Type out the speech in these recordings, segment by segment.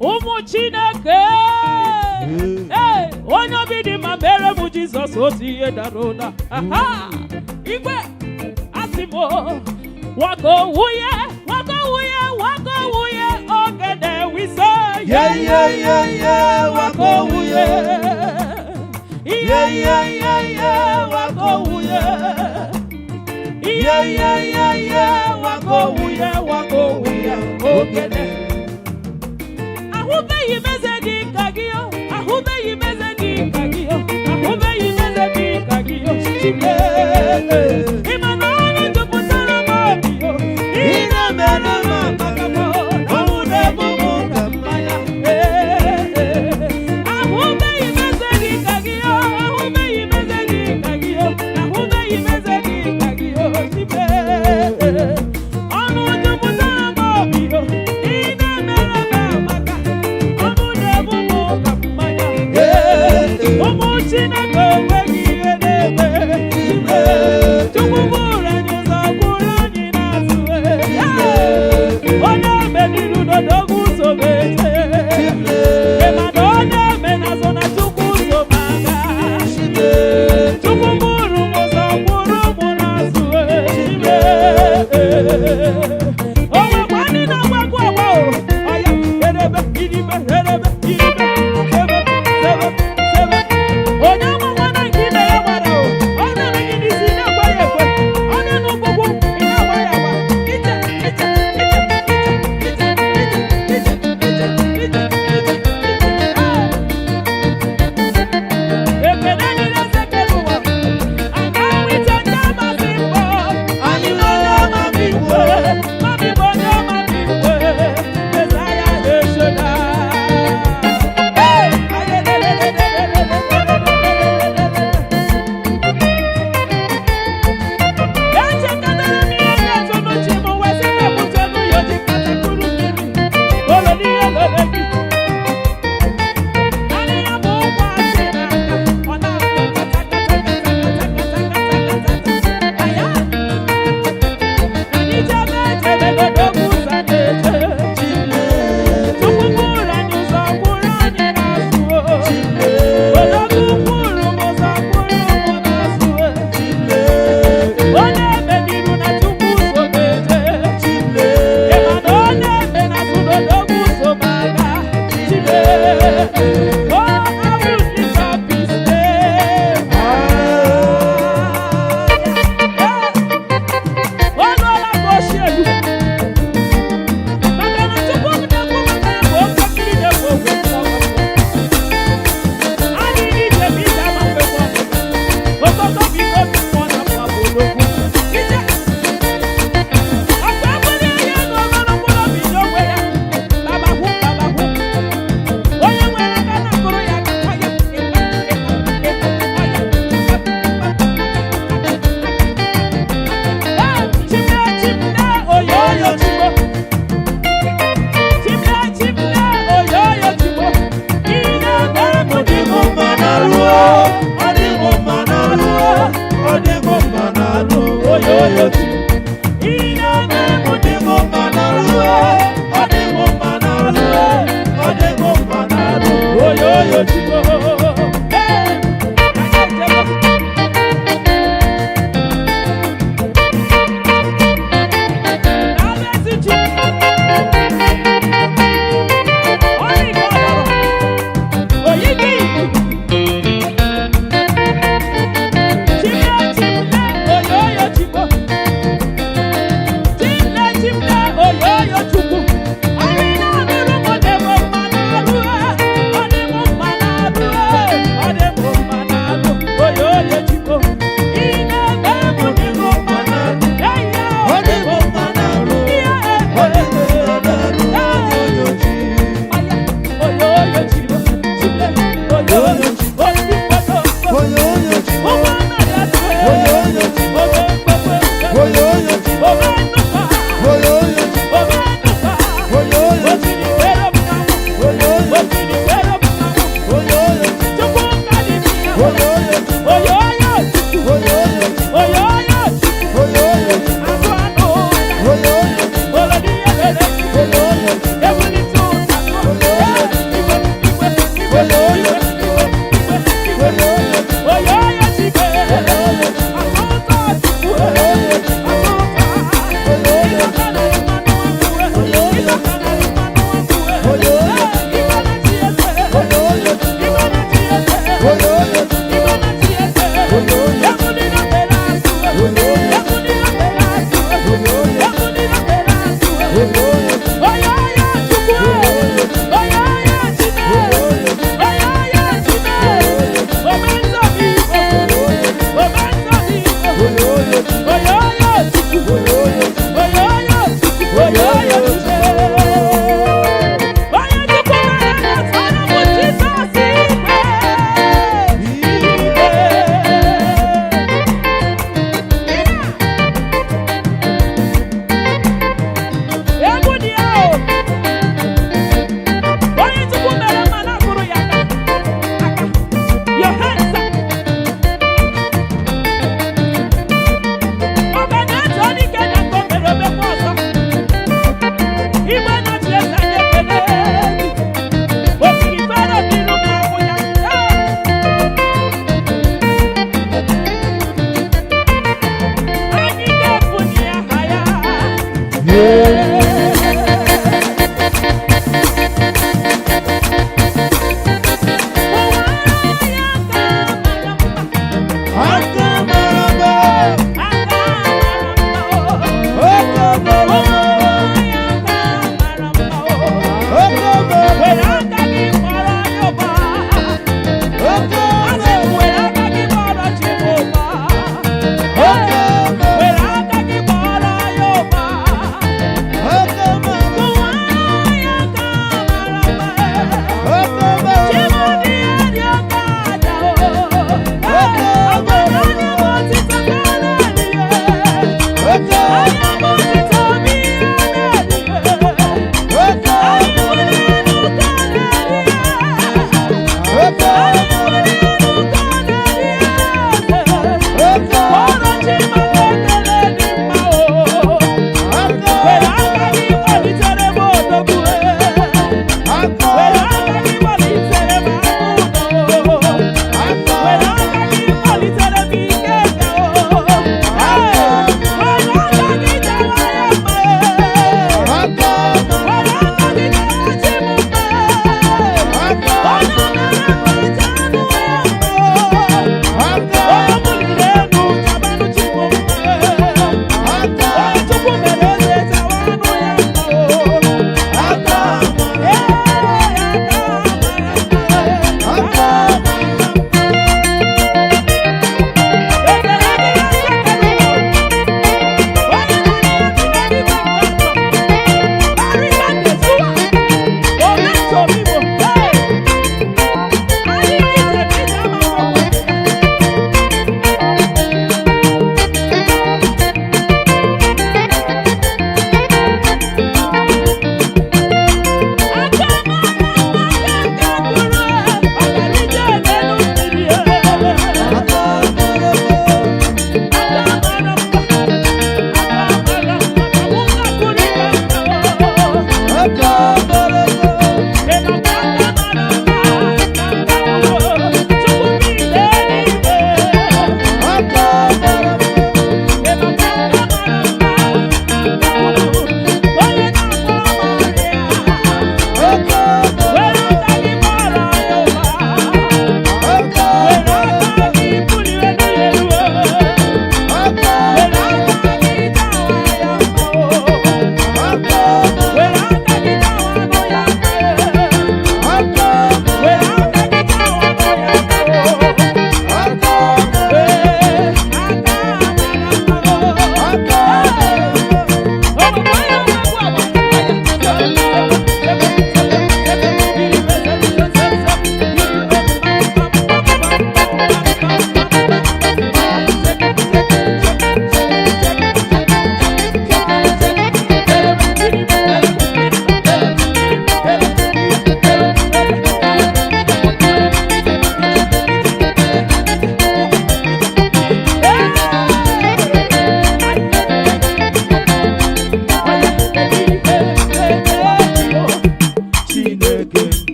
Umu Chineke. Hey, onye bidi ma mere mu Jesus otiye darona. Aha. Igwe asimo. Wako wuye. Ogede we say. Yeah. Wako wuye. Yeah. Wako wuye. Yeah. Wako wuye. Ogede. Ahube yimezegi kagio. Chile. Imanani tuputana mabio. Ina mena mapakamo. Amude mumu kamaya. Ahube yimezegi kagio. Chile. Anu tuputana mabio. Ina mena mapaka. Amude mumu kamaya. Umu Chineke wegi edebe. Tumubura nyuza kurani nazue. Ona mediru dodogu sobete. Emadone menazona chukuzo maga. Tumuburu moza kuru munazue. Owa kwani na wakwa wao. Aya edebe idibe. Onyama wana ngine ya warao. Ona mengine sina kwa yewe. Ona nubugu ina wayawa. Ita. Epenani na sekeluwa. Angawita nyama bimbo. Anina nyama bimbo. Mabimbo nyama bimbo. Mesaya yeshona.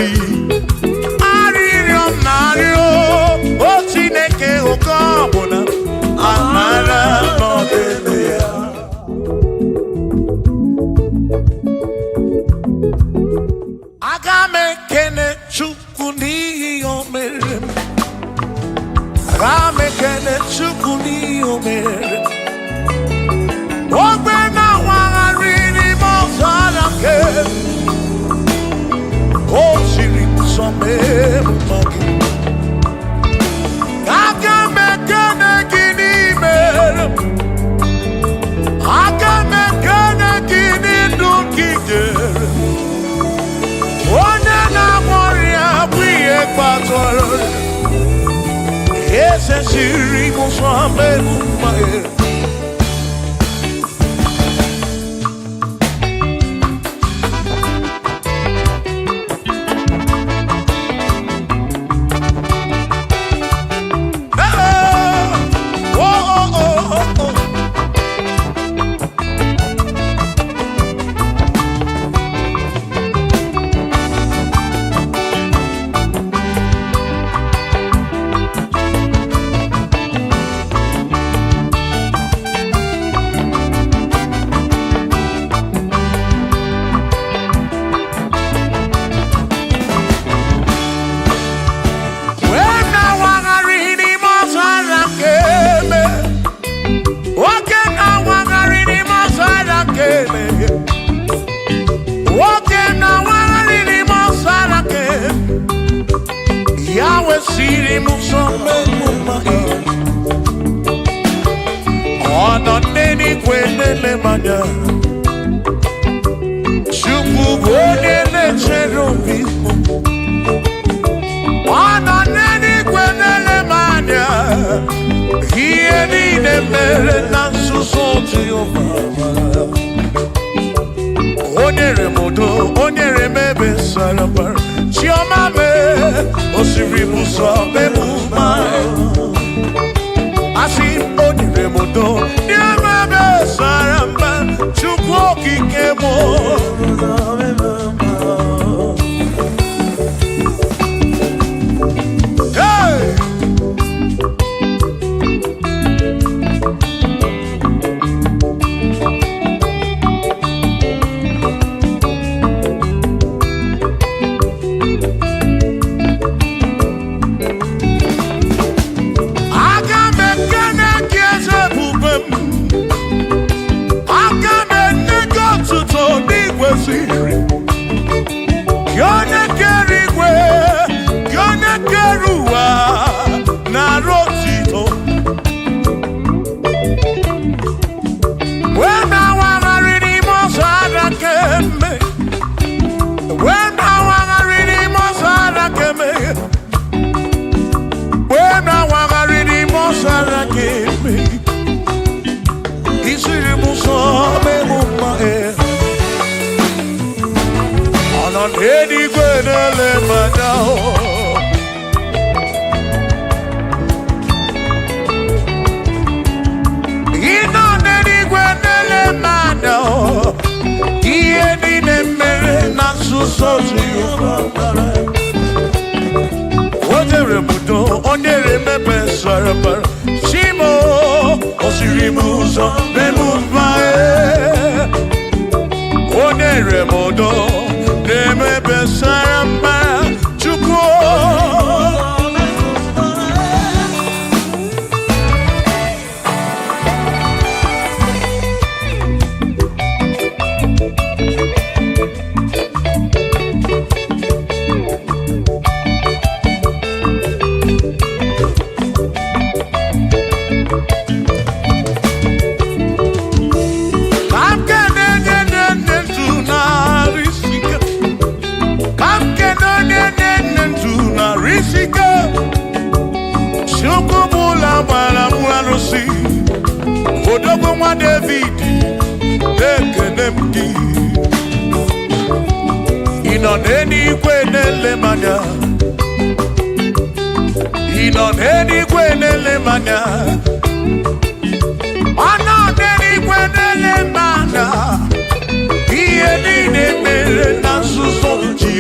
n'obi arịrịọ m na-arịọ o Chineke oke ọbụla amara n'ọdịbe ya. Aga m ekene Chukwu n'ihi o mere m. Aga m ekene Chukwu n'ihi o mere m. Ogbe na-awagharị n'ime ọzara nke o siri nsọ mee mma gị. Aga m ekene gị n'ime m. Aga m ekene gị n'ndụ gị jere. Onye na-agwọ ọrịa bụ ihe kpatara eze siri nsọ mee mma gị.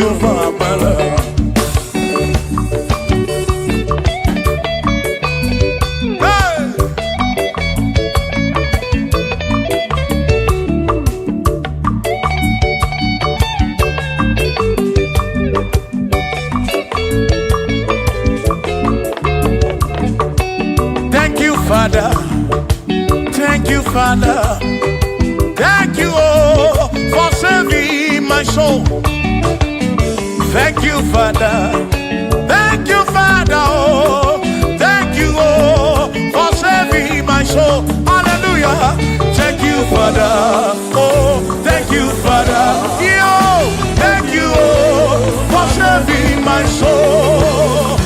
you for my love. Father, thank you, Father, thank you, oh, for saving my soul. Thank you, Father, oh, thank you, oh, for saving my soul. Hallelujah. Thank you, Father, oh, thank you, Father, yo, thank you, oh, for saving my soul.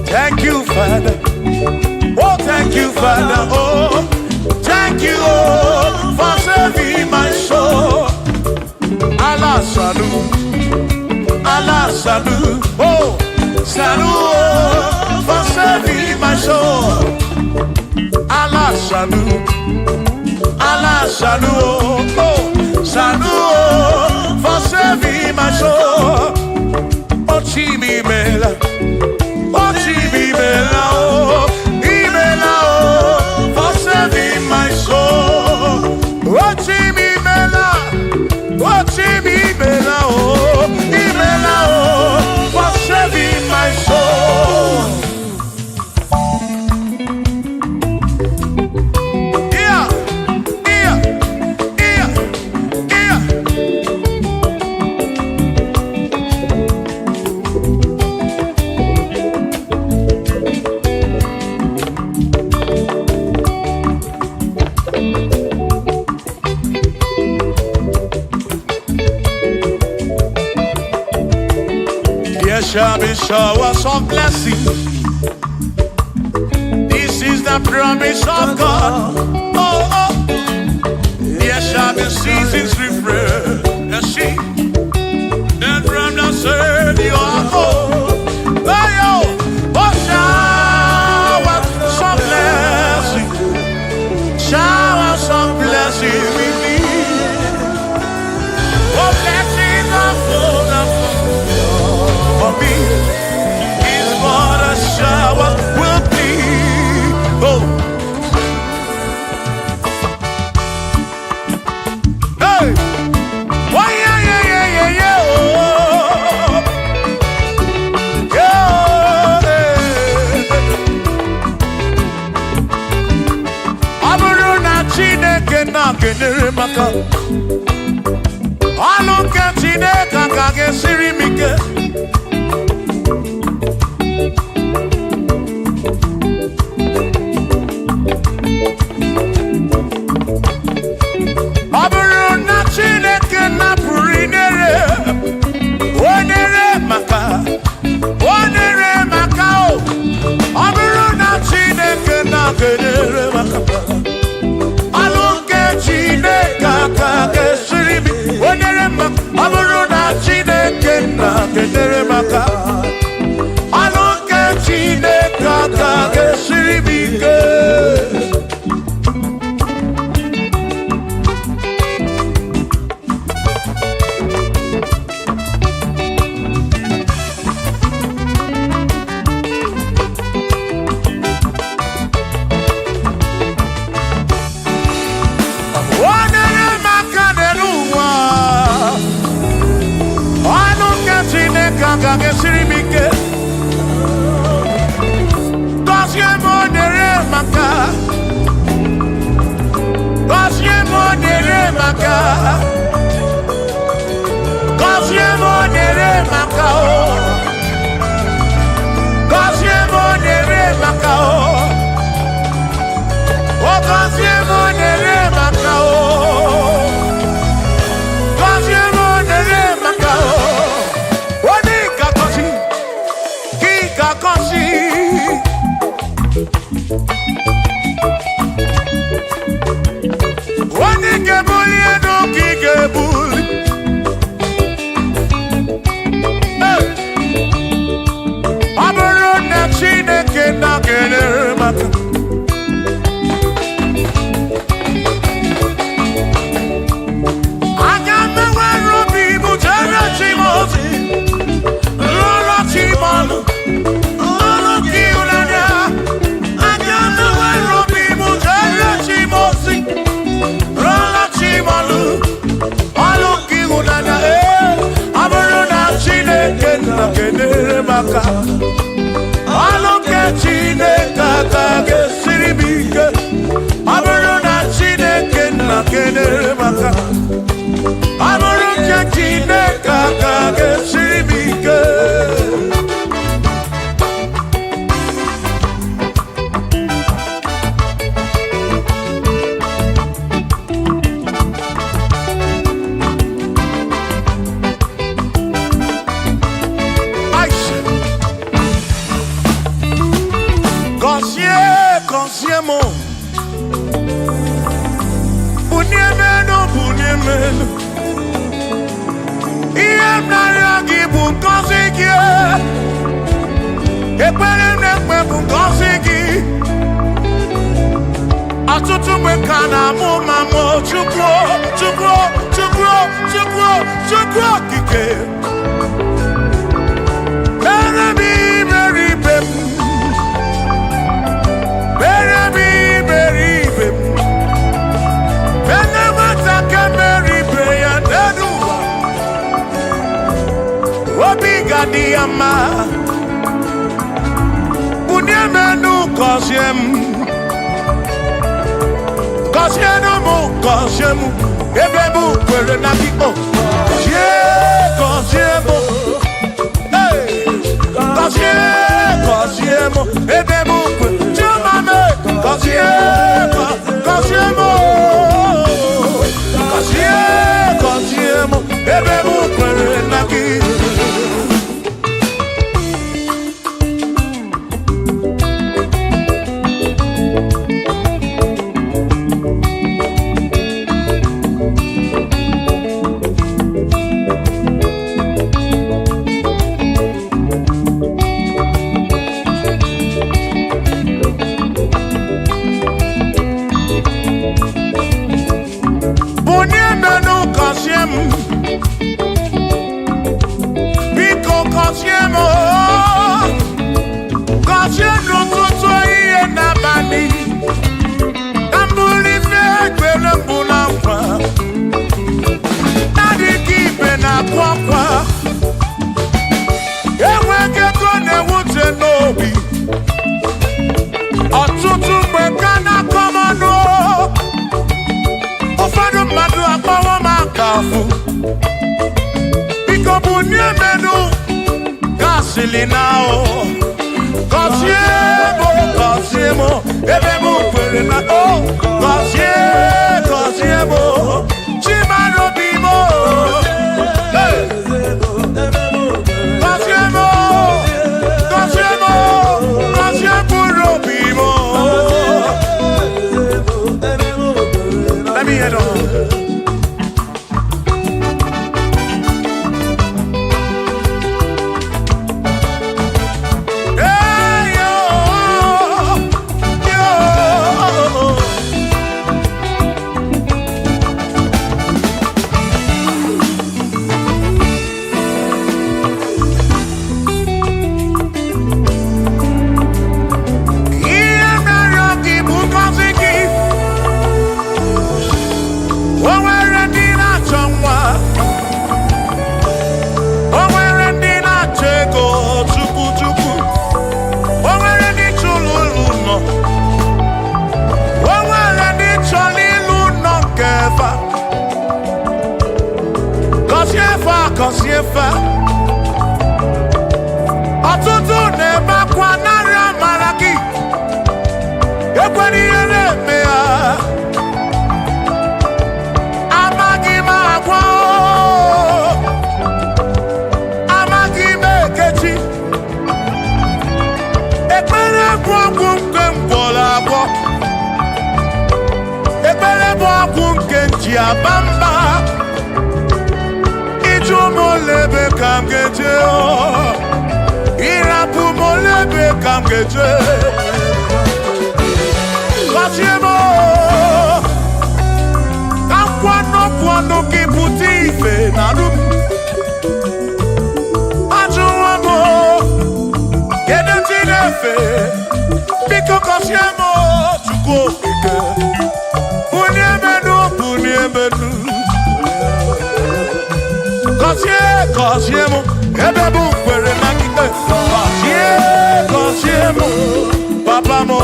Thank you, Father. Oh, thank you, Father. Oh, thank you, oh, for saving my soul. Allah salut, oh, salut, oh, for saving my soul. Allah salut, oh, salut, oh, for saving my soul. Oh, Chimi Mela. Oh, Imela, oh, for saving my soul. Oh, Imela, oh, Imela, oh, for saving my soul. Yeah. There shall be showers of blessing. This is the promise of God. Oh, oh. There shall be seasons refreshing. And from the earth you are home. Oh, showers of blessing. Showers of blessing we need. Oh, blessings of full for me is what a shower will be. Oh, hey, oh yeah, oh, yeah. Aburu na Chineke na kenere maka. Alu ke Chineke ka gesiri mike. maka. Gọzie m o nyere maka o. Gọzie m o nyere maka o. O gọzie m o nyere maka o. Gọzie m o nyere maka o. Onye ka gọzi, gị ka gọzi. Onye ga-ebuli elu ka ị ga-ebuli. Ọ bụrụ na Chineke na-enyere maka. Aga m enwere obi bụ jere chi m ozi, lụrụ chi m ọlụ, lụrụ gị ụlanya. Aga m enwere obi bụ jere chi m ozi, lụrụ chi m ọlụ, ọlụ gị ụlanya. Ọ bụrụ na Chineke na-enyere maka, ọlụ nke Chineke aka ga-esiri m ike. Ọ bụrụ na Chineke na-enyere maka, ọ bụrụ nke Chineke aka ga-esiri m ike. Gọzie, gọzie m. Bunie menu, bunie menu. Ihe m na-arịọ gị bụ ngọzi gị. Ekpere m na-ekpe bụ ngọzi gị. Ọtụtụ mgbe ka na-amụ ma mụ Chukwu, Chukwu, Chukwu, Chukwu, Chukwu okike. Mere m iberibe m. Mere m iberibe m. Ene nwata ka mere ibe ya n'elu ụwa. Obi ga-adị ya mma. Bunie m enu, gọzie m. Gọzienụ m, gọzie m. Ebe m kwere na gị, o gọzie, gọzie m. Gọzie, gọzie m. Ebe m kwere, Chioma m, gọzie, gọzie m. Gọzie, gọzie m. Ebe m kwere na gị. Bunye menu, gọzie m. Biko gọzie m. Gọzie n'ụtụtụ ehihie n'abalị. Ka m bụrụ ife ekpere m bụ na nkwa. Na-adịghị ibe na-akwa akwa. Enweghị ego na-ewute n'obi. Ọtụtụ mgbe ka na-akọ m ọnụ. Ụfọdụ mmadụ akpọwo m akafụ. Biko bunie menu, gasịlị na o. Gọzie m, gọzie m. Ebe m kwere na o. Gọzie, gọzie m. Chimara obi m. Gọzie m, gọzie m. Gọzie mkpụrụ obi m. Let me hear it. Hey, yo, yo. bamba Ijo molebe kamgeje Irapu molebe kamgeje Kasiemo Kamkwano kiputi narum Ajuamo Kedenjinefe Biko kasiemo Chuko ike Uniemenu Kasiemo Ebebu kwere makite Kasiemo Papa mo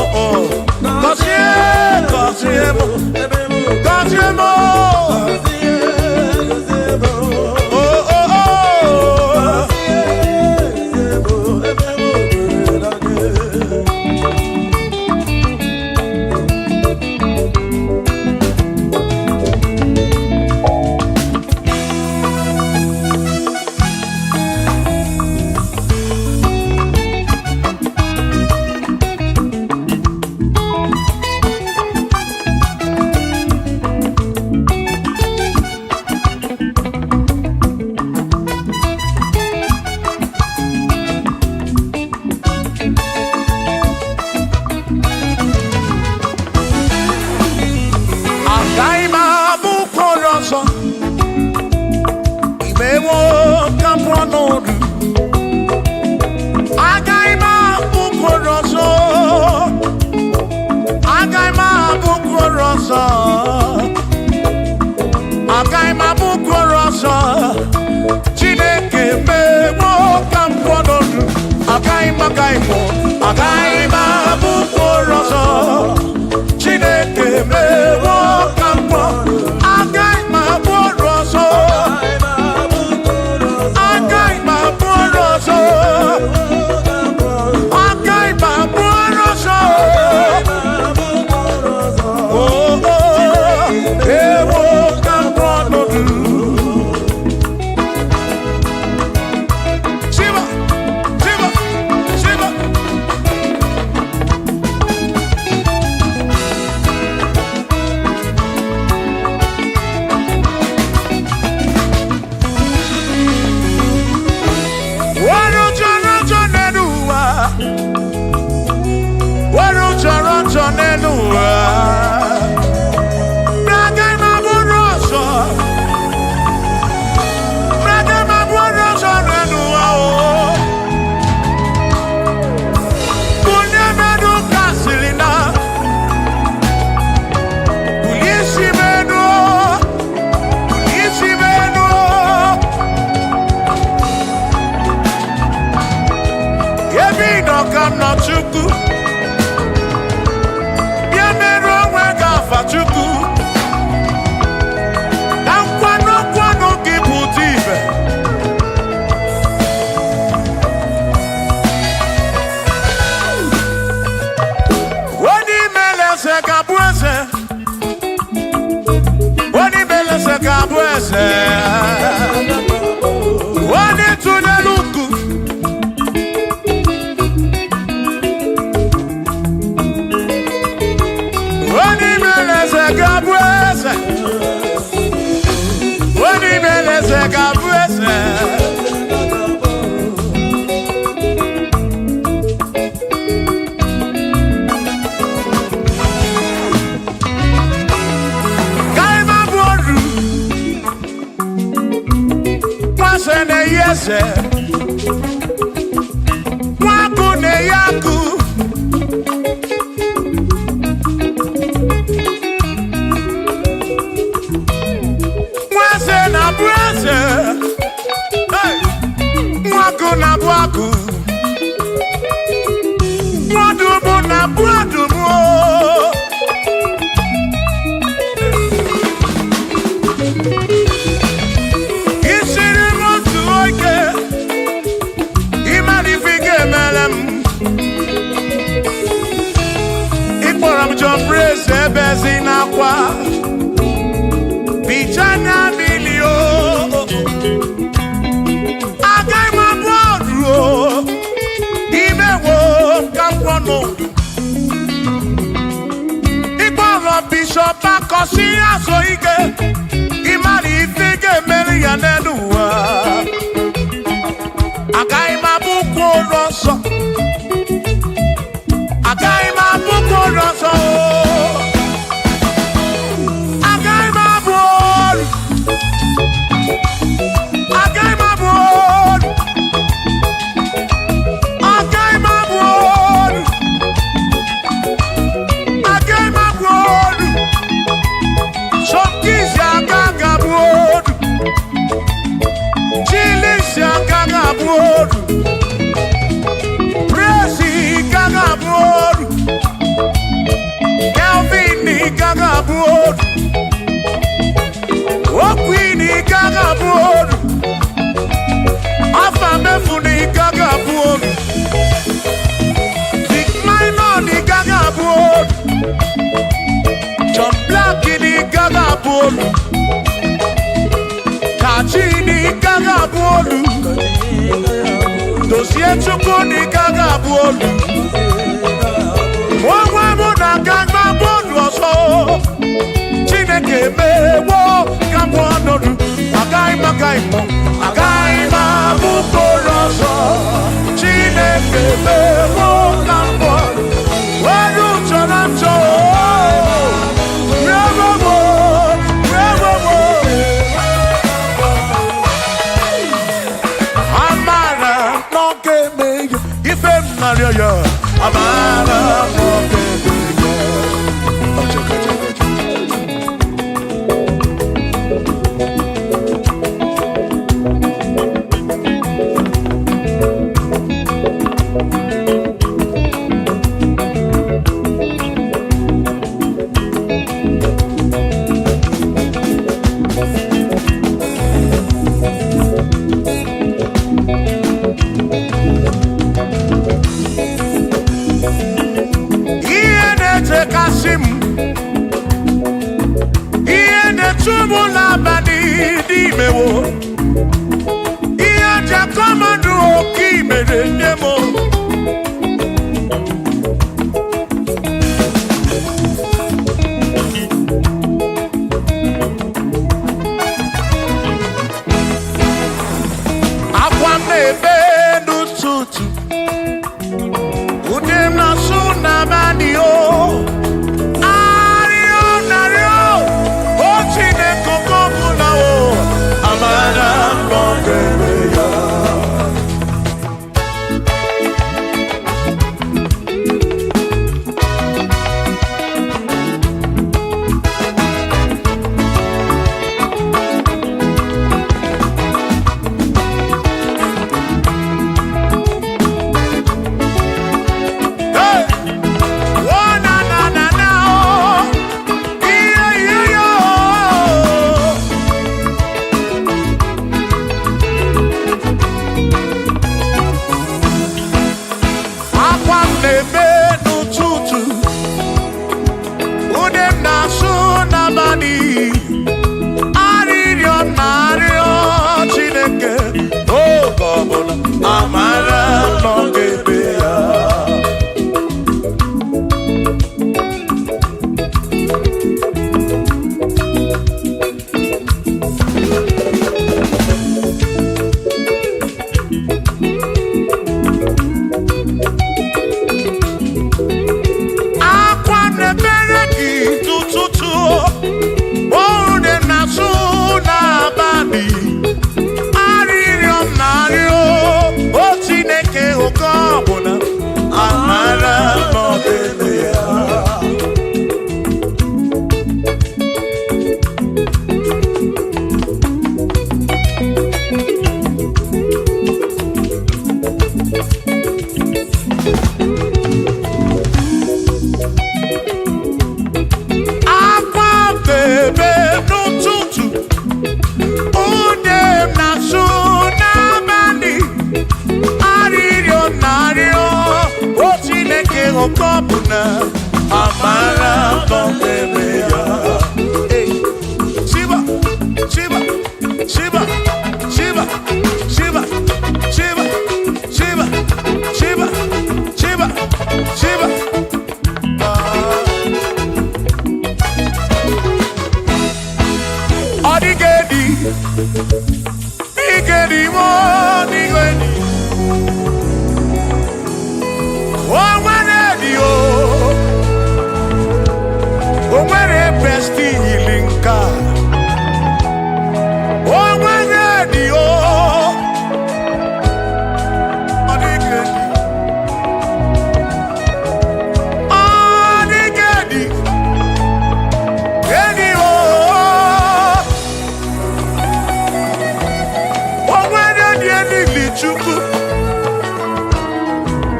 Kasiemo Bishop Akosi Asoike meri ya n'elu ụwa agaghị m abụkwa onye ọzọ agaghị m abụkwa onye ọzọ agaghị m abụ olu agaghị m abụ olu agaghị m abụ olu agaghị m abụ olu Sọkisi agaghị abụ olu Chilisi agaghị abụ olu Presi agaghị abụ olu Kelvin agaghị abụ olu Okwin agaghị abụ olu Afamefu agaghị abụ olu Big Minor agaghị abụ olu John Black agaghị abụ olu Kachi agaghị abụ olu Dozie Chukwu agaghị abụ olu onwe mụ na agaghị abụ olu ọzọ Chineke emewo ka m ọnọdụ agaghị m abụ olu ọzọ Chineke emewo ka m ọnọdụ onye chọrọ njọ Amara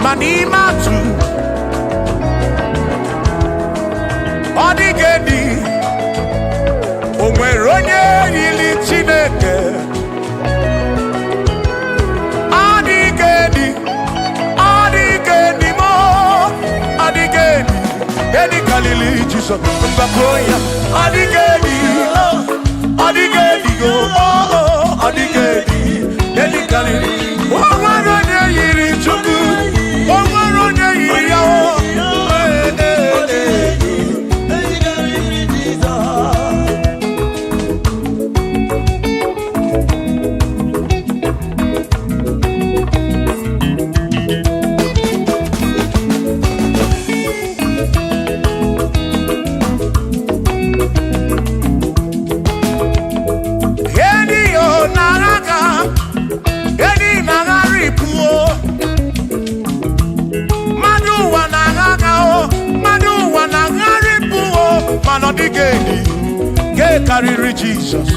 manimatu odigedi onwere onye yili Chineke odigedi mo odigedi edi kalili Jesus mbakoya odigedi go odigedi edi kalili onwere onye yiri Chukwu onwere onye yiri ya karịrị Jesus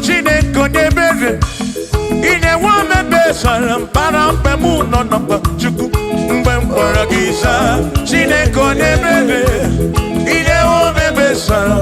Chineke onye mere ine nwa mebe sara mpara mpe mụ nọ n'ọkpa Chukwu mgbe m gwara gị saa Chineke onye mere ine nwa mebe sara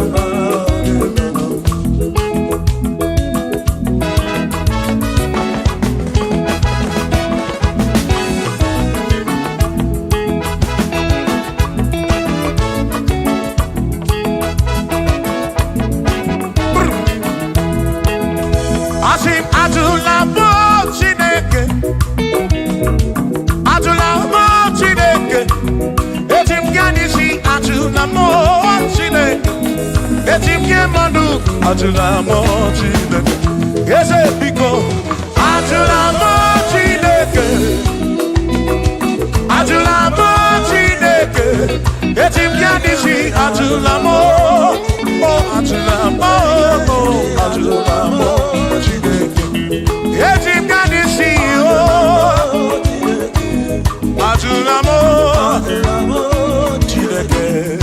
Ajula mo Chineke eze biko ajula mo Chineke etim ya nisi ajula mo Chineke etim ya nisi ajula mo Chineke.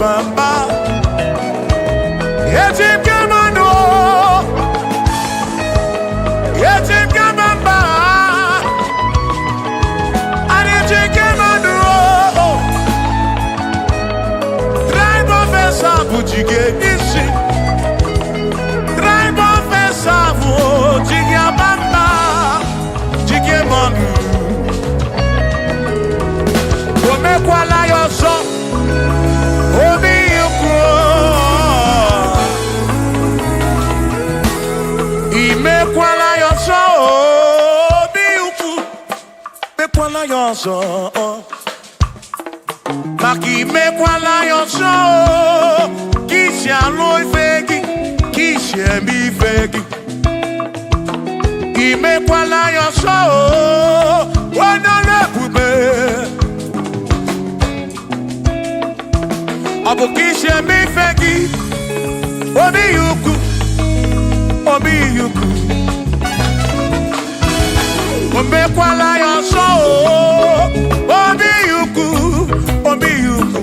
bamba. Yetim kamano. Yetim kamamba. Yetim kamano. Tribe of Esavu jige nisi. Tribe of Esavu jige bamba. Jige manu. Omekwala yoso. Obi yuko. Imekwala yoso. Obi yuko. Mekwala yoso. Maki mekwala yoso. Kishi aloi fegi. Kishi emi fegi. Imekwala yoso. Wana lepube. Abukishe mi fegi. Obi yuku. Obi yuku. Omekwala yoso. Obi yuku. Obi yuku.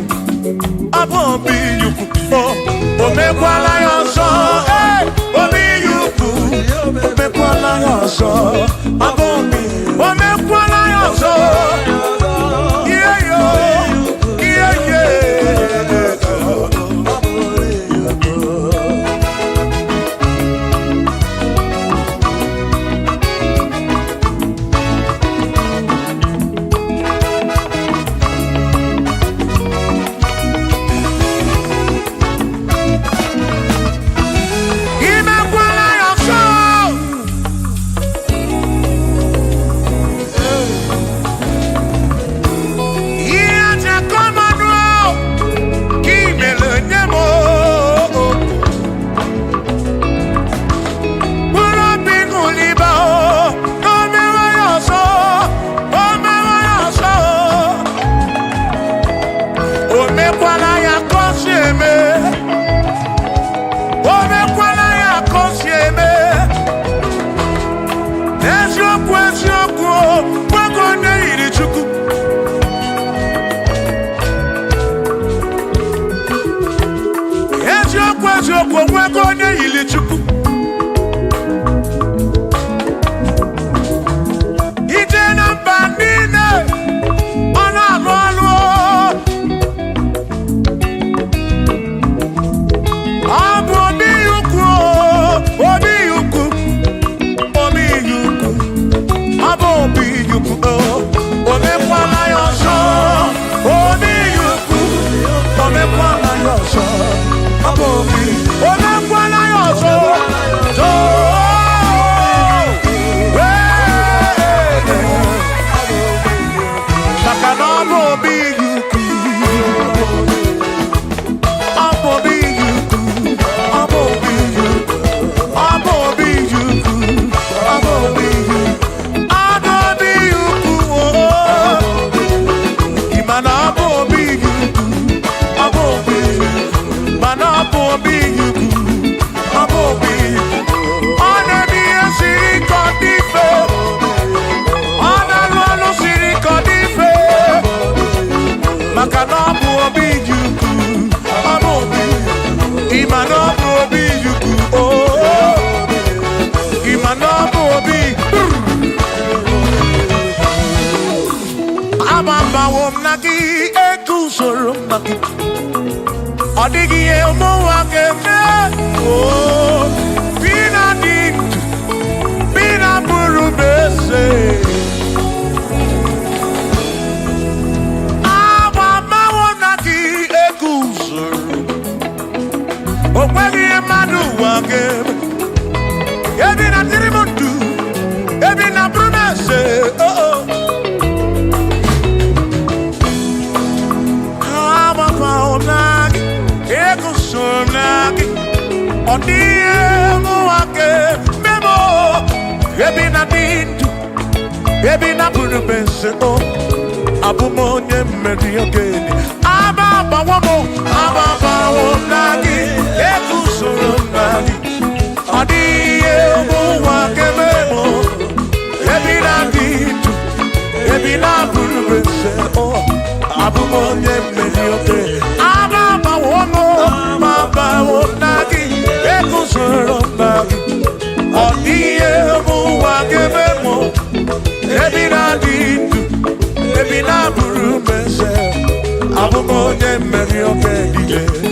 Abo obi yuku. Omekwala yoso. Obi yuku. Omekwala yoso. Abo obi. Omekwala yoso. Yeah yo. Yeah yeah. Baby na puru bense o abumo nye meri ogeni aba bawo nagi ekusoro nagi adiye mu wa kememo baby na puru bense o abumo nye meri ogeni aba bawo okay, DJ.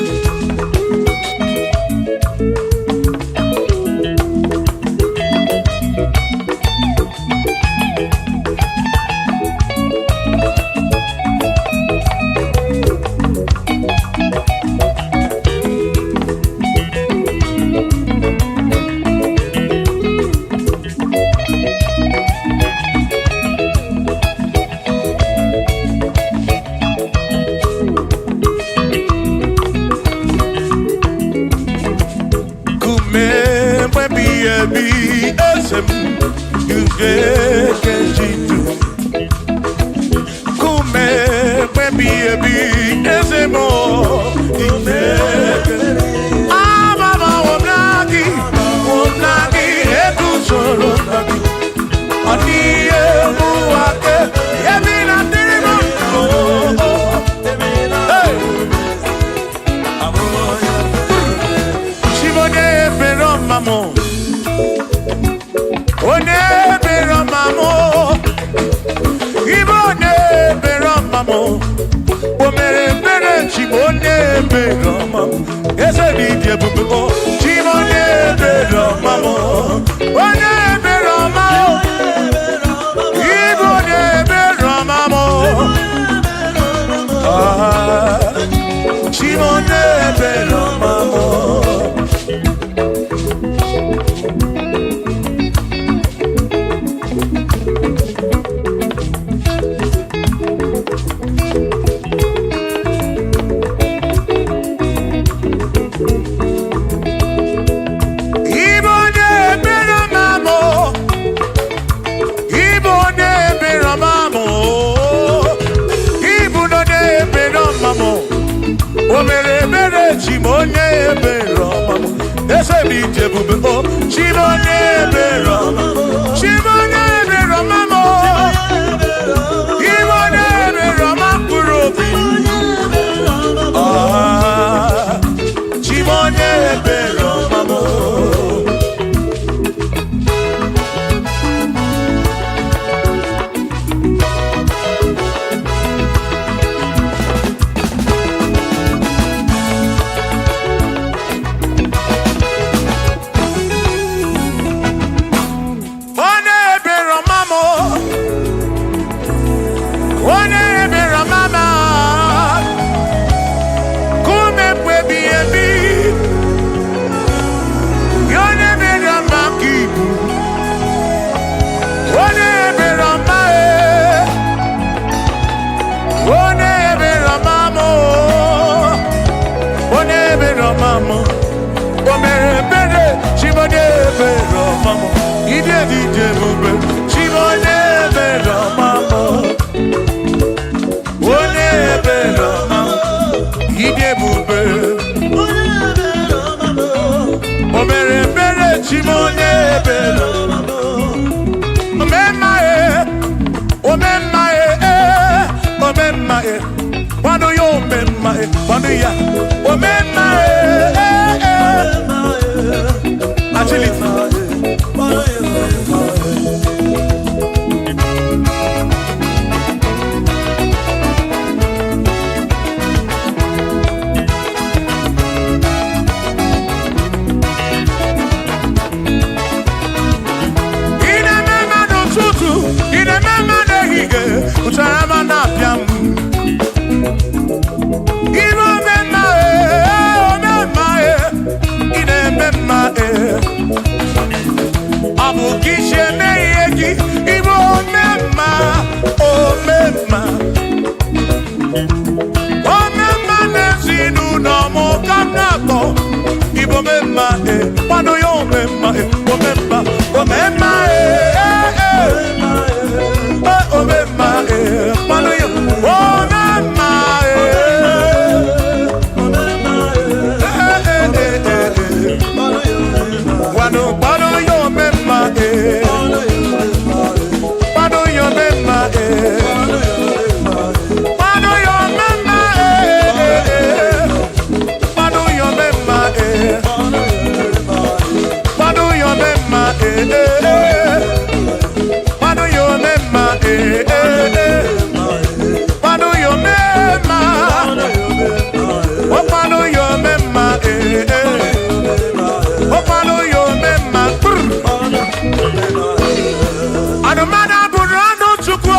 Anamada burano chukwo.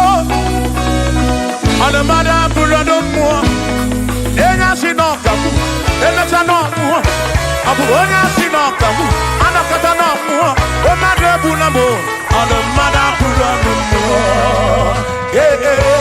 Anamada burano mo. Enya sinokamu. Enya no mo. Abu onya sinokamu. Anakata no mo. Omade bunamo. Anamada burano mo. Yeah, yeah.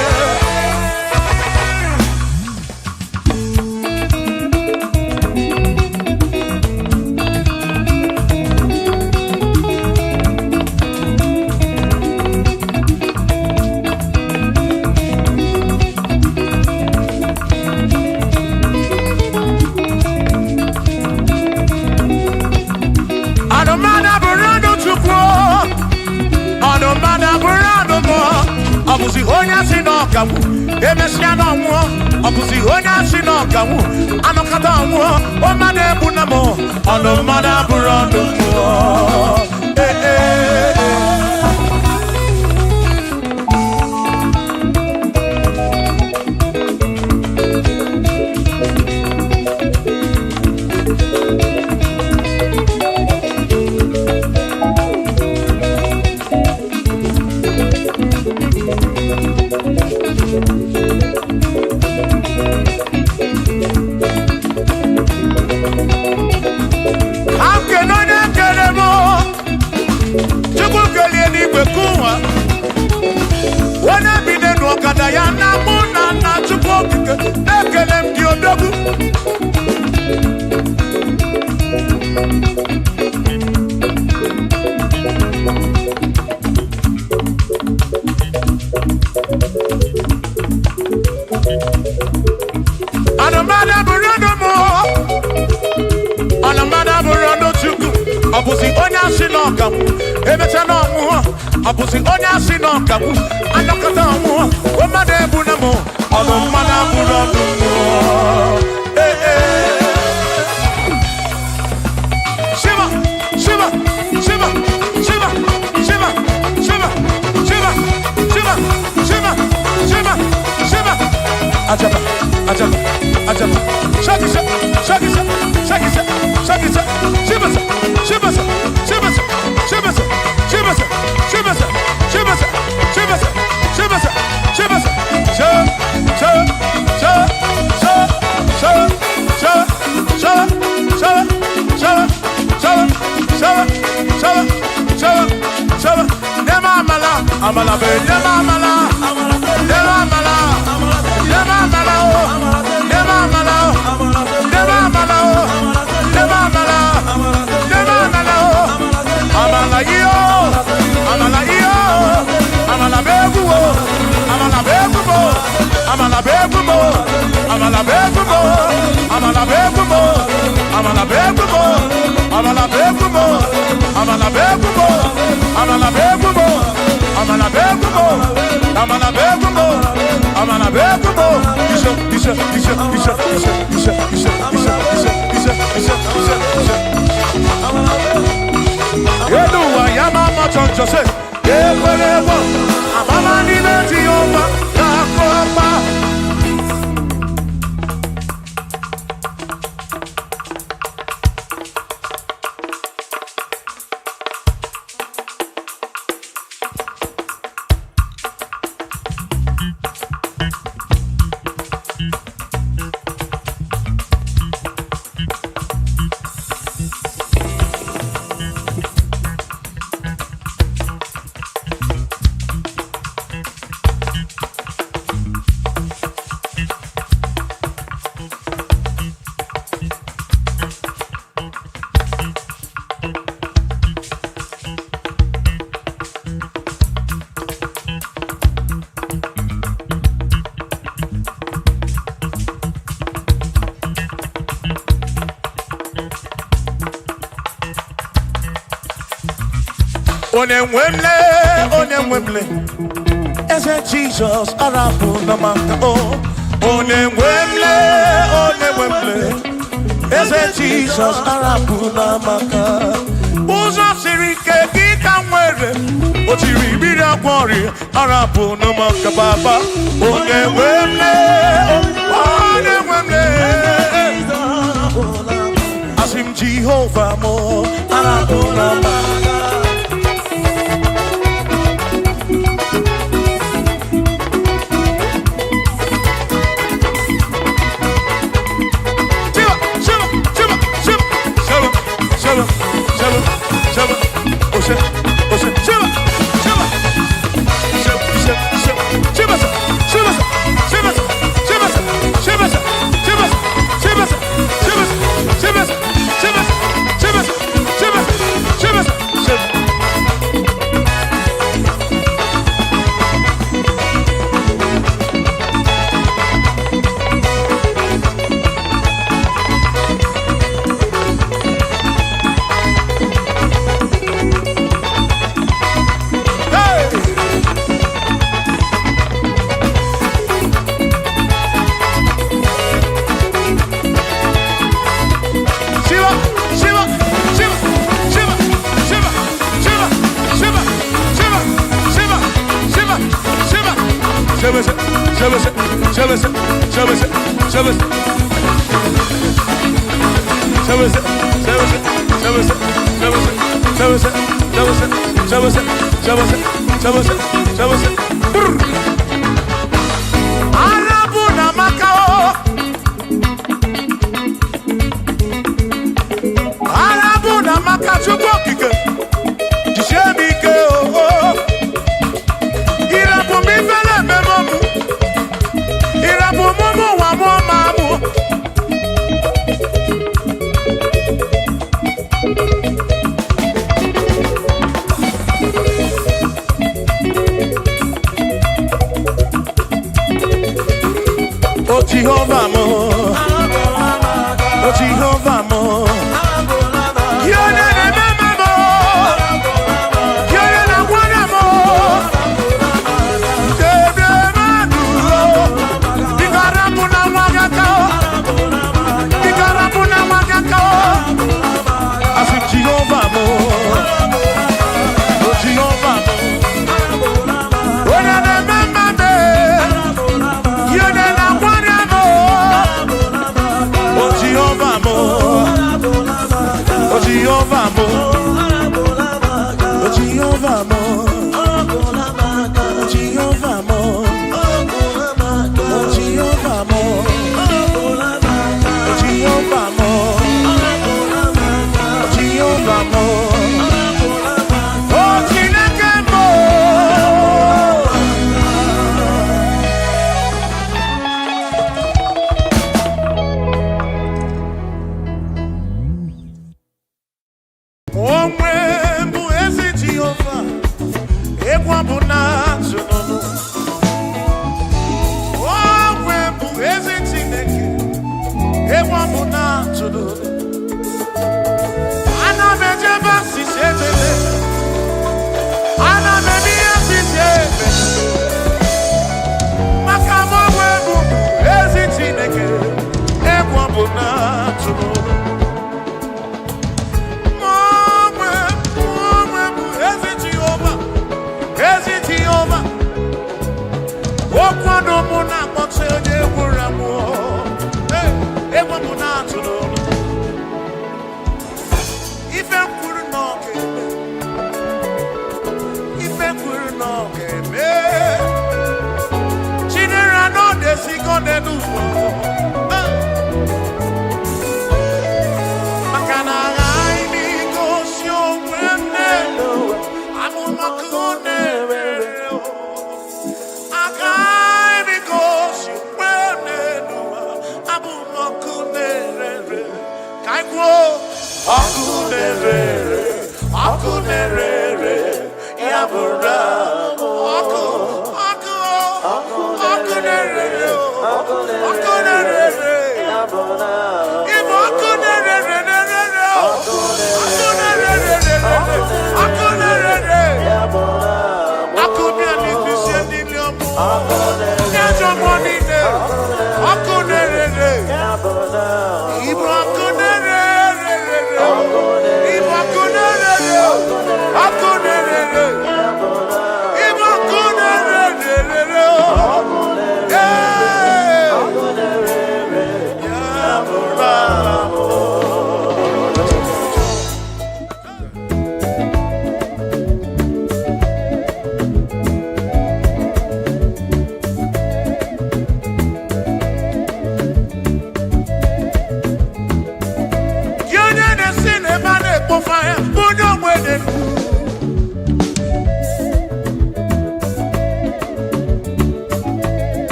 Abusi honya sinokamu, emesiano mo. Abusi honya sinokamu, anokata mo. Omade bunamo, anomada burando mo. Eh eh. Abusi onya sinokamu, emechano mo. Abusi onya sinokamu, anokata mo. Omade bunamo, anomada burando mo. Eh eh. Shiva, Shiva, Shiva, Shiva, Shiva, Shiva, Shiva, Shiva, Shiva, Shiva, Shiva. Ajaba, ajaba, ajaba. Shakisa, shakisa, shakisa, shakisa. Shiva, Shiva, Shiva, Shiva, Shiva, Shiva, Shiva, Shiva, Shiva, Shiva, Amala be, amala, amala, Onemwemle, ese Jesus arabu namaka oh. Onemwemle, ese Jesus arabu namaka. Uzo sirike kika mwere, otiri bira kwori arabu namaka baba. Onemwemle, Asim Jehovah mo arabu namaka. Jehovah mo, oh Jehovah mo, you're the remember mo, you're the one mo, Jehovah mo, oh Jehovah mo, when I remember me, you're the one mo, oh Jehovah mo, oh Jehovah mo, oh Jehovah mo, oh Jehovah mo, oh Jehovah mo, oh Jehovah mo.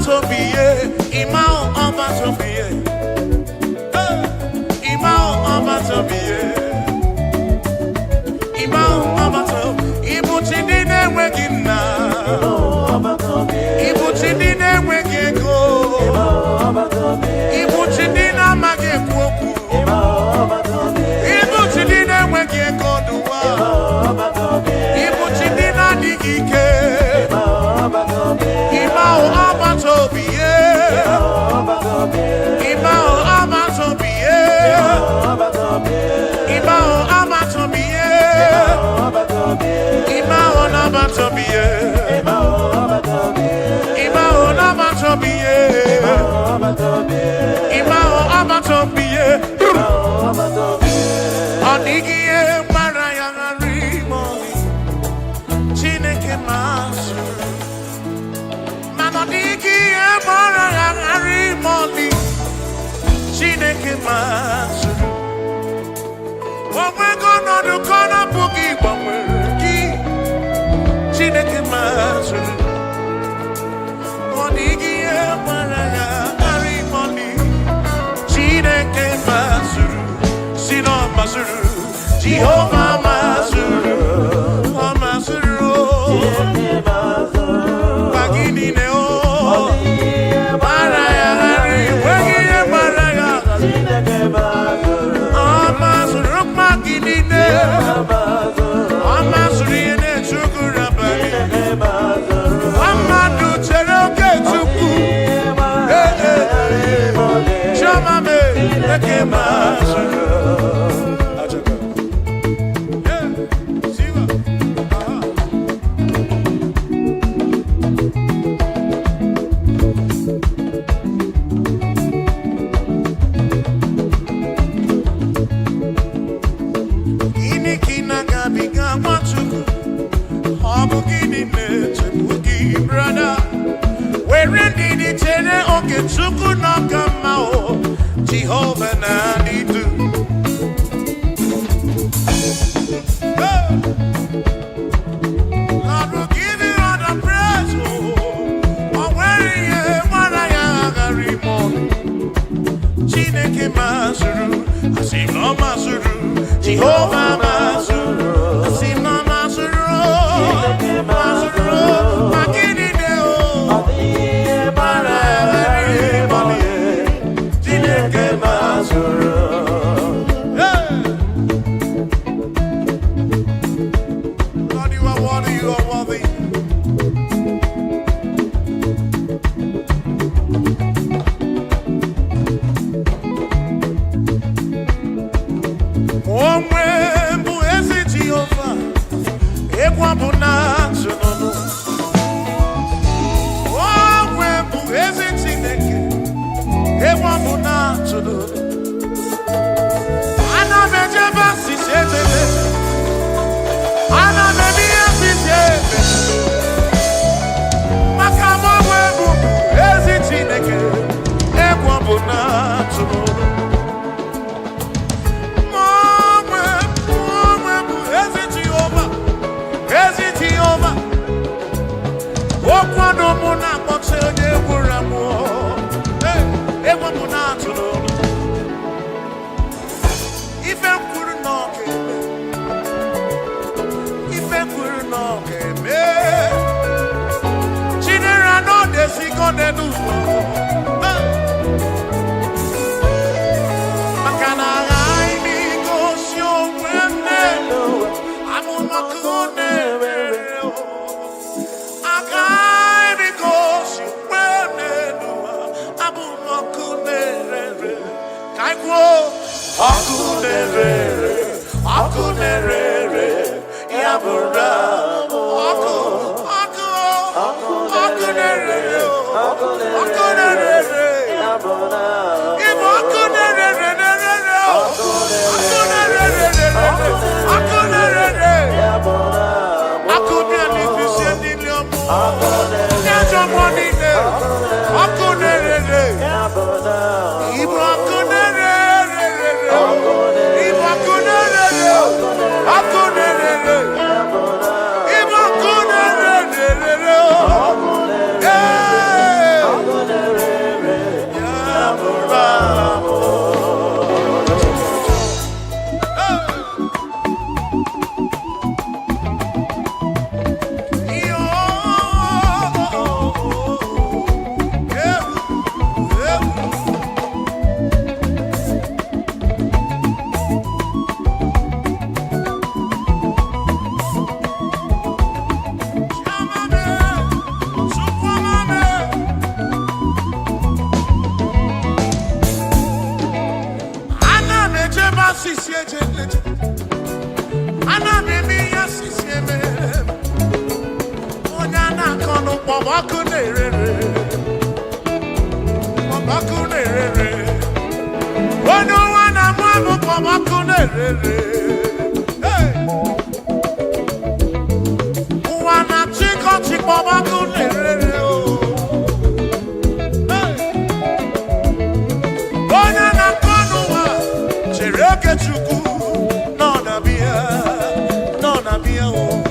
Obatobiye, Imao Obatobiye, Imao Obatobiye, Imao Obato, Ibuchidine Wegina, Ibuchidine Wegego, Ibuchidina Magekwoku, Ibuchidine Wegego Dua, Ibuchidina Digike, Imao Obatobiye, Imao Obatobiye, Imao Obatobiye, Imao Obatobiye, Imao Obatobiye, Imao Obatobiye, Onigiye Maraya Rimoni, Chineke Masu. Manodigiye Maraya Rimoni, Chineke Masu. We're gonna do corner boogie, but we're Chineke Masu. Onigiye Maraya Rimoni, Chineke Masu. Sino Masuru, Jehovah Masuru, Masuru, Bagini Neo, Maraya, Wagia Maraya, Masuru, Magini Neo, Masuri and Chukurabani, Amadu Cheroke Chuku, Chamame, Masuru. Jehovah Nadidu. Lord will give you all the praise. Oh, where you Chineke Masuru, Asino Masuru, Jehovah Masuru, Asino Masuru, Masuru, Makini Deo, Chineke Masuru. Lord, you are worthy, you are worthy. kono pobaku nerere. Pobaku nerere. Ono wana mwamu pobaku nerere. Hey. Wana chiko pobaku nerere. Hey. Ona na kono wa chereke chuku. No na bia. No na bia o.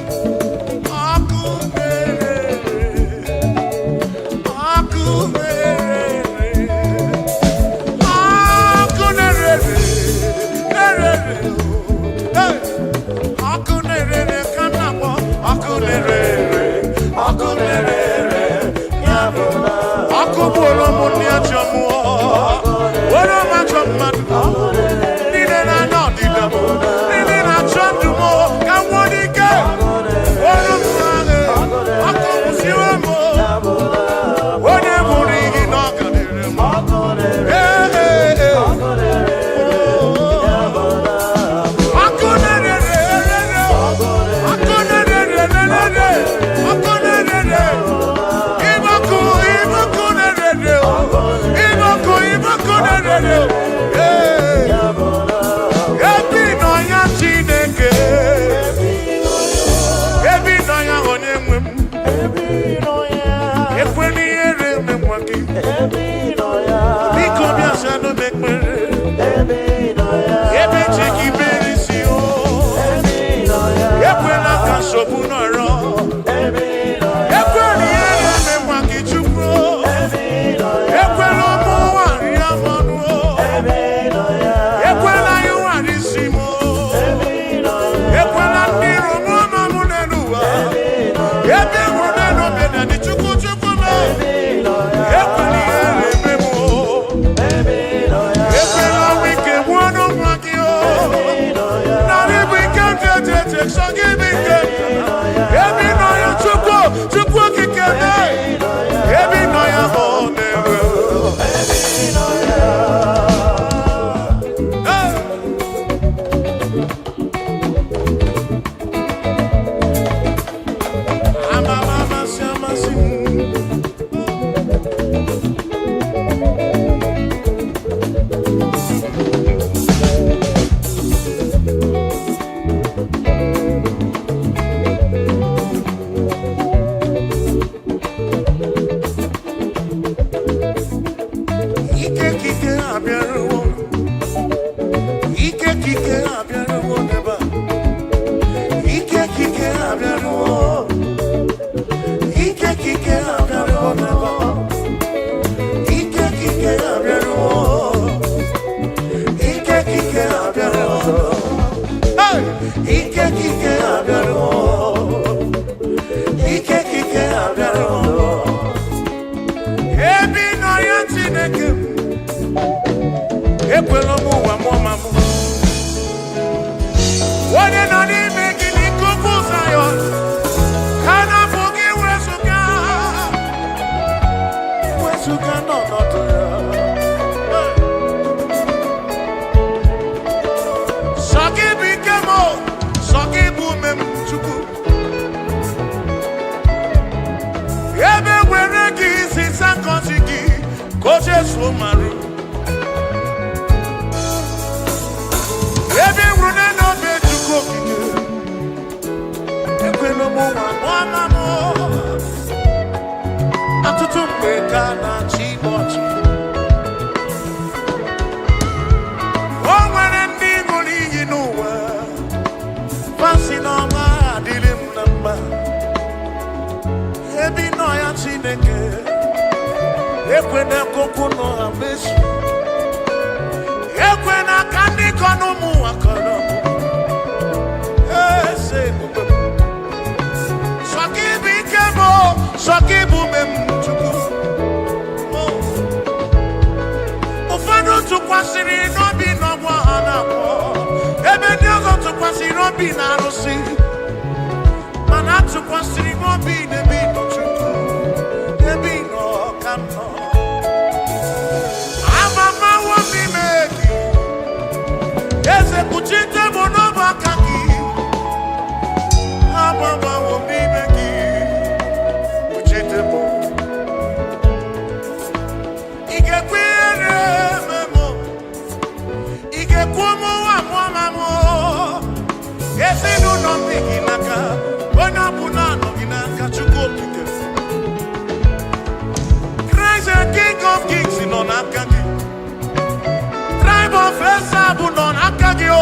Nagio.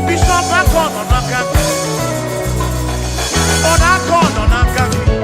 Bishop Akon on Akaki. On Akon on Akaki.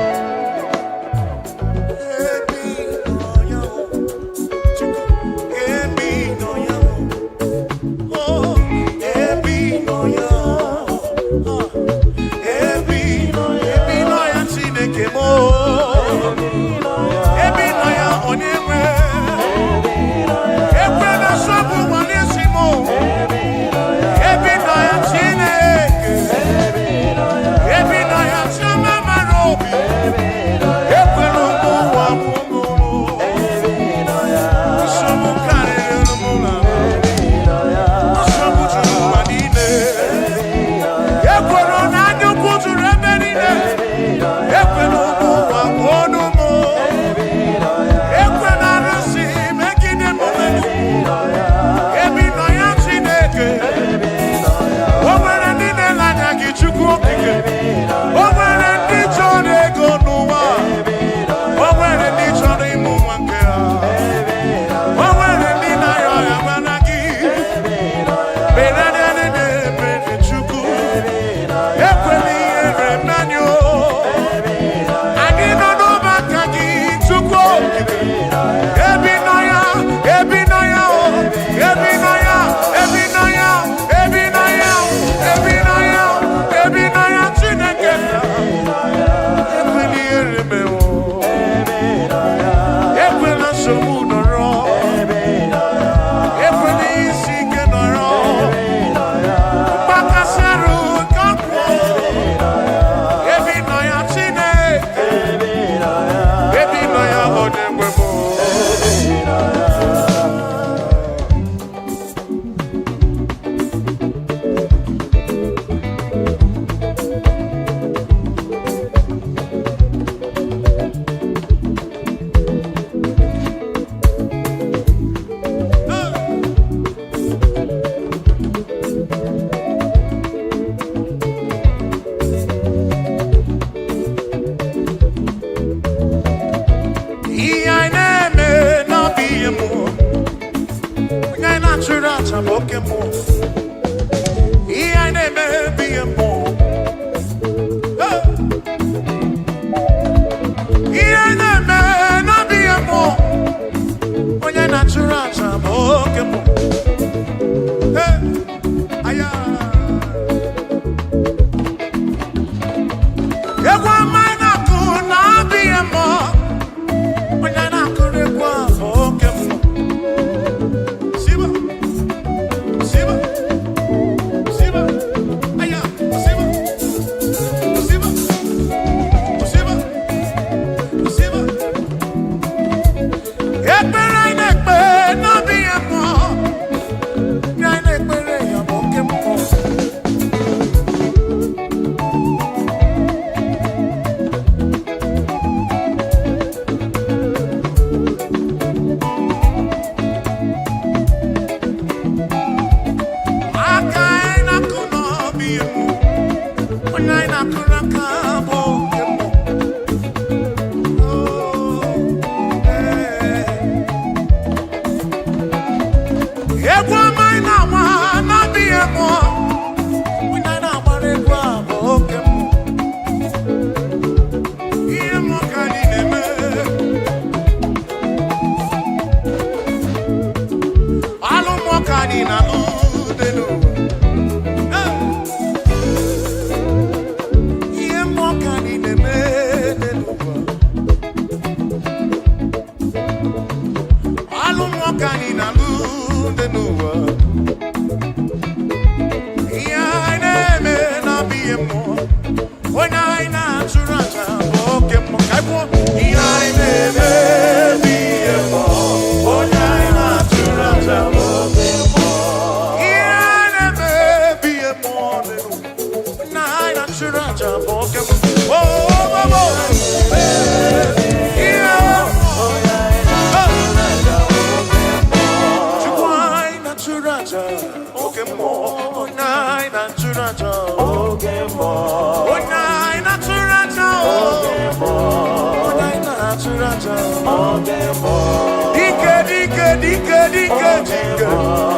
Dike, dike, dike, dike, dike.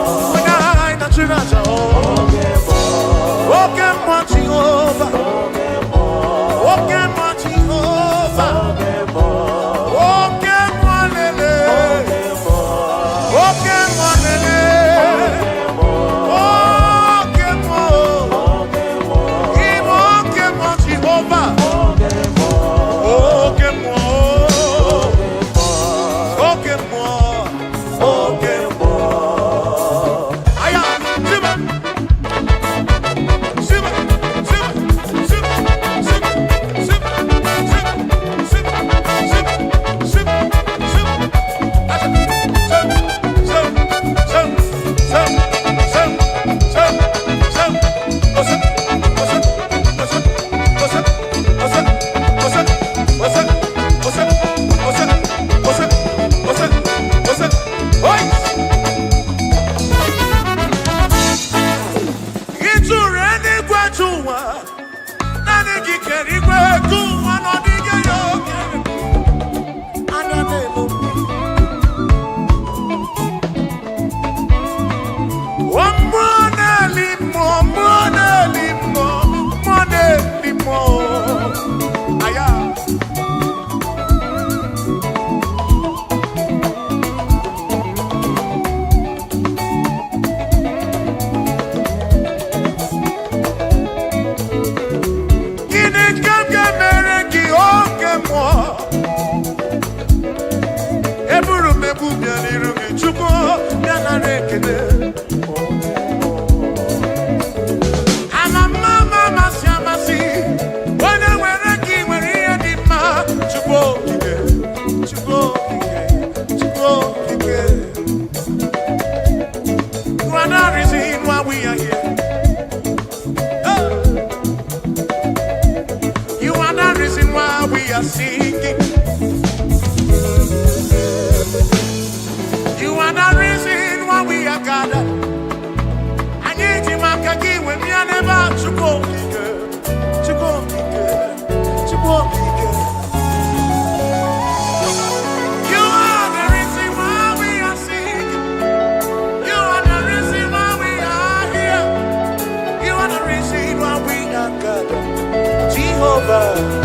Sinacha, oke mwa Jehovah, oke mwa Jehovah, oke mwa lele, oke mwa lele, oke mwa, Ibo oke mwa Jehovah, oke mwa, oke mwa, oke mwa. Aya, ziba, ziba, ziba, ziba, ziba, ziba, ziba, ziba, ziba, ziba, singing. You are the reason why we are gathered. I need you, my kaki, when we are never to go. You are the reason why we are singing. You are the reason why we are here. You are the reason why we are gathered. Jehovah.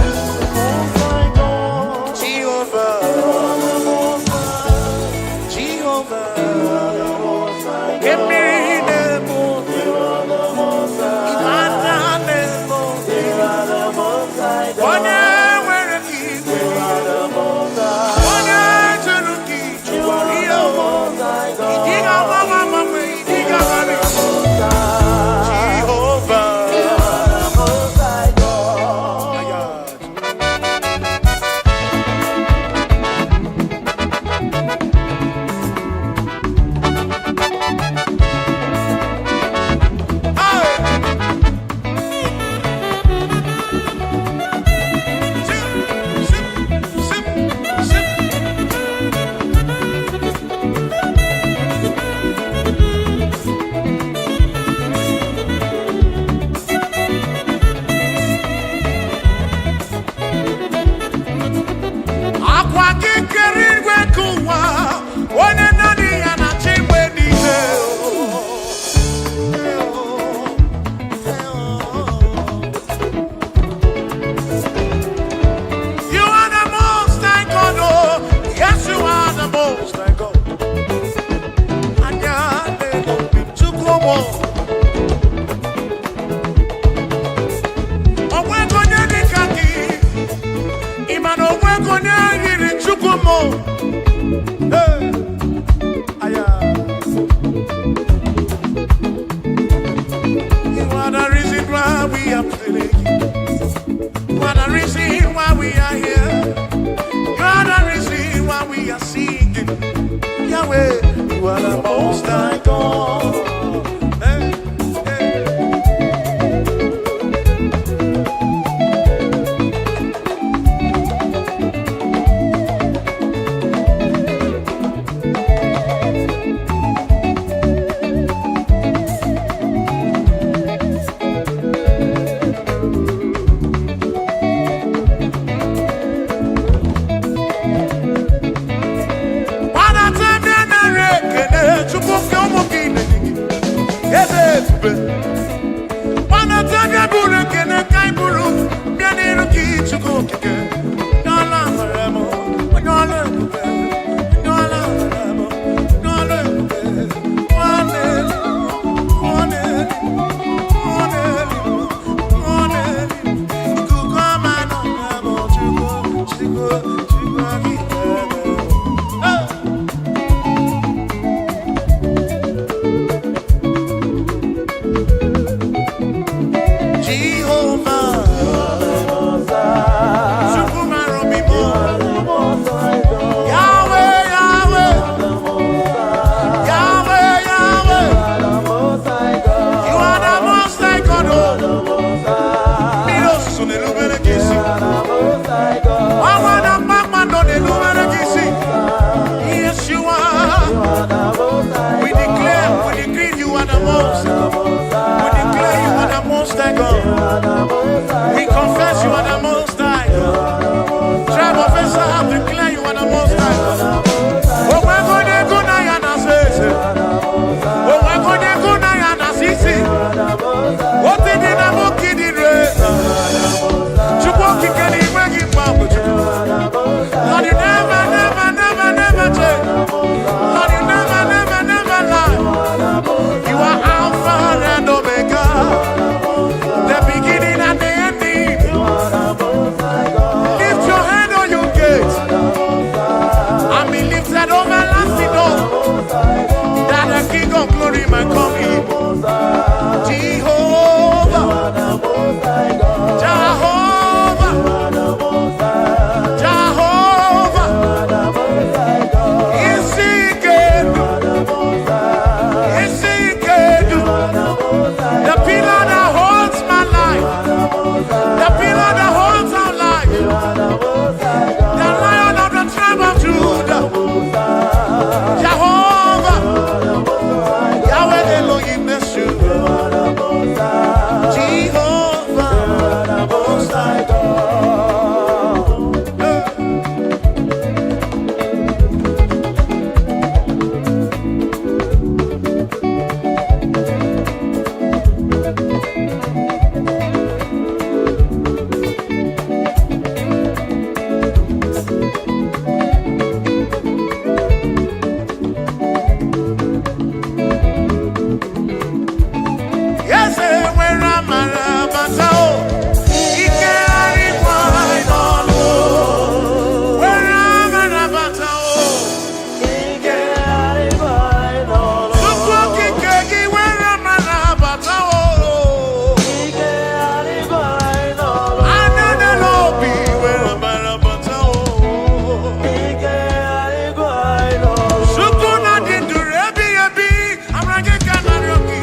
ebube. Wana taga buru kene kai buru mianiru ki chuko kike. Nyala maremo, nyala ebube, nyala maremo, nyala ebube. Wane, wane, wane, wane. Ikukoma no namo chuko, chuko, chuko kike. We confess you are the most high God. Tribe of Israel, declare you are the most high God. Oh, we're going to go now and assess it. Oh, we're going to go now and assess it. What did the Namo kid in race? Chukwaki can he bring him back with you? Lord, you never, never, never, never change. Lord, you never, never, never lie. You are Alpha and Omega. The beginning and the ending. Lift your head on your gates and be lifted over lasting door, that the King of glory might come in. Jehovah, Jehovah, Jehovah, is he good? Is he good? The pillar that holds my life, the pillar that holds our life, the Lion of the tribe of Judah, Jehovah, Yahweh Elohim Yeshua, Jehovah, Most High God. Yes, where am I? Batao, Ike Arikwai Nolo. Where am I? Batao, Ike Arikwai Nolo. Sukwaki Kegi, where am I? Batao, Ike Arikwai Nolo. Anene Lobi, where am I? Batao, Ike Arikwai Nolo. Sukuna Dindurebi Ebi, Amrage Kanarioki.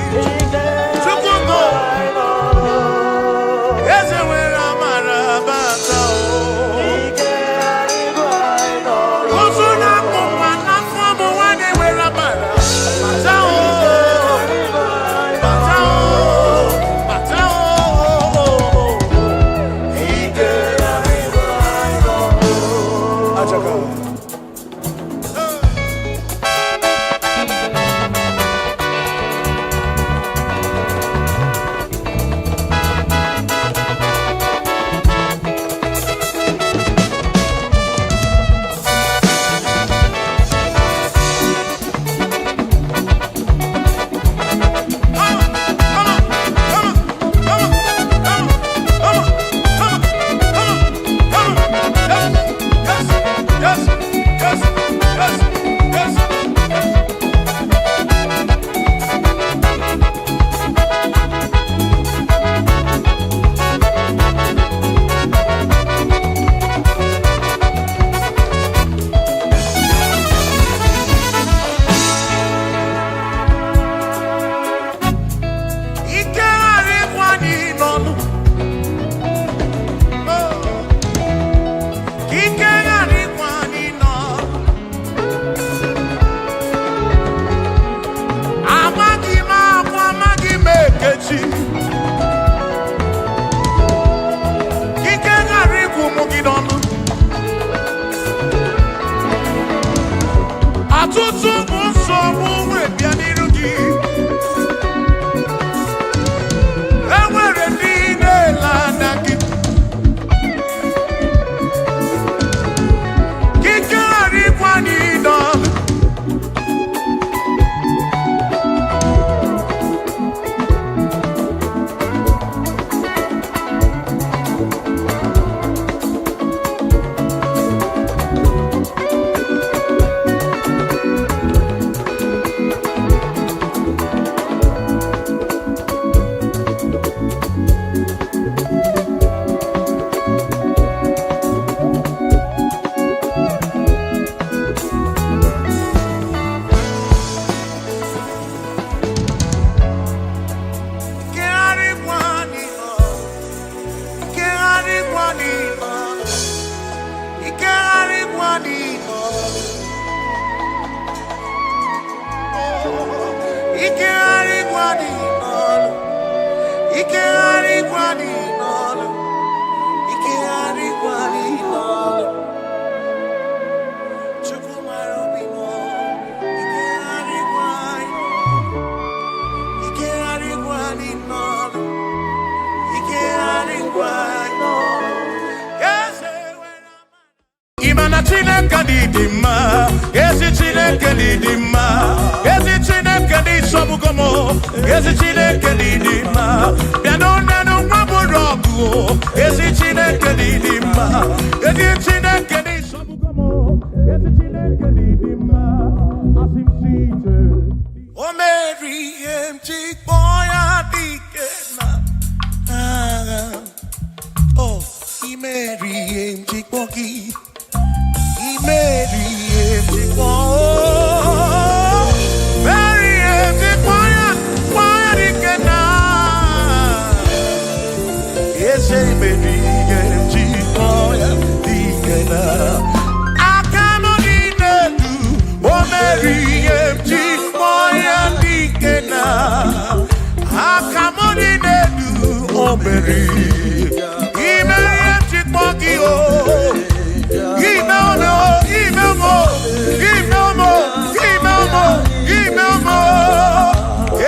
Ike harịkwani n'ọnụ. Ike harịkwani n'ọnụ. Chukwu mara obi m. Ike harịkwani. Ike harịkwani n'ọnụ. Ike harịkwani n'ọnụ. Eze were amara. Imana Chineke dị mma, ezi Chineke dị mma, ezi Chineke dị sọbụgomo, ezi Chineke dị mma, bịanụ nanụ nwa bụrụ ọgụ, ezi Chineke dị mma, ezi Chineke dị sọbụgomo, ezi Chineke dị mma, asị m si ije. O meri ihe m ji kpọọ ya dike na agha. O imeri ihe m ji kpọọ gị. Imeri ihe m ji kpọọ. Meri ihe m ji kpọọ ya dike na eze imeri ihe m ji kpọọ ya dike na aka m dị n'elu. O meri ihe m ji kpọọ ya dike na aka m dị n'elu. O meri imeri ihe m ji kpọọ gị o.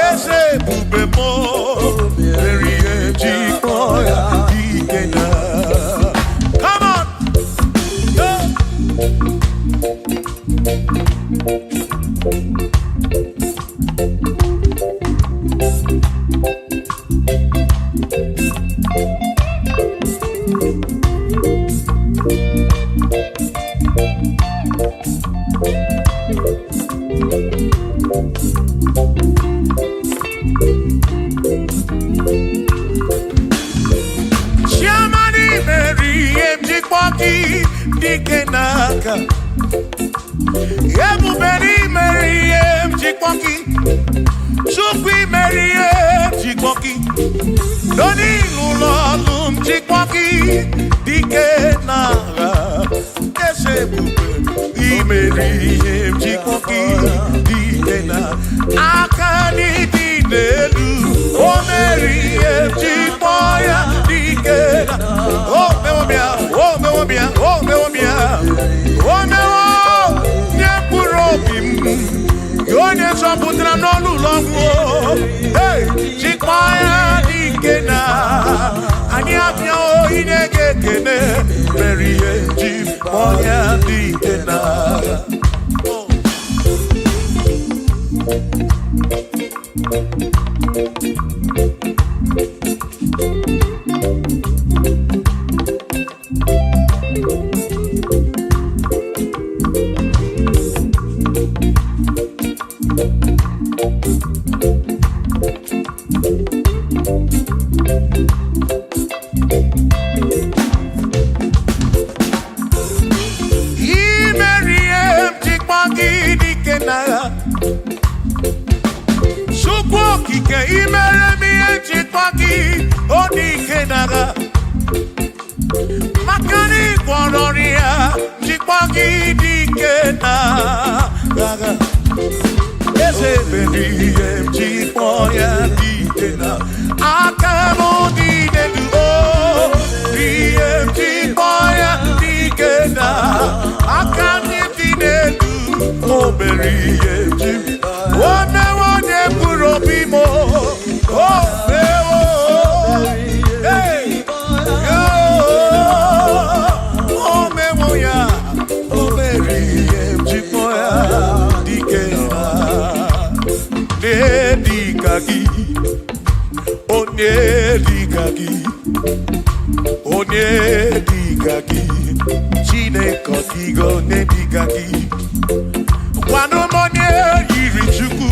Ese bube mo, meri eji koya ikena. Come on, Chiamani meri eji koki dikenaka. Ebuberi meri eji koki. Chukwi meri eji koki. Doni lulolum jikoki dikenaka. Ese bube imeri eji koki dikena. Akani dinelu. O meri eji koya dikena. Oh meomia, oh meomia, oh meomia, oh meo. Nyepurobim. Yone soputra nolu longo. Hey, jikoya dikena. Anyapnya o inege kene. Meri eji koya dikena. Kike imere mi ejikpaki odike naga makani kwanoria jikpaki dike naga eze beri ejikpo ya dike na akamo dide du o ejikpo ya dike na akani dide du o beri ejikpo o mewo ne puro bimo o mewo hey yo o mewo ya o beri ejikpo ya dike na ne dikaki onye dikaki Chineke ọdịgo onye dikaki gwanụ m onye yiri Chukwu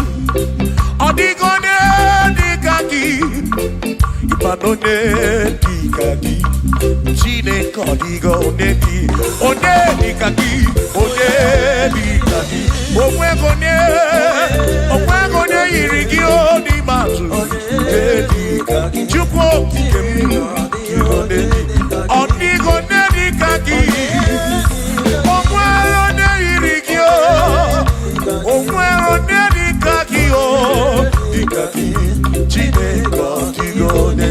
ọdịgo onye dikaki ịmanụ onye dikaki Chineke ọdịgo onye dikaki onwego onye yiri gị n'ime atụ Chukwu okike m ọdịgo onye dikaki onwere onye yiri gị onwere onye dikaki dikaki Chineke ọdịgo onye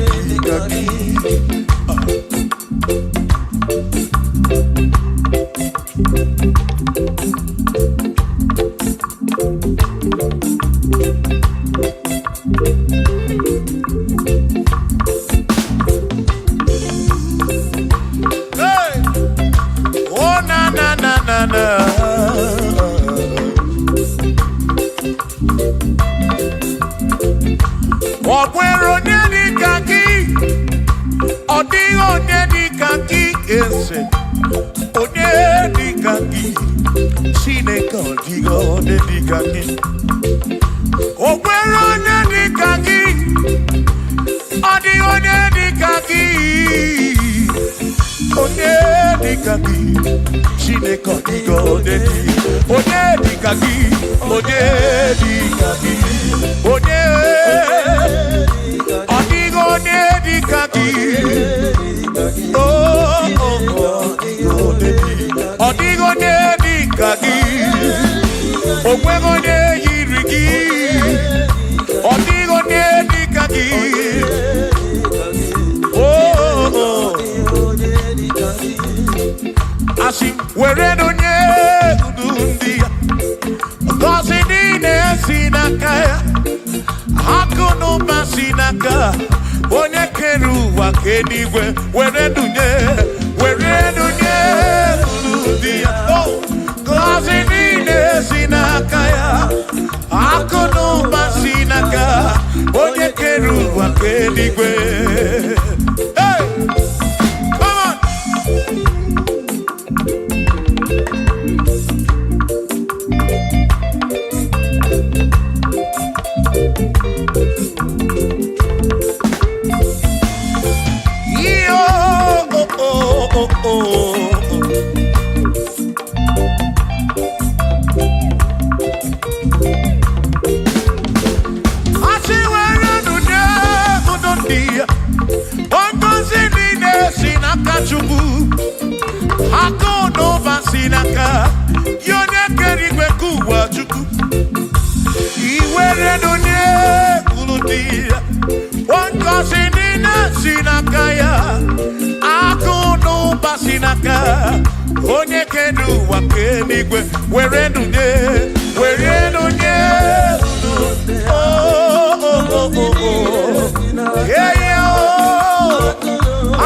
na. Ọ̀pẹ̀rẹ̀ onye dịka gị, ọ dịghị onye dịka gị eze. Onye dịka gị, Chineke ọ dịghị onye dịka gị. Ọ̀pẹ̀rẹ̀ onye dịka gị, ọ dịghị onye dịka gị. Onye dịka gị, Chineke ọ dịghị onye dịka gị. Onye dịka gị, onye dịka gị. Onye ọ dịghị onye dịka gị. Ọ dịghị onye dịka gị. O nweghị onye yiri gị. Ọ dịghị onye dịka gị. Asị were onye ndu ndị ya, ngọzi niile si n'aka ya, akụ na ụba si n'aka onye kere ụwa ka eluigwe. Were ndunye ndu ndị ya, ngọzi niile si n'aka ya, akụ na ụba si n'aka onye kere ụwa ka eluigwe. Onye kenu ụwa ka eluigwe. Were ndunye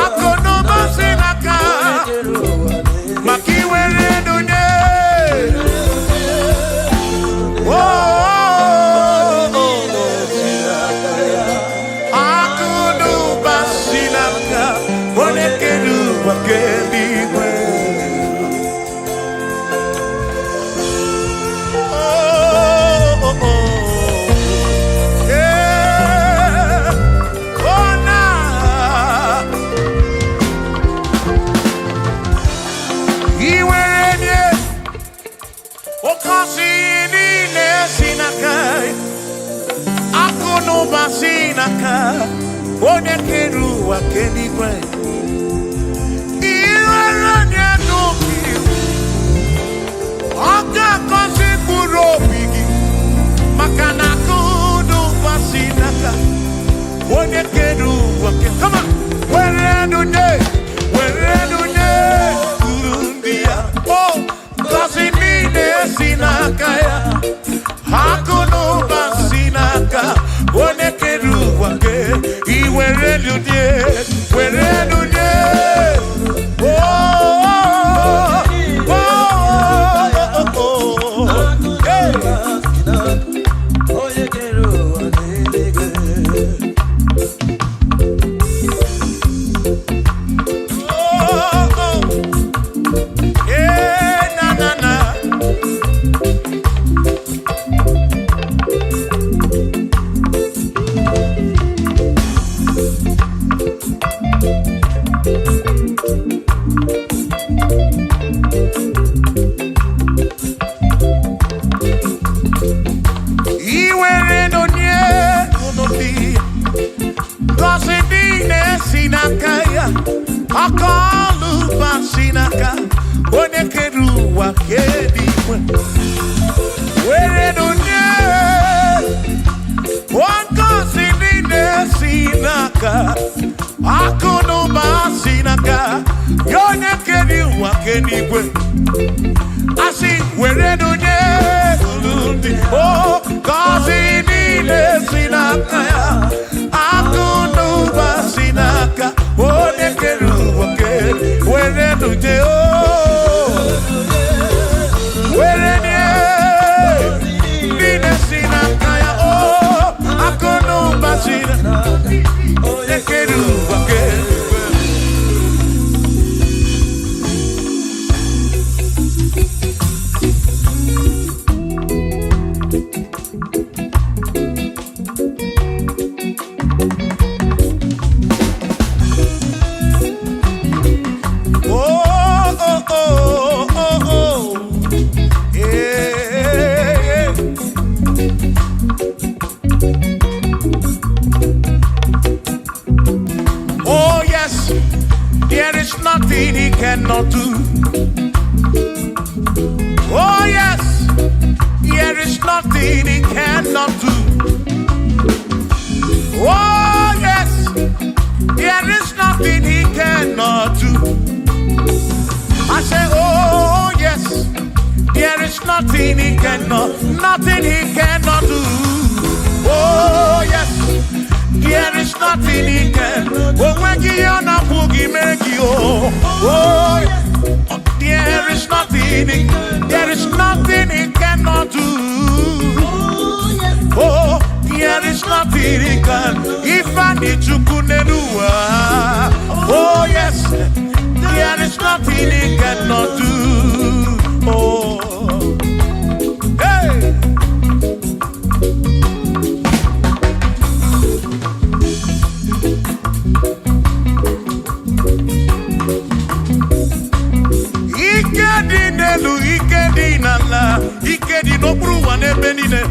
akụ na ụba si n'aka maka iwere ndunye. Akụ na ụba si n'aka onye kenu ụwa ka eluigwe. Onye kere ụwa ka eluigwe. Iwere onye n'obi ọ ga-agọzi mkpụrụ obi gị, maka na akụ na ụba si n'aka onye kere ụwa ka. Come on, were ndunye uru ndị ya. Ngọzi niile si n'aka ya, akụ na ụba si n'aka onye kere ụwa ka. Were ndunye akọlụba si n'aka onye kere ụwa ka eluigwe. Were ndunye ngọzi niile si n'aka, akụ na ụba si n'aka ya onye kere ụwa ka eluigwe. Asị were ndunye ndị ngọzi niile si n'aka ya, akụ na ụba si n'aka onye kere ụwa ka eluigwe. Were ndunye cannot do. Oh yes, there is nothing he cannot do. Oh yes, there is nothing he cannot do. I say, oh yes, there is nothing he cannot do. Oh yes, there is nothing he can. Oh when you are not boogie make you. Oh yes, there is nothing he cannot do. Oh, there is nothing he can. If I need to kunenua. Oh yes, there is nothing he cannot do. Oh, hey. Ikedi nelu, ikedi nala, ikedi no bruwa ne benine.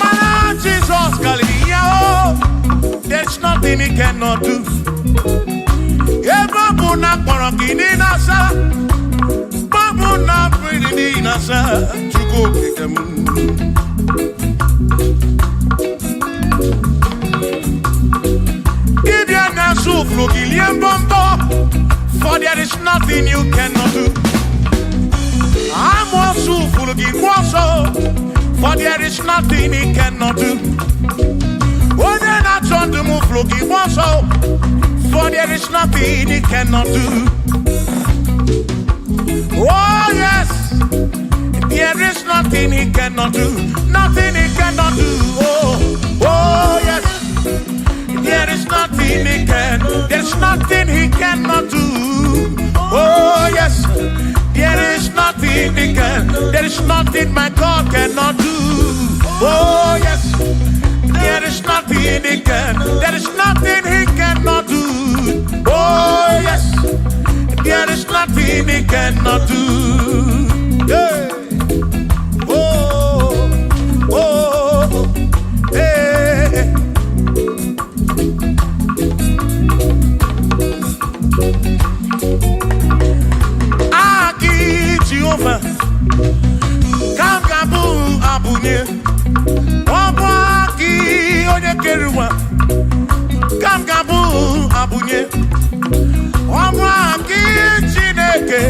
Mana Jesus Galiya, oh, there's nothing he cannot do. Babu na korokini nasa, babu na pretty nasa, chuko kikemu. Ibya na suflu giliem bombo, for there is nothing you cannot do. I'm also full of also, for there is nothing he cannot do. Oh, then I turn to move looking also, for there is nothing he cannot do. Oh yes, there is nothing he cannot do. Nothing he cannot do. Oh yes, there is nothing he can. There's nothing he cannot do. Oh yes, there is nothing he can. There is nothing my God cannot do. Oh yes, there is nothing he can. There is nothing he cannot do. Oh yes, there is nothing he cannot do. Hey. Oh, oh, hey. Jehovah, Kangabu Abunye, Wabaki Oyekeruwa, Kangabu Abunye, Wabaki Chineke,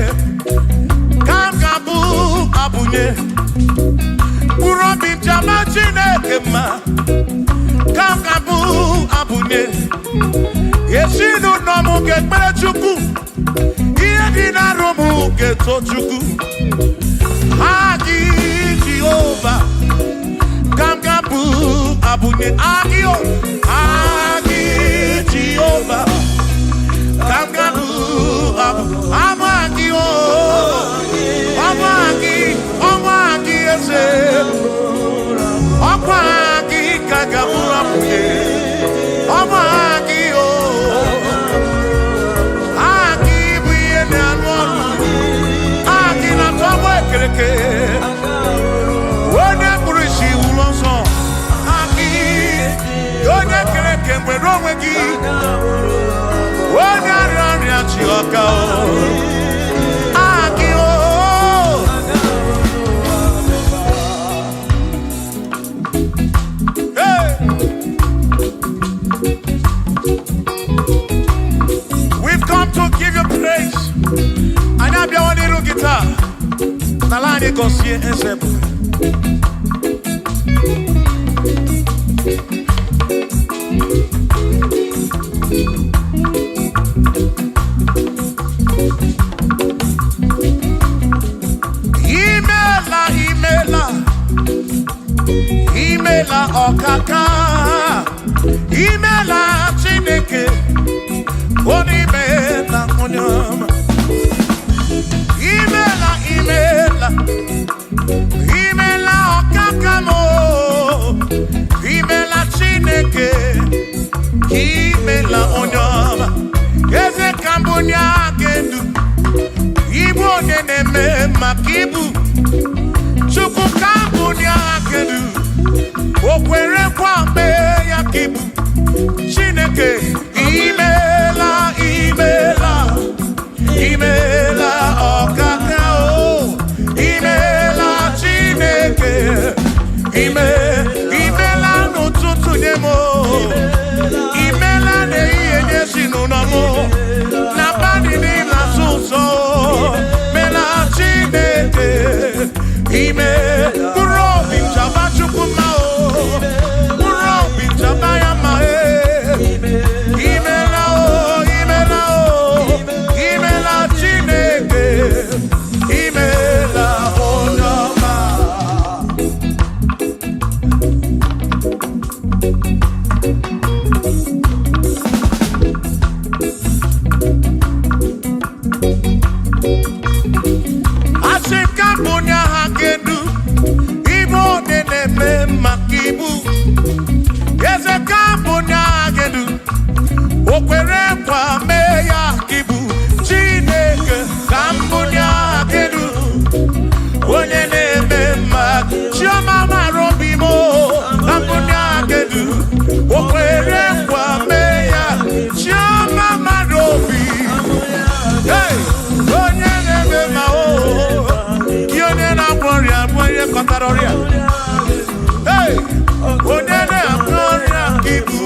Kangabu Abunye, Kurobi Jama Chineke ma, Kangabu Abunye, Yeshinu Nomu Gekmechuku. Dina romu geto chuku Agi Jehovah Kangabu Abunye Agio Agi Jehovah Kangabu Amagio Amagi ese Amagi Kangabu Abunye Amagio Wone kurishi ulonso Aki Yone kereke mweromegi Wone arari achioka Aki oh Hey We've come to give you praise. And I'm your little guitar. Nalani Gosie Esebu. Imela Okaka. Imela Chineke. Onimela Onyama. Imela Okakamo. Imela Chineke. Imela Onyama. Eze Kambunya Gendu. Ibu Neneme Makibu. Chuku Kambunya Gendu. Okwere Kwame Yakibu. Chineke. Imela Aroria. Hey, Onene Aroria Kibu.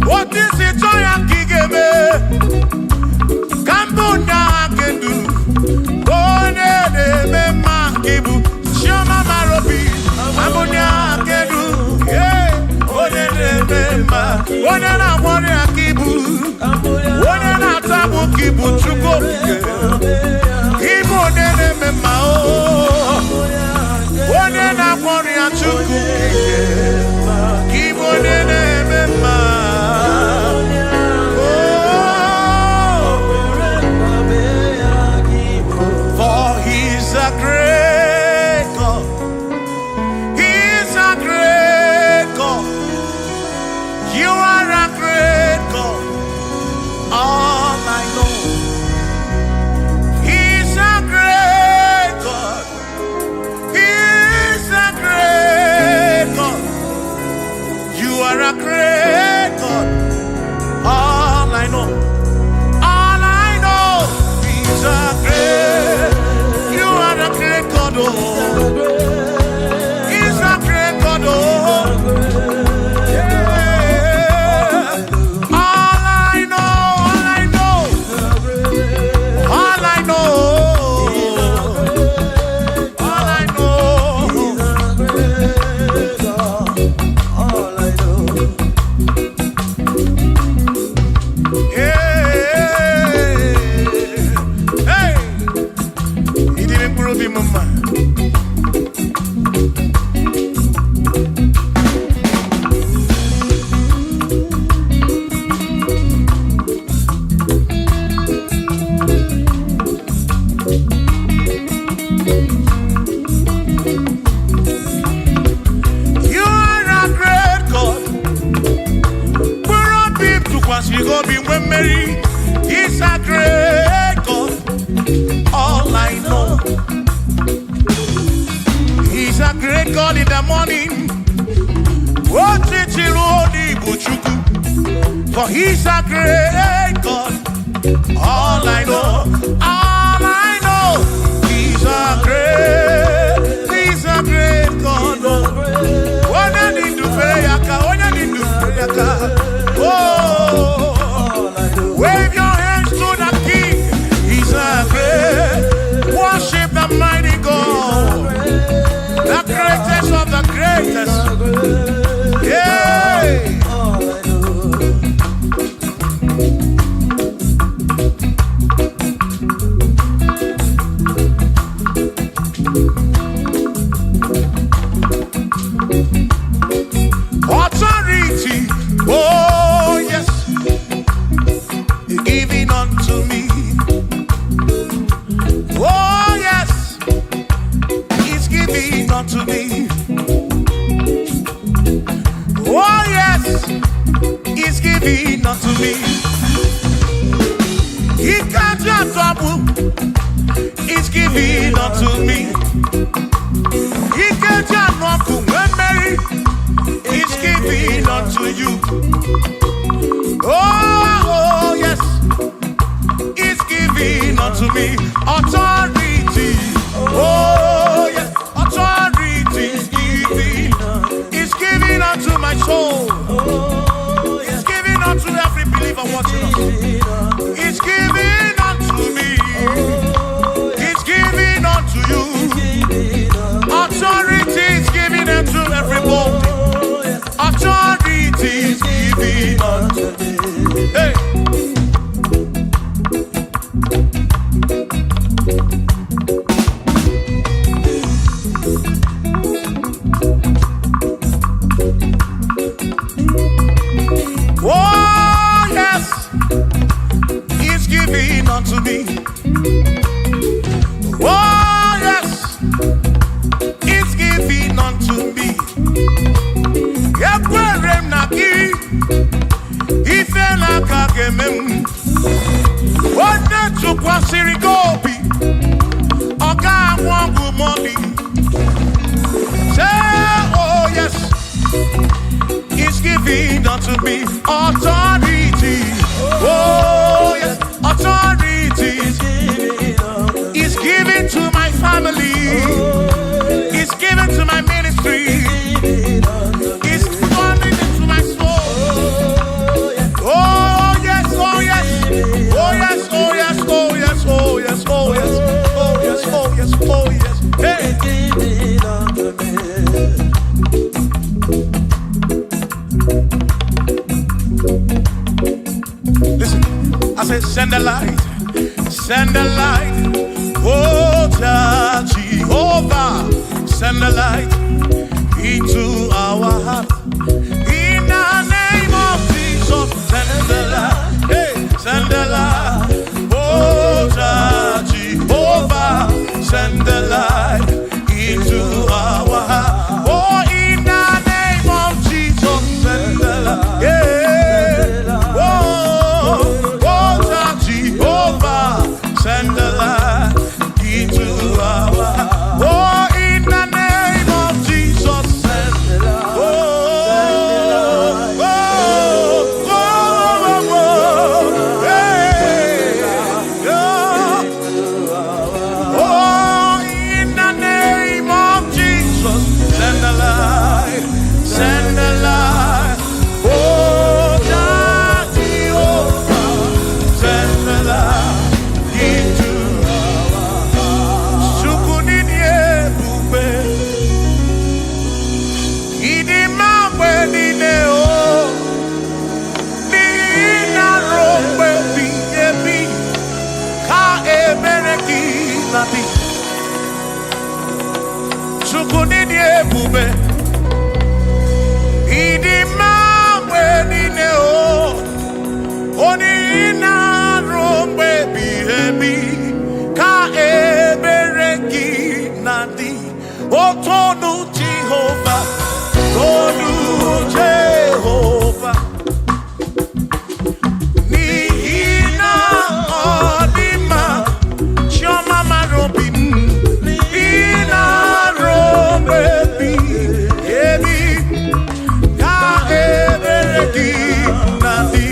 What is it Cambodia can do? Cambodia can do. Yeah. For he's a great God. He's a great God. You are a great God. All I know. He's a great God. He's a great God. You are a great God. All I know. All I know. He's a great. You are a great God. Oh. He's a great God. Oh. You go be when Mary. He's a great God. All I know. He's a great God in the morning. For he's a great God. All I know. All I know. He's a great God. When I need to pray, oh, wave your hands to the King. He's a great. Worship the mighty God, the greatest of the greatest. Yeah. Authority. Oh yes. Giving unto me. Oh yes, He's giving unto me. Oh yes, He's giving unto me. He can't just trouble. He's giving unto me. He can't just trouble when Mary. He's giving unto you. Oh yes, He's giving unto me authority. Oh yes, authority is giving unto my soul. It's giving unto every believer watching us. It's giving unto me. It's giving unto unto me authority. Oh, yes, authority is given to my family, is given to my ministry, is coming into my soul. Oh, yes, oh, yes, oh, yes, oh, yes, oh, yes, oh, yes, oh, yes, oh, yes, oh, yes, oh, yes. Hey. Listen, I said, send the light, oh Jehovah, send the light into our heart. In the name of Jesus, send the light, hey, send the light, oh Jehovah, send the light into our heart. Oh, in the name of Jesus, send the light, yeah. Send the light into our heart. Oh, in the name of Jesus, send the light. Oh, oh, oh, oh, oh, hey, oh, in the name of Jesus, send the light, send the light. Oh, Jehovah, send the light. Jehovah, Tonu Jehovah, Nihina Odima, Choma Marobin, Nihina Robebi, Ebi, Ka Ebereki Nadi.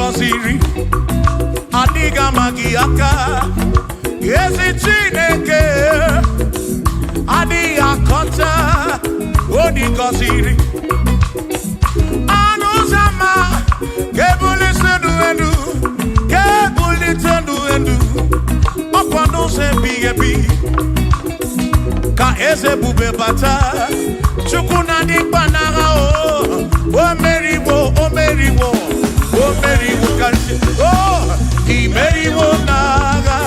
gọziri adịghị ama gị aka ezi Chineke adịghị akọta onye gọziri anụ ụzọ ama ga-ebulite elu ga-ebulite elu ọkwa n'ụzọ ebighị ebi ka eze bube bata Chukwu na dịkpa n'agha o meriwo karịsị imeriwo n'agha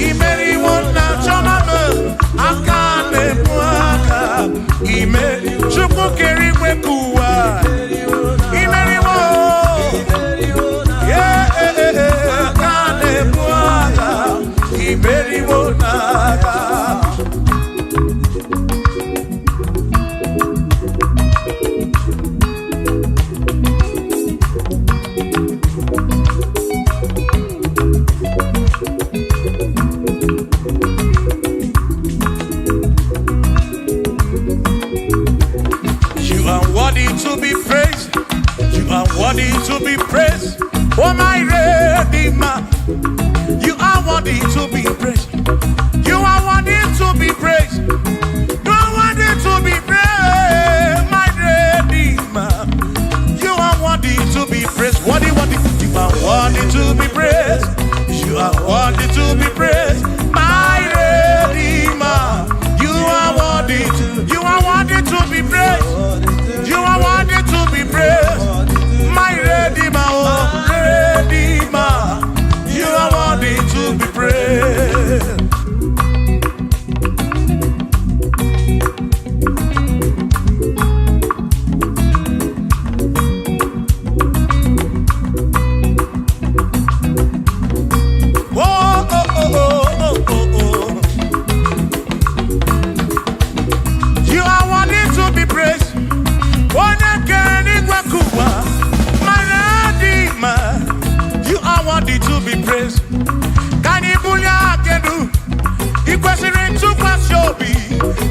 imeriwo na chọmama aka na-ebu aka Chukwu kere igwe ka ụwa imeriwo aka na-ebu aka imeriwo n'agha. To be praised, you are worthy to be praised. Oh my Redeemer, you are worthy to be praised. You are worthy to be praised. You are worthy to be praised, my Redeemer. You are worthy to be praised. Worthy. You are worthy to be praised. You are worthy to be praised, my Redeemer. You are worthy to be praised. You are worthy to be praised, my Redeemer, oh Redeemer. You are worthy to be praised. You are worthy to be praised. You are worthy to be praised. Can you believe I can do? You question to Kwasiobi.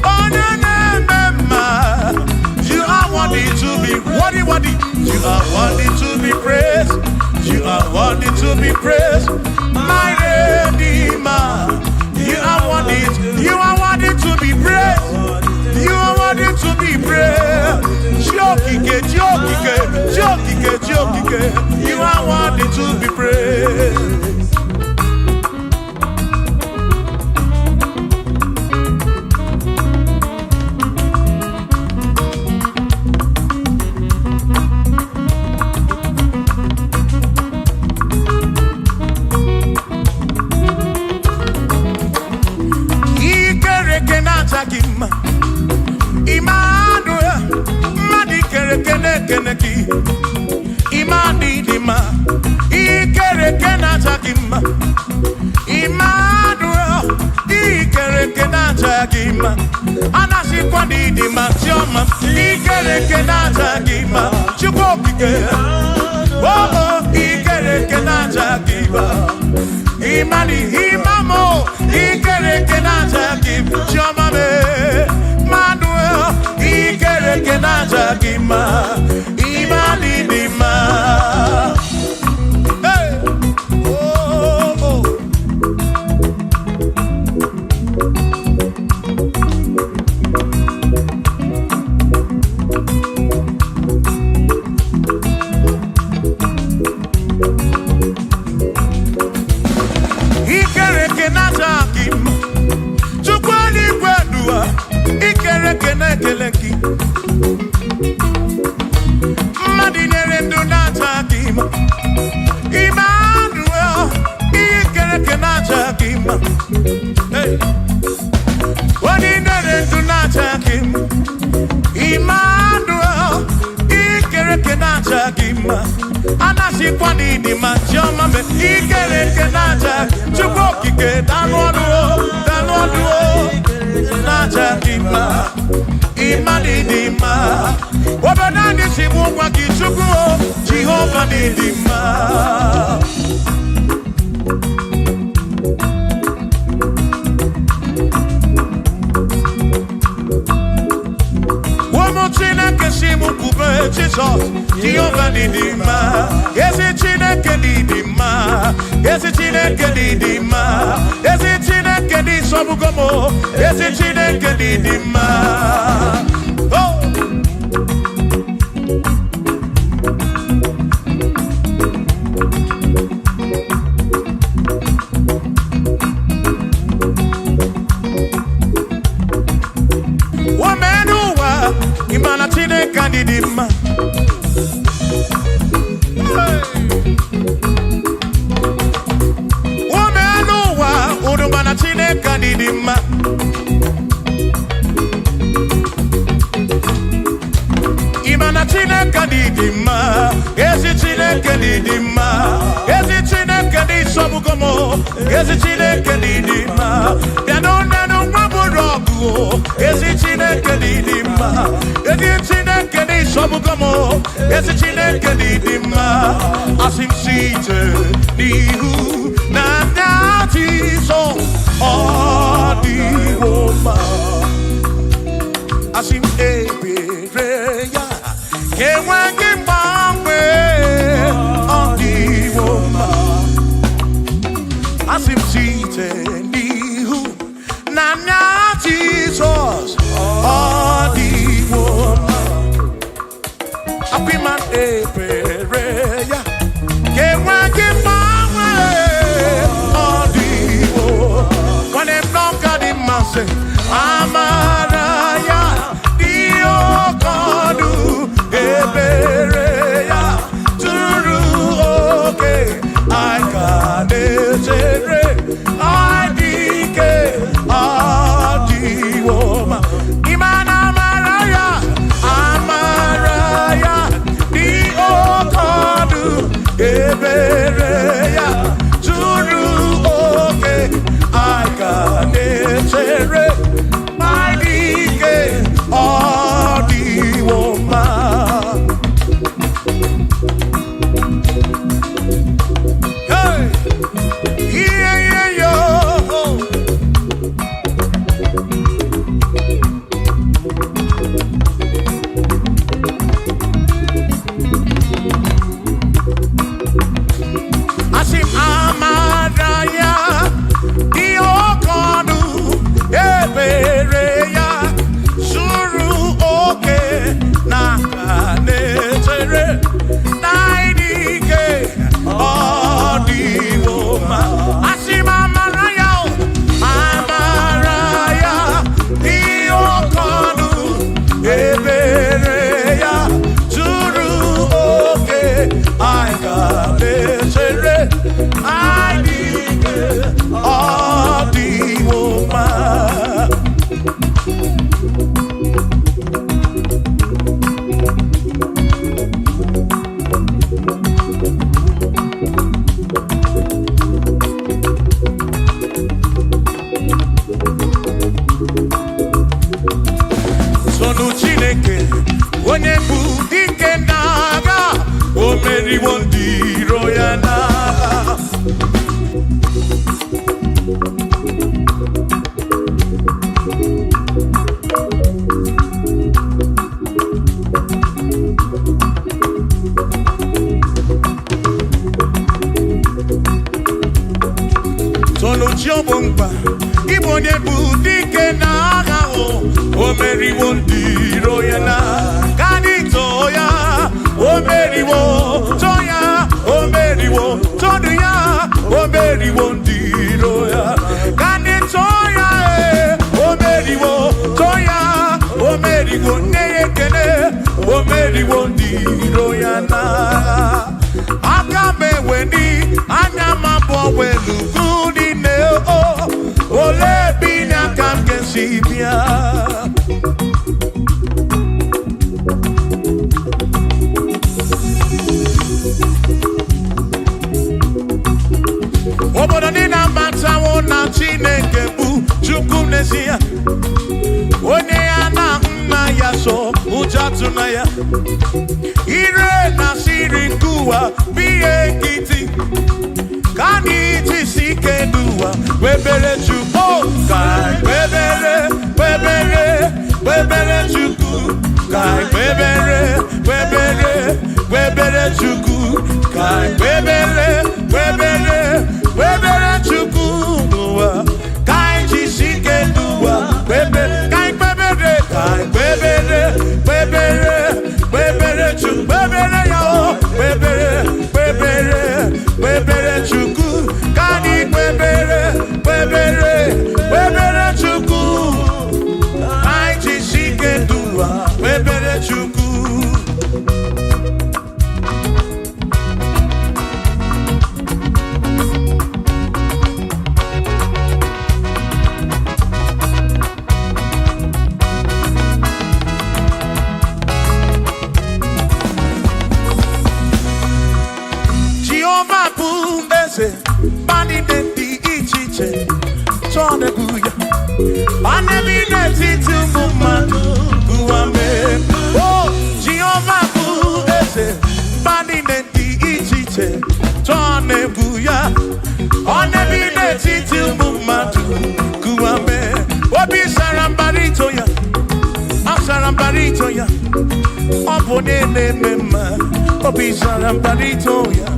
Oh, no. You are worthy to be worthy. You are worthy to be praised. You are worthy to be praised, my Redeemer. You are worthy to be praised. You are worthy to be praised. Jokike. You are worthy to be praised. Jehovah Chineke si mu kube Jesus Jehovah didima Ezi Chineke didima Ezi Chineke didima Ezi Chineke di sobugomo Ezi Chineke didima Oh Imana Chineke didima Womenuwa Udumana Chineke didima Imana Chineke didima Ezi Chineke didima Ezi Chineke di sobugomo Ezi Chineke didima Yanonanu maburogu Ezi Chineke didima Ezi Chineke di sobugomo Ezi Chineke didima Asim site nihu na dati so Odiwoma Asim ebereya Kewangi mbangwe Odiwoma Asim site nihu na Jesus Odiwoma Apiman ebereya Kewangi mbangwe Odiwoma When them don't got him say Amaraya Dio Kodu Ebereya Turu okay I got it I dike Adiwoma Imana Amaraya Amaraya Dio Kodu Ebereya Turu okay I got it my dike Adiwoma Hey yeah yeah yo Asim Amaraya Diokodu Ebereya Suru oke Nakanetere Naidike Adiwoma Asim Amaraya Amaraya Diokodu Ebereya Suru oke Aikanetere Aidike Adiwoma Sonu Chineke onye bụ dike n'agha o meriwo ndị iro ya n'agha Sonu Chiobomba Ibo onye bụ dike n'agha o meriwo ndị iro ya n'agha Kanito ya o meriwo Toya o meriwo Todu ya o meriwo ndị iro ya Kanito ya o meriwo Toya o meriwo Neyekene o meriwo ndị iro ya n'agha Aka meweni anya mabọ welu gudi ne o Ole binya kam kesibia Obodo ni na matawo na Chineke bụ Chukwu n'ezie Onye ya na nna ya so ụjatụ na ya Ire na siri nkuwa biye nkiti Kani tisi keduwa Webere Chukwu Kai Webere Chukwu Kai chuku kai bebere bebere bebere chuku nuwa kai jisike nuwa bebere kai bebere bebere bebere chuku bebere yo bebere bebere bebere chuku kai bebere bebere bebere chuku kai jisike nuwa bebere chuku. Bani denti ichiche chone guya anebi neti tumumanu guame oh Jehovah ese bani denti ichiche chone guya anebi neti tumumanu guame obi sarambarito ya asarambarito ya opone mema obi sarambarito ya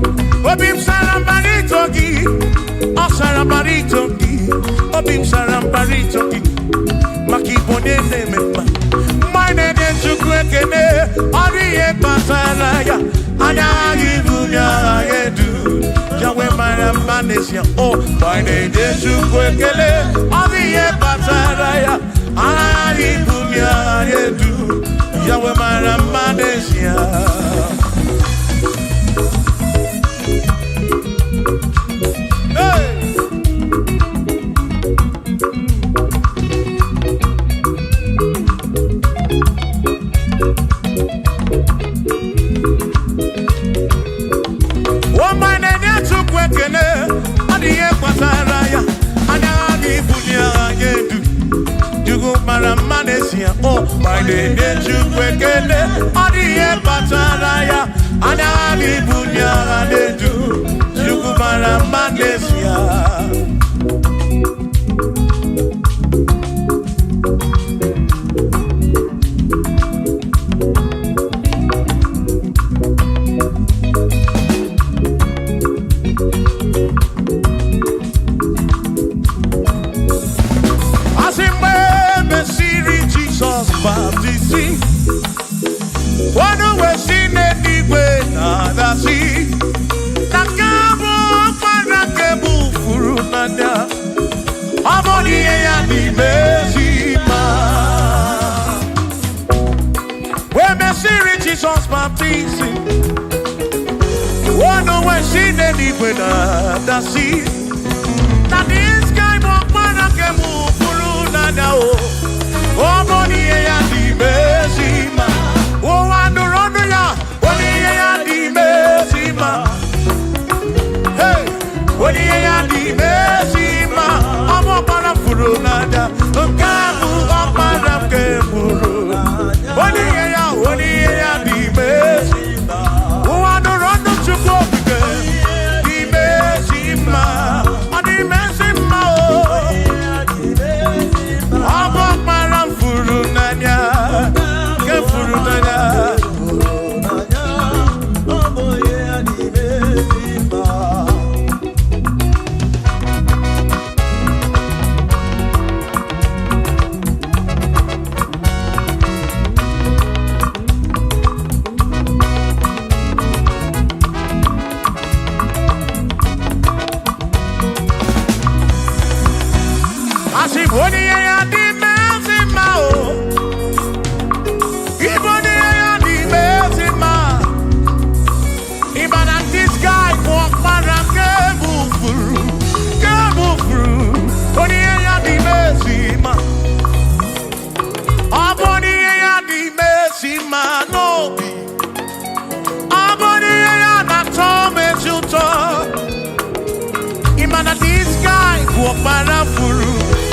Obim sarambarito gi, sarambarito gi, obim sarambarito gi, makibone nemema. Mine de chukwekene, ariye pasaraya, anagi bunya yedu, jawe maramanesia. Oh, mine de chukwekene, ariye pasaraya, anagi bunya yedu, jawe maramanesia. Oh, my name is Chukwekene, Odiye Pataraya, Anabi Bunya Adedu, Chukumara Manesia. Jesus baptism. Oh no, when she did it with the sea. That this guy walk man and can move through now. Oh, money and the mercy man. Oh, and the run ya. Money and the mercy man. Hey, money and the mercy man. I'm up on a furu nada. I'm up on a keburu. Money and the mercy man. Oh, and the run to go again. The mercy man. And the mercy man. I'm up on a furu nada. Keburu nada.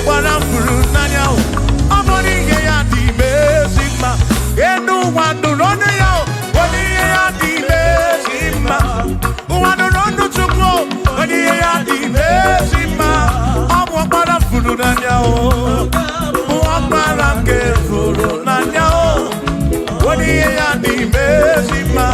Warafuru nanya o amoni ye ya di mesima enu wanu ronu ya oni ye ya di mesima wanu ronu chukwu oni ye ya di mesima amu warafuru nanya o warafuru nanya o oni ye ya di mesima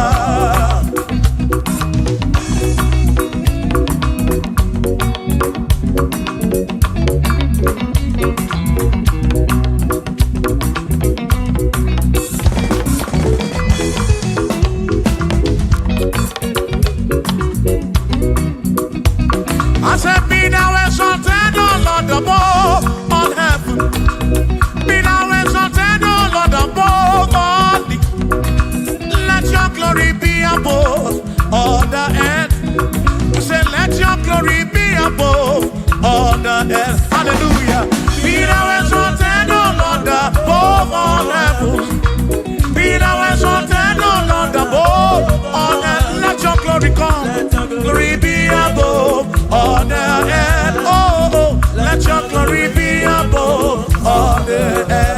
earth. Hallelujah. Be thou exalted, O Lord, above all heavens. Be thou exalted, O Lord, above all earth. Let your glory come. Glory be above all the earth. Oh, oh, let your glory be above all the earth.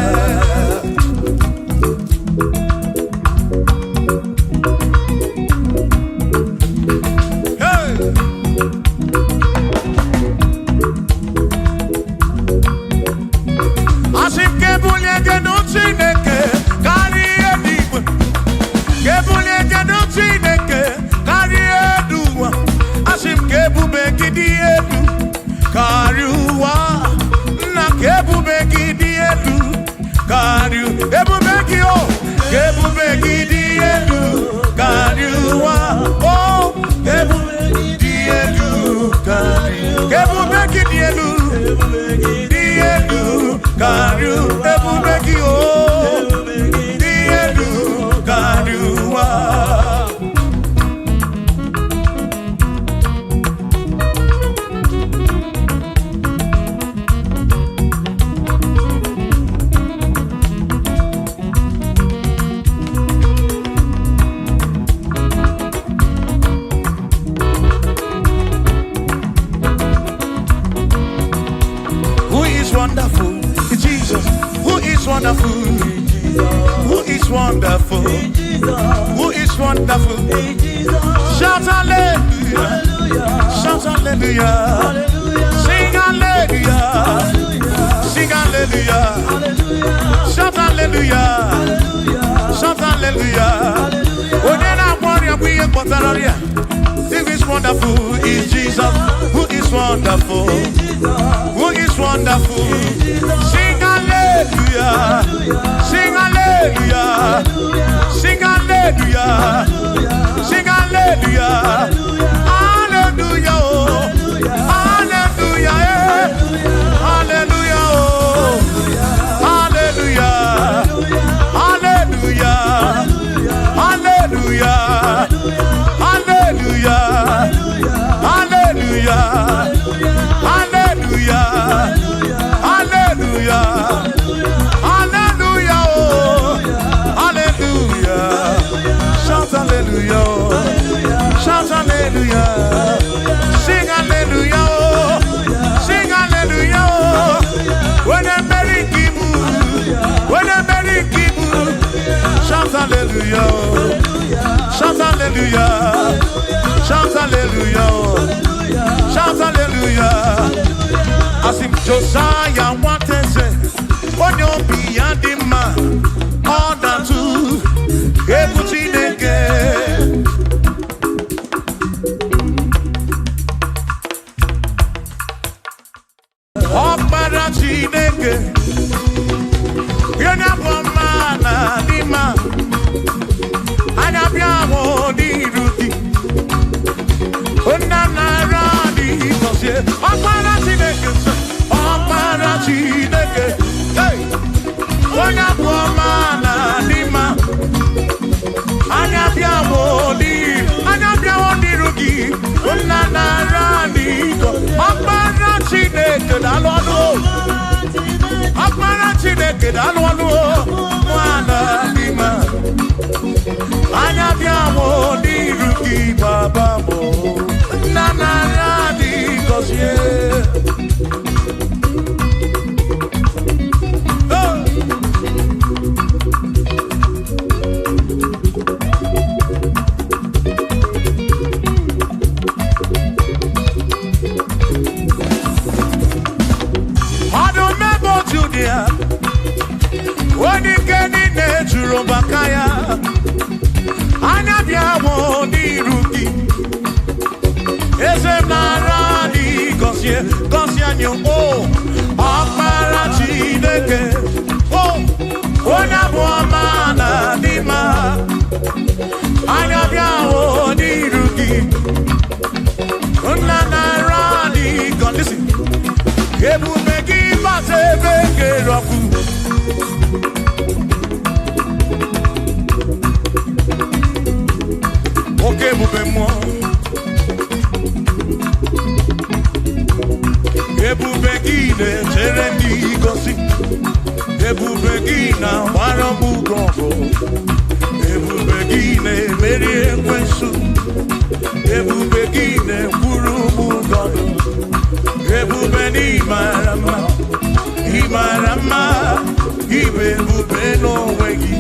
Wonderful, Jesus. Who is wonderful? Who is wonderful? Who is wonderful? Shout hallelujah! Shout hallelujah! Sing hallelujah! Sing hallelujah! Shout hallelujah! Shout hallelujah! Oh, then I'm warrior, we are Potararia. Who is wonderful is Jesus. Who is wonderful? Who is wonderful? Sing hallelujah! Sing hallelujah! Sing hallelujah! Sing hallelujah! Hallelujah! Hallelujah! Hallelujah! Hallelujah! Hallelujah! Hallelujah! Hallelujah! Hallelujah! Hallelujah! Hallelujah! Hallelujah! Hallelujah! Shout hallelujah! Shout hallelujah! Sing hallelujah! Sing hallelujah! When I'm Mary Kibu, when I'm Mary Kibu, shout hallelujah! Shout hallelujah! Shout hallelujah! Shout hallelujah! As if Josiah wanted to say, when you're beyond the man, all that too, everything again. Oh, Parachineke, you're not one man, the man, and I'm your the rookie. Oh, Nana, Ọ̀pára Chineke, ọ̀pára Chineke, onye bụ ọma na n'ime, anya bịawo n'iru gị, nna na-ara n'iko, ọ̀pára Chineke daalụ ọnụ, ọ̀pára Chineke daalụ ọnụ, nwana n'ime, anya bịawo n'iru gị, baba mo, nna na-ara Ebube ebube gị na-ekwuru m ụzọ ndụ. Ebube na ịmara mma, ịmara mma, ịbụ ebube n'onwe gị.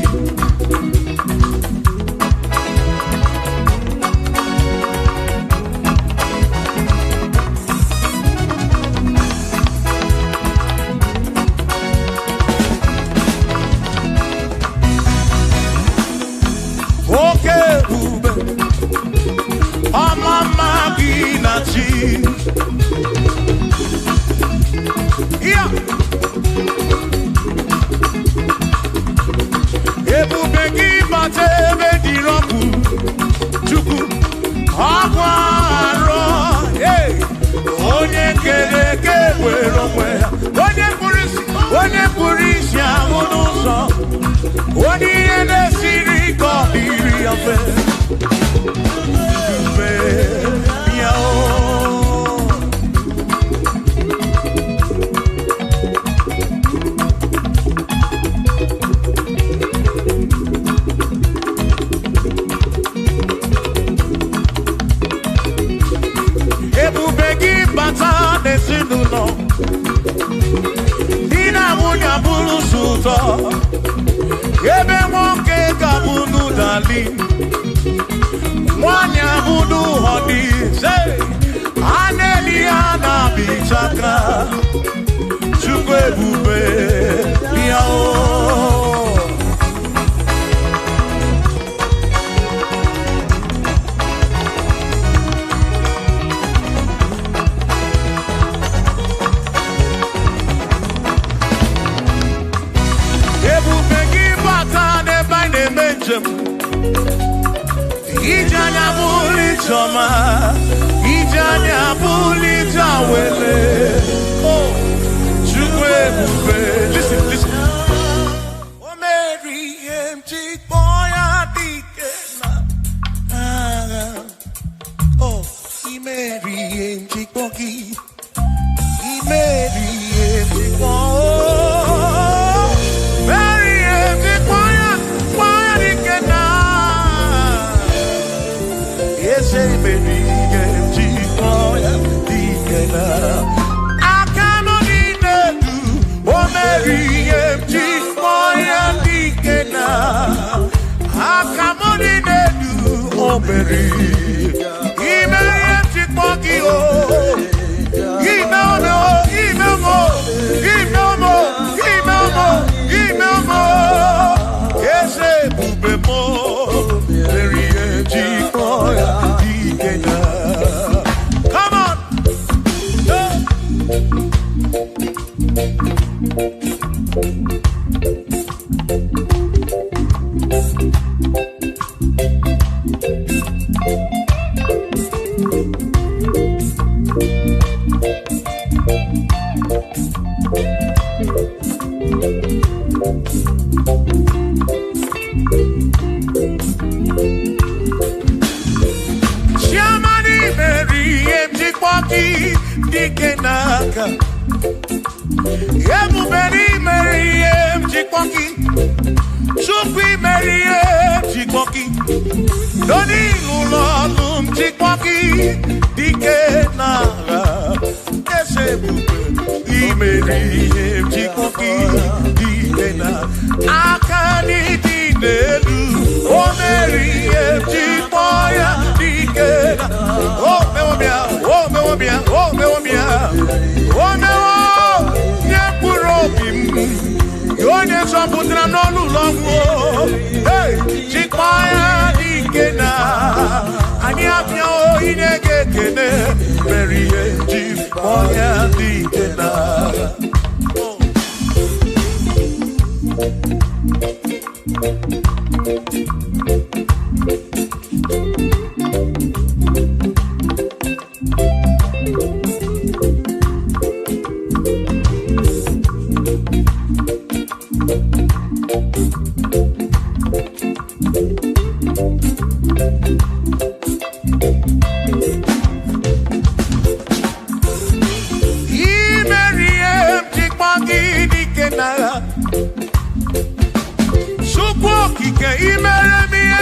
Oke ebube, ọmụma gị na chi. Yeah. Ebube gị bata ebe dị rọpụ, Chukwu ọgwụ arụ. Onye kere eke were onwe ya, onye kpụrụ isi ahụ n'ụzọ, onye ihe na-esiri ike ọ dịrị ya mfe. Ebube ya o. Ebube gị bata n'ezinụlọ, di na nwunye abụrụ ụzọ, ebe nwoke ga-abụrụ dali, nwanyị abụrụ họdị, a na-eli ya na-abịchaka. Chukwu ebube ya o. Ebube gị bata n'ebe anyị na-eme njem, ije anya bụrụ ije ọma, ije anya bụrụ ije awele. Chukwu ebube, listen, listen. O mere ihe m ji kpọọ ya dike na agha. I mere ihe m ji kpọọ gị, I mere ihe m ji kpọọ. Chukwu okike imere m ihe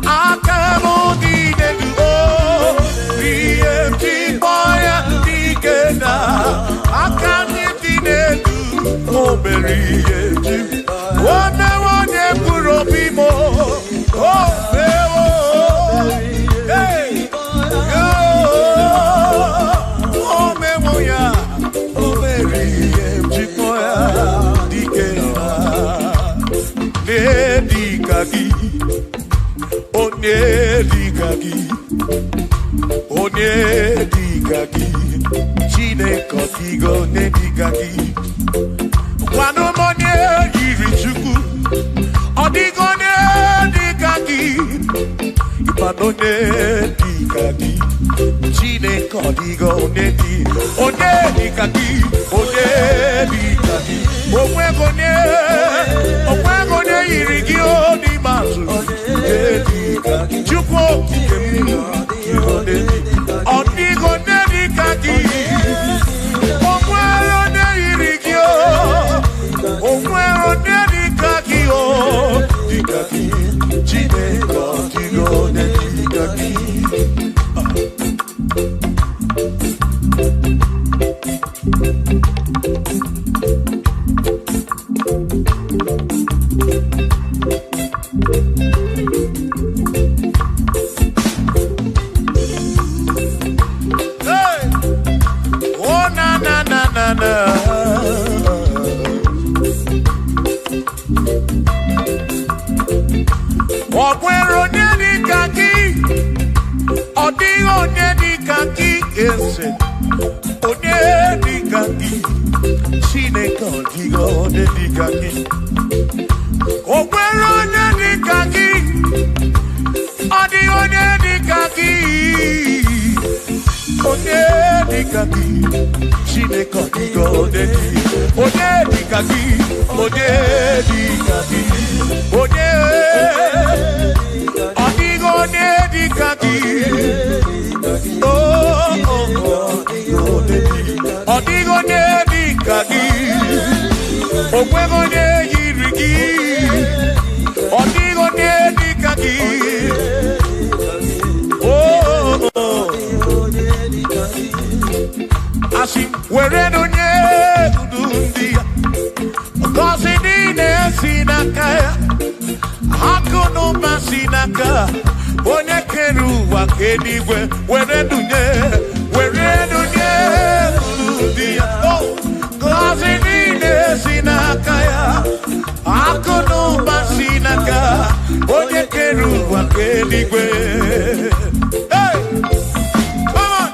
Akamudi nedu BMG boya digena Akamudi nedu Oberi yeji Wame wanye purobimo Oh bewo Hey Yo Ome moya Oberi yeji boya digena Nedikagi Onedikagi Onedikagi Chineke digo nedikagi Kwano monye irichuku Odigo nedikagi Ipano nedikagi Chineke digo nedi Onedikagi Onedikagi Omwegone irigi oni mazu Chukwu Odigo nedikagi Omwegone irigi Omwegone nedikagi Dikagi Chineke digo nedikagi Okwero nedikagi Odigo nedikagi ese Onedikagi Chineke odigo nedikagi Okwero nedikagi Odigo nedikagi Onedikagi Chineke odigo nedikagi Onedikagi Onedikagi Odigo nedikagi Odigo nedikagi Okwego nedikagi Odigo nedikagi Asi were no nedundia Kosi dine sinakaya Hakono masinaka Onye keruwa kenigwe were dunye dundia Kosi dine sinakaya Hakono masinaka Onye keruwa kenigwe Hey! Come on!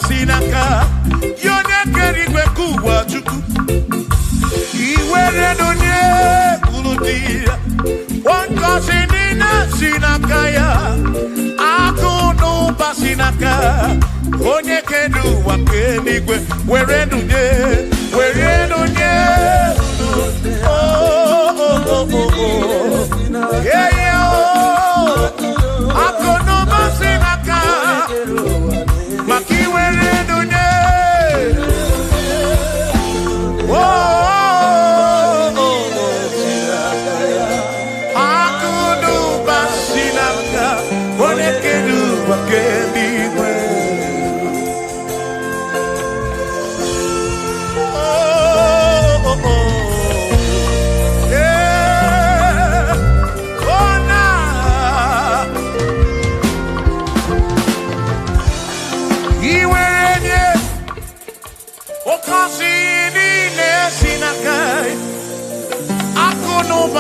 Sinaka, yone kerigwe kuwa chuku. Iwere donye kuludia, wanka sinina sinakaya. Akono basinaka, onye kedu wakenigwe. Were donye. Yeah, yeah. Akono basinaka. Makiwere dunye. Akudu basinaka. Onekedu wakenigwe. Yeah.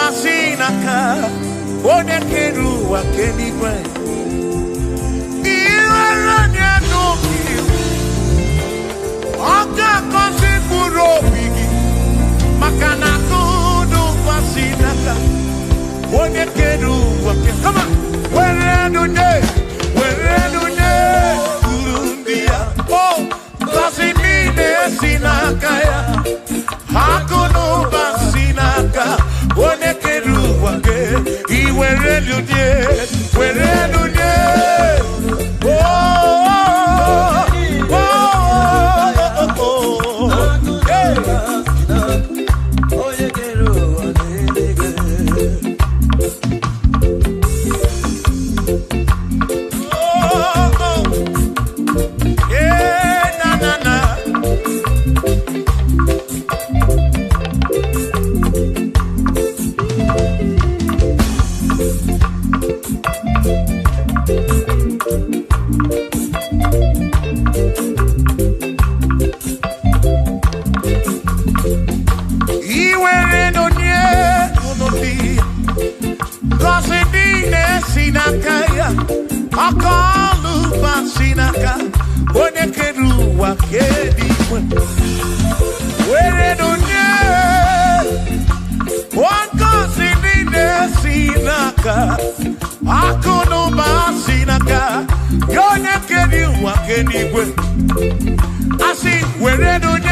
Sinaka, one keru wa kenigwe. Iwaranya no kiu. Oka kosi puro bigi. Makana kudu wa sinaka. onye kere ụwa ke. Come on. Were nunye uru ndị ya. Oh, ngọzi niile si n'aka ya. Akụ na ụba si n'aka onye kere ụwa ke. I were nunye.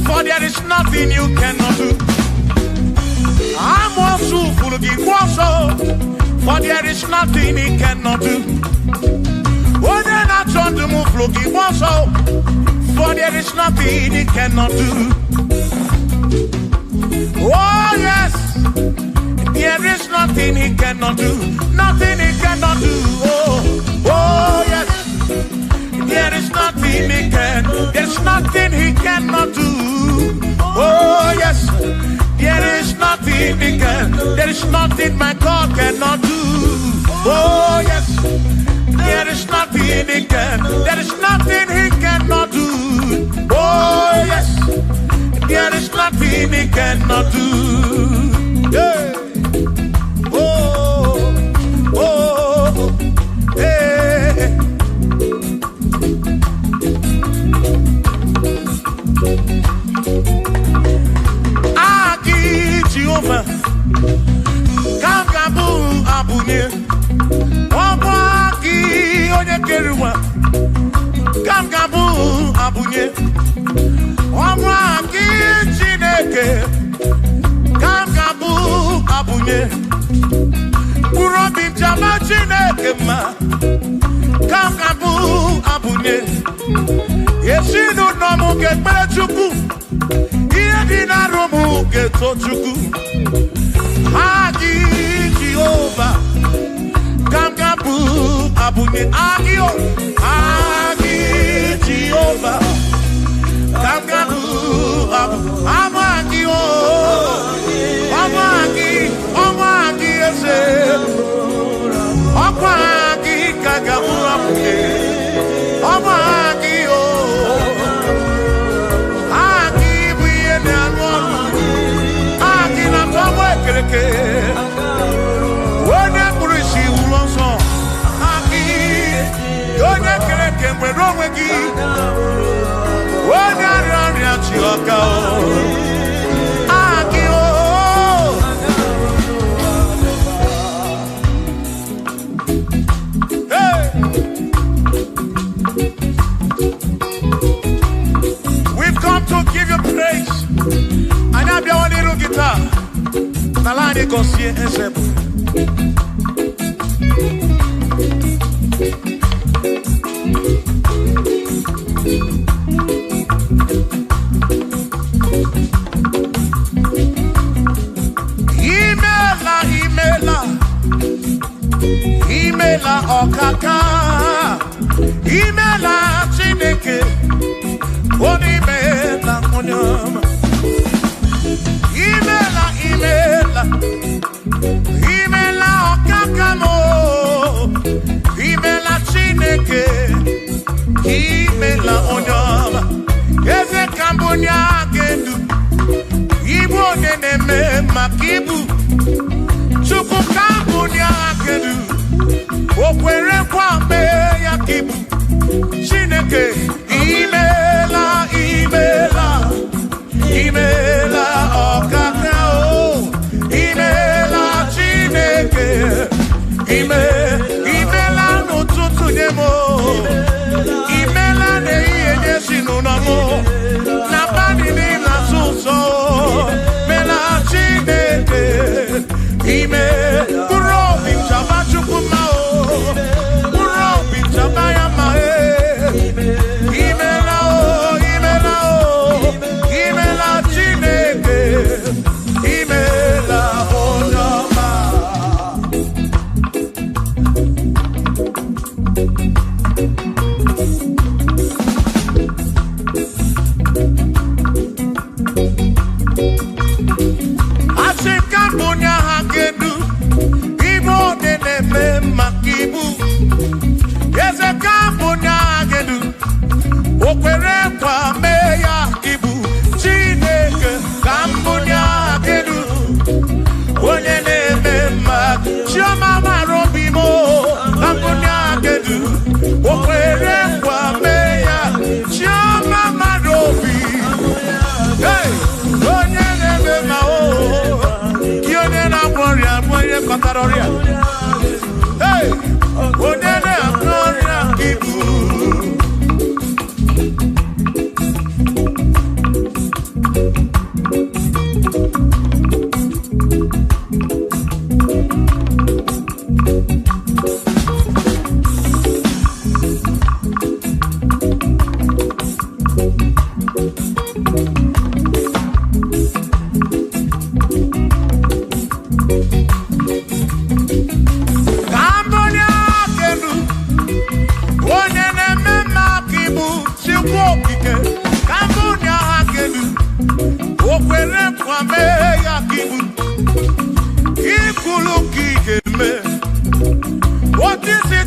For there is nothing you cannot do. I'm also full of for there is nothing he cannot do. Oh, then I turn to move, looking for there is nothing he cannot do. Oh, yes, there is nothing he cannot do. Nothing he cannot do. Oh, yes, there is nothing he can. There's nothing he cannot do. Oh, yes, there is nothing he can. There is nothing my God cannot do. Oh, yes, there is nothing he can. There is nothing he cannot do. Oh, yes, there is nothing he cannot do. Hey. Oh, oh, hey. Aki Jehovah, Kangabu Abunye, Wabaki Onyekeruwa. abunye Kurobi jama Chineke ma Kangabu abunye Yeshinu nomu kekpere chukwu Iye dina romu keto chukwu Agi Jehovah Kangabu abunye Agio Agi Jehovah Kangabu Amagi Amagi ese Amagi Kangabu abunye Amagi Agi buye ne anwonu Agi na tomo ekereke Wone kurishi ulonso Agi Yone kereke mwero wegi Wone arani achioka Agi Hey We've come to give you praise And I be one little guitar Nalani Gosie Esebu Imela okaka Imela Chineke Onimela onyama Imela okaka mo Imela Chineke Imela onyama Eze kambunya gendu Ibu oneneme makibu Chuku kambunya gendu Okwere kwambe ya kibu Chineke Imela okaka o Imela Chineke Imela n'ụtụtụ nye mo Imela n'ehihie nye si n'ụlọmụ Na bani n'ịla sụsọ Mela Chineke Mkpụrụ obi chaba Chukwu ma o Mkpụrụ obi chaba ya ma Imela o Imela Chineke Imela onyoma Asikambunya hakedu Ibo deneme makibu Yeze kambunya hakedu Okwere kwa meya ibu Chineke kambunya hakedu Onye neme mak Chioma marobi mo Kambunya hakedu Okwere kwa meya Chioma marobi Hey, onye neme ma o Kionye na gloria Mwenye kataroria Hey, onye na gloria ibu What is it?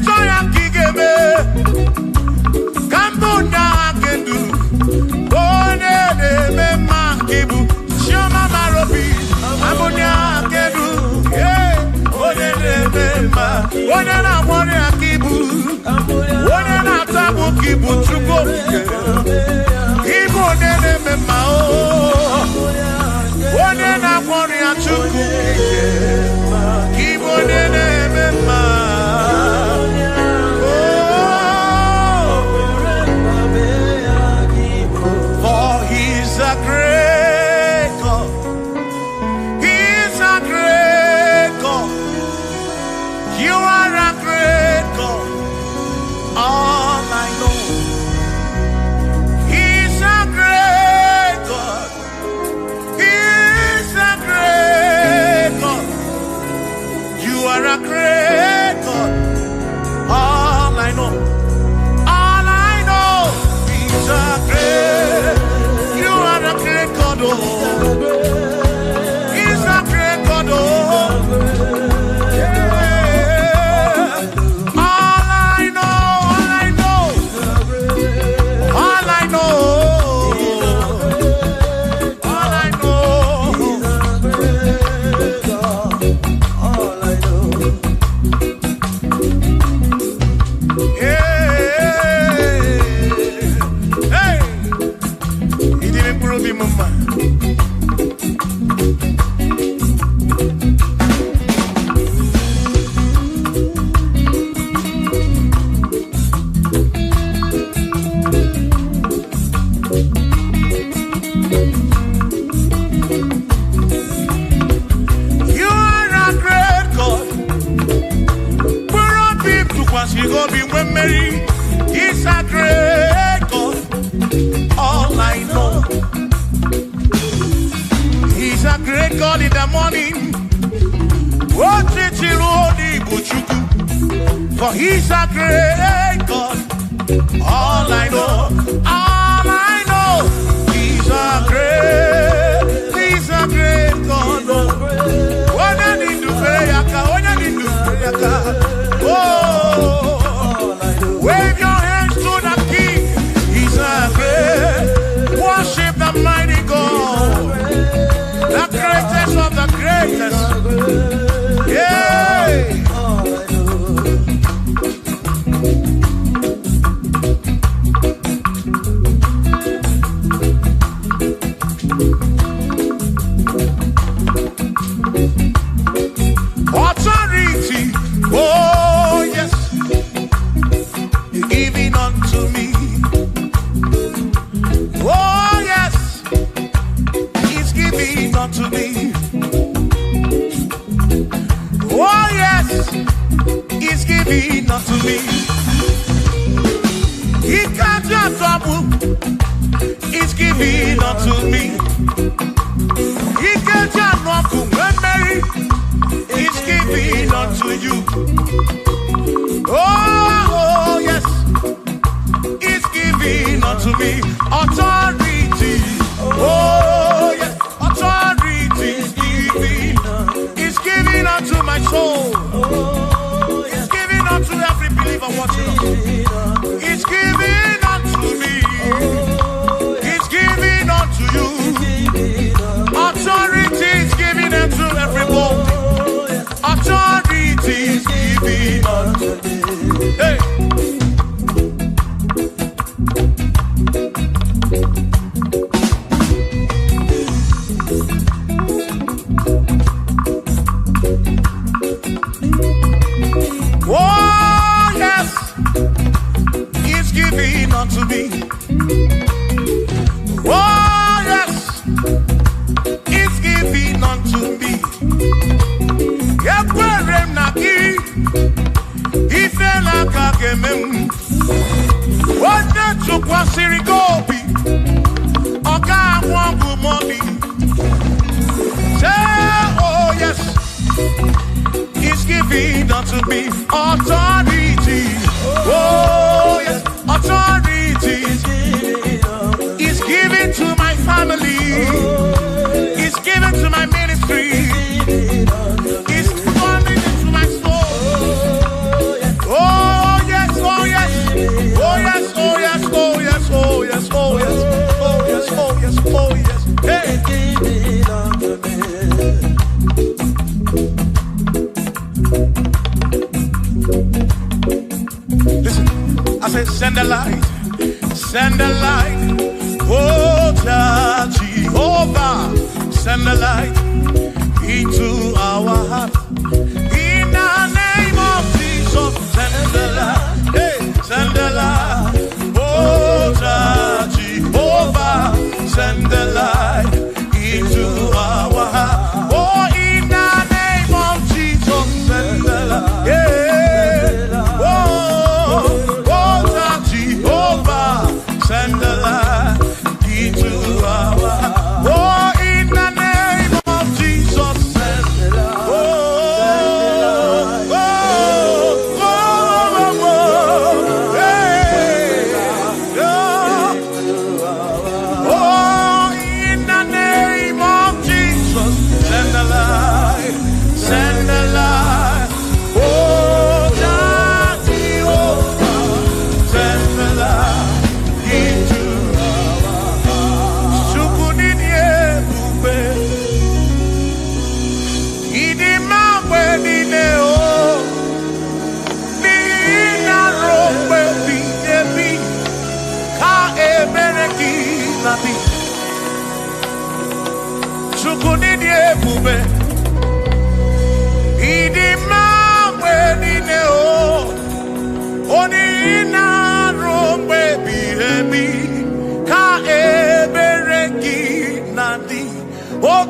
Onye na-agbọrọ ya ka ibu, onye na-atabụ ka ibu Chukwu okike, ibu onye na-eme mma o, onye na-agbọrọ ya Chukwu okike, ibu onye na-eme mma. For He's a great God, He's a great great God in the morning. For he's a great God. All I know, he's a great God. When I need to pray, oh, wave your hands to the King. He's a great. Worship the mighty God, the greatest of the greatest. Yeah. Authority, oh yes, you're giving unto me. Oh yes, he's giving unto me. Oh yes, he's giving unto me. He can't just trouble. He's giving unto me. He can't just trouble when Mary. He's giving unto you. Oh yes, he's giving unto me. Authority. Oh yes, authority is giving. He's giving unto my soul. He's giving unto every believer watching us. He's giving unto me. He's giving unto you. Authority is giving unto everybody. Authority is giving unto me. Hey. Oh yes, he's giving unto me. Oh yes, he's giving unto me. Yekwere naki, ife laka gemem. Wanda chukwa sirigobi, oka wangu moni. Say oh yes, he's giving unto me authority. Oh yes, authority. He's giving to my family. He's giving to my ministry. He's coming into my soul. Oh yes, oh yes, oh yes, oh yes, oh yes, oh yes, oh yes, oh yes, oh yes, oh yes. Hey. Listen, I said send the light, oh Jehovah, send the light into our heart. In the name of Jesus, send the light, hey, send the light, oh Jehovah, send the light into our heart. Oh, in the name of Jesus, send the light, yeah. Send the light into our heart. Oh, in the name of Jesus, send the light. Oh, oh, oh, oh, oh, hey, oh, in the name of Jesus, send the light, send the light. Oh, Jehovah, send the light.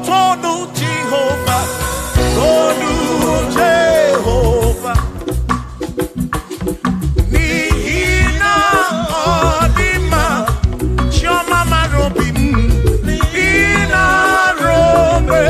Tonu Jehovah, Tonu Jehovah. Nihina odima, Shoma marobim, Nihina robe.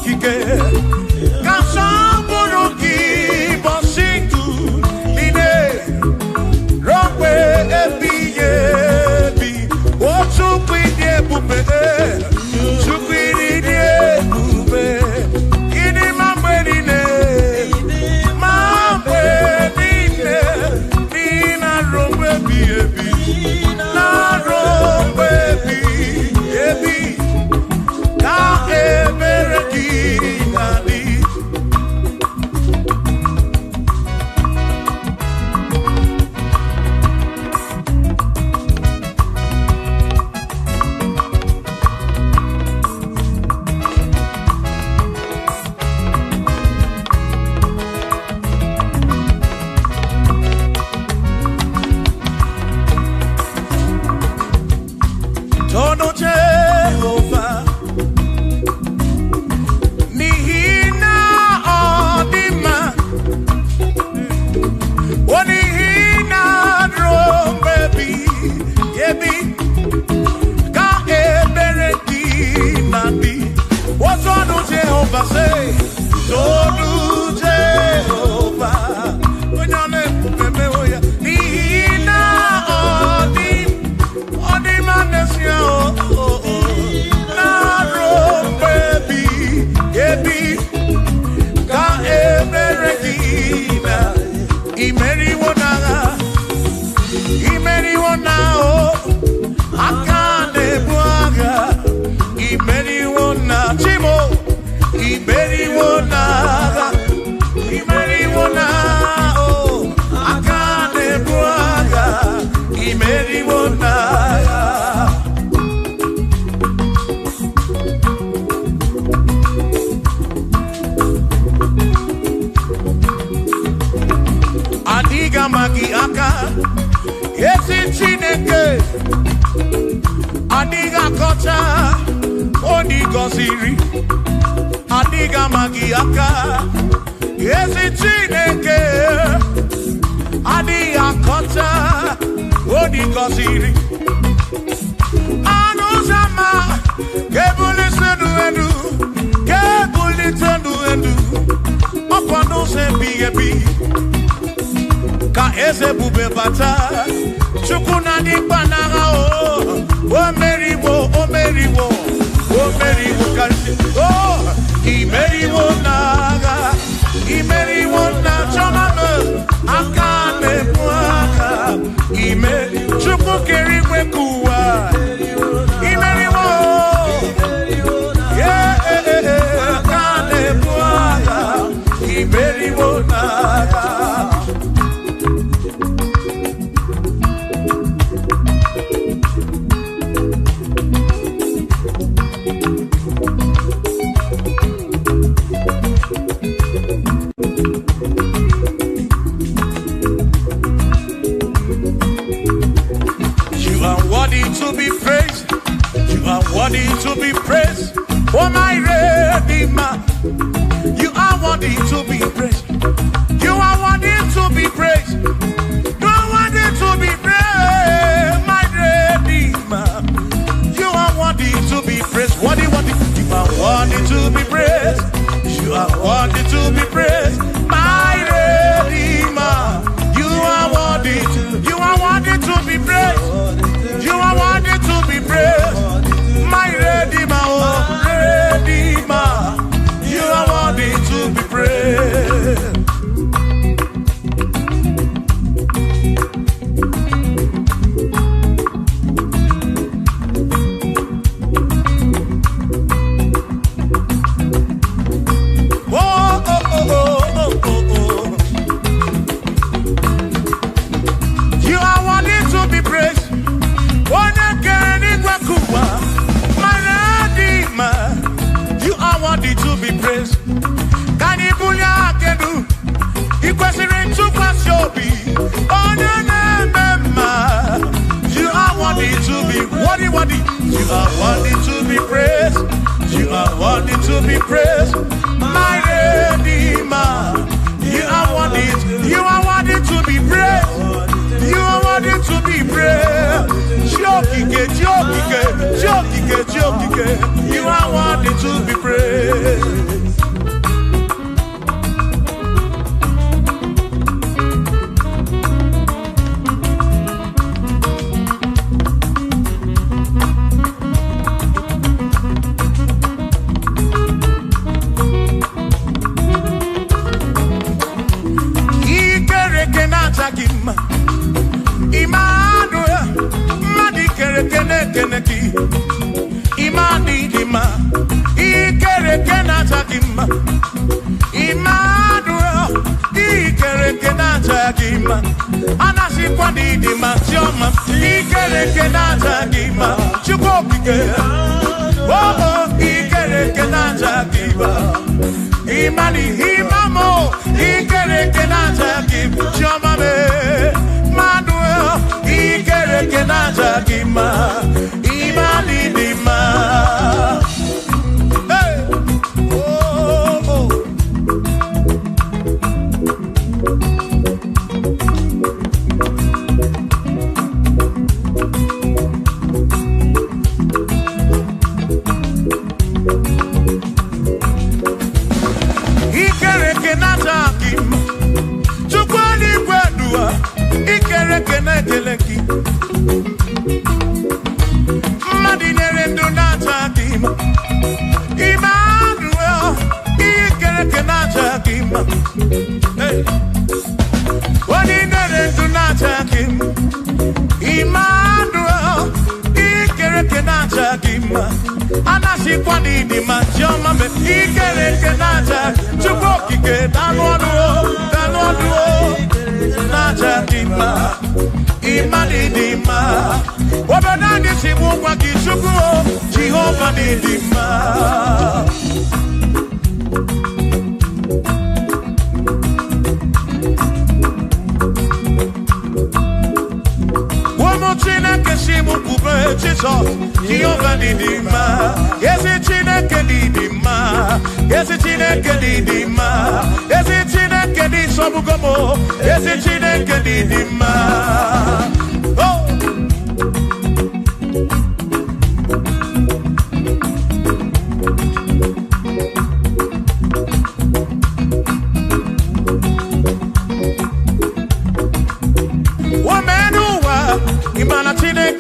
okike kasamboroki bositu ine rompe ebiyebi otukwidi ebube tukwidi ebube ini mamwerine nina rompe ebi na rompe ebi ka emereki nadi Tono Jehovah Nihina Odima Onihina Drombebi Yebi Ka Ebereki Nabi What Tono Jehovah say? Tono Jehovah Nihina Odima Adiga magi aka esi Chineke Adiga kocha odigoziri Adiga magi aka esi Chineke Adiga kocha odigoziri Anuzama kebuli senu edu kebuli tenu edu Opano se bigebi Ka eze bube bata Chukuna di banaga o meriwo kansi imeriwo naga imeriwo na choname akane mwaka Chukwu kerigwe kuwa imeriwo akane mwaka imeriwo naga To be praised, you are worthy to be praised. Oh my Redeemer, you are worthy to be praised. You are worthy to be praised. You are worthy to be praised, my Redeemer. You are worthy to be praised. Worthy. You are worthy to be praised. You are worthy to be praised, my Redeemer. You are worthy to be praised. You are worthy to be praised, my Redeemer, oh Redeemer. You are worthy to be praised. You are worthy to be praised. You are worthy to be praised. Can you believe I can do? You question to pass your be. Oh, no. You are worthy to be worthy. You are worthy to be praised. You are worthy to be praised, my Redeemer. You are worthy to be praised. You are worthy to be praised. Jokike. You are worthy to be praised. Jagima, Emmanuel, Ikereke na Jagima, Anasi Kwadi di Matioma, Ikereke na Jagima, Chukopike, oh, Ikereke na Jagima, Imani Himamo, Ikereke na Jagima, Chomame, Manuel, Ikereke na Jagima, Imani Dima. Jehovah Nidima. Jesus, Jehovah Nidima. Yes, it's in a Kedidima. Yes, it's in a Kedidima. Yes, it's in a Kedisobugomo. Yes, it's in a Kedidima. Oh.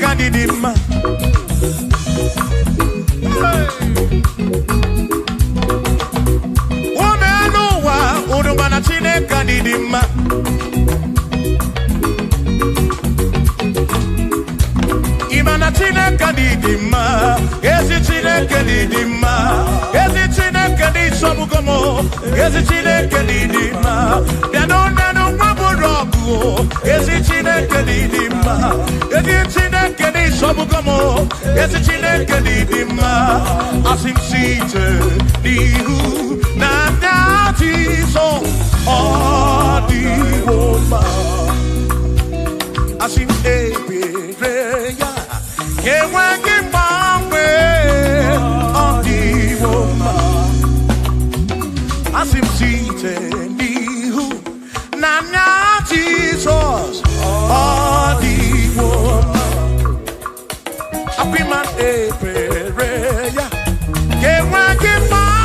Kadidima. Womenuwa udumana chine kadidima. Imana chine kadidima. Esi chine kadidima. Esi chine kadisobugomo. Esi chine kadidima. Yanonanu waburogu. Esi chine kadidima. Esi chine Sobugomo, yes, it's in a Kadidima. As him seated, Nihu, Nandati, so, all the woman. As him Ebereya, Yewagi Bambe, all the woman. As him seated, Nihu, Nandati, so, all the woman. Happy man, Ebereya, Yewagi Bambe.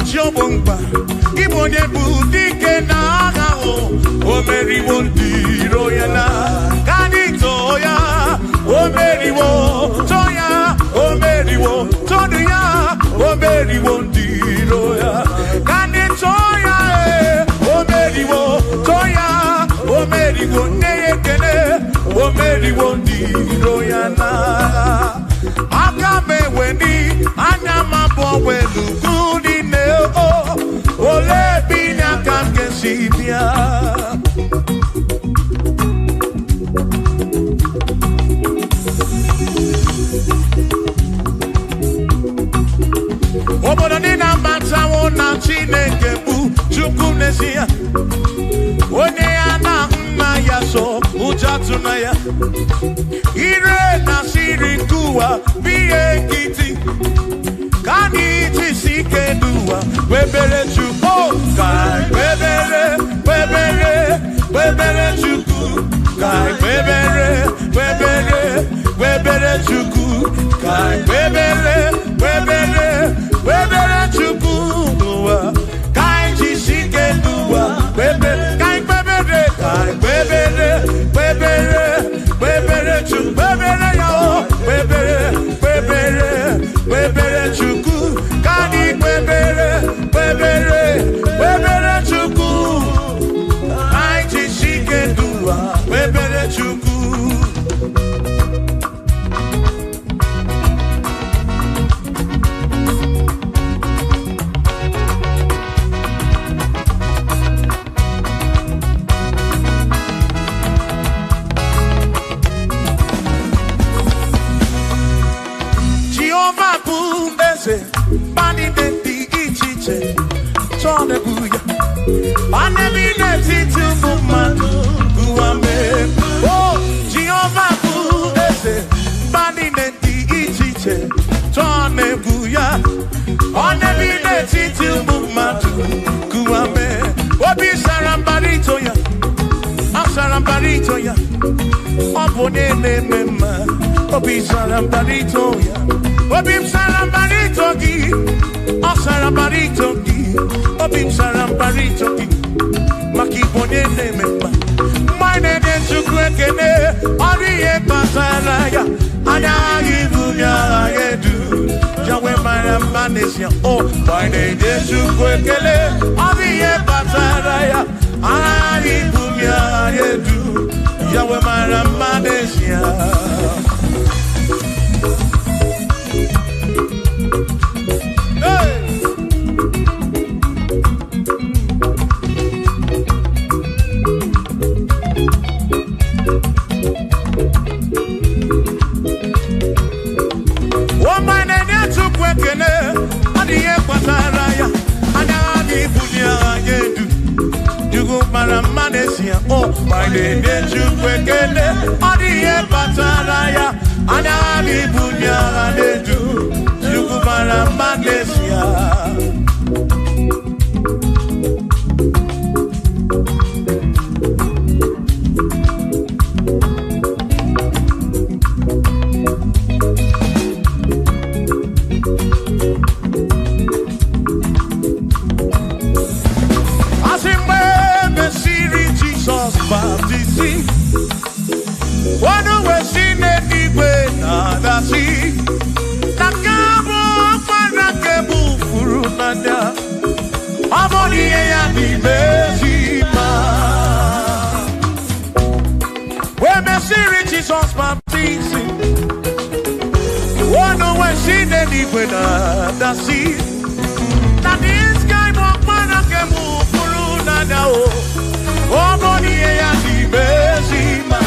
Chobomba, Igbo Nebu, Dike Naga, Omeriwo, Royana, Kanitoya, Omeriwo, Toya, Omeriwo, Toya, Omeriwo, Roya, Kanitoya, Omeriwo, Toya, Omeriwo, Nekene, Omeriwo, Royana. Akame weni, Anyama Bowelu, Gudi Neo, Ole Bina Kankesibia. Obodina Matsawo na Chineke bu Chukwunesia. Onye ana nna ya so ujatu na ya. Ire na siri kuwa biye kiti. Kani jisike duwa webere chuko kai webere chuku kai webere chuku kai webere chuku duwa kai jisike duwa webere kai webere chuku webere yo webere chuku kani webere chuku kai jisike duwa webere chuku. Bani denti ichiche, chone buya. Bani bineti tumumanu guame. Oh, Jehovah buese. Bani denti ichiche, chone buya. Bani bineti tumumanu guame. Obi sarambarito ya, sarambarito ya. Obone mema, obi sarambarito ya. Obim sarambarito gi, o sarambarito gi, obim sarambarito gi, makibone nememba. Mine de chukwekene, oriye pasaraya, anagi bunya yedu, jawe marambanesia. Oh, mine de chukwekene, oriye pasaraya, anagi bunya yedu, jawe marambanesia. Oh, my name is Chukwekene, Odiye Pataraya, Anani Bunya Anedu, Chukwara Manesia. One way seen anyway, nada see. Nakabo Panakabu Furunada. Amoni and the Bezima. When Messi Jesus baptizing. One way seen anyway, nada see. That is guy Panakabu Furunada. Amoni and the Bezima.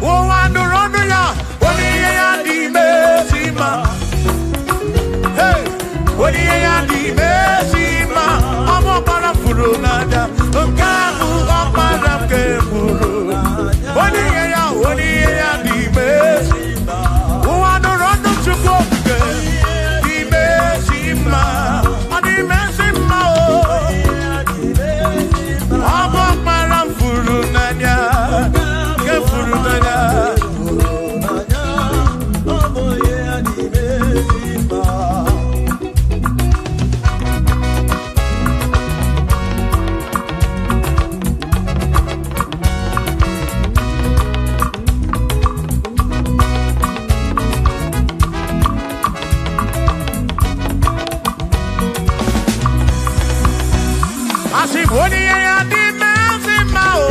Oh, I don't run ya. What do you Bezima? Hey, what do you Bezima? I'm a parafurunada. Kamu opara keburu. What do you Bezima? Oh, I don't run to go. The Bezima. The Bezima. I'm a parafurunada. Only ya di mezima o.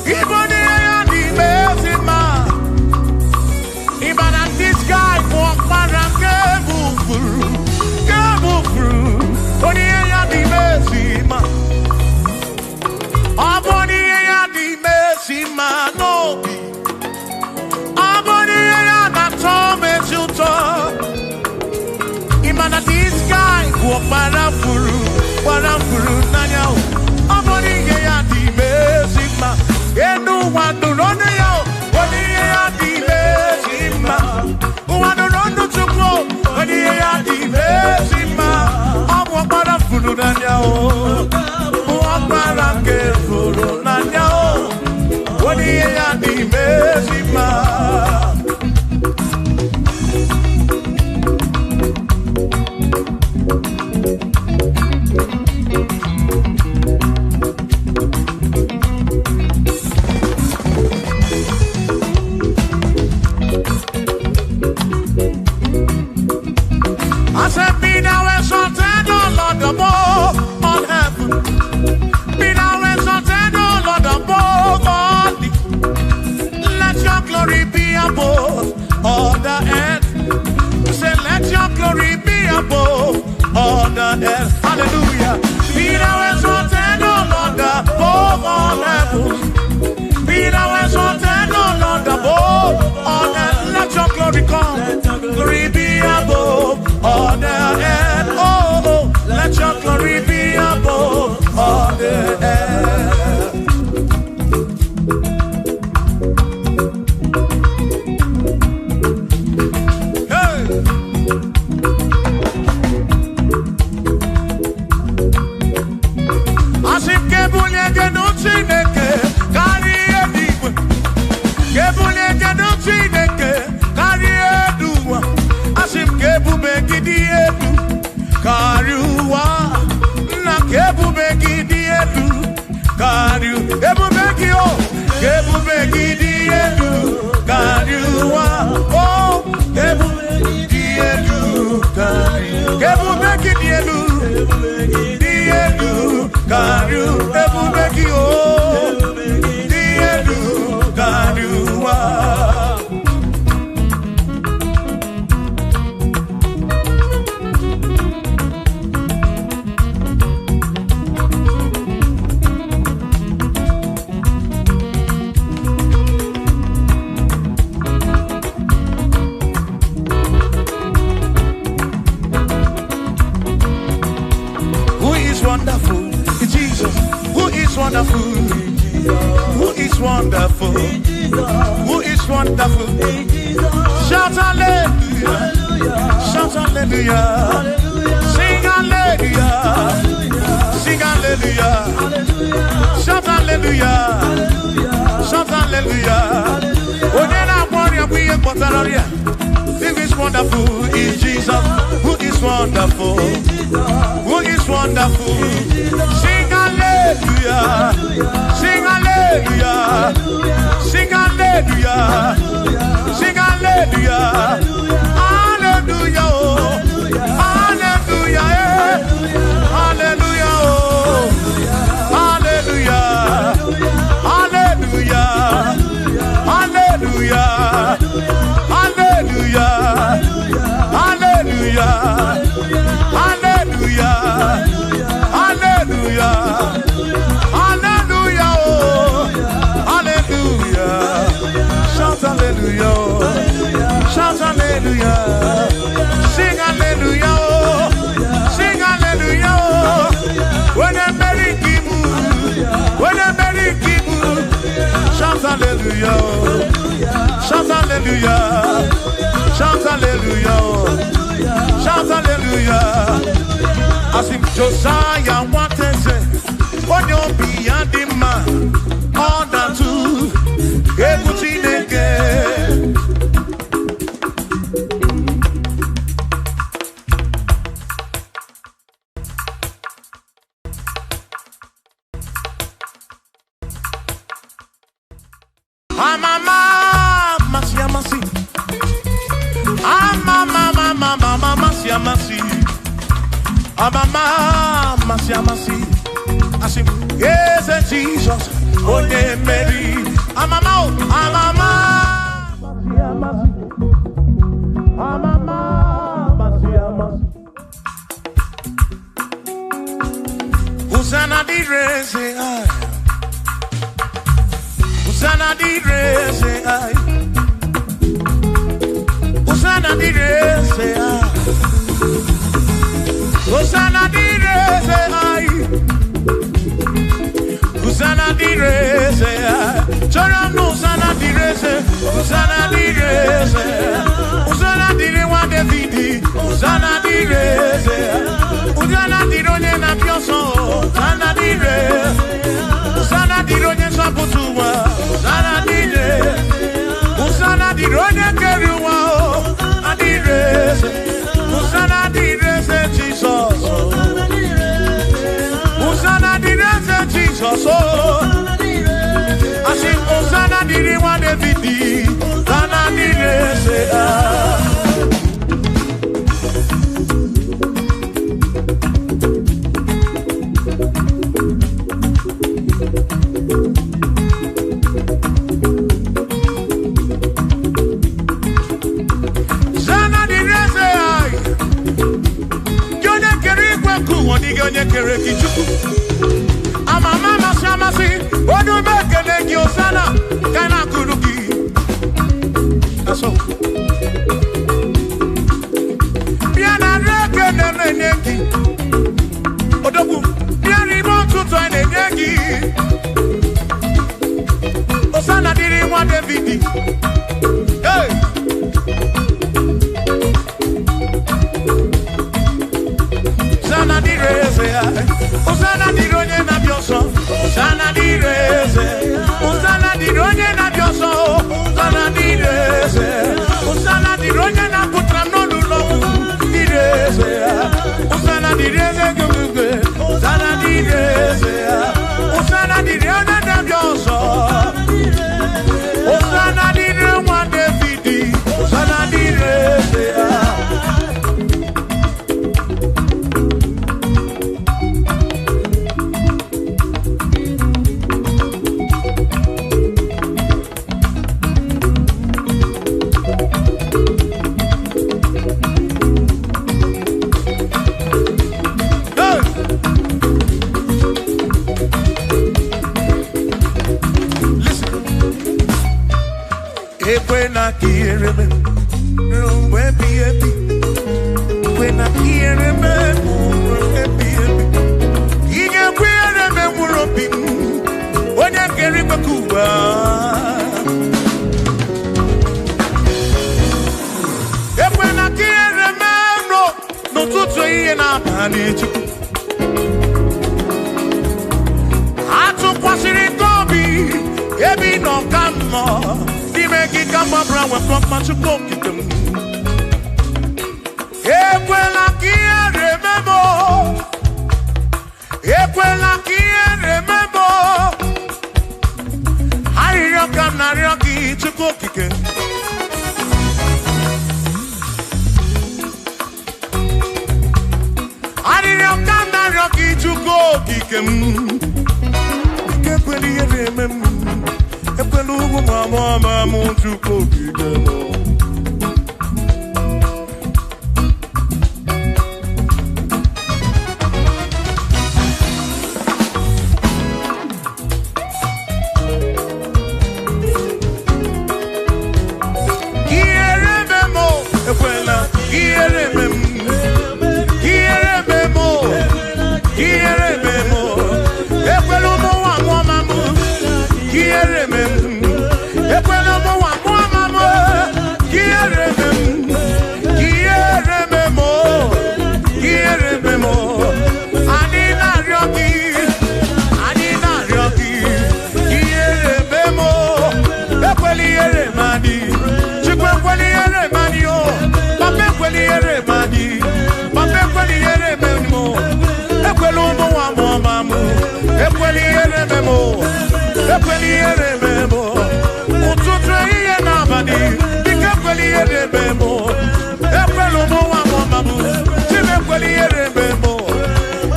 Iboni ya di mezima. Even at this guy walk around Gebufuru. Only ya di mezima. Aboni ya di mezima no. Aboni ya na tome chuto. Even at this guy walk around Furu nanyao. Aboni ya di mezima. Enu wandu rone yao. Only ya di mezima. Wandu rondo chukwo. Only ya di mezima. Walk around Furu nanyao. Walk around Furu nanyao. Only ya di mezima. I said, be thou exalted, O Lord, above all heaven. Be thou exalted, O Lord, above all the. Let your glory be above all the earth. Say, let your glory be above all the earth. Hallelujah. Be thou exalted, O Lord, above all heaven. Be thou exalted, O Lord, above all earth. Let your glory come. Glory be above all the earth. Oh, oh, let your glory be above all the earth. Hey. As if Kebunya don't see carry a deep. Kebunya don't see carry a do. As if Kebu make it Kariwa, na kebu begi diedu, Kariu, kebu begi o, kebu begi diedu, Kariwa, oh, kebu begi diedu, Kariu, kebu begi diedu, Kariu, kebu begi o, diedu, Kariwa. Wonderful, Jesus. Who is wonderful? Who is wonderful? Who is wonderful? Shout hallelujah! Shout hallelujah! Sing hallelujah! Sing hallelujah! Shout hallelujah! Shout hallelujah! Onena warrior we are Potararia. Who is wonderful is Jesus. Who is wonderful? Who is wonderful? Sing hallelujah! Sing hallelujah! Sing hallelujah! Sing hallelujah! Hallelujah! Oh. Hallelujah! Hallelujah! Oh. Hallelujah! Hallelujah! Hallelujah! Hallelujah! Hallelujah! Hallelujah! Hallelujah! Hallelujah! Oh! Hallelujah! Shout hallelujah! Shout hallelujah! Sing hallelujah! Sing hallelujah! When I'm very kibu, when I'm very kibu, shout hallelujah! Shout hallelujah! Shout hallelujah! Shout hallelujah! As if Josiah wanted to say, on your beyond the man, all that too, everything again. I say, yes, Jesus, oh, yeah, Mary. I'm a Hosanna di rese ai. Hosanna di rese ai. Hosanna di rese ai. Hosanna di rese ai. Hosanna di rese ai. C'era Hosanna di rese. Hosanna di rese. Hosanna di re wa David. Hosanna di rese ai. Hosanna di rogne na pioso. Hosanna di re. Hosanna di rogne saputua. Hosanna di re. Hosanna di rogne keruwa. Di rese. Hosanna di rese Jesus. Hosanna di rese Jesus. I sing Hosanna di re wa David. Hosanna di rese. Amama shamasi, odu bekele ki Hosanna, kana kuruki. Aso. Biana reke nemeneki. Odogu, biani montu to eneki. Hosanna diri wa David. Hey. Hosanna di rese, Hosanna di rogne na bioso, Hosanna di rese, Hosanna di rogne na bioso, Hosanna di rese, Hosanna di rogne na putra no lulo, di rese, Hosanna di rese gugwe, Hosanna di rese, Hosanna di rogne na bioso, Hosanna di rogne David, Hosanna di rese. When I hear him, when I hear him, he can wear him and we're up when I get him a cuba. When I hear him, no to say and I'm managed. I took what's in it, Bobby, every no come on. Make it come up around with from much of them. Equela kia remember. Equela kia remember. Hurry up, come now, Rocky to cook again. Hurry up, come now, Rocky to cook again. Equela remember. Mama, to cook again.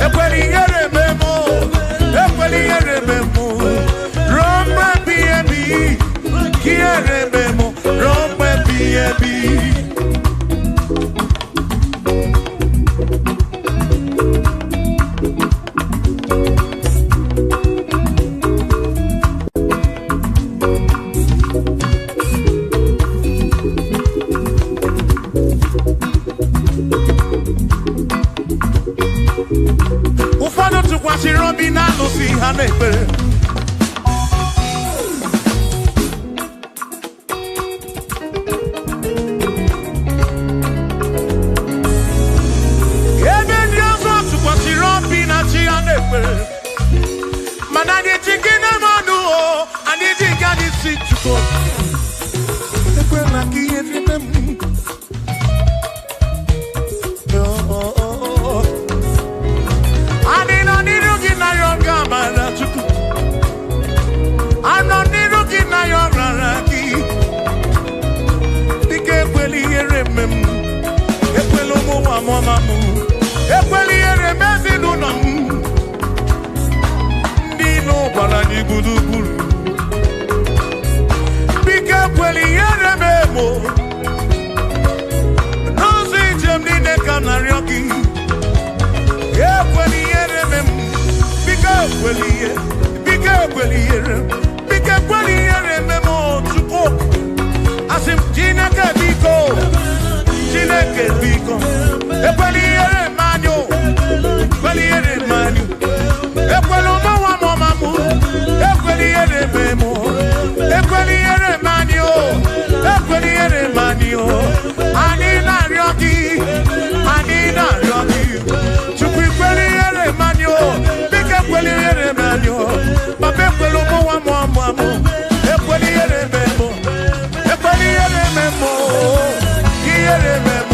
Ekweli tụkwasịrị obi na alụsị ha na-ekpere. Ebe ndị ọzọ tụkwasịrị obi na chi ha na-ekpere. Mana anyị ji gị na mmanụ o, anyị ji gị anyị si Chukwu. Ekwela ka ihe rime m. Anyị nọ n'iru gị na ya ọ ga-amara Chukwu. Anọ n'iru gị na ya ọ rara gị. Dịka ekwela ihere eme m. Ekwela ụmụ nwa mụọma m. Ekwela ihere eme ezinụlọ m. Ndị ilo gbara anyị gburugburu. Biko ekwela ihere eme m. N'ụzọ ijem niile ka m na-arịọ gị. Ekwela ihere eme m. Biko ekwela ihe. Biko ekwela ihere. Biko ekwela ihere eme m Chukwu. Asị m Chineke biko. Chineke biko. Ekwela ihere eme anyị o. Ekwela ihere eme anyị. Ekwela ụmụnwa mụọma m. Ekwela ihere eme m. Ekwela ihere eme anyị o. Ekwela ihere eme anyị o. Anyị na-arịọ gị. Anyị na-arịọ gị. Chukwu ekwela ihere eme anyị o. Biko ekwela ihere eme anyị o. Papa ekwela ụmụnwa mụọma m. Ekwela ihere eme m. Ekwela ihere eme m. Ihere eme m.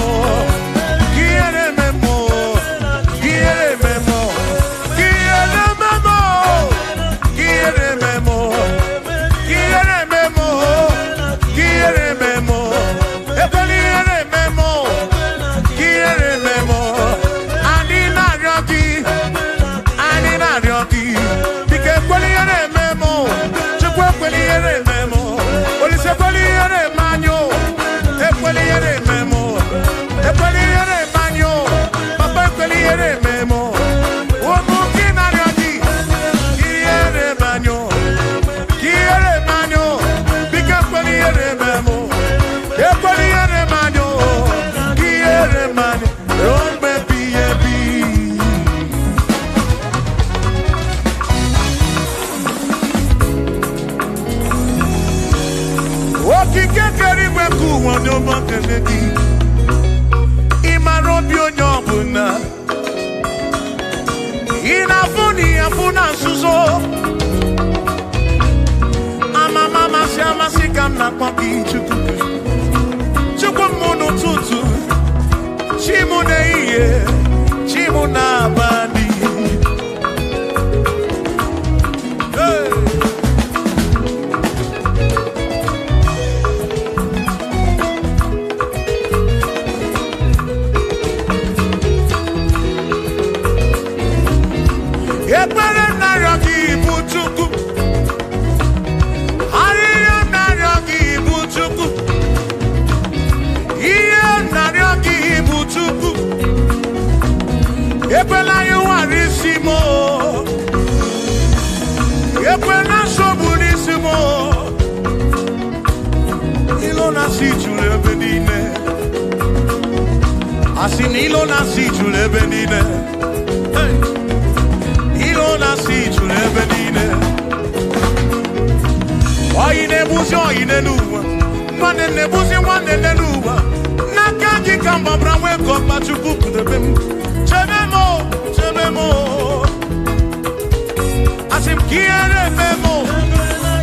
Ihere eme m. Ihere eme m. Ihere eme m. Ihere eme m. Ihere eme m. Ihere eme m. Ekwela ihere eme m. Ihere eme m. Anyị na-arịọ gị. Anyị na-arịọ gị. Biko ekwela ihere eme m. Chukwu ekwela ihere eme m. Olise ekwela ihere eme anyị o. Ekwela ihere eme m. Ekwela ihere eme anyị o. Papa ekwela ihere eme m. Ụmụ gị na-arịọ gị. Ihere eme anyị o. Ihere eme anyị o. Biko ekwela ihere eme m. Ekwela ihere eme anyị o. Ihere eme anyị. Ruo mgbe ebighị ebi. Okike kere igwe ka ụwa dị ọma kele gị. Ị mara obi onye ọbụla. Ị na-afụ na ihe afụ na nzuzo. Amama amasị amasị ka m na-akpọ gị Chukwu. Chukwu m n'ụtụtụ. Chi m n'ehihie. Chi m n'abalị. Hey! Ekpere m na-arịọ gị bụ Chukwu. Arịrịọ m na-arịọ gị bụ Chukwu. Ihe m na-arịọ gị bụ Chukwu. Ekwela ya ụwara isi m. Ekwela nsogbu n'isi m. Ilo na-asị juru ebe niile. Asị na ilo na-asị juru ebe niile. Hey! Ilo na-asị juru ebe niile. Oyi na-ebuzi oyi n'ụwa. Nwanne na-ebuzi nwanne n'ụwa. N'aka gị ka mgbabara nwee ka ọkpa Chukwu kudebe m. Chebe m o, chebe m o. Asị m ka ihere eme m o.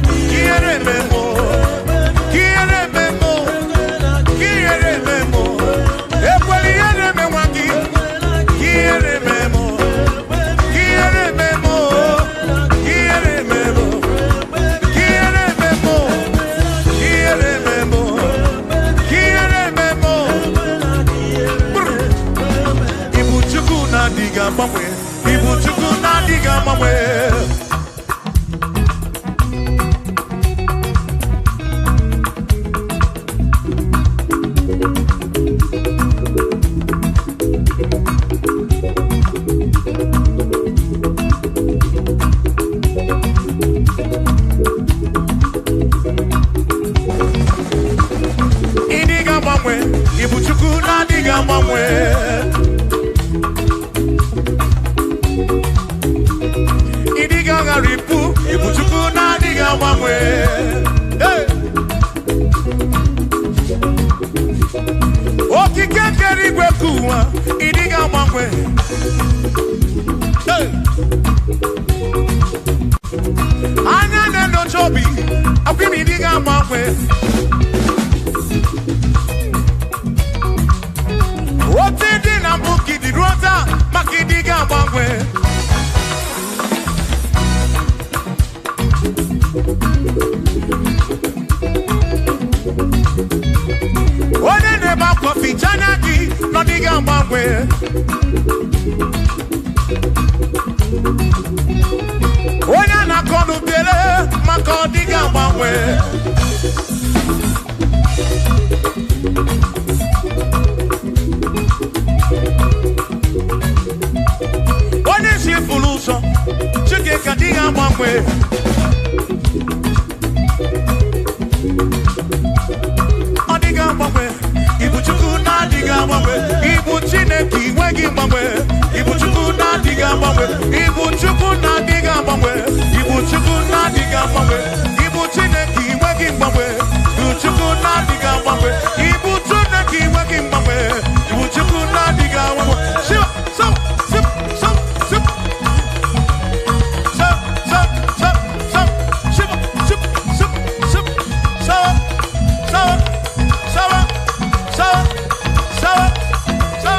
Ka ihere eme m o. Ka ihere eme m o. Ka ihere eme m o. Ekwela ihere eme nwa gị. Ka ihere eme m o. Ihere eme m o. Ihere eme m o. Ihere eme m o. Ihere eme m o. Ihere eme m o. Ibu Chukwu na-adịghị agbanwe. Ibu Chukwu na-adịghị agbanwe. God diga mangwe. What is your fuluso? Chike kadiga mangwe. Odiga mangwe. Ibu chuku na diga mangwe. Ibu chineki wegi mangwe. Ibu chuku na diga mangwe. Ibu chuku na diga mangwe. Ibu chuku na diga mangwe. Ibu chineki wegi mangwe. Ibu chuku na diga mangwe. Ibu chineki wegi mangwe. Ibu chuku na diga mangwe. Shiva, so, sip, so, sip. So, so, so, so, shiva, sip, sip, sip, so, so, so, so, so, so,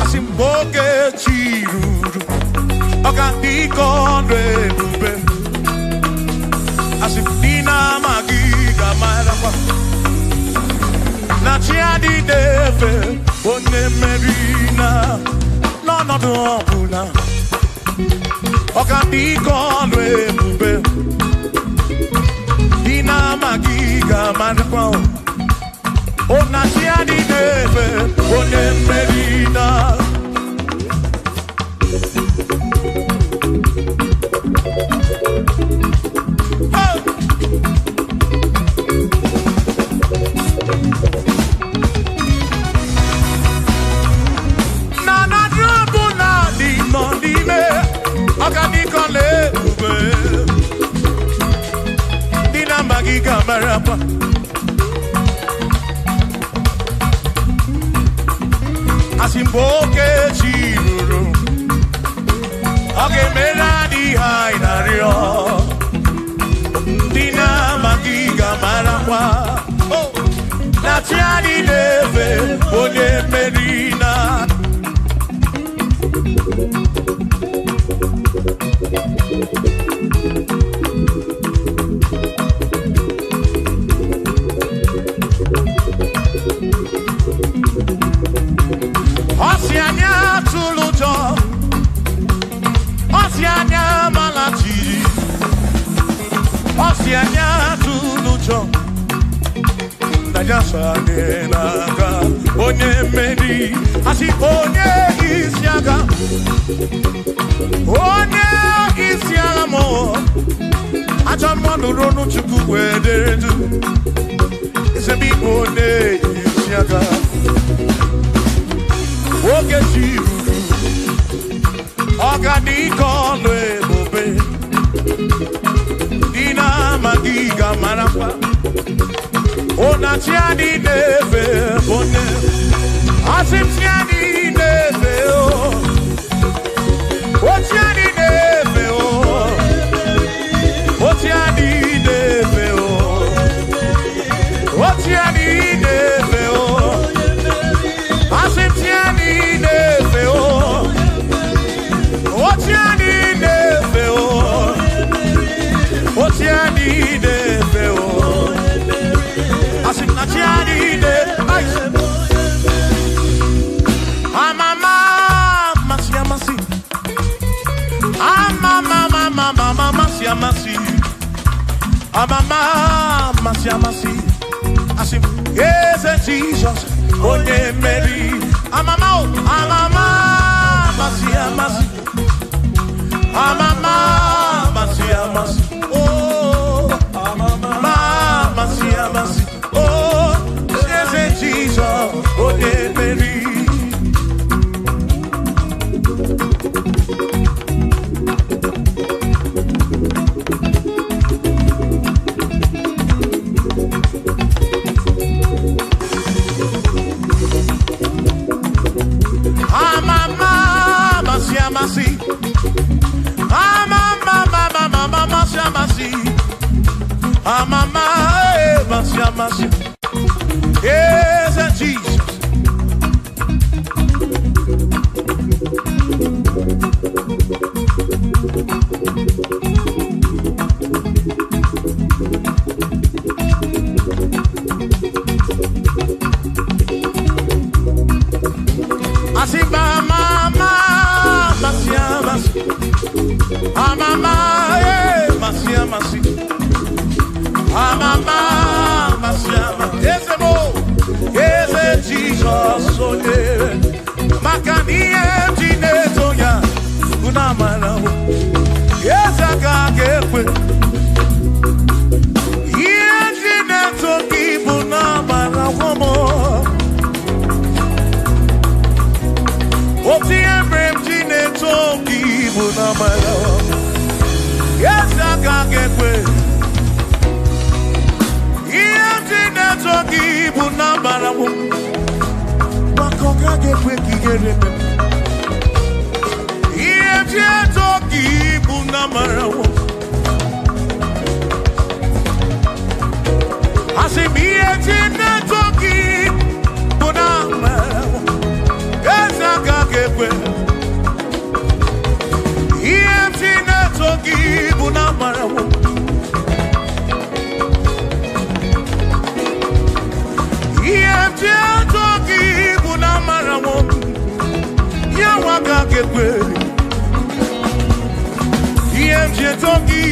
Asimboge chiruru, okandikondwe bube. Asimdina magiga marapa. Na chiadi deve, one merina, no no no pula. Okandikondwe bube. Dina magiga marapa. Oh na chiadi deve, one merina. Marapa. Asimboke chiruru, oke meladi hainario. Dina magiga marapa. Oh, na tiani neve, one merina. Osianya tulujo, Osianya malati, Osianya tulujo. Najasa nenaga, onye meri, asi onye isyaga, onye isyaga mo. Acha manu ronu chuku wederedu, isebi onye isyaga. Oge chiruru, organico lebobe. Dina magiga marapa. Ona tiani neve bone. Asim tiani neve o. O tiani neve o. O tiani neve o. O tiani neve o. Asim tiani neve o. O tiani neve o. O tiani neve o. Asim na tiani neve. Amama masia masi. Amama mama masia masi. Amama masia masi. Asim yes Jesus. Onye meri, amama, amama, masia masi, amama, masia masi, oh, amama, masia masi, oh, yes, Jesus, onye meri. Yes, Jesus. onye maka na ihe ji na-eto ya bụ na amara eze aka ga-ekwe ihe ji na-eto gị bụ na amara nwomo otu ihe mere m ji na-eto gị bụ na amara eze aka ga-ekwe ihe ji na-eto gị bụ na amara maka ọ gaghị ekwe ka ihere mee ihe ji eto gị bụ na amara asị m ihe ji na-eto gị bụ na amara eze agaghị ekwe ihe ji na-eto gị bụ na amara ihe ji eto gị bụ na amara ya nwa agaghị ekwe ihe ji eto gị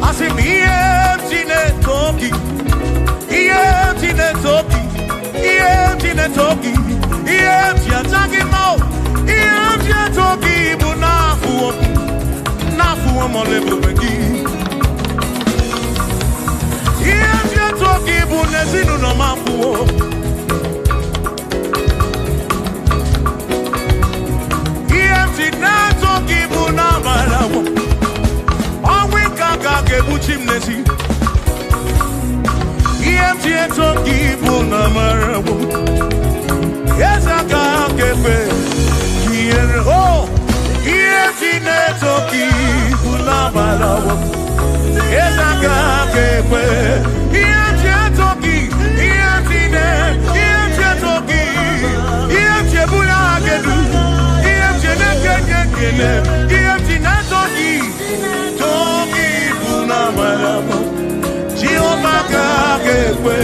asị m ihe ji na-eto gị ihe ji na-eto gị ihe ji na-eto gị ihe ji ata gị ma ihe ji eto gị bụ n'afụwo m ọla ebube gị ihe ji eto gị bụ n'ezinụlọ m afụwo ihe ji na-eto gị bụ n'amara ọnwụ nke aka ga-egbuchi m n'ezi ihe ji eto gị bụ n'amara eze aka ga-ekwe ihere ihe ji na-eto gị bụ n'amara eze aka ga-ekwe ihe ji eto gị ihe ji eto gị ihe ji ebula agelu ihe ji na-ekenye ekele ihe ji na-eto gị bụ n'amara Jehova ga-ekwe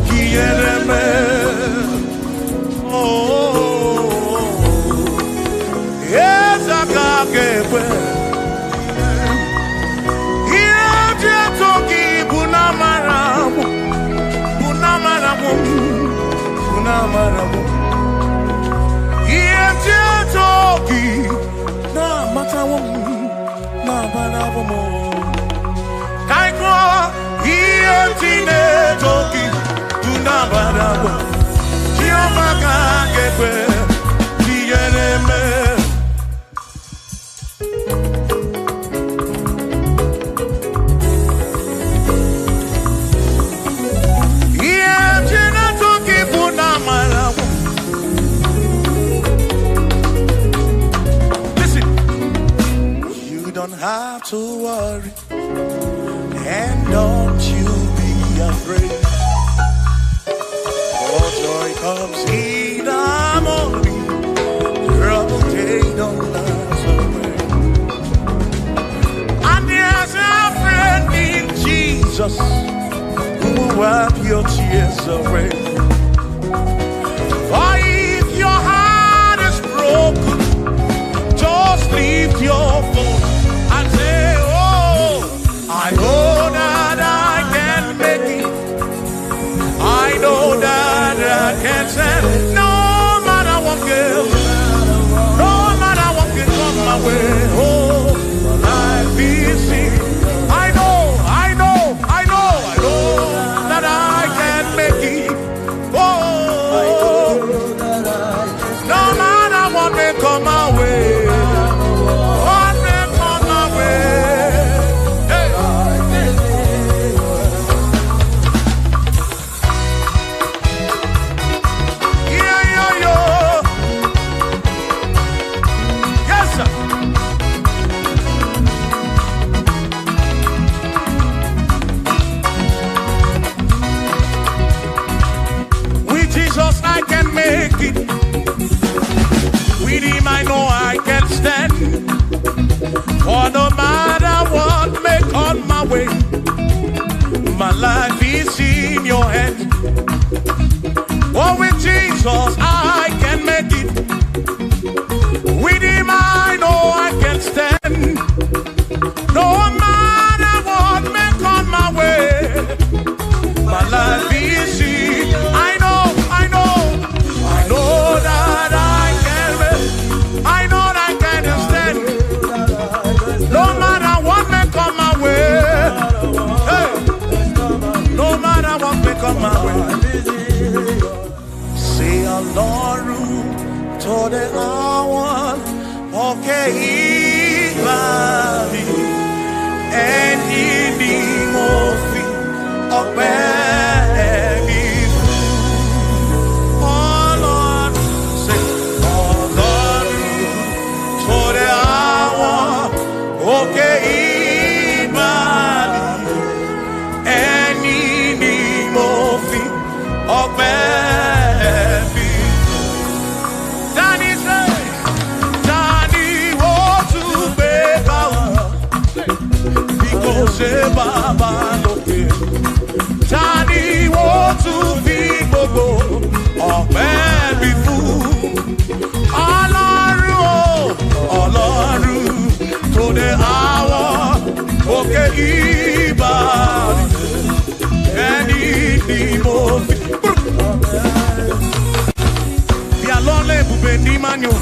ka ihere mee eze aka ga-ekwe ihe ji eto gị bụ n'amara bụ n'amara bụ n'amara ihe ji eto gị na-amatawo n'amara bụ Kaiko ihe ji na-eto gị bụ n'amara Jehova ga-ekwe ka ihere mee have to worry and don't you be afraid, for joy comes in the morning, trouble day don't last away, and there's a friend in Jesus who will wipe your tears away. For if your heart is broken, just lift your voice and say, oh, I know that I can make it. I know that I can stand. No matter what comes, no matter what can come my way. Oh, life is seen. I know that I can make it. Oh, no matter what may come my way. With him I know I can stand. For no matter what may come my way, my life is in your hands. For with Jesus I can make it. With him I know I can stand. No matter what may come my way, ibali eni ni mofi ọpẹ́ oh Lord say oh Lord tore àwọn òkè ibali eni ni mofi ọpẹ́ Baba lókè tani wo tún fi gbogbo ọpẹ́ bí fún Ọlọ́run tó dé àwọn òkè ìbàdí ẹni ni mo fi bí alọ́lẹ̀ ibùgbé ní manyo.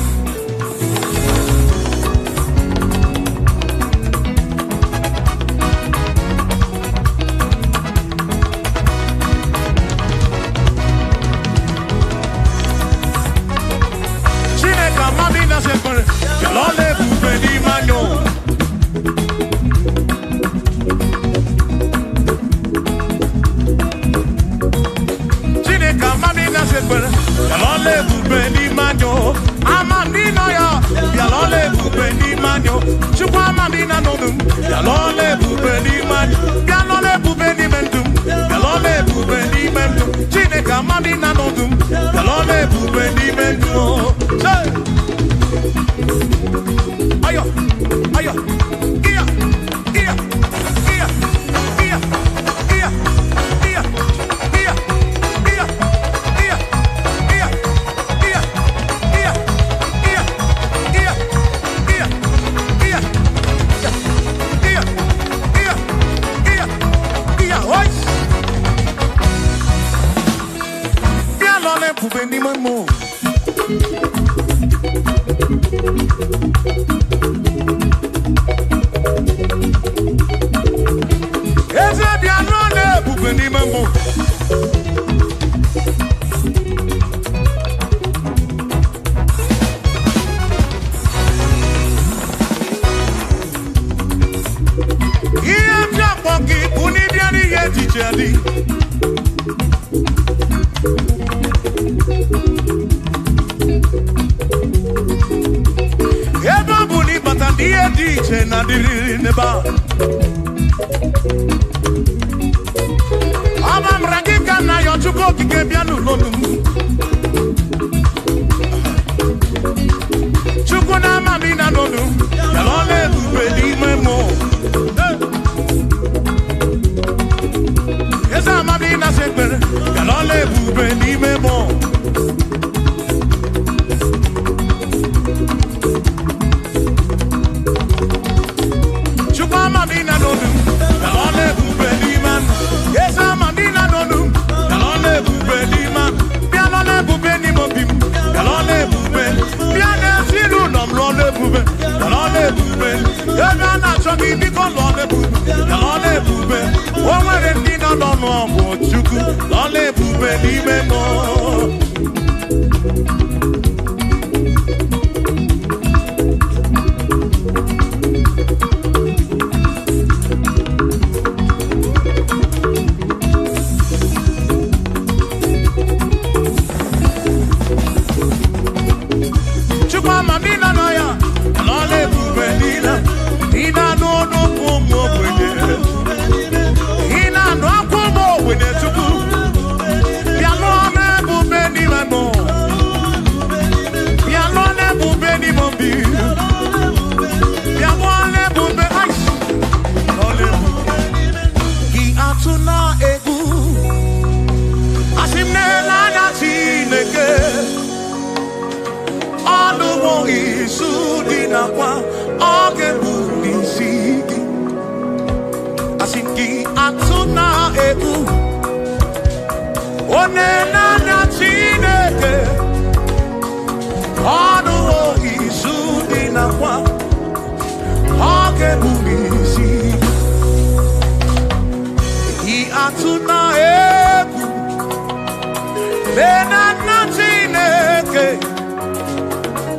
Benana Chineke,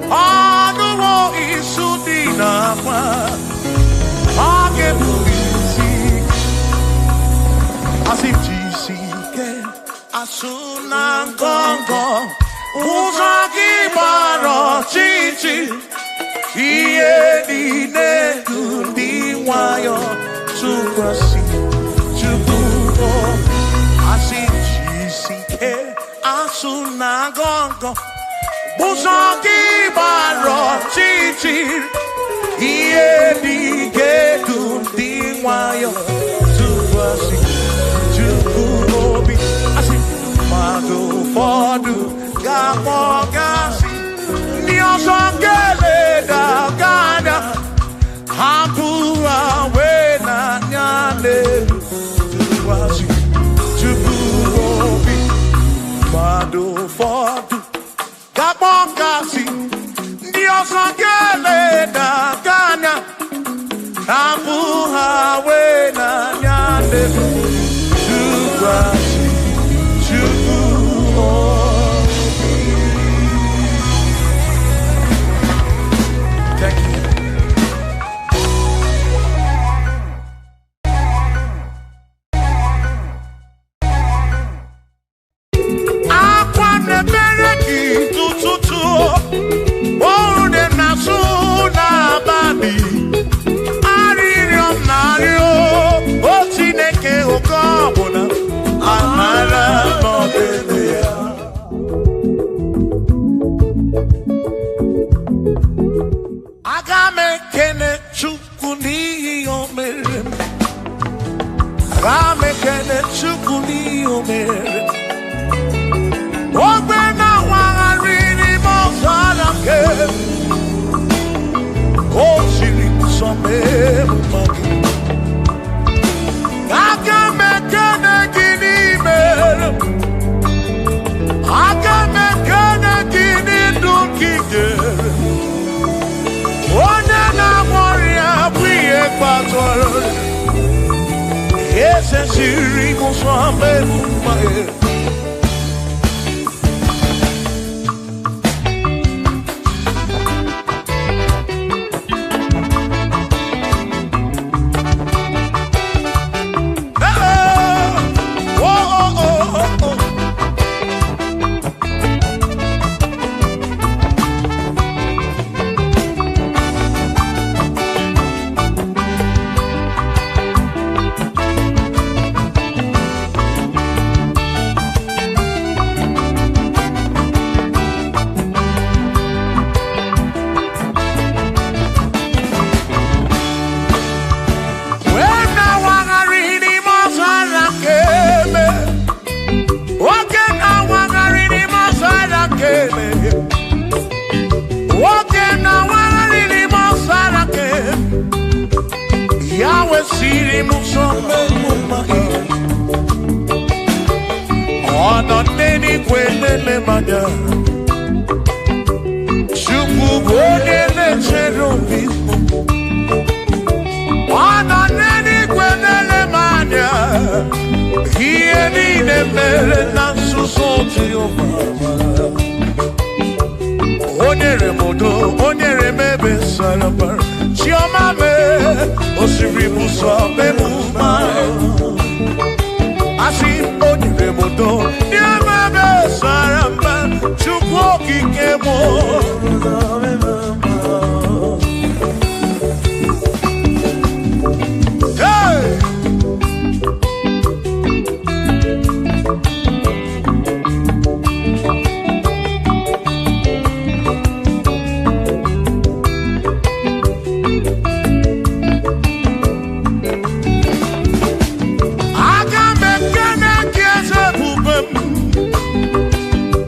Anuwo Isudi akwa age bubisi asitishike asuna ngongo uzaki baro chichi iye dine di wayo tukwasi tukuo asitishike asuna ngongo uzaki baro chichi iye di wayo tukwasi tukuobi asi madu fodu gamo gasi ni osongele da gana hampura wena nyale tukwasi tukuobi madu fodu gamo gasi ni osongele da gana hampura wena nyale tukwasi thank you. Akwane bereki tututu ode nasu na babi aririom nario otineke okobona amara modelia agame kene chukuni omere agame kene chukuni omere ogbe na wangari mo sala ke o siri some magi agame kene gini mere agame kene gini dunkige one na moria bwiye patoro ese siri mo some magi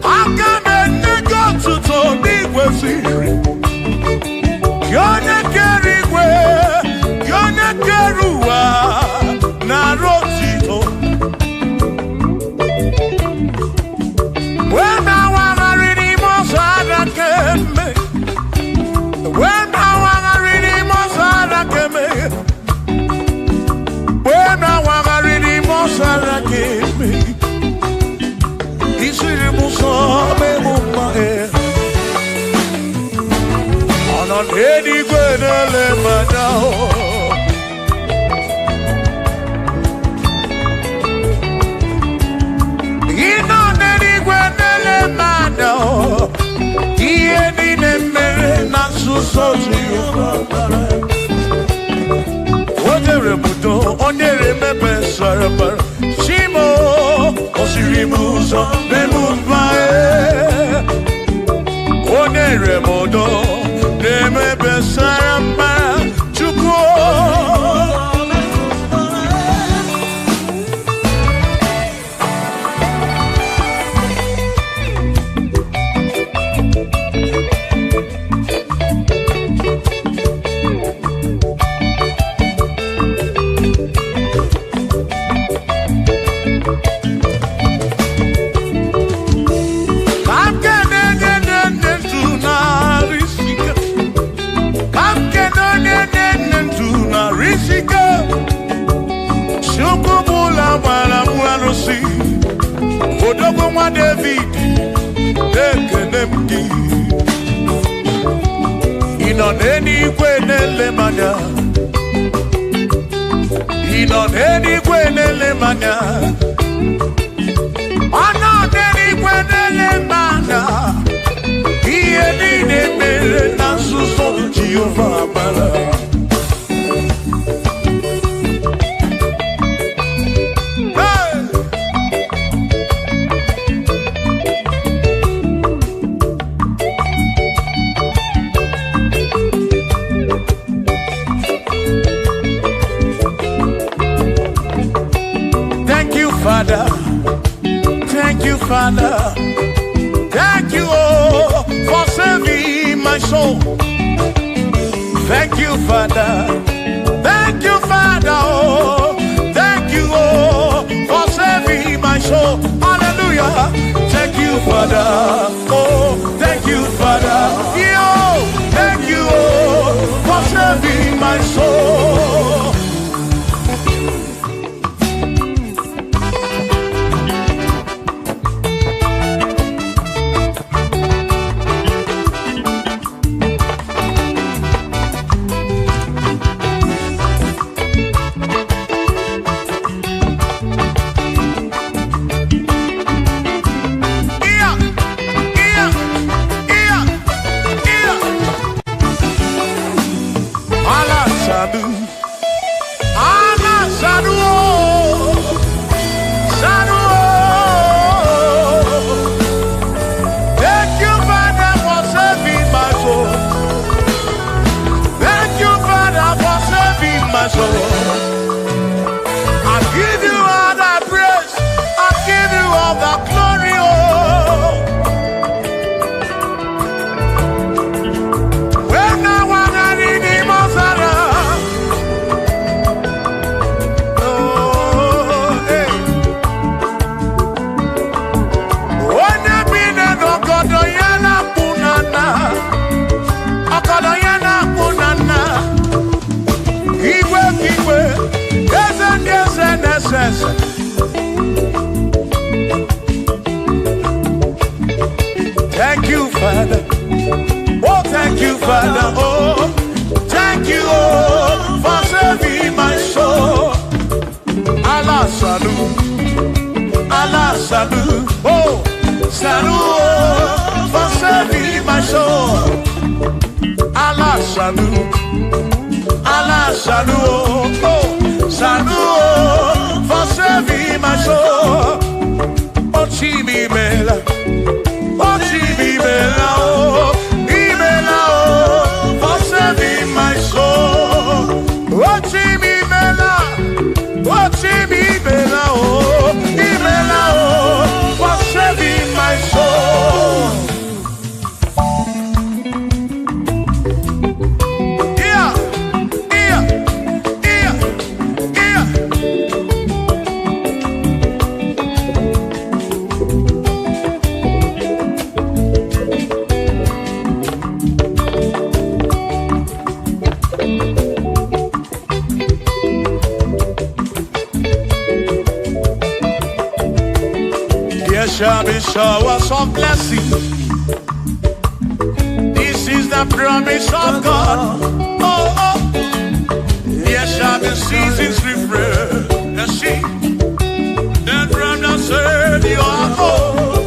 Agame nego tuto ni wesi so Jehovah. Onere mudo, onere mebe sarabara. Shimo, osirimuzo, memumbae. Onere mudo, nemebe sarabara. Chuko. Odogwa David, Ekenemdi. Inon eni kwenele manya. Inon eni kwenele manya. Anon eni kwenele manya. Iye ni ne mere na suso Jehovah Bala. Father, thank you, Father, thank you, oh, for saving my soul. Thank you, Father, oh, thank you, oh, for saving my soul. Hallelujah. Thank you, Father, oh, thank you, Father, yo, thank you, oh, for saving my soul. Thank you, Father. Oh, thank you, Father. Oh, thank you, oh, for saving my soul. Allah salut, oh, salut, oh, for saving my soul. Allah salut, oh, salut, oh, for saving my soul. Oh, Chibi Mela. Oh, for saving my soul. Oh, for saving my soul. Yeah. There shall be showers of blessing. This is the promise of God. Oh, oh. There shall be seasons refreshed. The sea, then from the sun you are home.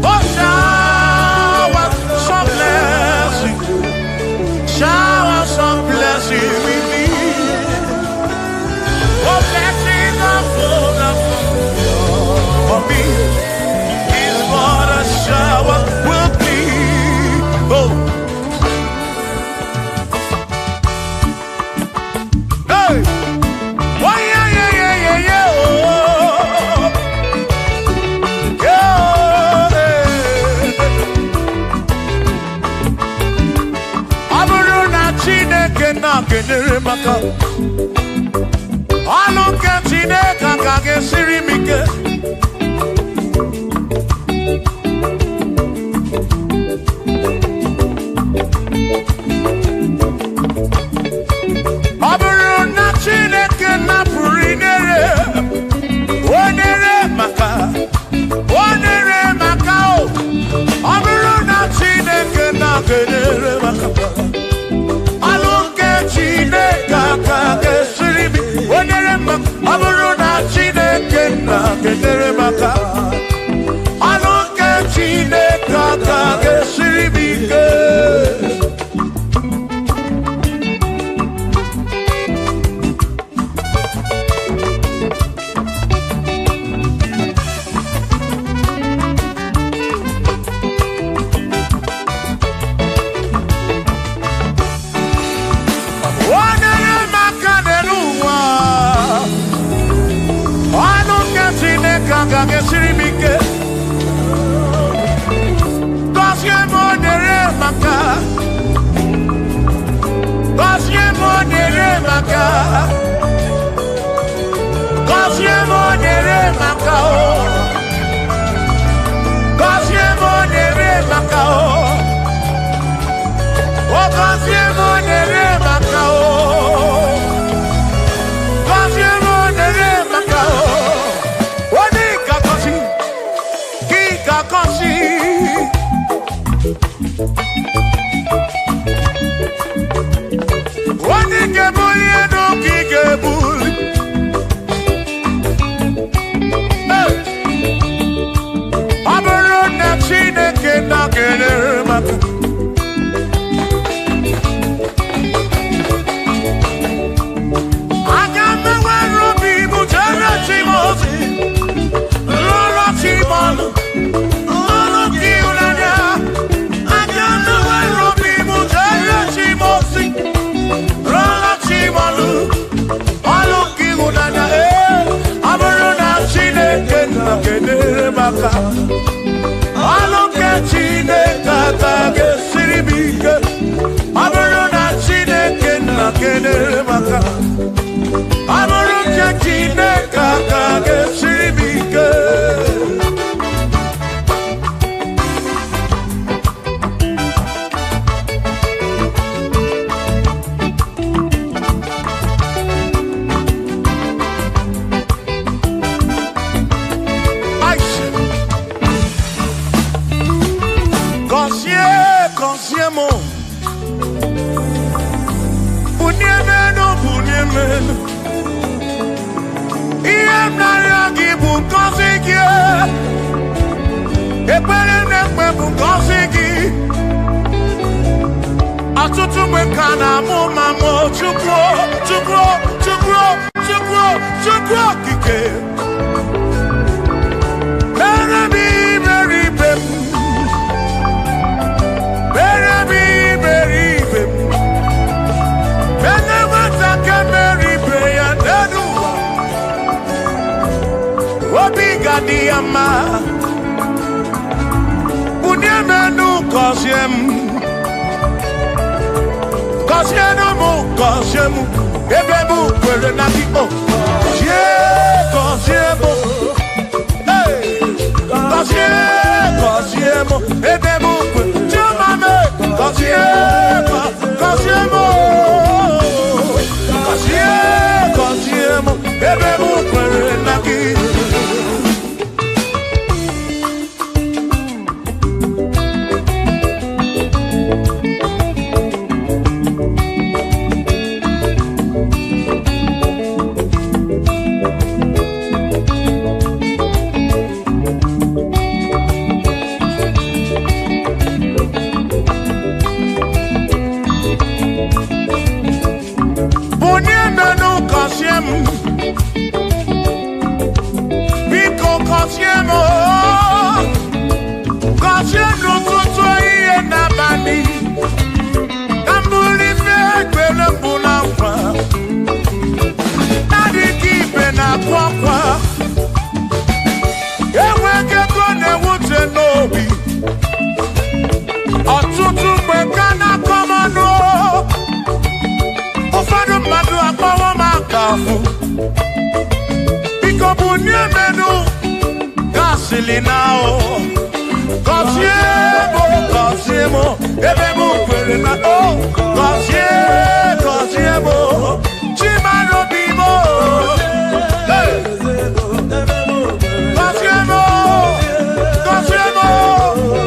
Oh, showers of blessing. for me is what a shower will be. Oh. Hey! Oh, yeah, yeah, yeah, yeah, yeah. Oh. Yeah. Aburu na Chineke na kedere maka. Ọnụ nke Chineke ka ga-esiri m ike. Ọ bụrụ na Chineke napụrụ inere, onere maka o. Ọ bụrụ na Chineke na-kedere maka. Ọnụ nke Chineke ka ga-esiri m ike. Ọ bụrụ na Chineke na-kedere maka. Ọnụ nke Chineke ka ga-esiri m ike. Siri m ike. Gọzie m onere maka. Gọzie m onere maka. Gọzie m onere maka o. Gọzie m onere maka o. O gọzie m onere maka o. Gọzie m onere maka o. Onye ga-ebuli elu ka ị ga-ebuli. Ọ bụrụ na Chineke na-kedere maka. Aga m enwere obi bụ jere chi m ozi, lụrụ chi m ọnụ. Kedere maka. Ọnụ nke Chineke ka ga-esiri m ike. Ọ bụrụ na Chineke na-kedere maka. Ọ bụrụ nke Chineke ka ga-esiri m ike. Consiamo Bunyemeno Iem naragi bu konsigi Epere nekwe bu konsigi Atutu mekana mu mamo Chukro kike Diama Bunyemenu Koziemu Ebemu kwere na kiko Koziemu Koziemu Ebemu kwere Chumame Koziemu Ebemu kwere na kiko Kosiemo, kosiemo tutu iye nabani. Kambuli fe kwele mbuna kwa. Nadi kipe na kwa. Ewe keko ne wute nobi. Ọtụtụ mgbe ka na-akọmọnụ ụfọdụ mmadụ akpọwọ m akafụ biko bunye menu gasịlị na o gọzie m ebe m kwere na o gọzie m chimarobi m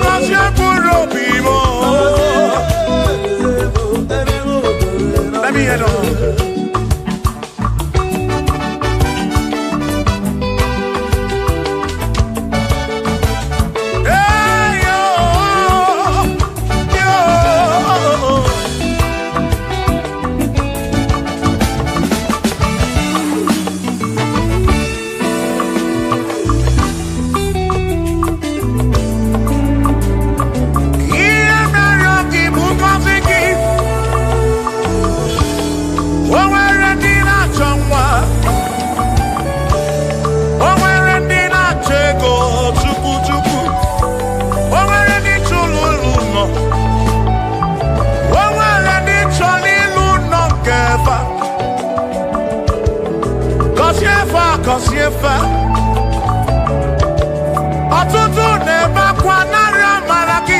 gọzie mkpụrụ obi m. Let me hear them. Kosiefa ọtụtụ na-ebe akwa narị amara gị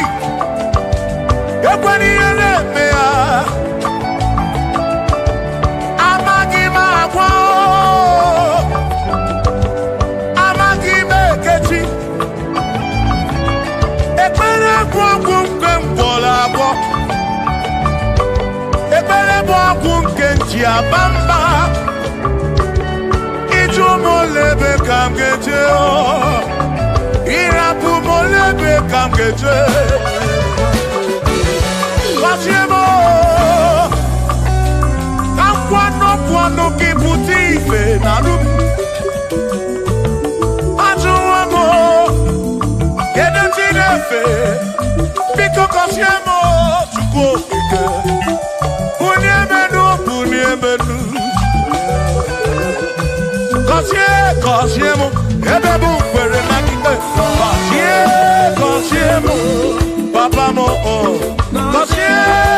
ekwere ihe na-eme ya amaghị m agwa amaghị m ekechi ekpere bụ ọgwụ nke mgbọrọ abụọ ekpere bụ ọgwụ nke nji aba mba molebe kam geje o irapu molebe kam geje wasiemo kwano kiputi ife nalu ajuwamo kede tinefe biko kosiemo chuko ike uniemenu Kosiemo, ebe bụ kwere na kike. Kosiemo, papa mo. Kosiemo.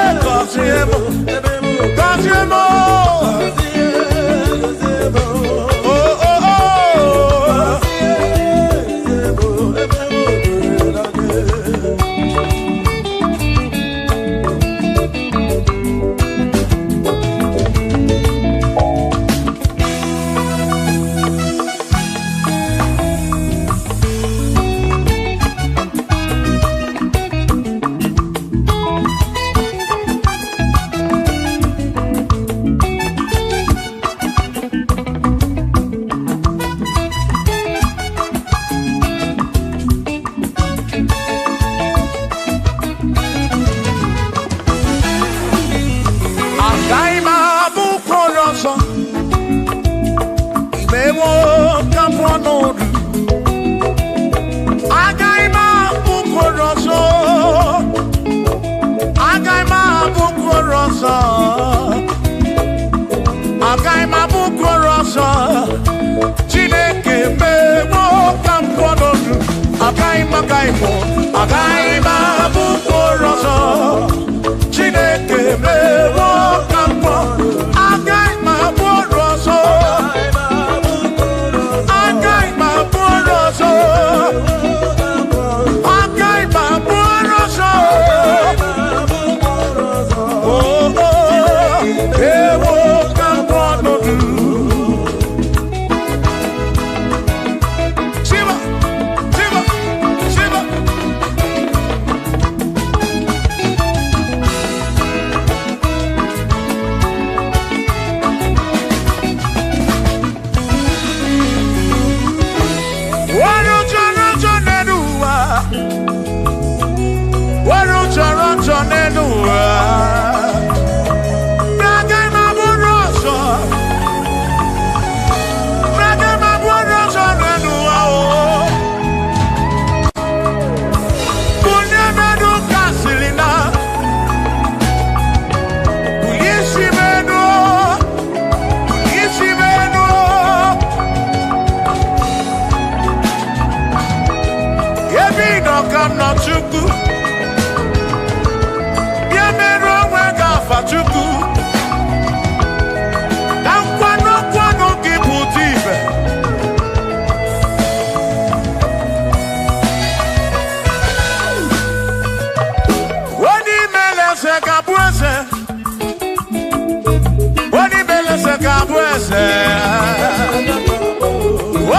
eze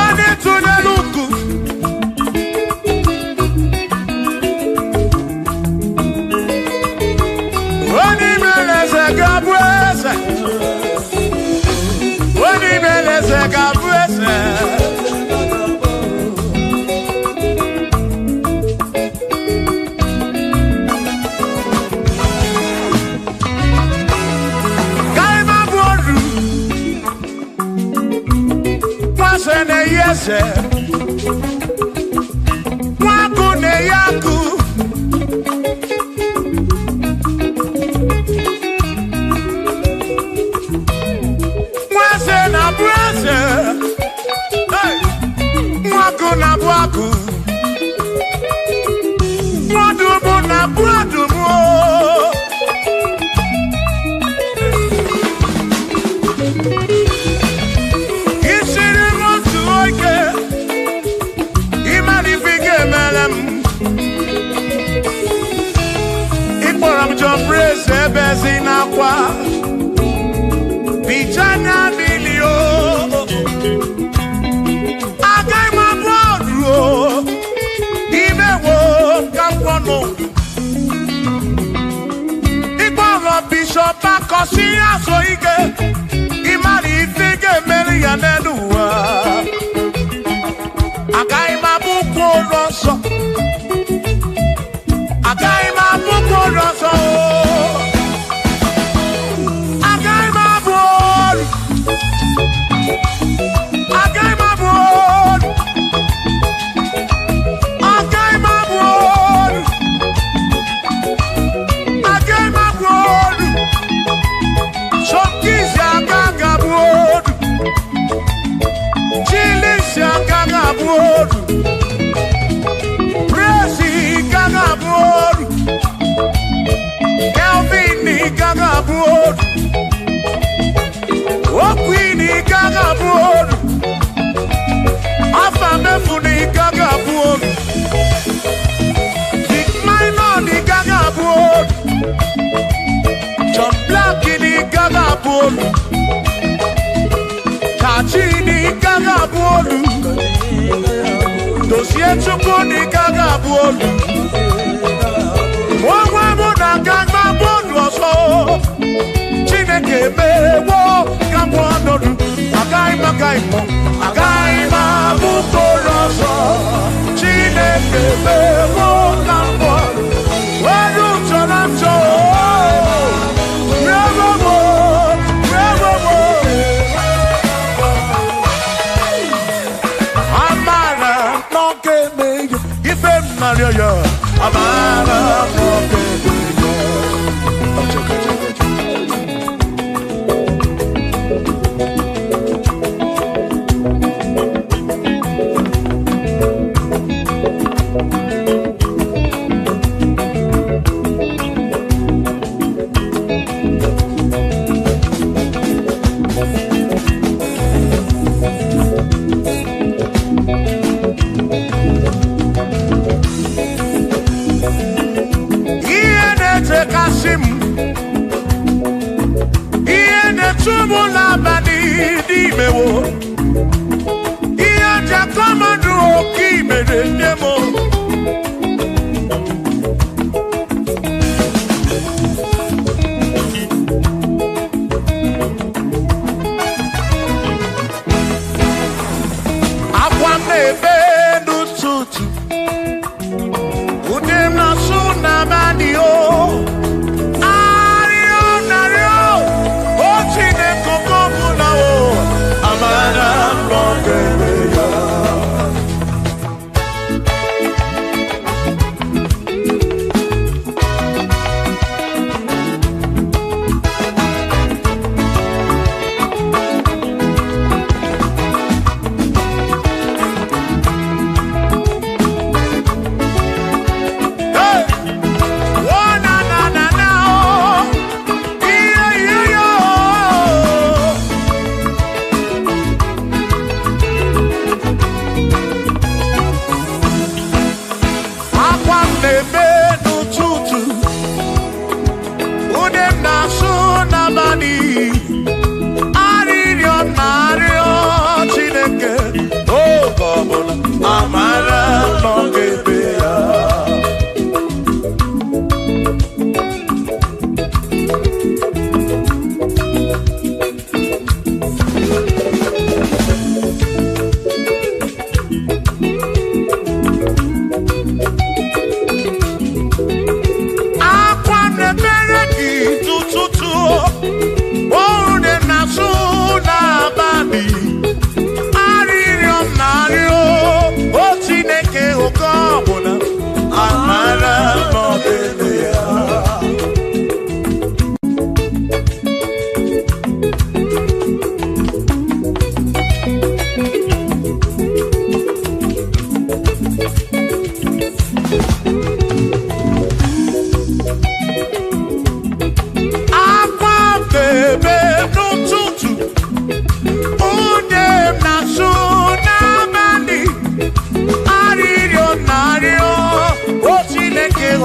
onye tụnyere ukwu onye mere eze ga-abụ eze onye mere eze ga-abụ eze Yese Mwaku ne yaku Mwase na brase Hey Mwaku na bwaku Mwadumu na bwadumu Praise Bezina kwa Bijana milio Agai mabodro Ime wo kampono Igboro Bishop Akosi asoike Imari ifige meri yaneluwa Agai mabuko roso Agai mabuko roso Kachini gaga bolu Dosie chukuni gaga bolu Mwa muna gaga bolu oso Chineke mewo gambo nodu Agaima gaimo Agaima bukoroso Chineke mewo gambo Wadu chonacho Maria, Amara,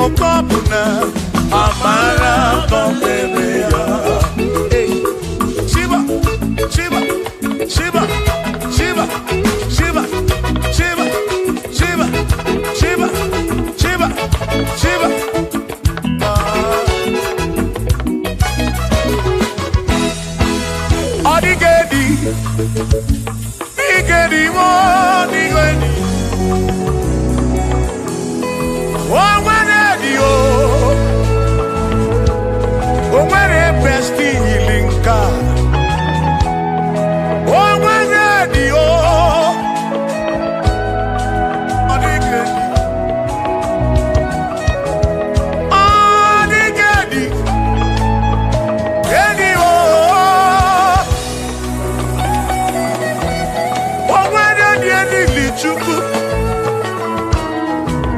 okopuna amara bombeya. Hey, Shiva, Shiva, Shiva, Shiva, Shiva, Shiva, Shiva, Shiva, Shiva, Shiva. Odigedi, Igedi mo, Igedi. Oh, when a best healing God. Oh, when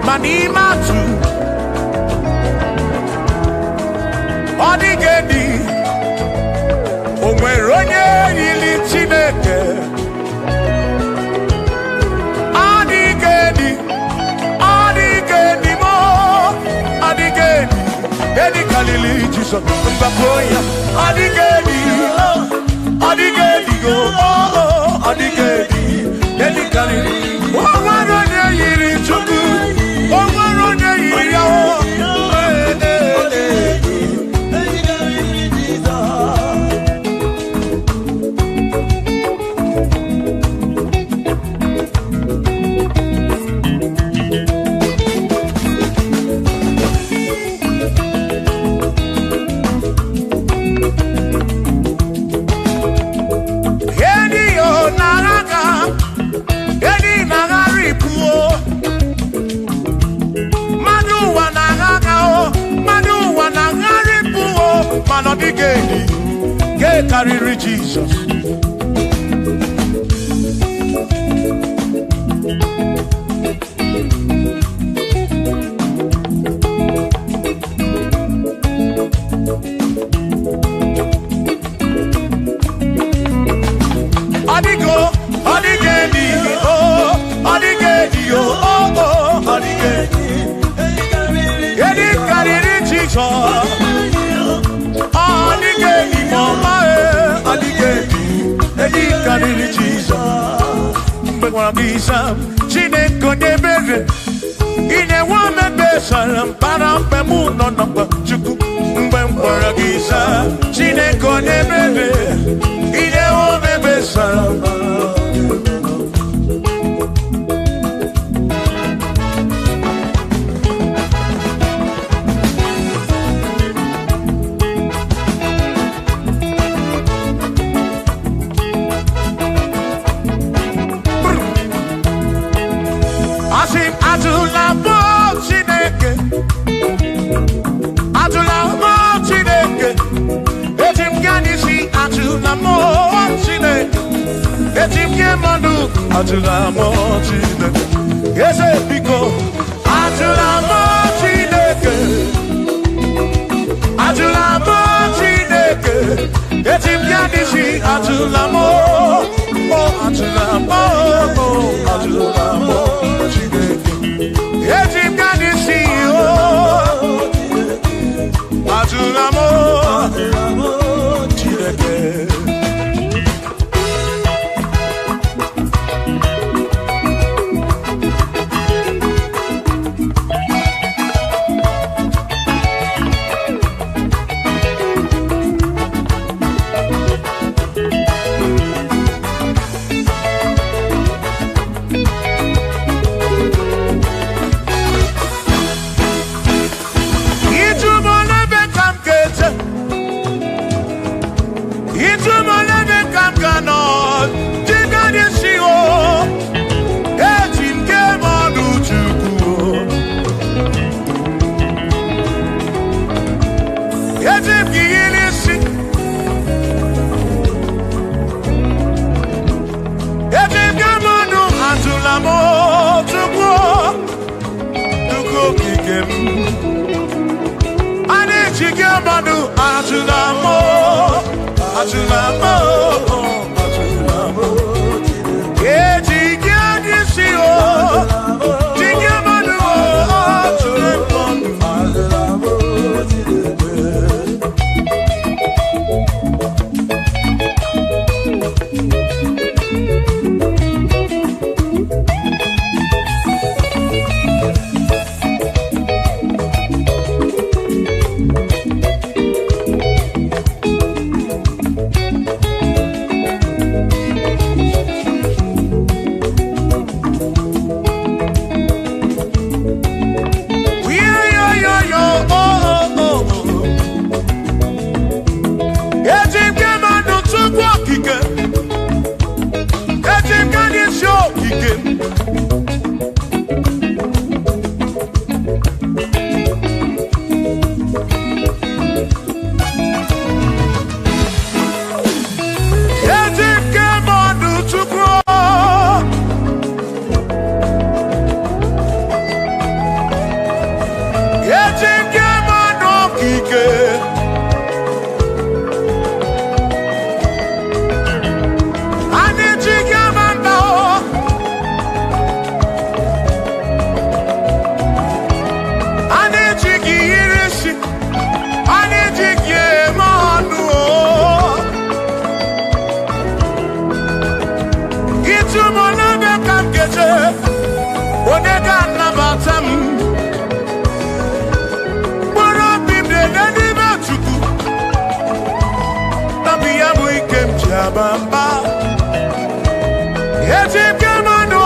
Manimatu Odigedi Onweronye yili Chineke Odigedi Odigedi mo Odigedi Edi Kalili Jesus Mbapoya Odigedi Odigedi go Odigedi Edi Kalili Onweronye yili Chukwu Odigedi, get carry Jesus. Odigo, Odigedi, oh, Odigedi, oh, oh, Odigedi, get carry Jesus. Odigedi mama Odigedi Edi kariri Jesus Mbekwana bisa Chineke nyebere Ine wame besara Mpara mpe muno namba Chukwu mbe mkwara gisa Chineke nyebere Ine wame besara Atulamo Chineke, yes, because Atulamo Chineke, Atulamo Chineke, yes, Yanishi Atulamo, oh Atulamo, oh Atulamo Chineke, yes, Yanishi, oh Atulamo Chineke. okike Bamba, Yetim Gamano,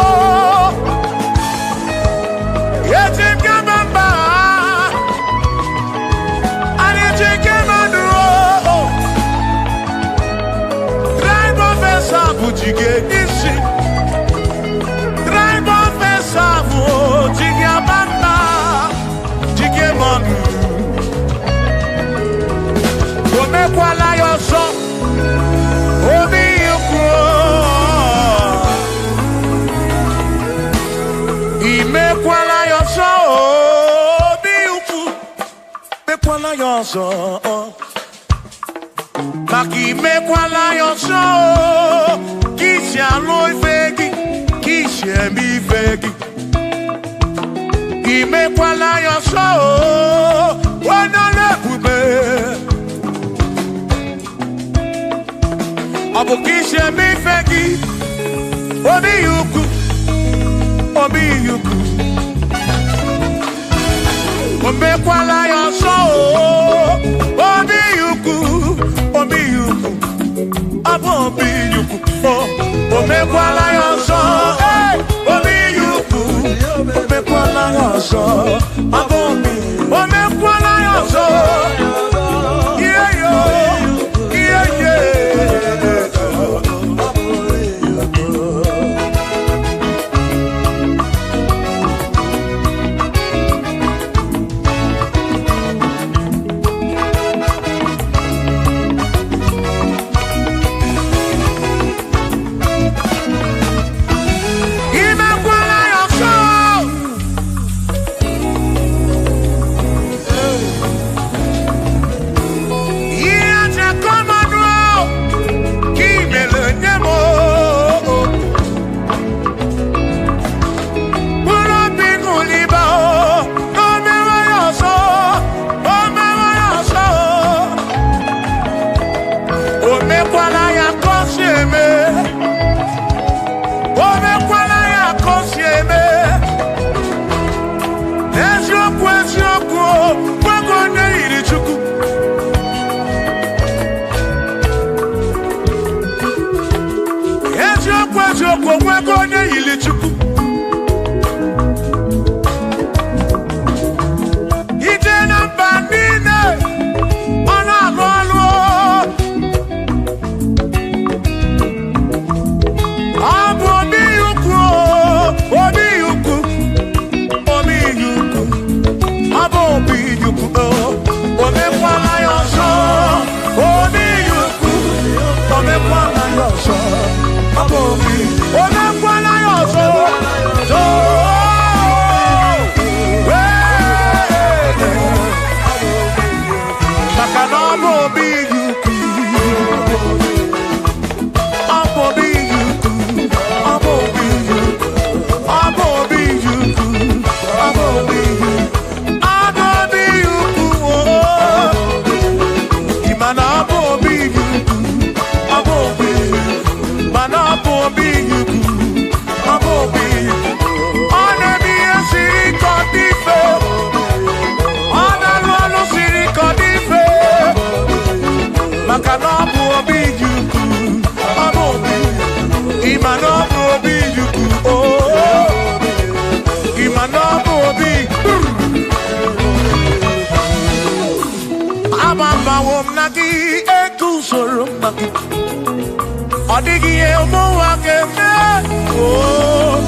Yetim Gamamba, and Yetim Gamano, Drive of Esabu Jige Nishi, Drive of Esabu Jigabamba, Jigamanu, Omekwala your song. Imekwala yoso obi ukwu mekwala yoso maka imekwala yoso kisi alụ ife gị kisi eme ife gị imekwala yoso onye ebube ọ bụ kisi eme ife gị obi ukwu obi ukwu omekwala yoso obi ukwu obi ukwu abụ obi ukwu omekwala yoso obi ukwu omekwala yoso abụ obi omekwala yoso Odigi e mo wa ke me oh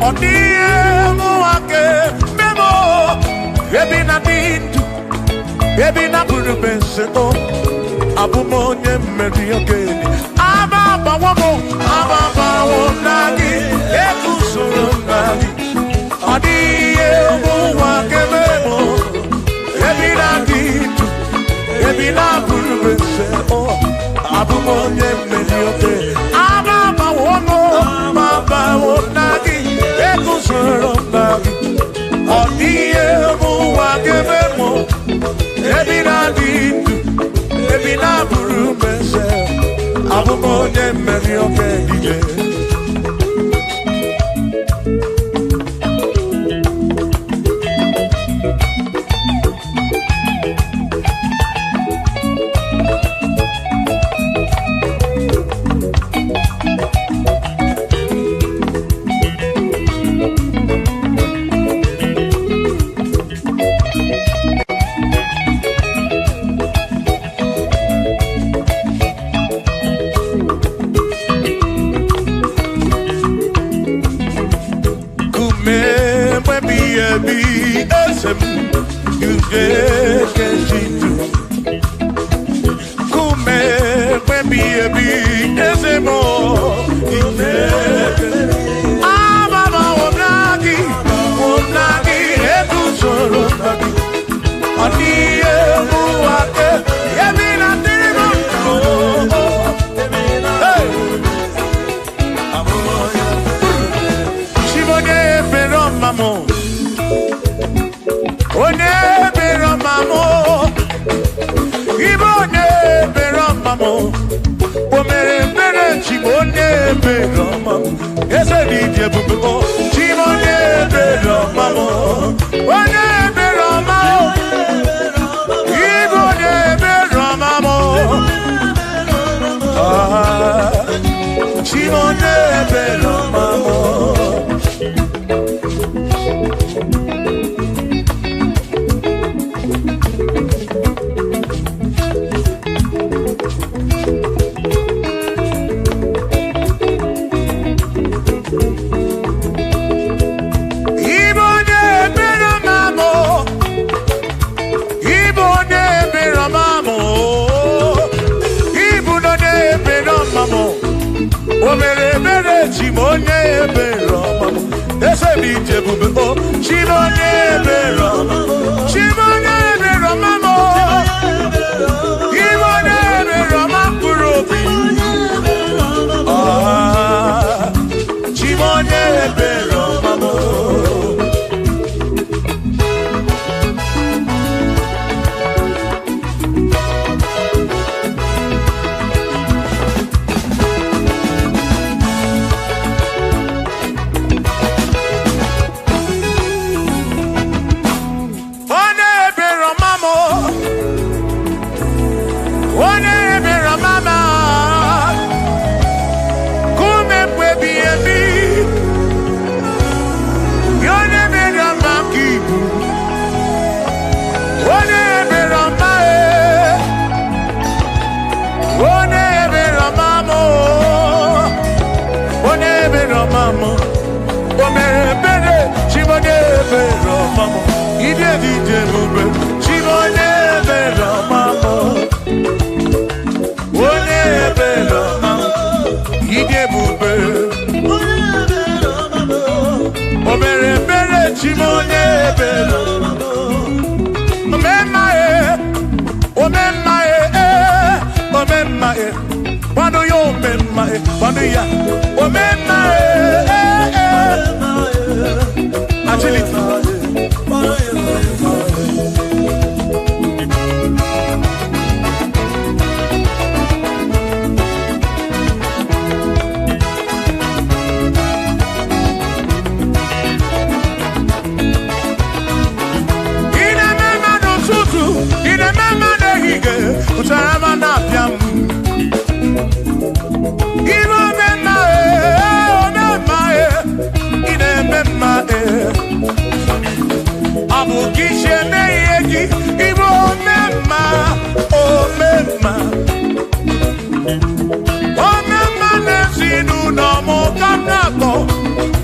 odie muake memo ebi na dindu ebi na burubese o abumonye mmeri ogeni aba wo nagi ekusoro nagi odie muake memo ebi na dindu ebi na burubese o abumonye mmeri ogeni aba wo nagi ekusoro nagi odie muake memo ebi na dindu ebi na burubese abumonye mmeri ogeni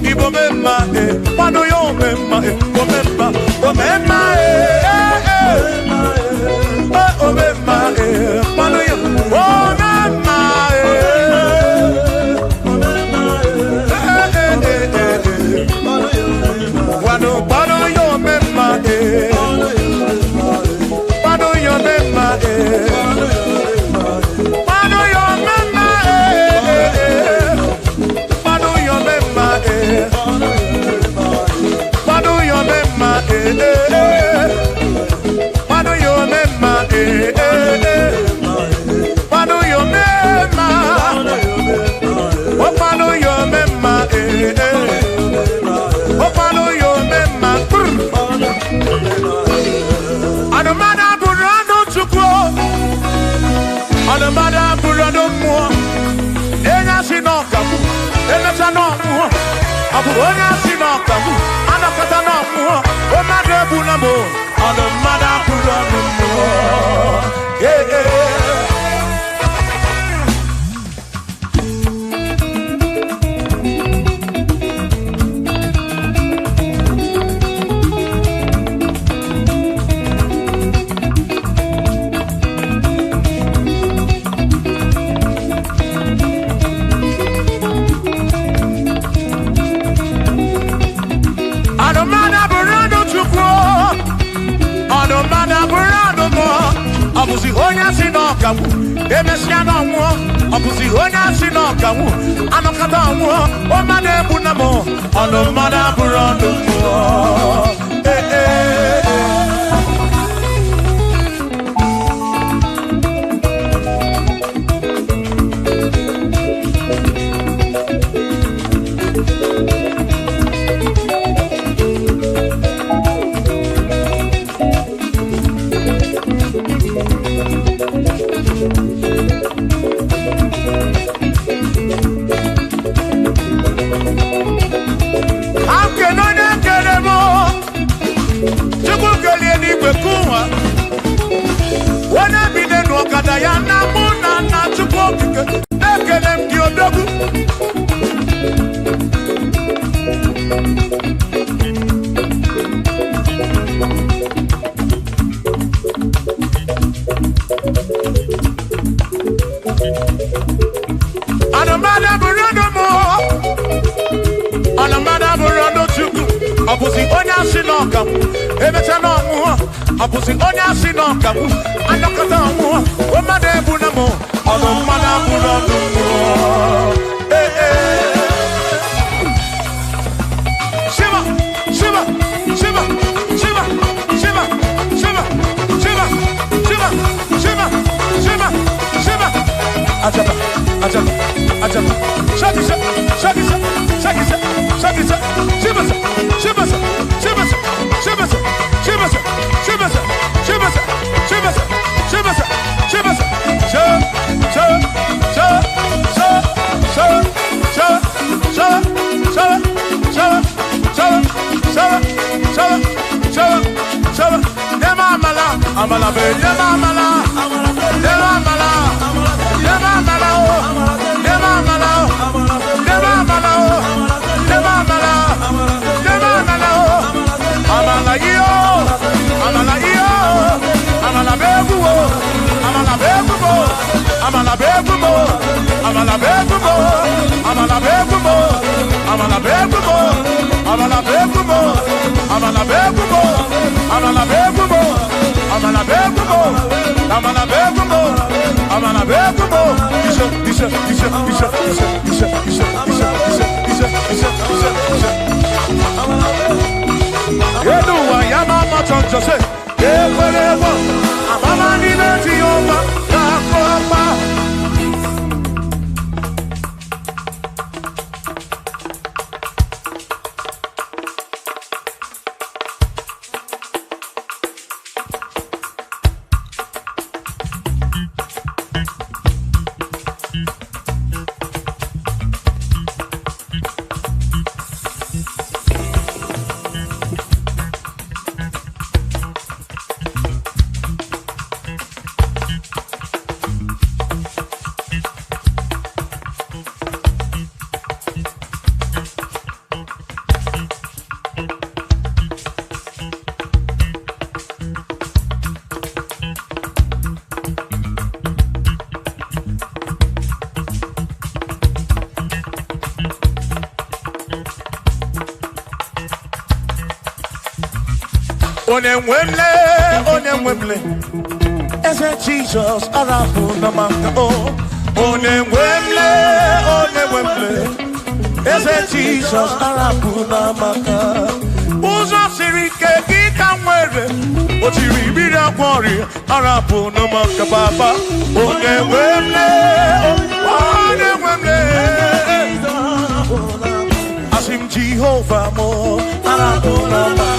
Igbo memma Mano yo memma, omemma, omemma, omemma, mano yo, omemma, mano yo memma, mano yo memma, mano yo memma, mano yo memma, mano yo memma, mano yo memma, mano yo memma, oh mano yo memma, oh mano yo memma, Adamada burano chukwo, Adamada burano mo, enya sinokamu, enya sanomu, abuonya sinokamu, anakata nomu, omade bunamo, Adamada burano mo, Abusi honya sinokamu, emesiano mo. Abusi honya sinokamu, anokata mo. Omade bunamo, anomada burando mo. Abusi onya sinokamu, emechano mu. Abusi onya sinokamu, anakata mu. Omade bunamo, anomada bunamo. Shiva, Shiva, Shiva, Shiva, Shiva, Shiva, Shiva, Shiva, Shiva, Shiva, Shiva. Ajaba, ajaba, ajaba. Shakisa, shakisa, shakisa, shakisa. Shiva, Shiva, Shiva, Shiva, Shiva, Shiva, Shiva, Shiva, Shiva, Shiva, Amala be, amala, amala, Onemwemle, Eze Jesus, Arabu Namaka, Onemwemle, Eze Jesus, Arabu Namaka, Uzo Sirike, Gita Mwere, Otiri Bida Kwari, Arabu Namaka Baba, Onemwemle, Asim Jehovah Mo, Arabu Namaka.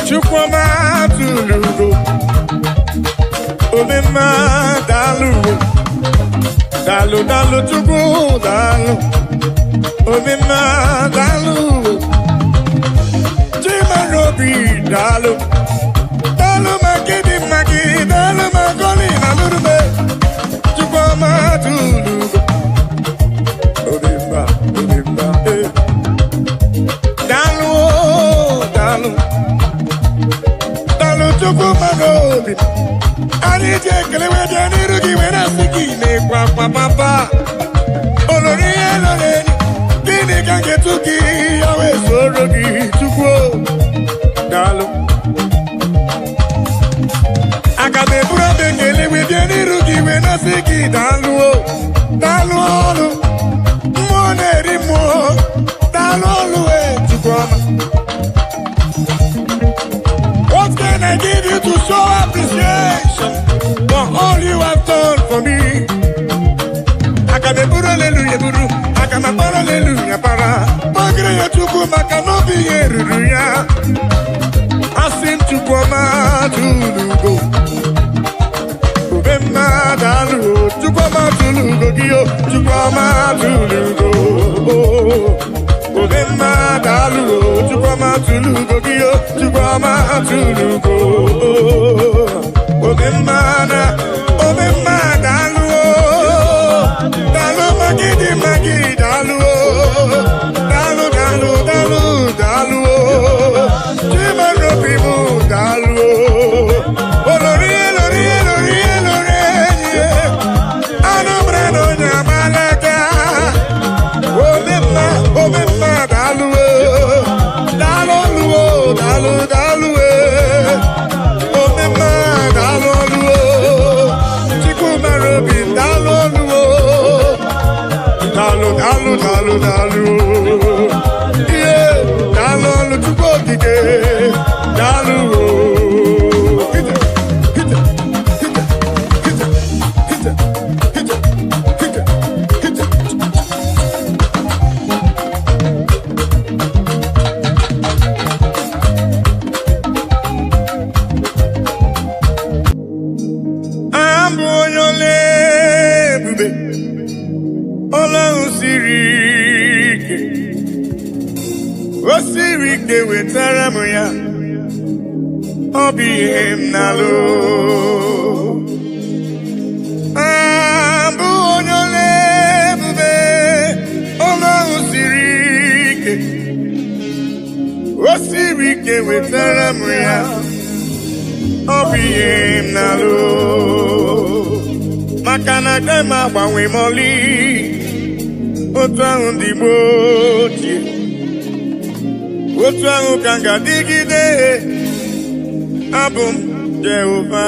Chukwama tulugo, Omema dalu, dalu dalu chukwu dalu, Omema dalu, Chimarobi dalu, dalu magidi magi, dalu magoli na lurube, Chukwama tulugo, Omema, dalu, dalu. Chukwu Magobi, anyị ji ekele wee bịa n'iru gị wee na-asị gị na-ekwe akwa papa. Olori ihe lọrọ enyi, gịnị ka ga-etu gị ya wee soro gị Chukwu daalụ. Aga m eburu abụ ekele wee bịa n'iru gị wee na-asị gị daalụ o, daalụ ọrụ, mmụọ na-eri mmụọ, daalụ ọrụ wee Chukwu ọma. What can I give you to show appreciation for all you have done for me? I can be hallelujah, buru. I can be hallelujah, para. Magre ya chuku makanobi yeruya. I sing to Goma to go. Ubema dalu to Goma to go. gị Chukwuma tulugo Omemma dalu Chukwuma tulugo gị Chukwuma tulugo Omemma dalu dalu magidi dalu dalu Chimano pimu dalu olori Anobrano nyamalaka Omemma dalu Omemma dalu Chikuma robin dalu yeah dalu chukokike dalu Osirike wetara m ya ọ bụ ihe m na-alụ abụ onye ole ebube ọlọ́run siri ike Osirike wetara m ya ọ bụ ihe m na-alụ maka na agaghị m agbanwe m ọlị otu ahụ ndị gboo ochie otu ahụ ka m ga-adịgide abụ m Jehova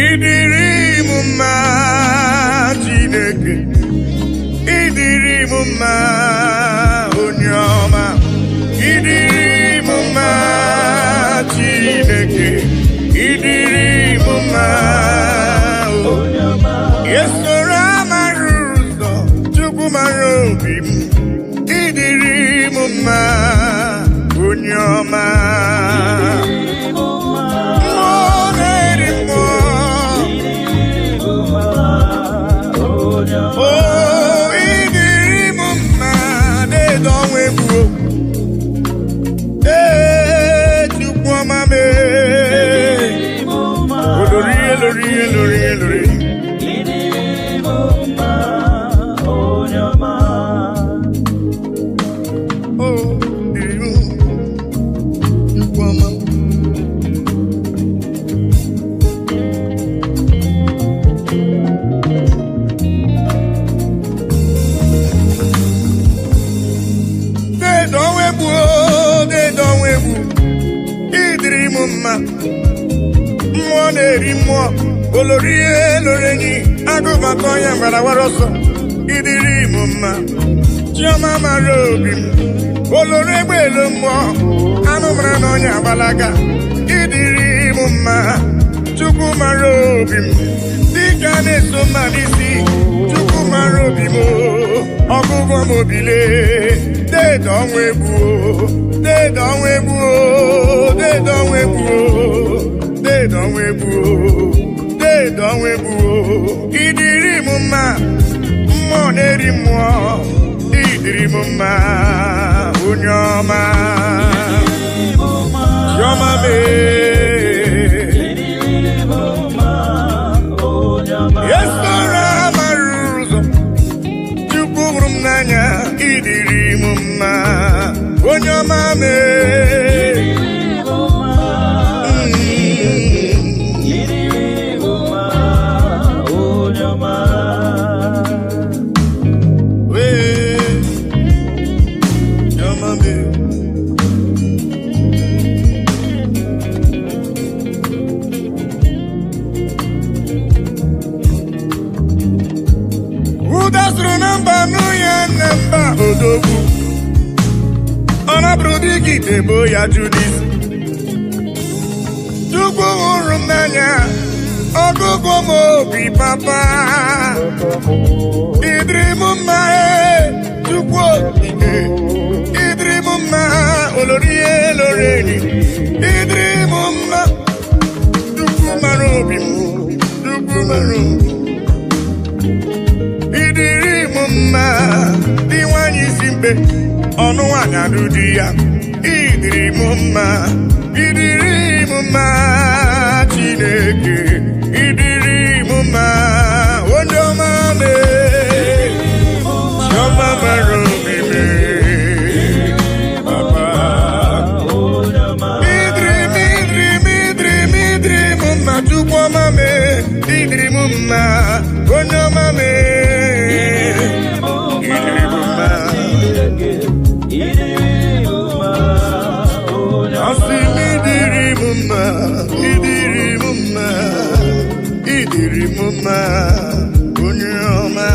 ịdịrị m mma Chineke ịdịrị m mma onye ọma ịdịrị m mma Chineke ịdịrị m mma onye ọma esoro amara ụzọ Chukwu mara obi m ịdịrị m mma onye ọma mmụọ na-eri mmụọ olori elorenyi agụbata onye mgbarawara ọsọ ịdịrị m mma chiọma mara obi m olori egbe elu mmụọ anụ mara na onye agbalaga ịdịrị m mma Chukwu mara obi m dịka na-eso mma n'isi Chukwu mara obi m ọgụgụ m obile deede ọnwa egbu deede ọnwa egbu deede ọnwa egbu deede ọnwa egbu deede ọnwa egbu ịdịrị m mma mmụọ na-eri mmụọ ịdịrị m mma onye ọma chiọma esoro amara ụzọ Chukwu hụrụ m n'anya ịdịrị m mma onye ọma ụdasụrụ na mba nụ ya na mba odogwu ọ nabụrụ dịka itebo ya Judis Chukwu hụrụ m n'anya ọgụgụ m obi papa ịdịrị m mma Chukwu okike ịdịrị m mma olorie loreni ịdịrị m mma Chukwu mara obi m Chukwu mara obi ịdịrị m mma dị nwanyị isi mkpe ọnụ nwanyị alụ di ya ịdịrị m mma ịdịrị m mma Chineke ịdịrị m mma onye ọma mee chiọma mara obi mee papa ịdịrị m mma Chukwu ọma mee ịdịrị m mma onye ọma mee ịdịrị m mma asị m ịdịrị m mma ịdịrị m mma ịdịrị m mma onye ọma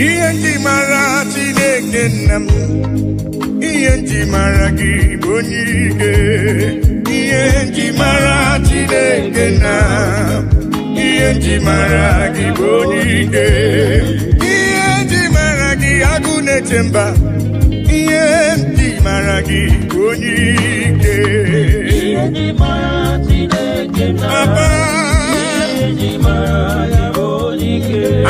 ihe ndị mara Chineke nna m ihe ndị mara gị bụ onye ike ihe ndị mara Chineke nna ihe ndị mara gị bụ onye ike ihe ndị mara gị agụ na-eche mba ihe ndị mara gị bụ onye ike papa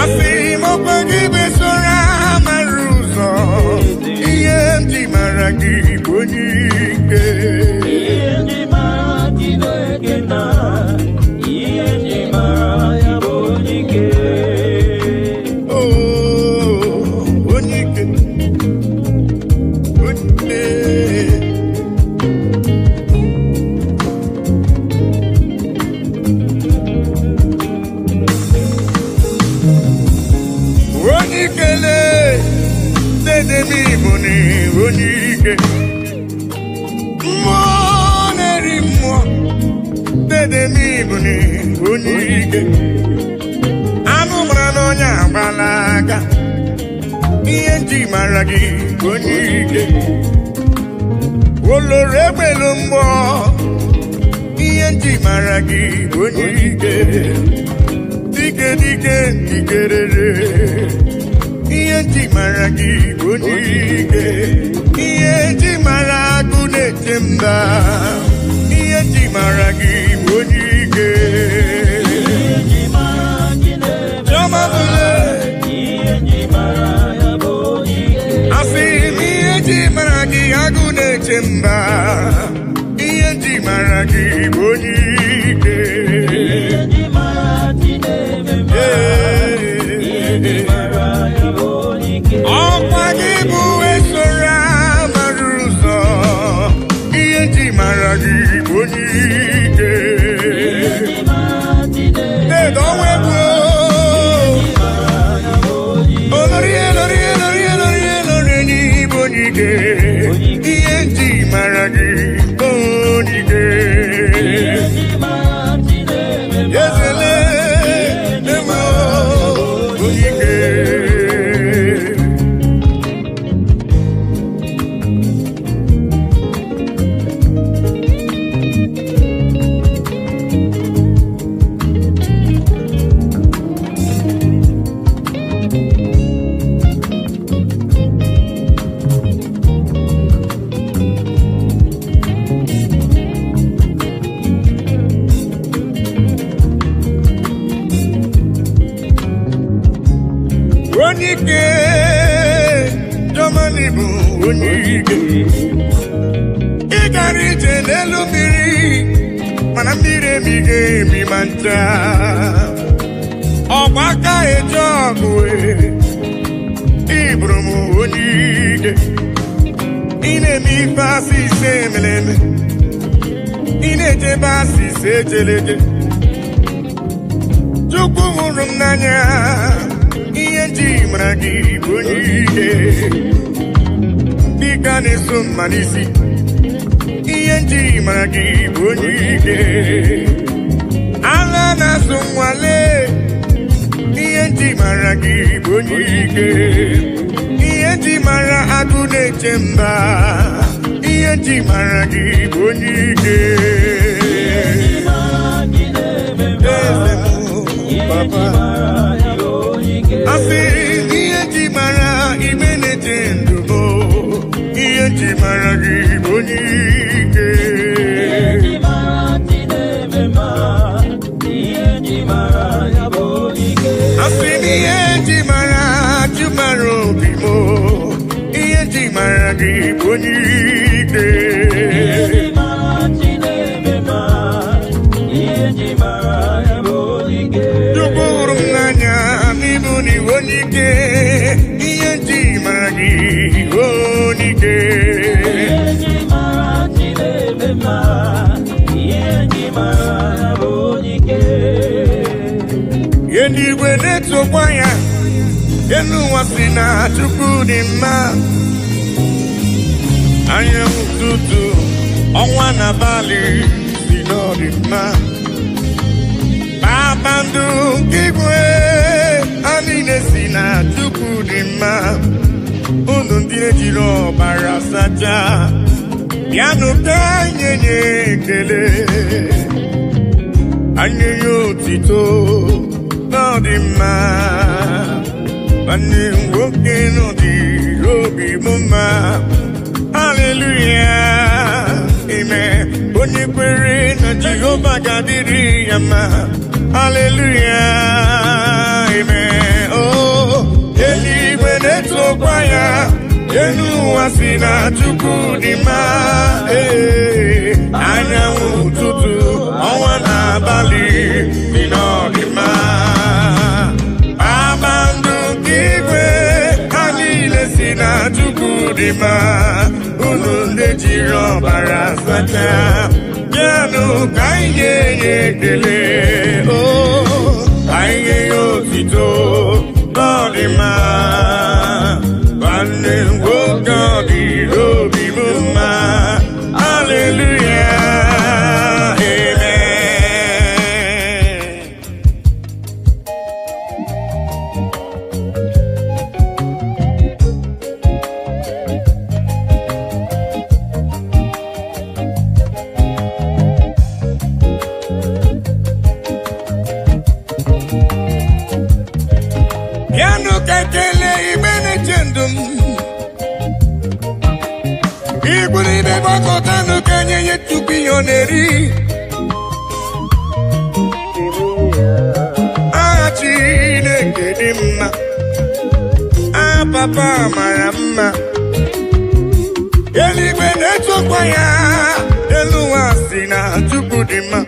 asị m ọkwa gị besoro amara ụzọ ihe ndị mara gị bụ onye ike onye ike onye ike mmụọ na-eri mmụọ dede m ịbụ onye ike anụ mara n'ọnya agbala aka ihe ndị mara gị onye ike oloro egbelu mgbọ ihe ndị mara gị onye ike dike dike dikerere ihe ndị mara gị onye ike ihe ndị mara agụ na-eche mba ihe ndị mara gị onye ike chiọma bụle asị m ihe ndị mara gị agụ na-eche mba ihe ndị mara gị onye ike ọkwa gị bụ esoro amara ụzọ ihe ndị mara gị onye ike edowe bụ olori n'ime onye ike ihe ndị mara gị onye ike ezele eme onye ike onye ike Germany bụ onye ike ị gara ije n'elu mmiri mana mmiri emighị emi ma ncha ọgba aka eje ọgụ ịbụrụ m onye ike mi pasi se meleme. Ineje basi se jeleje. Chukwu hụrụ m n'anya. Ihe nji mara gị bụ onye ike. Dịka na-eso mmalisi. Ihe nji mara gị bụ onye ike. Agha na-azụ nwale. Ihe nji mara gị bụ onye ike. Ihe nji mara agụ na-eche mba. Ihe nji mara gị bụ onye ike. Eze m, papa. Asị ihe nji mara ime na-eche ndụ m. Ihe nji mara gị bụ onye ike. Asị ihe nji mara ajụ mara obi m. Ihe nji mara gị bụ onye ike. Chukwu hụrụ m n'anya n'ịbụ n'iwu onye ike. Ihe nji mara gị onye ike. Ihe ndị igwe na-etokwa ya. Elu ụwa si na Chukwu dị mma. Anyanwụ ụtụtụ, ọnwa na abalị si na ọ dị mma. Kpakpando nke igwe ha niile si na Chukwu dị mma. Unu ndị ejiri ọbara sachaa, bịanụ ka anyị nye ekele. Anyị nye otito na ọ dị mma. Nwanne m nwoke na ọ dịrị obi m mma. Hallelujah, amen. Onye kwere na Jehova ga-adịrị ya mma. Hallelujah, amen. Oh, eluigwe na-etokwa ya. Elu ụwa si na Chukwu dị mma. Anyanwụ ụtụtụ, ọnwa na abalị dị na ọ dị mma. Kpakpando nke igwe ha niile si na Chukwu dị mma. Unu ndị jiri ọbara sachaa, bịanụ ka anyị nye ya ekele. Anyị nye ya otito na ọ dị mma. Nwanne m nwoke ọ dịrị obi m mma. Hallelujah, amen. Bịanụ ka ekele igbe na-eche ndụ m. Iburu ibe gbakọtanụ ka nye ya tupu ihe ọ na-eri. Aha Chineke dị mma. Aha Papa mara mma. Eluigwe na-etokwa ya. Elu ụwa si na Chukwu dị mma.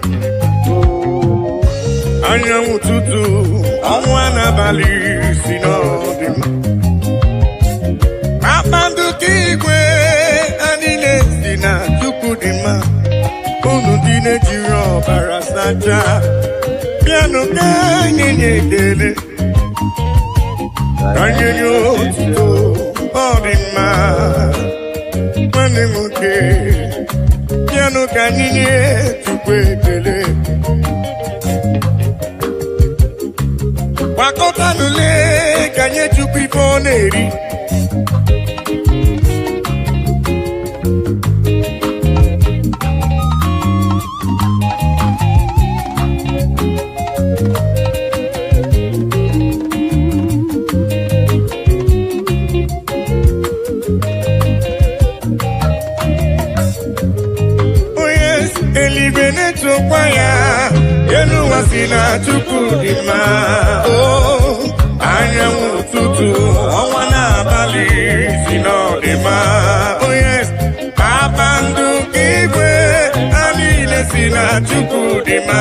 Anyanwụ ụtụtụ, ọnwa na abalị si na ọ dị mma. Kpakpando nke igwe ha niile si na Chukwu dị mma. Unu ndị na-ejiri ọbara sachaa, bịanụ ka anyị nye ekele. Ka anyị nye otito ọ dị mma. Nwanne m nwoke, bịanụ ka anyị nye Chukwu ekele. Gbakọtanụ lee ka nye Chukwu ife ọ na-eri. Eluigwe na-etokwa ya. Elu ụwa si na Chukwu dị mma. Anyanwụ ụtụtụ, ọnwa na abalị si na ọ dị mma. Kpakpando nke igwe ha niile si na Chukwu dị mma.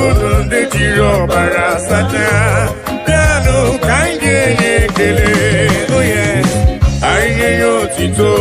Unu ndị jiri ọbara sachaa, bịanụ ka anyị nye ya ekele. Anyị nye ya otito.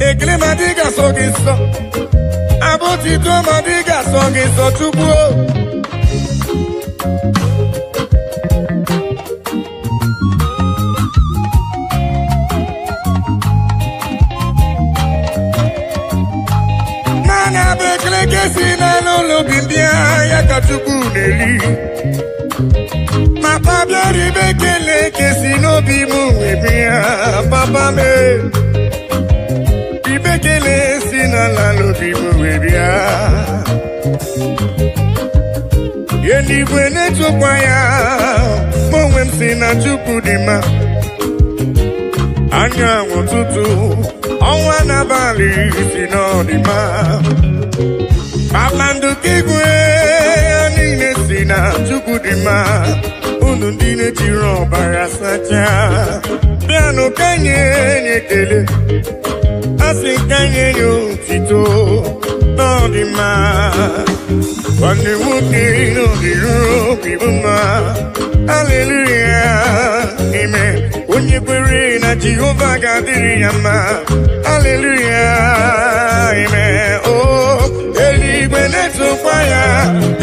Ekele madiga sogiso, abotito madiga sogiso tubuo. Mana bekele kesi na lolo bimbia ya katubu neli. Papa biari bekele kesi no bimu ebia papa me. Ibekele sina la lo bimu ebia. Yeni bwene tukwaya mowem sina chukudima. Anya wotutu onwa na bali sina dima. Papandu kigwe anine sina chukudima. Unundine tiro barasacha. Piano kanye nyekele. Asi kanye nyotito. Nodima. Wande wuki no diru kibuma. Hallelujah. Amen. Unye kwere na Jehovah gadiri yama. Hallelujah. Amen. Oh. Eligwe neto kwaya.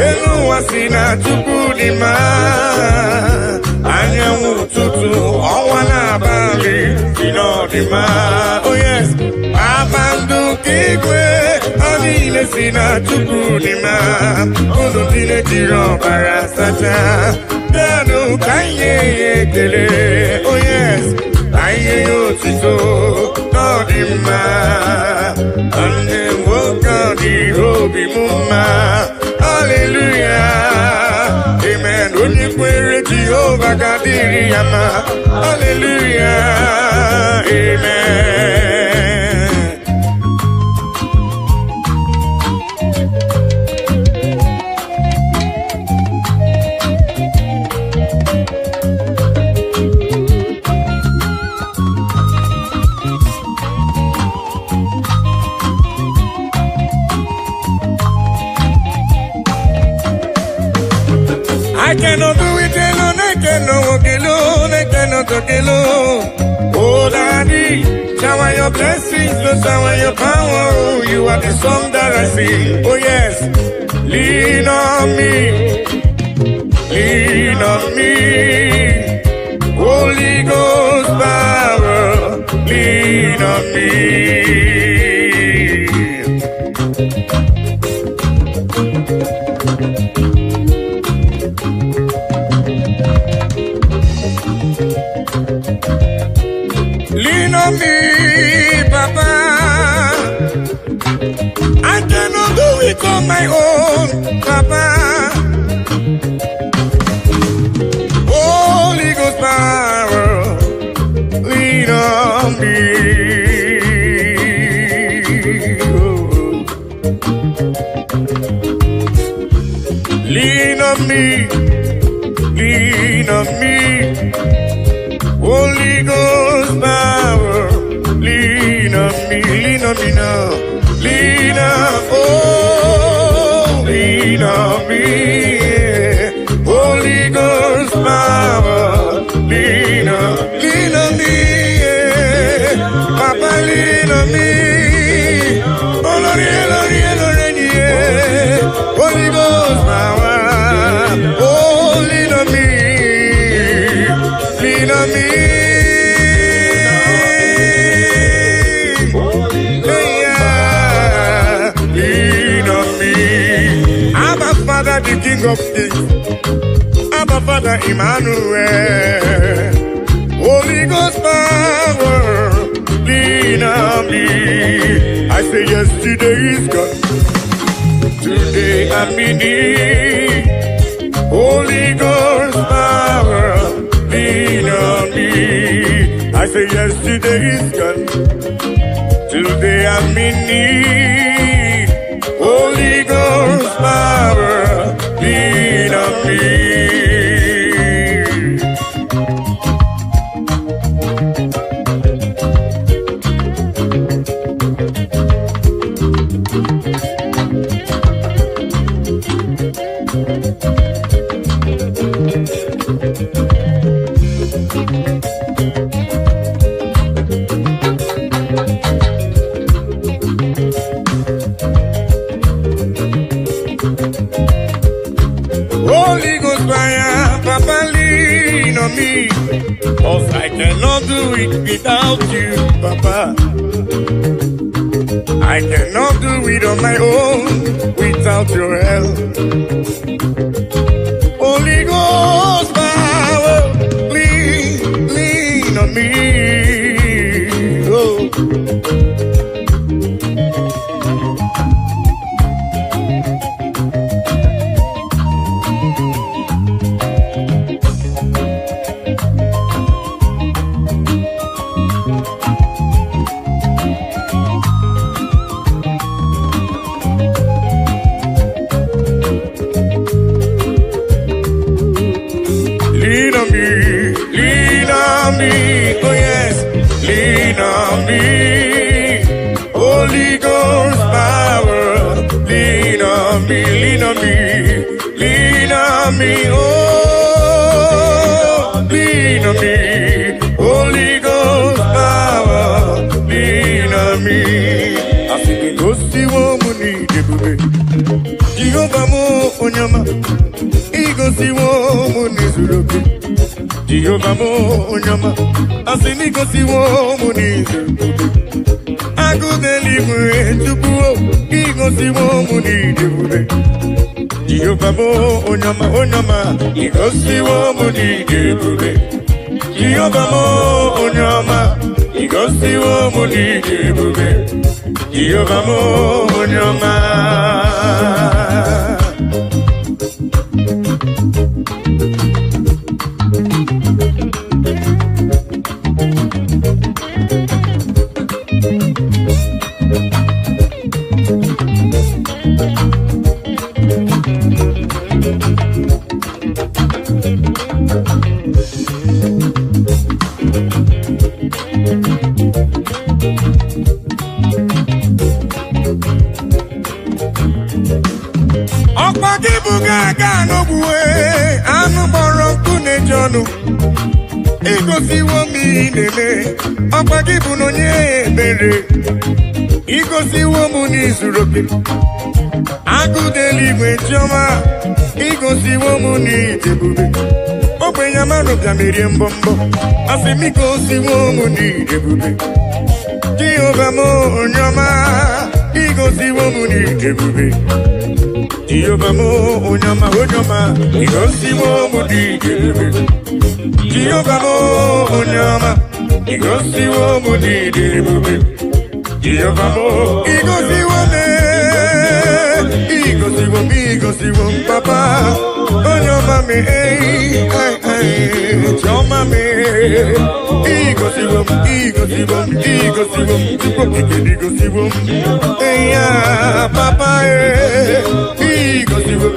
Elu wasina tukudima. Anya ututu. Owana bali. Sinodima. Oh yes. Abandu kigwe. Anile sina tukudima. Unundine tiro barasata. Danu kanye yekele. Oh yes. Kanye yotito. Nodima. Ande woka di robi muma. Hallelujah. Amen. Onye kwere Jehovah kadiri yama. Hallelujah. Amen. I cannot do it alone, I cannot walk alone, I cannot talk alone. Oh, Daddy, shower your blessings, Lord, shower your power. Oh, you are the song that I sing. Oh, yes, lean on me, lean on me. Holy Ghost power, lean on me. Lean on me, Papa. I cannot do it on my own, Papa. Holy Ghost power, lean on me. Lean on me, lean on me. Holy Ghost power, lean on me now. Lean on, oh, lean on me. Yeah. Holy Ghost power, lean on me. Yeah. Papa, lean on me. Oh, Lord, yeah, Lord, yeah, Lord, yeah. Holy Ghost power, oh, lean on me. Lean on me. Father, the King of Kings, Abba Father Emmanuel, Holy Ghost power, lean on me. I say yesterday is gone, today I'm in need. Holy Ghost power, lean on me. I say yesterday is gone, today I'm in need. Holy Ghost power, lean Holy Ghost fire, Papa, lean on me. Cause I cannot do it without you, Papa. I cannot do it on my own without your help. Holy Ghost power, lean on me. Oh. Lean on me, oh yes, lean on me. Holy Ghost power, lean on me, lean on me, lean on me, oh, lean on me. Holy Ghost power, lean on me. I think it goes to woman, Jehovah mo onyama, Ego si woman is looking. Jehovah mo onyama, asini go si woman. I go deliver to go. Ego si woman. Jehovah mo onyama, ego si woman. Jehovah mo onyama, ego si woman. Jehovah mo onyama. Gaga no bue, anu boronku ne jonu. Iko si wo mi neme, opagibu no nye bere. Iko si wo mu ni zuroke. Agu deli we joma, iko si wo mu ni jebube. Ope nyamano kamiri mbombo, asimiko si wo mu ni jebube. Jehovah mo nyama, iko si wo mu ni jebube. Jehovah mo onyama, ego si wo mu di jebube. Jehovah mo onyama, ego si wo mu di jebube. Jehovah mo, ego si wo me, ego si wo papa. Onyama me, choma me. Ego si wo, yeah, papa Ego si wo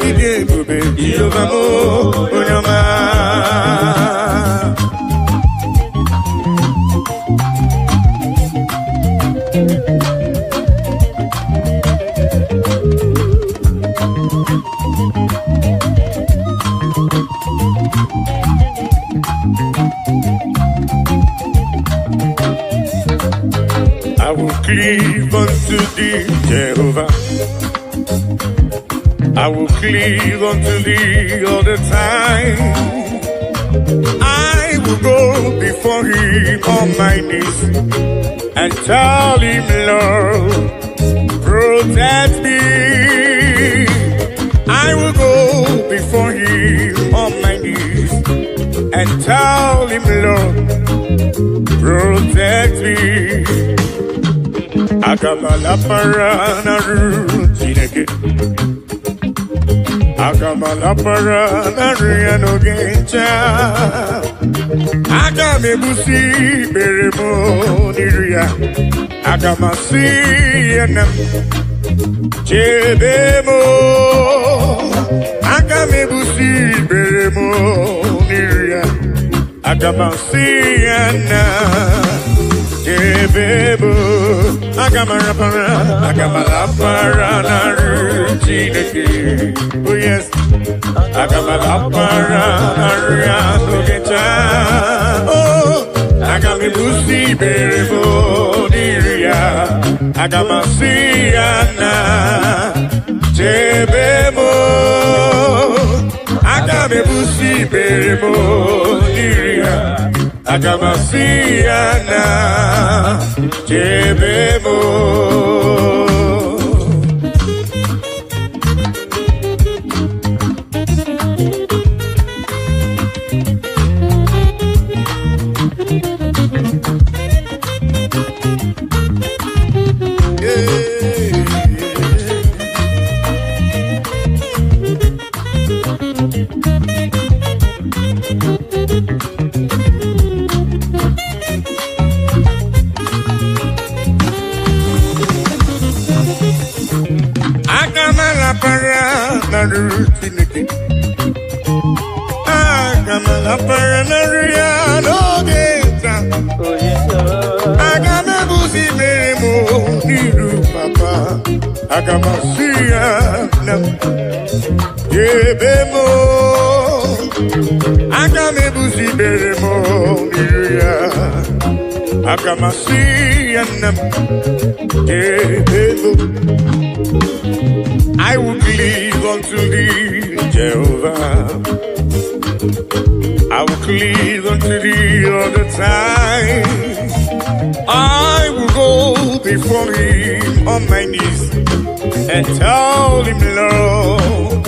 bube, Jehovah mo onyama. I will cleave unto thee, Jehovah. I will cleave unto thee all the time. I will go before him on my knees and tell him, Lord, protect me. I will go before him on my knees and tell him, Lord, protect me. Akamala parana rutineke. Akamala parana riano gencha. Akame busi beremo niria. Akamasi enam chebemo. Akame busi beremo niria. Akamasi enam. Jebebo, agamala para na rutineke. Oh yes, Agamalapara Ariano Geta. Oh, Agamibusi Berebo Niria. Agamasiana Jebemo. Agamebusi Berebo Niria. Agamasiana Jebemo. Agamasiana Yebemo Agamebusi Beremo Niria Agamasiana Yebemo. I will cleave unto thee, Jehovah. I will cleave unto thee all the time. I will go before him on my knees and tell him, Lord,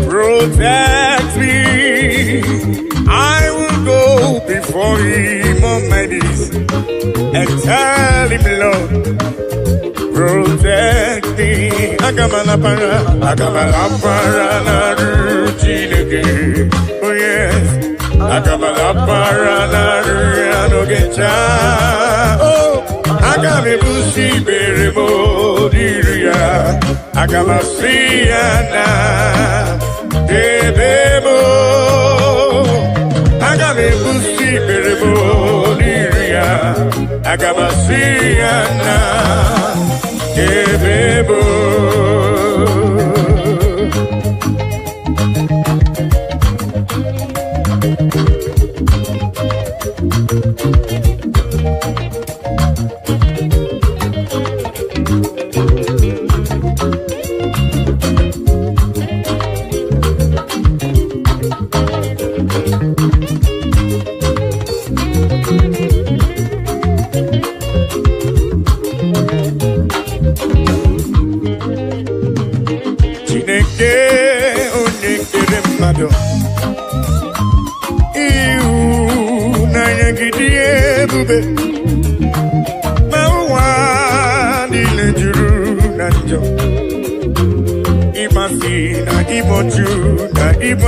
protect me. I will go before him on my knees and tell him, Lord, protect me. Agamalapara naru chineke. Oh yes. Agamalapara naru geta. Oh, agamebusi beremo diria. Agamasiana debemo. Agamebusi beremo diria. Agamasiana debemo.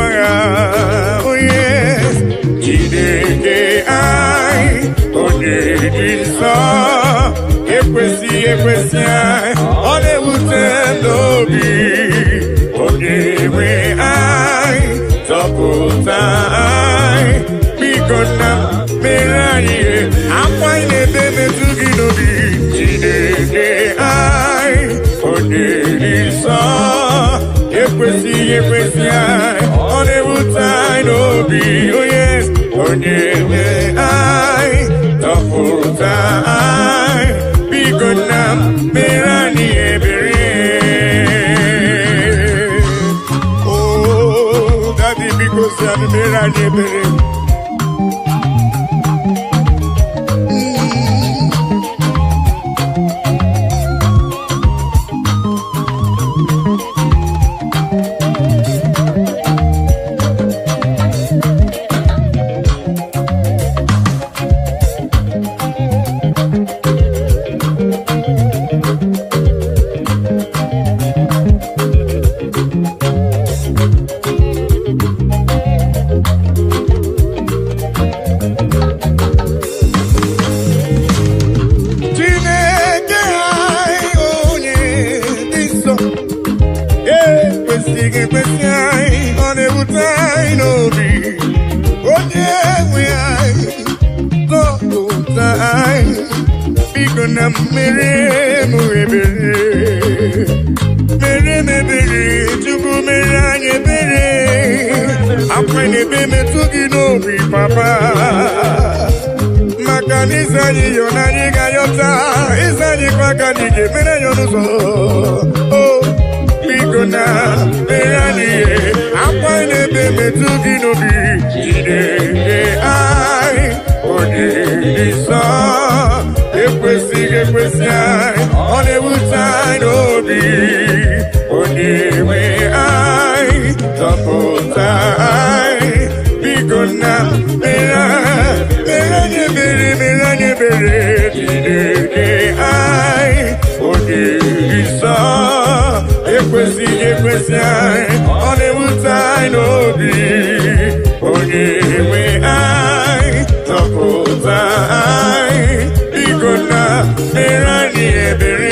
Oh yes, Chineke ai, onye nsọ, ekwesi ai, ọ na-ewute n'obi, onye nwe ai, zọpụta ai, biko na mere anyị akwa ị na-ebe metụ gị n'obi, Chineke ai, onye nsọ. Ekwesi ai, ọ na-ewute anyị n'obi, oh yes, onye nwe anyị, zọpụta anyị, biko na mere anyị ebere. Oh, Daddy, biko si anyị mere anyị ebere. Mere, tupu mere anyị ebere. na-ebe metụ gị n'obi papa maka na ịza anyị yọ na anyị ga-ayọta ịza anyị kwa aka anyị ga-emere ya n'ụzọ o biko na mere anyị akwa na-ebe metụ gị n'obi Chineke anyị onye nsọ ekwesịghị ekwesị anyị ọ na-ewute anyị n'obi onye nwe anyị zọpụta anyị biko na mere anyị ebere Chineke anyị onye nsọ ekwesịghị ekwesị anyị ọ na-ewute anyị n'obi onye nwe anyị zọpụta anyị biko na mere anyị ebere.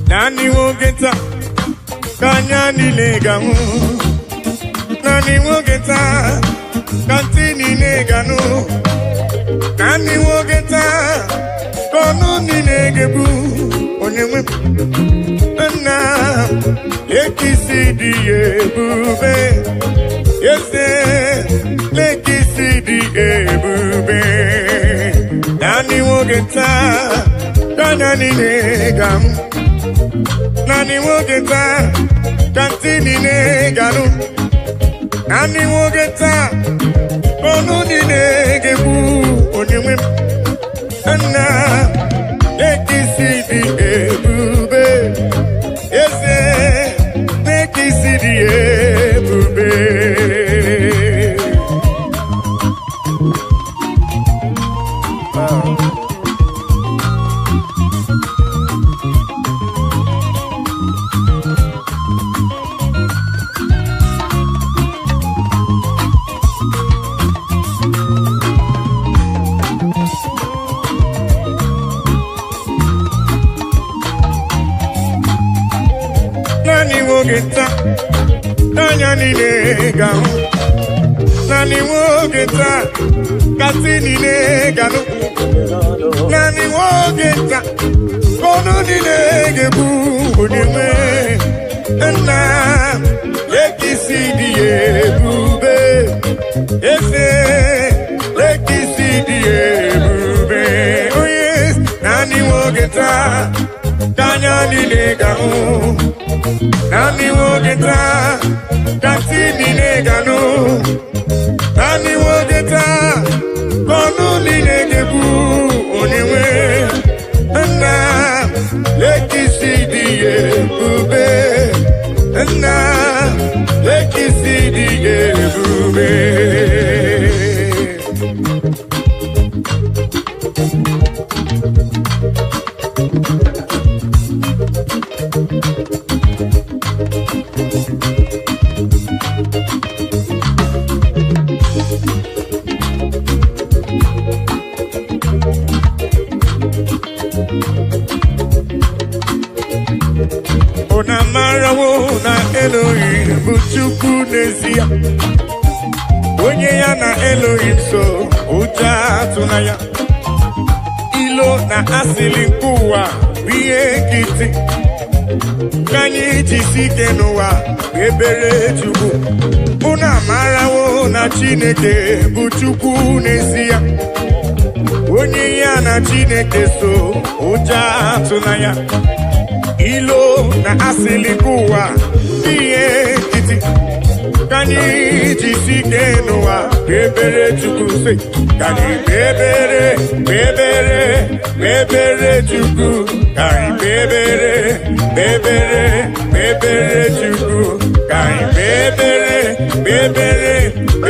Nani wogeta kanya nileganu Nani wogeta kantini neganu Nani wogeta kono nilegebu Onyewe na lekisi diebube Yese lekisi diebube Nani wogeta kanya nilegamu Nani wogeta kantini neganu Nani wogeta kono nilegebu Onyewe na lekisi diebube Yese lekisi diebube Nani wogeta kanya nilegamu Nani wogeta katini neganu Nani wogeta kono nilegebu Onyewe na lekisi diebube Ese lekisi diebube Oh yes Nani wogeta kanya nilegamu Nani wogeta kantini neganu Nani wogeta kono nilegebu Onyewe na lekisi diebube na lekisi diebube Ona marawo na Elohim bụ Chukwu n'ezie onye ya na Elohim so ụjọ atụna ya ilo na asịlị nke ụwa bụ ihe nkịtị ka anyị jisi ike n'ụwa bụ ebere Chukwu Una marawo na Chineke bụ Chukwu n'ezie onye ya na Chineke so ụjọ atụna ya ilo na asịlị nke ụwa ihe nkịtị ka anyị jisi ike n'ụwa ebere Chukwu sị ka anyị ebere Chukwu ka anyị ebere Chukwu ka anyị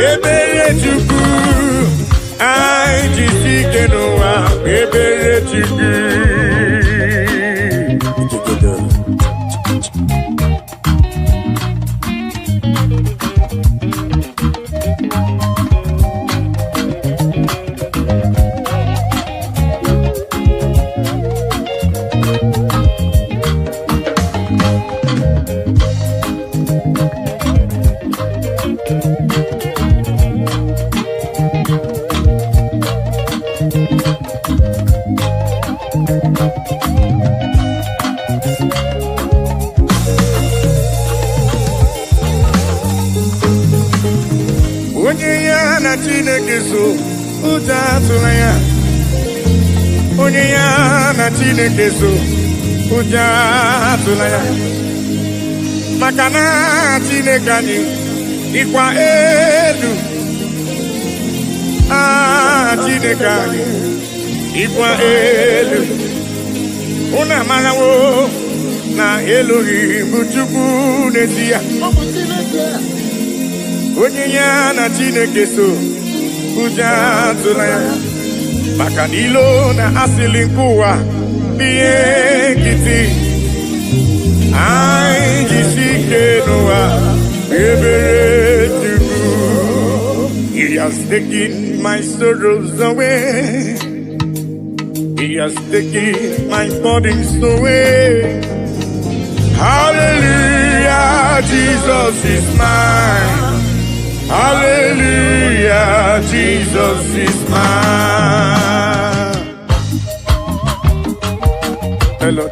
ebere Chukwu anyị jisi ike n'ụwa ebere Chukwu. Onye ya na Chineke so, ụjọ atụla ya. Onye ya na Chineke so, ụjọ atụla ya. Maka na Chineke anyị dịkwa elu. Chineke anyị dịkwa elu. Unu amarawo na Elohim bụ Chukwu n'ezie. Onye ya na Chineke so, ụjọ atụla ya. Maka na ilo na asịlị nke ụwa n'ihe nkịtị. Anyị jisi ike n'ụwa ebere Chukwu. He has taken my sorrows away. He has taken my burdens away. Hallelujah, Jesus is mine. Hallelujah, Jesus is mine. Hello.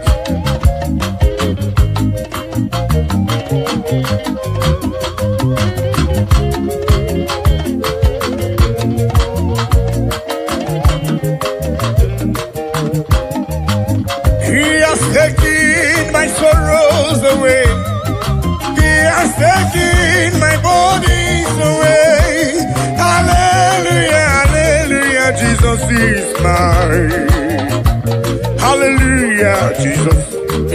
He has taken my sorrows away. He has taken my bodies away. Hallelujah, hallelujah, Jesus is mine. Hallelujah, Jesus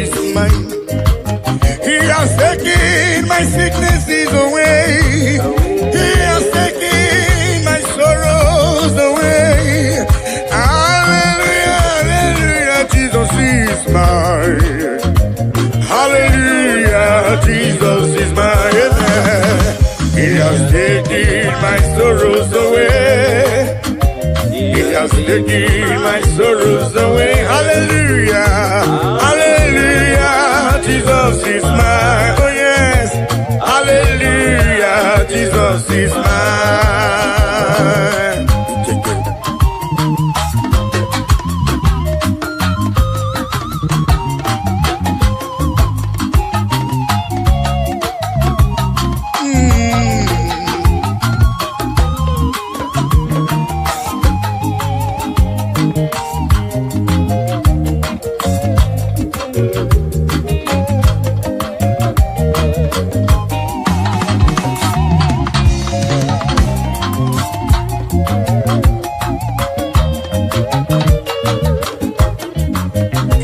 is mine. He has taken my sicknesses away. He has taken my sorrows away. Hallelujah, hallelujah, Jesus is mine. Hallelujah, Jesus is mine. He has taken my sorrows away. He has taken my sorrows away. Hallelujah, hallelujah, Jesus is mine. Oh yes, hallelujah, Jesus is mine.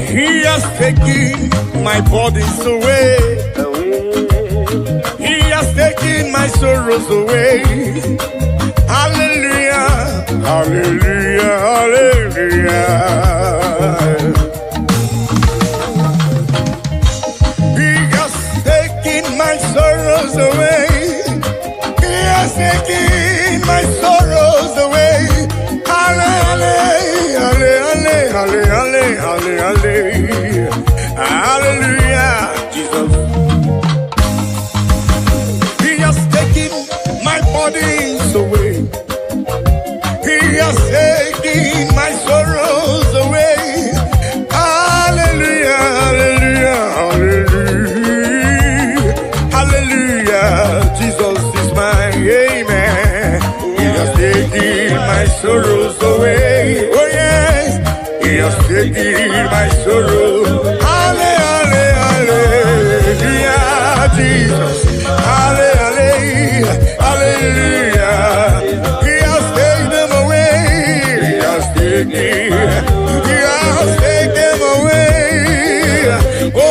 He has taken my burdens away. He has taken my sorrows away. Hallelujah, hallelujah, hallelujah. He has taken my sorrows away. He has taken my sorrows away. Hallelujah, hallelujah, hallelujah, hallelujah, hallelujah, Jesus. He has taken my burdens away. He has taken my sorrows away. Hallelujah, hallelujah, hallelujah, hallelujah, Jesus is mine. Amen. He has taken my sorrows away. Oh yes, He has taken my sorrow. Hallelujah, hallelujah, Jesus. Hallelujah, hallelujah. He has taken them away. He has taken them away. Oh,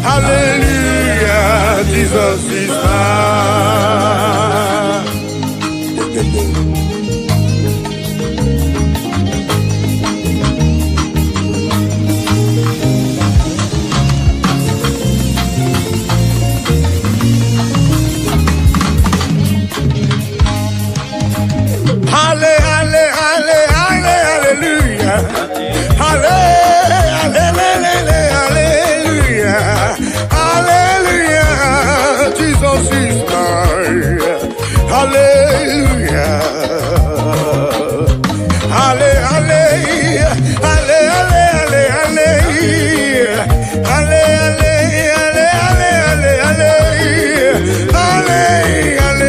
hallelujah, Jesus is mine. Jesus is mine. Hallelujah. Hallelujah. Hallelujah. Hallelujah.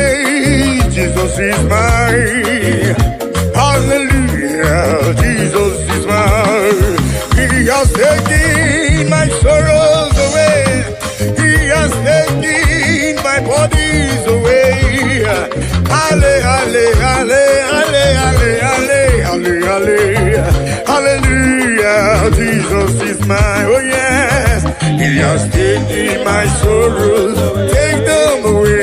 Jesus is mine. Hallelujah. Jesus is mine. He has taken my sorrows away. He has taken my bodies away. Hallelujah. Jesus is mine. Oh yes. He has taken my sorrows. Take them away.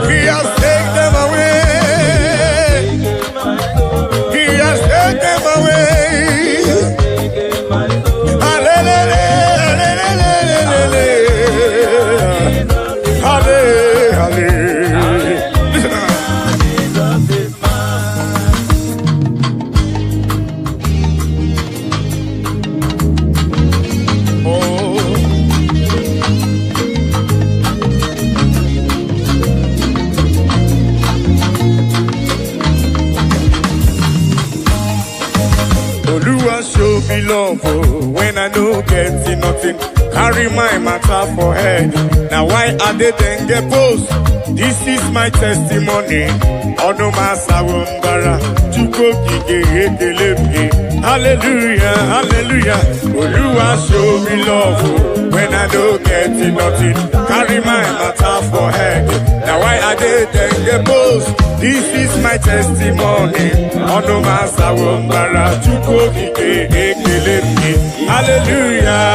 He has taken them away. He has taken them away. Show me love when I no getting nothing. Carry my matter for head. Now why are they then get post? This is my testimony. Ono masawumbara chuko kike. Hallelujah, hallelujah. Oluwa show me love when I no getting nothing. Carry my matter for head. Now why are they then get post? This is my testimony. Ono masawumbara chuko kike. Hallelujah.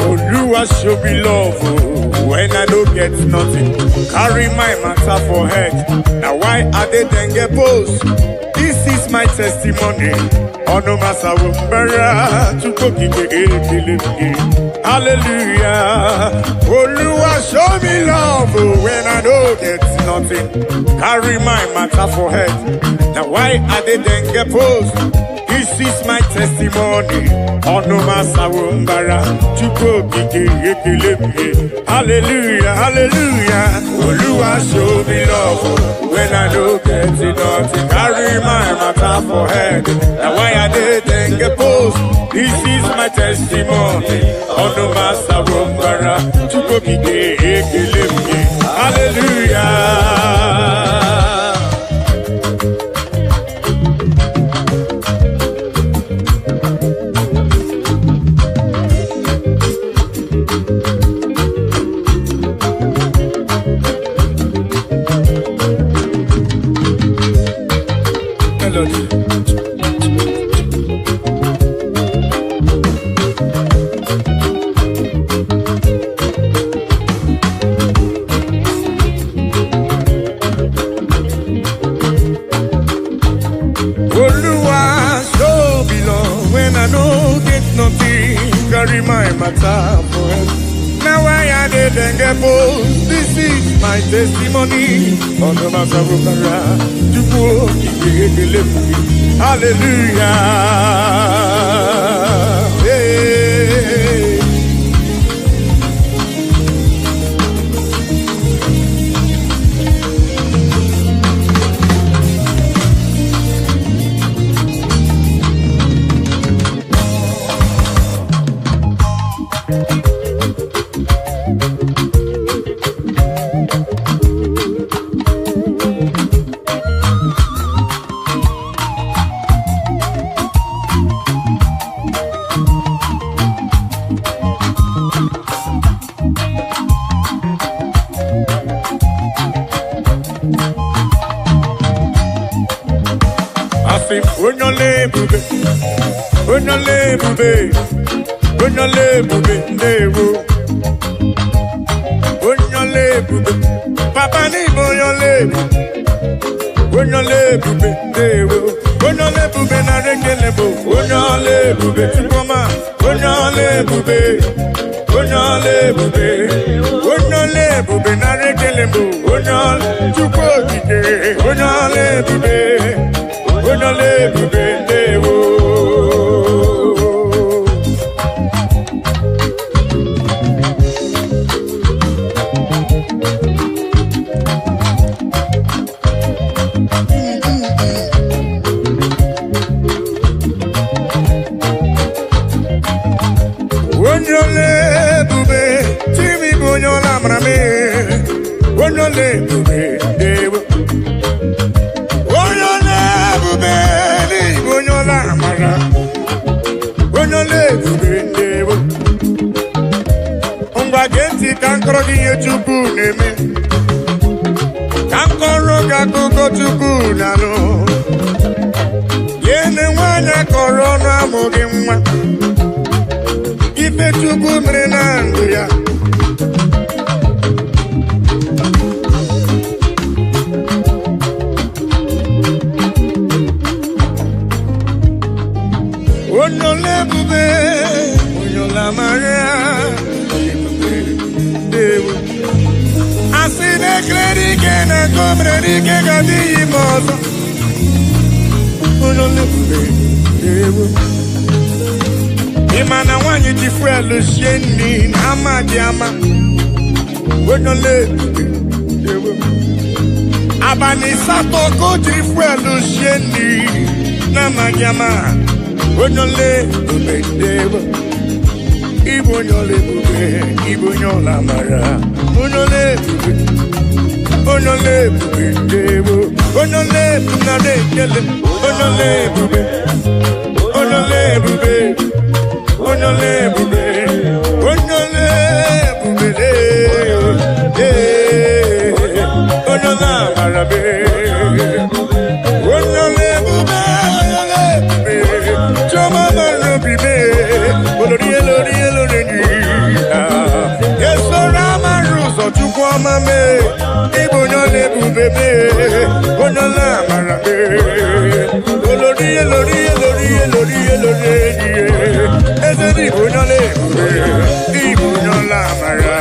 Oluwa show me love when I don't get nothing. Carry my matter for head. Now why are they then get post? This is my testimony. Ono masawumbara chuko kike. Hallelujah. Oluwa show me love when I don't get nothing. Carry my matter for head. Now why are they then get post? This is my testimony. Ono masawumbara chuko kike. Hallelujah, hallelujah. Oluwa show me love when I don't get nothing. Carry my matter for head. Now why I didn't get post? This is my testimony. Ono masawumbara chuko kike. Hallelujah. Melodies. Oluwa show me love when I no get nothing. Carry my matter for it. Now I didn't get post. This is my testimony. On the masawumbara chuko kike. Hallelujah. Hey. Bube, lebube, Papa ni bonyo lebube, bonyo lebube, dewo, bonyo lebube na rekelebo, bonyo lebube, tukoma, bonyo lebube, bonyo lebube, bonyo lebube na rekelebo, bonyo tukokike, bonyo lebube, bonyo lebube, dewo. Kankoro giye chuku neme, kankoro gakuko chuku nalo. Yene wana korona mugimwa, ife chuku mrenanduya. Onole bube, onyola maria. Asine klerike na komrerike gadi mozo. Onole bube, dewo. Imana wanyi jifuelu sheni na amadiama. Onole bube, dewo. Abani sato ko jifuelu sheni na amadiama. Onole bube, dewo. Ibonyole bube, ibonyola mara. Onole bube, onole bube, dewo. Onole bube na dekele. Onole bube, onole bube, onole bube, onole bube, dewo. Onyola mara be. Onole bube, onole bube. Choma mara bibe. Olori, olori, olori. Yeso rama ruso chukwa mame. Ibonyole bubebe. Onyola marabe. Olori, olori, olori, olori, olori. Eze di ibonyole bube. Ibonyola mara.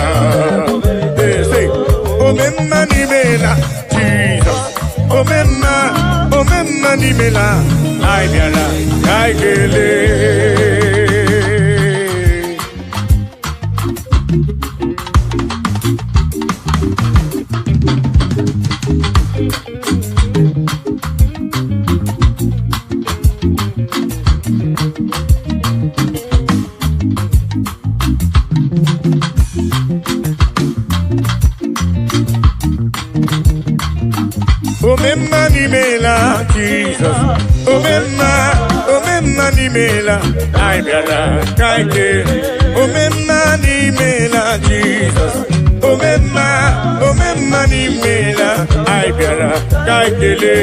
Say, omemma ni mela, Jesus. Omemma ni mela. Ai biara, ai gele. Omemma ni mela, Jesus. Omemma ni mela, ai biara, kaike. Omemma ni mela, Jesus. Omemma ni mela, ai biara, kaikele.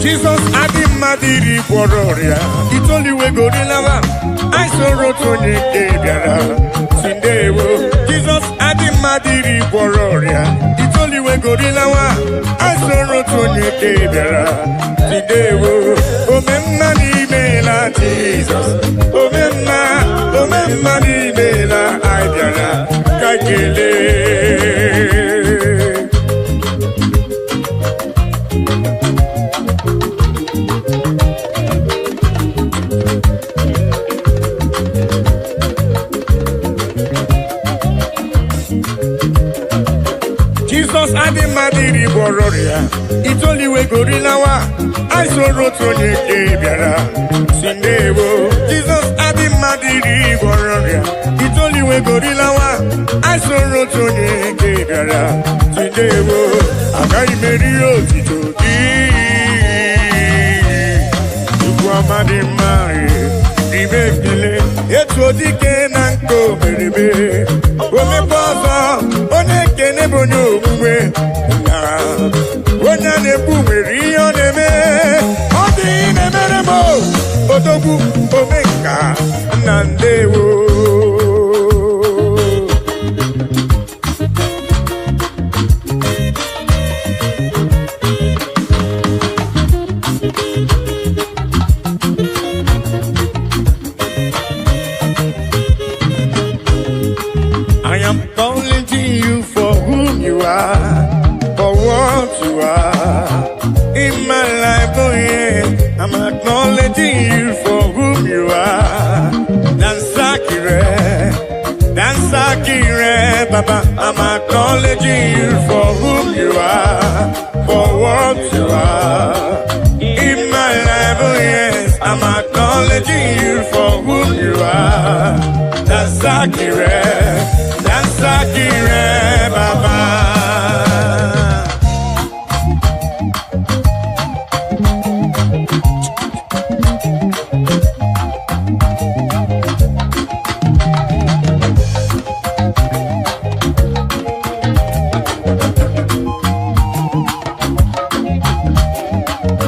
Jesus adi madiri pororia. It's only we go to lava. I saw rotoni ebiara. Sindewo. Jesus adi madiri pororia. It's only we go to lava. I saw rotoni ebiara. Sindewo. Omemma ni mela Jesus. Omemma ni mela aibiara. Kakele. Jesus adi madiri bororia. It's only we go rilawa. I saw rotonye ebiara. Sindewo. Jesus adi madiri bororia. It's only we go rilawa. I saw rotonye ebiara. Sindewo. Akai merio titoki. di mari ibekele etu odike na nko merebe ome bozo one kene bonyo omume na onya nebu meri ihe na-eme ọ dị na-emere mo odogwu omenka na ndewo. I am acknowledging you for whom you are, for what you are in my life. Oh yeah, I'm acknowledging you for whom you are. Dansakire, Baba. I'm acknowledging you for whom you are, for what you are in my life. Oh yes, I'm acknowledging you for whom you are. Dansakire, Baba.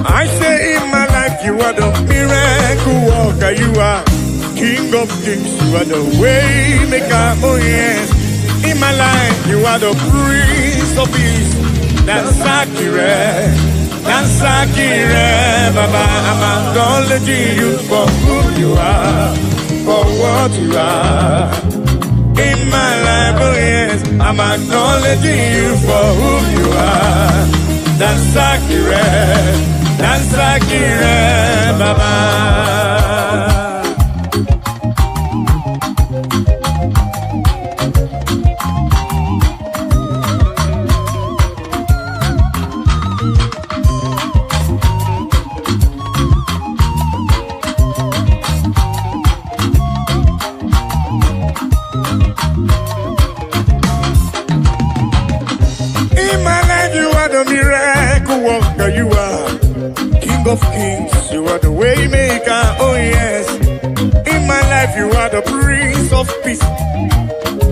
I say in my life you are the miracle worker, you are King of Kings, you are the way maker. Oh yes, in my life you are the Prince of Peace. Dansakire, Baba. I'm acknowledging you for who you are, for what you are in my life. Oh yes, I'm acknowledging you for who you are. Dansakire, Baba. In my life you are the miracle worker, you are King of Kings, you are the way maker. Oh yes, in my life you are the Prince of Peace.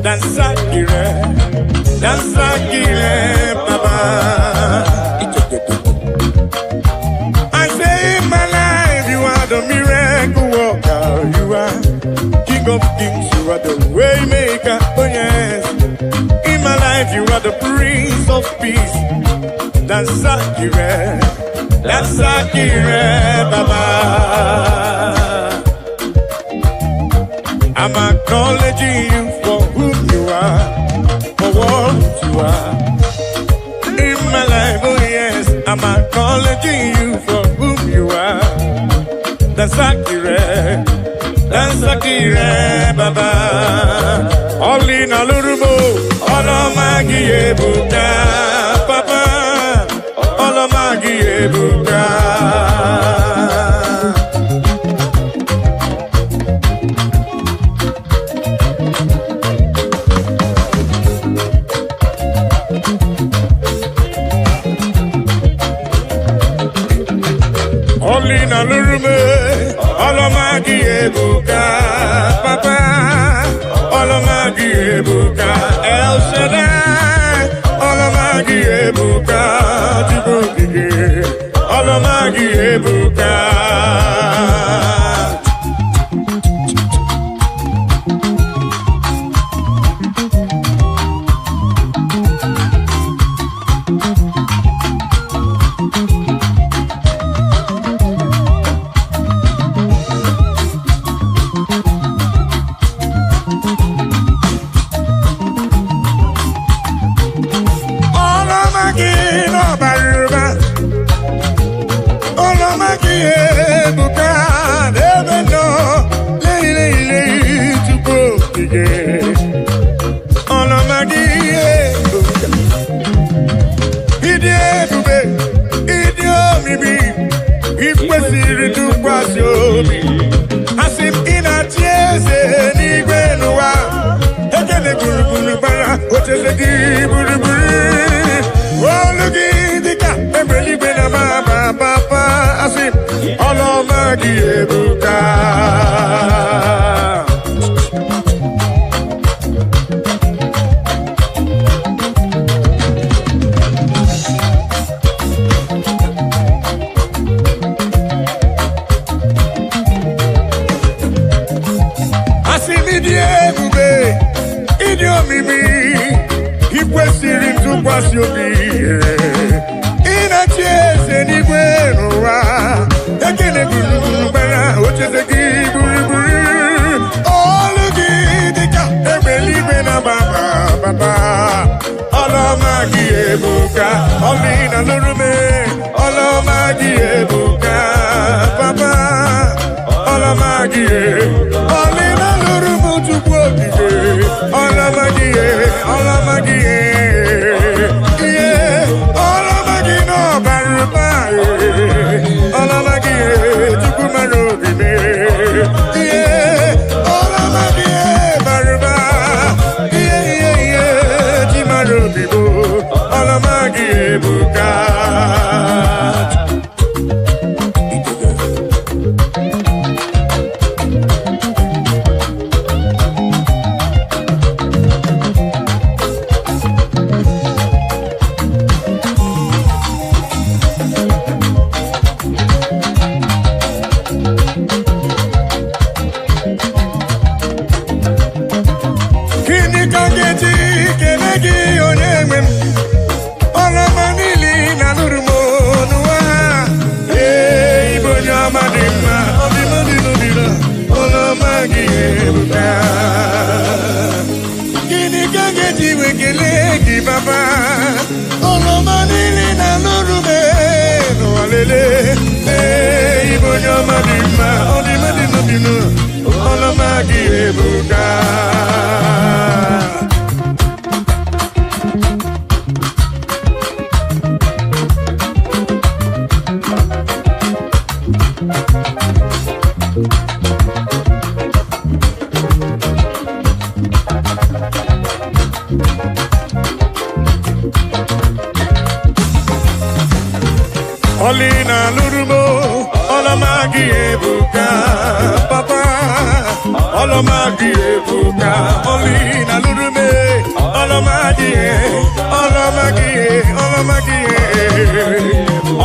Dansakire, Baba. I say in my life you are the miracle worker, you are King of Kings, you are the way maker. Oh yes, in my life you are the Prince of Peace. Dansakire, Baba. I'm acknowledging you for who you are, for what you are in my life. Oh yes, I'm acknowledging you for who you are. Dansakire, Baba. All in a lurubo, all of my buka, Papa. All of my buka. Olina lurume, olomagi ebuka, Papa, olomagi ebuka, El Shaddai, olomagi ebuka, Tibuki, olomagi ebuka. gị ebuka. Asị m ịdị ebube, ịdị omimi, ị kwesịrị ntụkwasị obi. Ị na-achị eze n'igwe n'ụwa, ekele gburugburu gbara ocheeze gị gburugburu. Olu gị dịka egbe eluigwe na-agba baba. Ọlụọma gị ebuka, ọlụ ị na-alụrụ m. Ọlụọma gị ebuka, papa. Ọlụọma gị ọlụ ị na-alụrụ m Chukwu okike. Ọlụọma gị ọlụọma gị ihe ọlụọma gị n'ọbara ụba. Ọlụọma gị Chukwu mara obi m. Ihe ọlụọma gị bara ụba. Ihe ji mara obi m. Ọlụọma gị ebuka. Baba, ọlọ́mọ nílé na lóru mẹ́nu alẹ́lẹ́. Ibo ni ọmọ dị mma, ọ dị mma dị n'obinu, ọlọ́mọ gị ebuka. Olina lurumo, olamagi ebuka, papa. Olamagi ebuka, olina lurume, olamagi, olamagi, olamagi,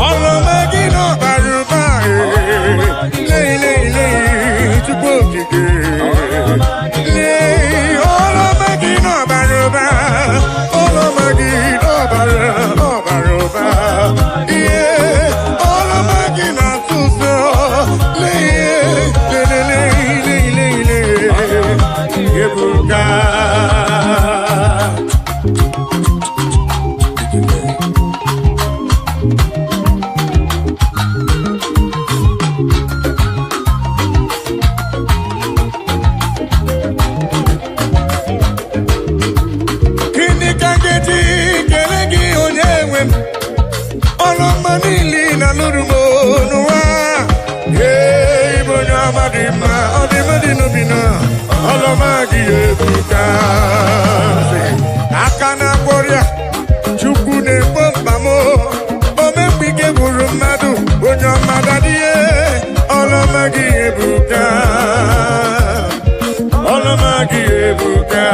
olamagi no baruba, le, chukokike, le, olamagi no baruba, olamagi no baruba, yeah. Ọlọ́mọdé ebuka. Aka na gwọrịa Chukwu na-ekpo mkpamo. Omemgbike gburu mmadụ onye ọmada dịye. Ọlọ́mọdé ebuka. Ọlọ́mọdé ebuka.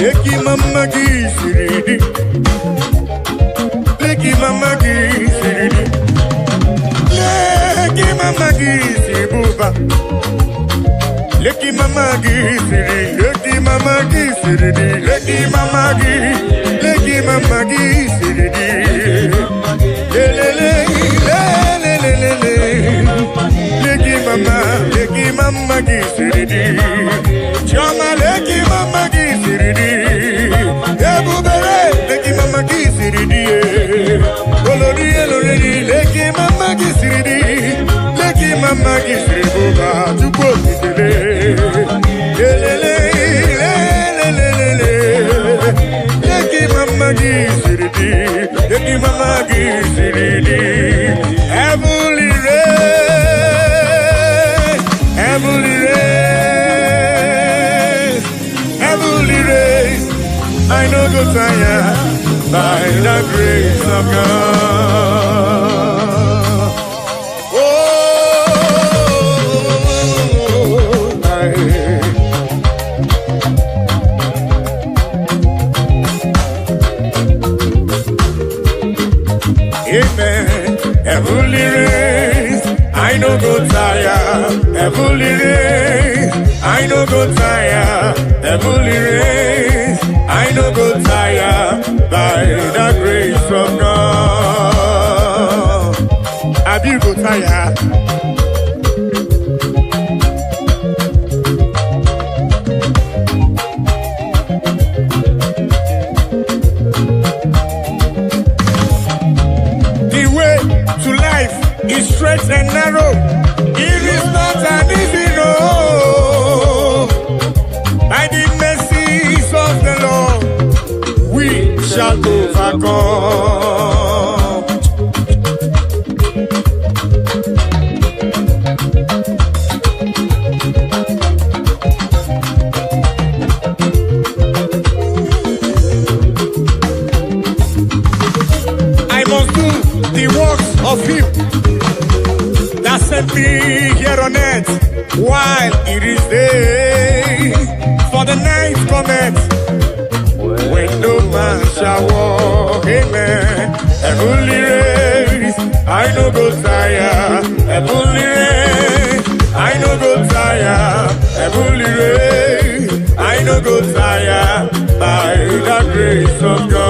Leki mama gị siri dị. Leki mama gị siri dị. Leki mama gị si bụba. Leki mama gi siri, leki mama gi siri di, leki mama gi siri di. Le, leki mama gi siri di. Chama leki mama gi siri di. Ebubere leki mama gi siri di. Olori leki mama gi siri di. Leki mama gi siri buba, Chukwu okike. Leki mama gi siri di, leki mama gi siri di. Heavenly rain, heavenly rain, heavenly rain. I know go tired by the grace of God. Oh. I no go tire, heavenly race. I no go tire by the grace of God. Have you go tire? The way to life is straight and narrow. It is not an easy road. By the mercies of the Lord, we shall overcome. I must do the works of Him that sent me here on earth while it is day. For the night cometh when no man shall walk. Amen. Heavenly race, I no go tire. Heavenly race, I no go tire. Heavenly race, I no go tire by the grace of God.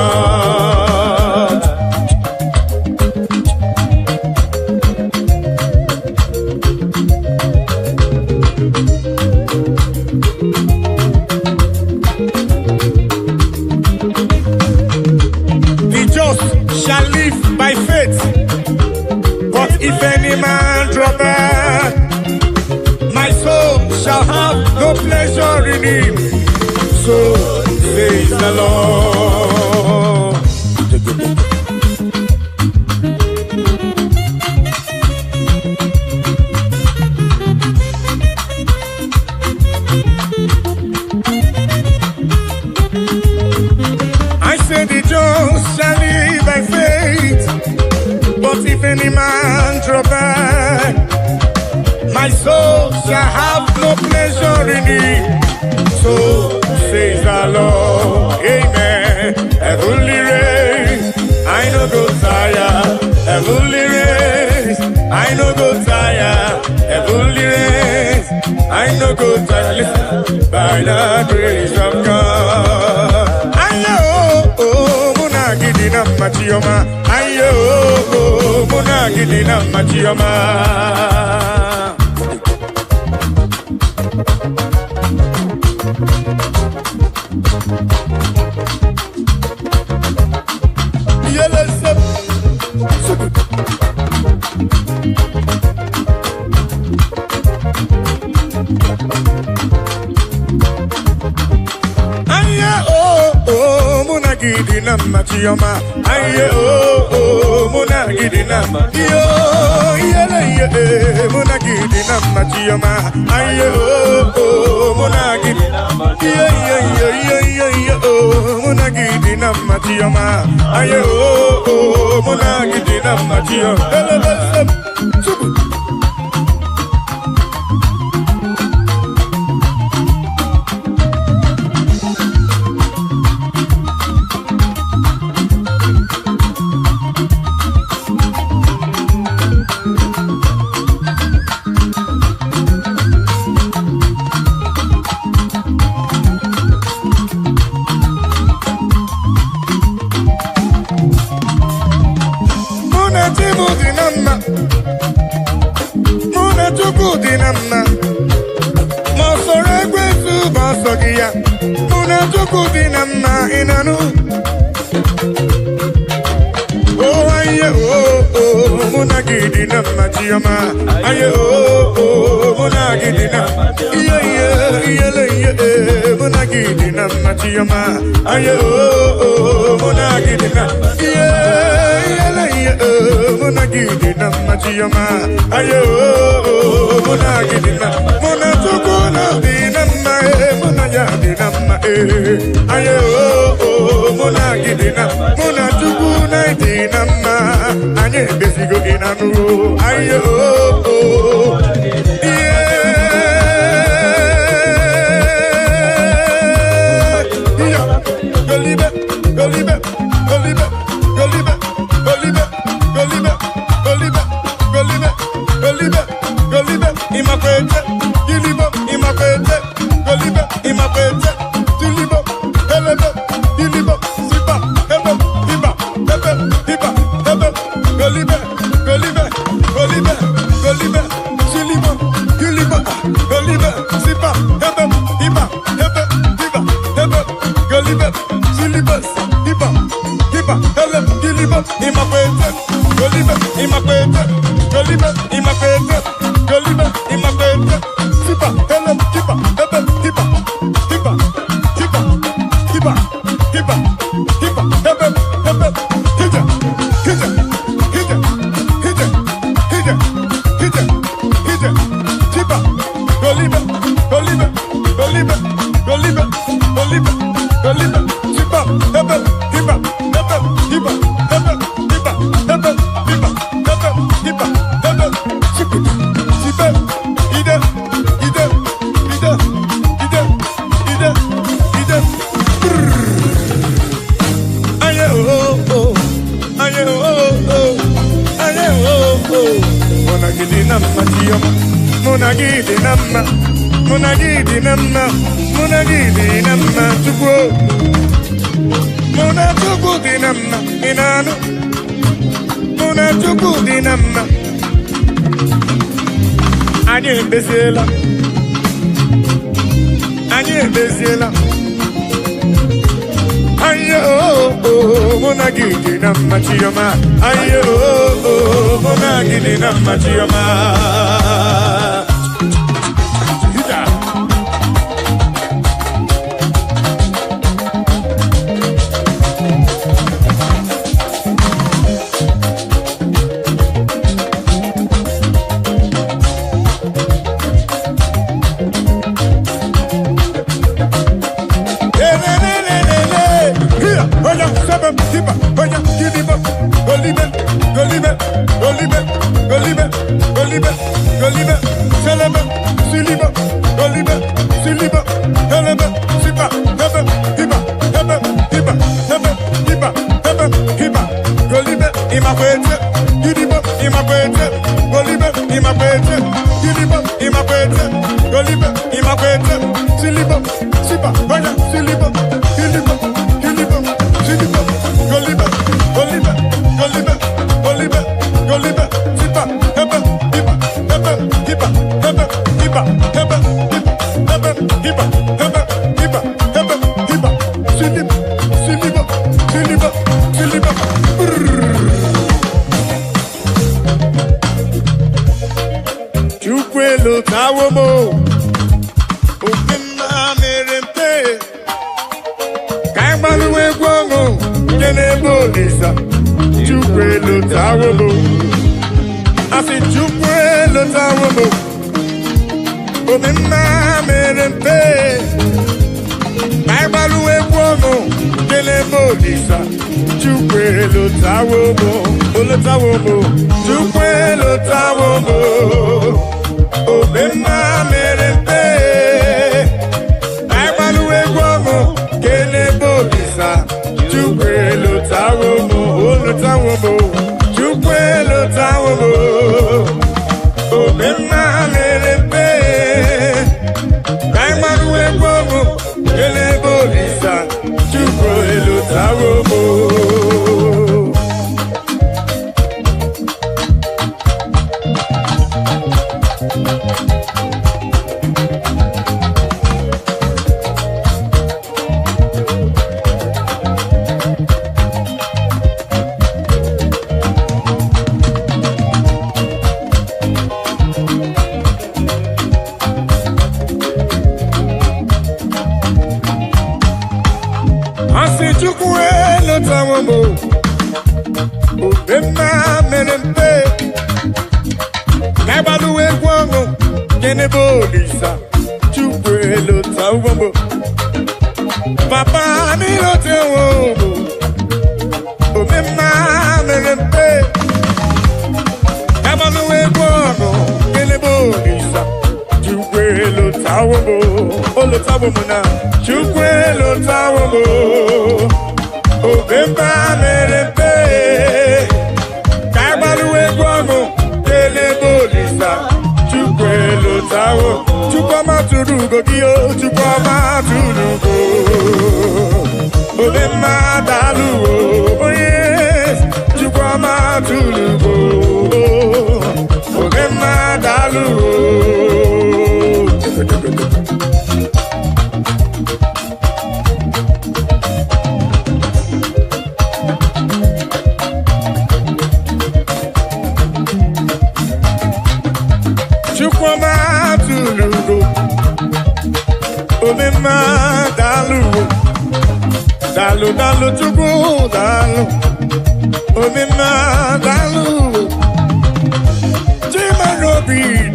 Shall live by faith, but if any man drop back, my soul shall have no pleasure in him. So says the Lord. I said the just shall live by faith, but if any man draw back, my soul shall have no pleasure in it. So says the Lord. Amen. Heavenly race, I no go tire. Heavenly race, I no go tire. Heavenly race, I no go tire. Listen, by the grace of God. Gidina machioma, ayo, mona gidina machioma. Gidina machioma, aye oh mona gidina yo yele mona gidina machioma, aye oh mona gidina yo mona gidina machioma, aye oh mona gidina machioma. Aye oh mona gidina mona gidina machioma, aye oh mona gidina mona gidina machioma, aye oh mona gidina mona tukuna dinamma mona ya dinamma aye oh mona gidina mona tukuna dinamma anye besigo inanu aye oh Imakwete,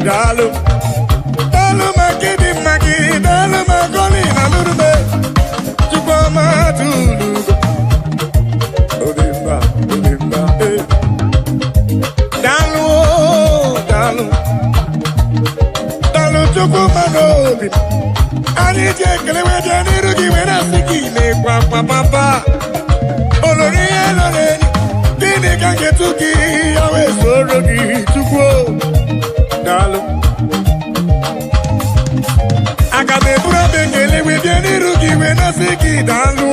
Dalu, dalu, magidi dalu magoli na lurube. Chukoma tulu. Odimba, eh. Dalu, chukuma nobi. Ani jekele wede nirugi wena siki me kwa papa. Olori eloreni, kini kange tuki yawe sorogi chukwo. Dalu. Akabe bura bengele wede nirugi wena siki dalu.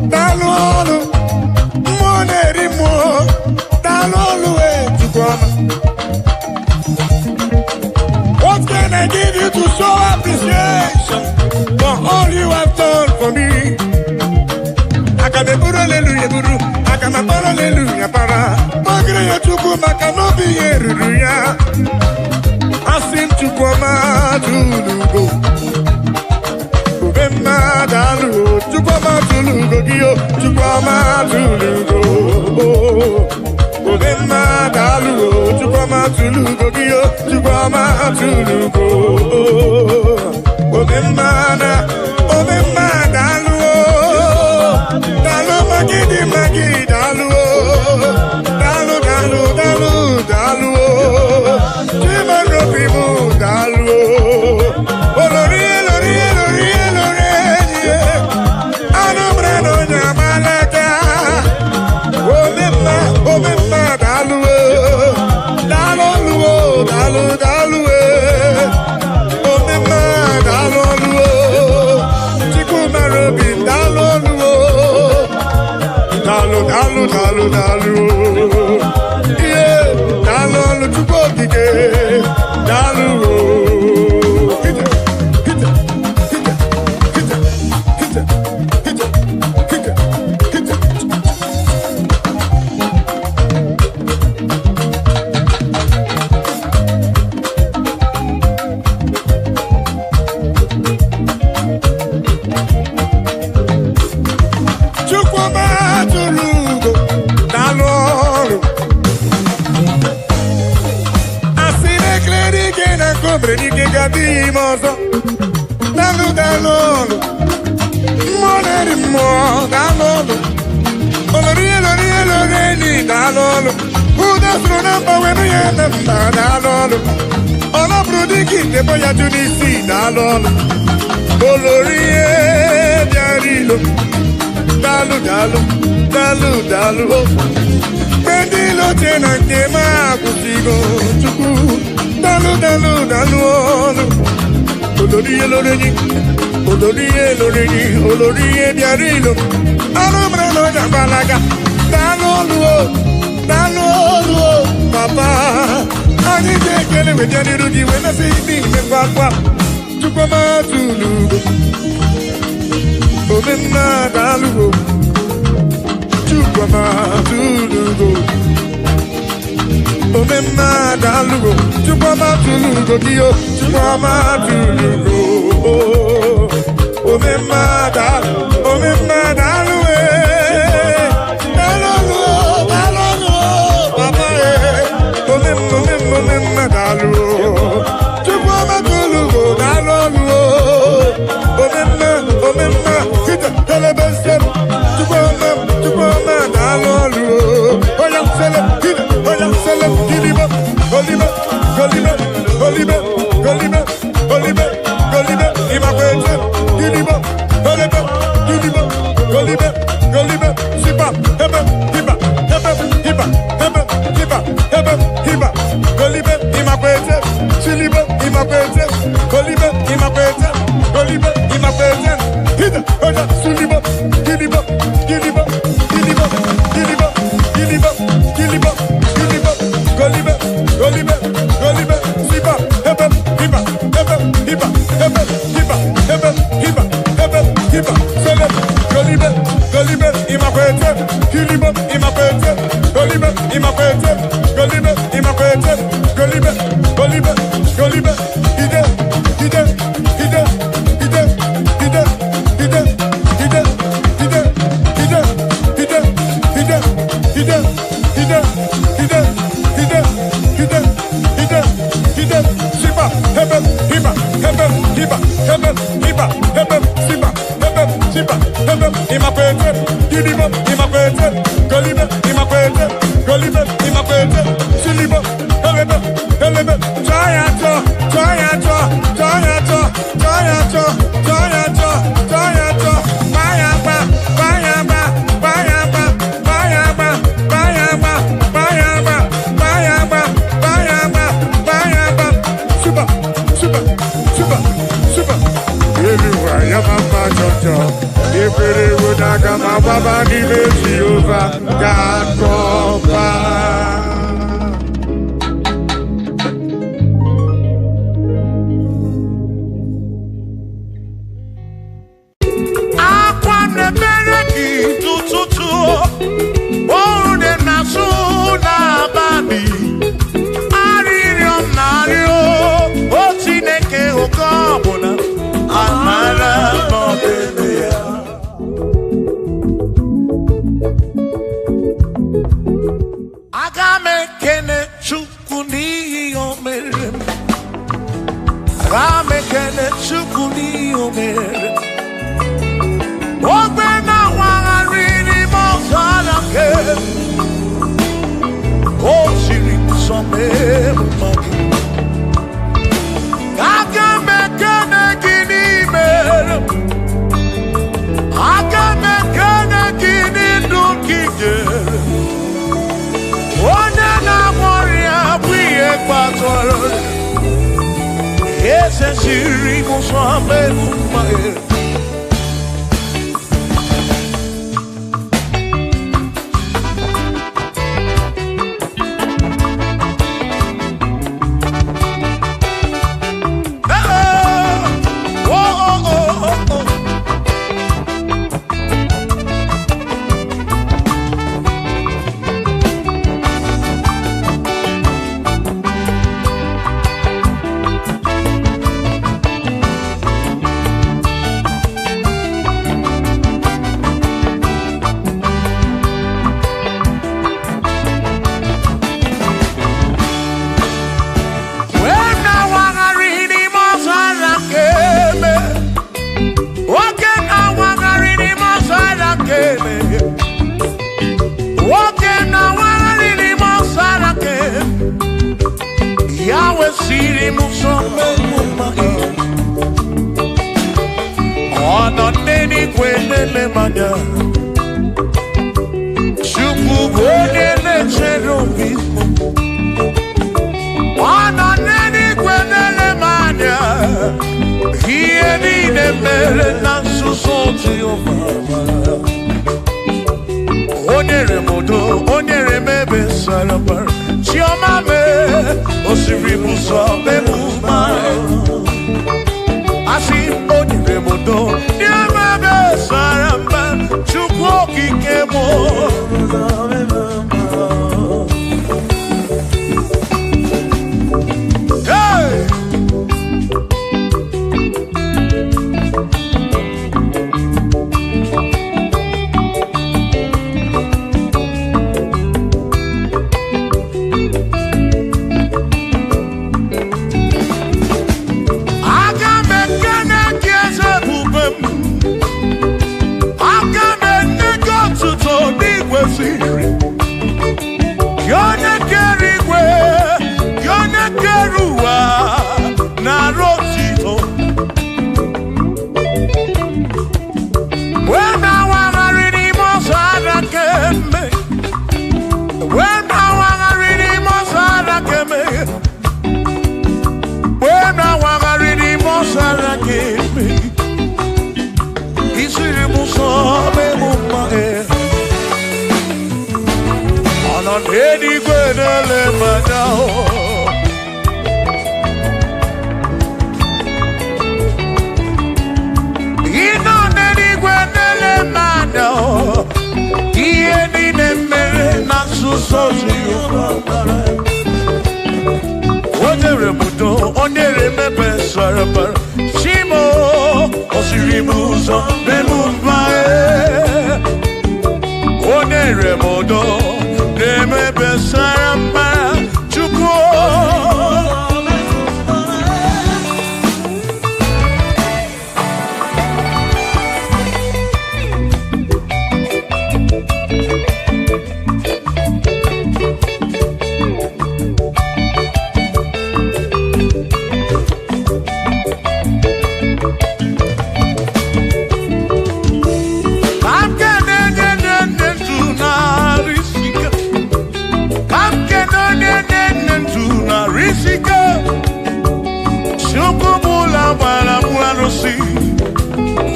Dalu olu, mwone rimo. Dalu olu chukwama. What can I give you to show appreciation for all you have done for me? Akabe buru hallelujah buru, akama para hallelujah para. Magre ya chuku makanobi yeruya. Asim chukwama tulugo. Ubema dalu, chukwama tulugo giyo, chukwama tulugo. Obema dalu, chukwama tulugo giyo, chukwama tulugo. Obema dalu, dalu magidi dalu, dalu, chima robimu dalu. Olori, anombre no nyamalaka. Obema dalu, Obema dalu, chikuma robin dalu, yeah, dalu chukokike, dalu. Dalu, Pendilo tena kema kusigo chuku. Dalu, Olori biarilo. Anombre no jambalaga. Dalu, papa. Ani jekele wejani rugi wena sidi me kwa. Chukwama tulugo. Obema dalu. Chukwama tulugo. Obema dalu. Chukwama tulugo kiyo. Chukwama tulugo. Obema dalu. Dalu, papa. Obema dalu. Chukwama tulugo. Dalu. Obema hita telebesem. Chukwama dalu. Oya selem, giliba, golibe, imakwete, giliba, golibe, sipa, hebe, hiba, golibe, imakwete, siliba, imakwete, golibe, imakwete, hita, oya, suliba, giliba, golibe, sipa, hebe, hiba, selem, golibe, imakwete, giliba, imakwete, golibe, ide, sipa, hebe, hiba,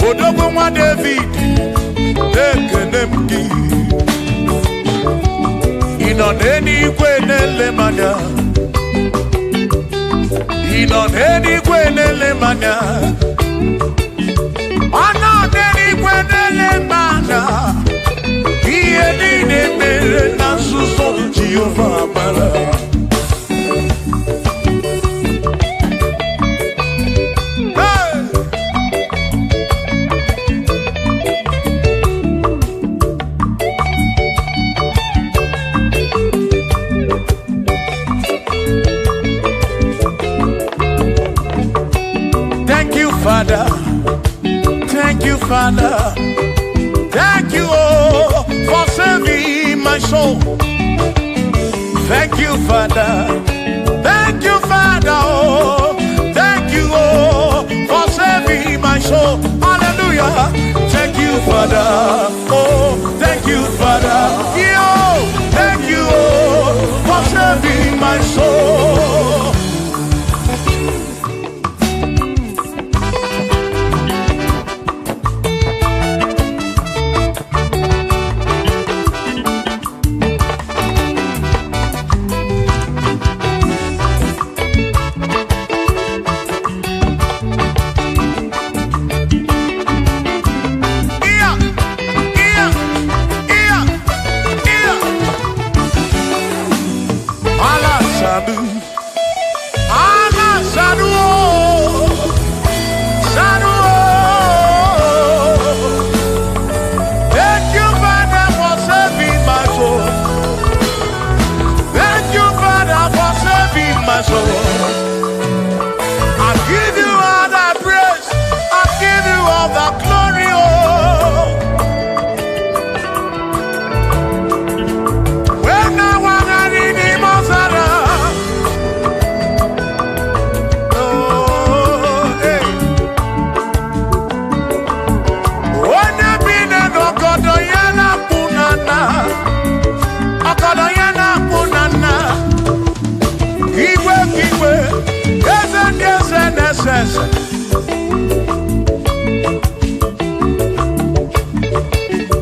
Odogwu nwa David, ekene m gị. Ị nọ n'eluigwe na-ele m anya. Ị nọ n'eluigwe na-ele m anya. Ọ nọ n'eluigwe na-ele m anya. Ihe niile mere na nzuzo Jehova mara. Father, thank you, Father, thank you, oh, for saving my soul. Thank you, Father, thank you, Father, oh, thank you, oh, for saving my soul. Hallelujah, thank you, Father, oh, thank you, Father, yo, thank you, oh, for saving my soul.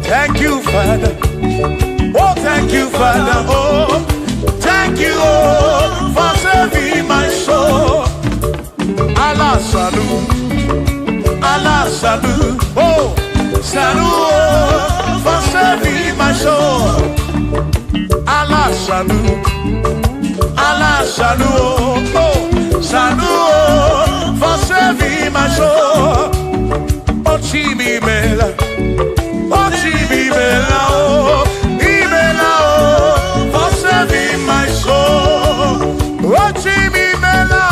Thank you, Father. Oh, thank you, Father. Oh, thank you, oh, for saving my soul. Allah salut, Allah salut. Oh, salut, oh, for saving my soul. Allah salut, Allah salut. Oh, salut, oh, for saving my soul. Oh, Chimimela. Oh, Chimimela, oh, Imela, oh, for saving my soul. Oh, Chimimela,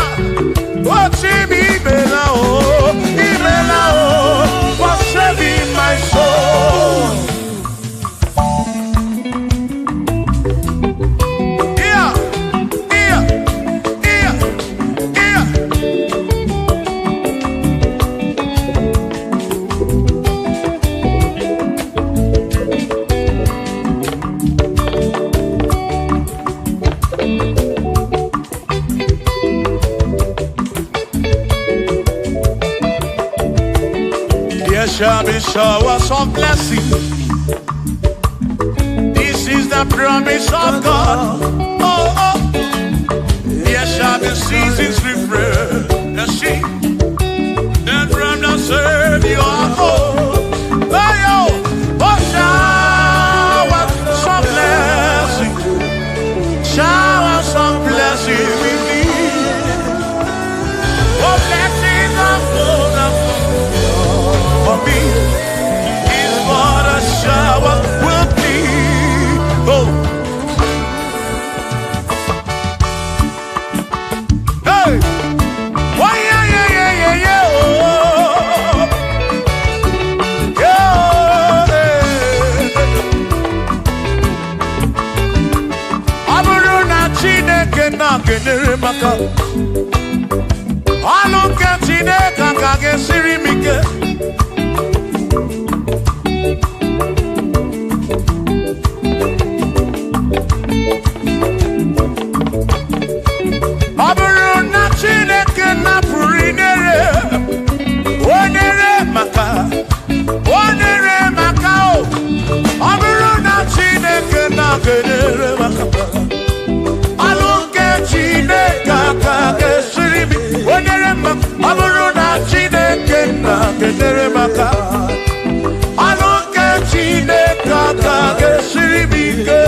oh, Chimimela, oh, Imela, oh, for saving my soul. Yeah, yeah, yeah, yeah. There shall be showers of blessing. This is the promise of God. Oh, oh. There shall be seasons refresh the sheep, and from the Savior of hope. Oh, yo, oh, showers of blessing, showers of blessing we need. Oh, blessings of gold for me is what a shower will be. Oh, hey, why, yeah, yeah, yeah, yeah, yeah, oh, yeah, aburu na Chineke na kenere maka, alu nke Chineke ka ga-esiri m ike. Chineke na pụrụ inere onere maka kedere maka alụke Chineke aka kesiri mi onere maka ọ bụrụ na Chineke na kedere maka alụke Chineke aka kesiri mi ike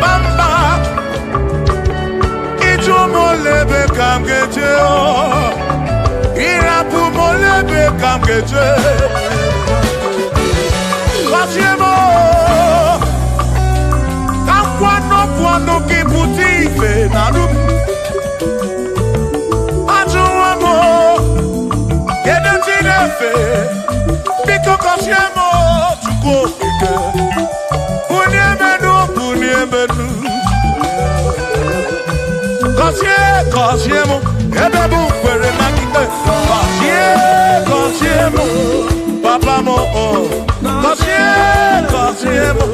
bamba itu molebe kamgeje irapu molebe kamgeje kasiemo kamkwano kiputi naru ajuamo yedejinefe biko kasiemo tuko ike uniemenu kasiemo ebebu kwere nakite kasiemo papa mo kasiemo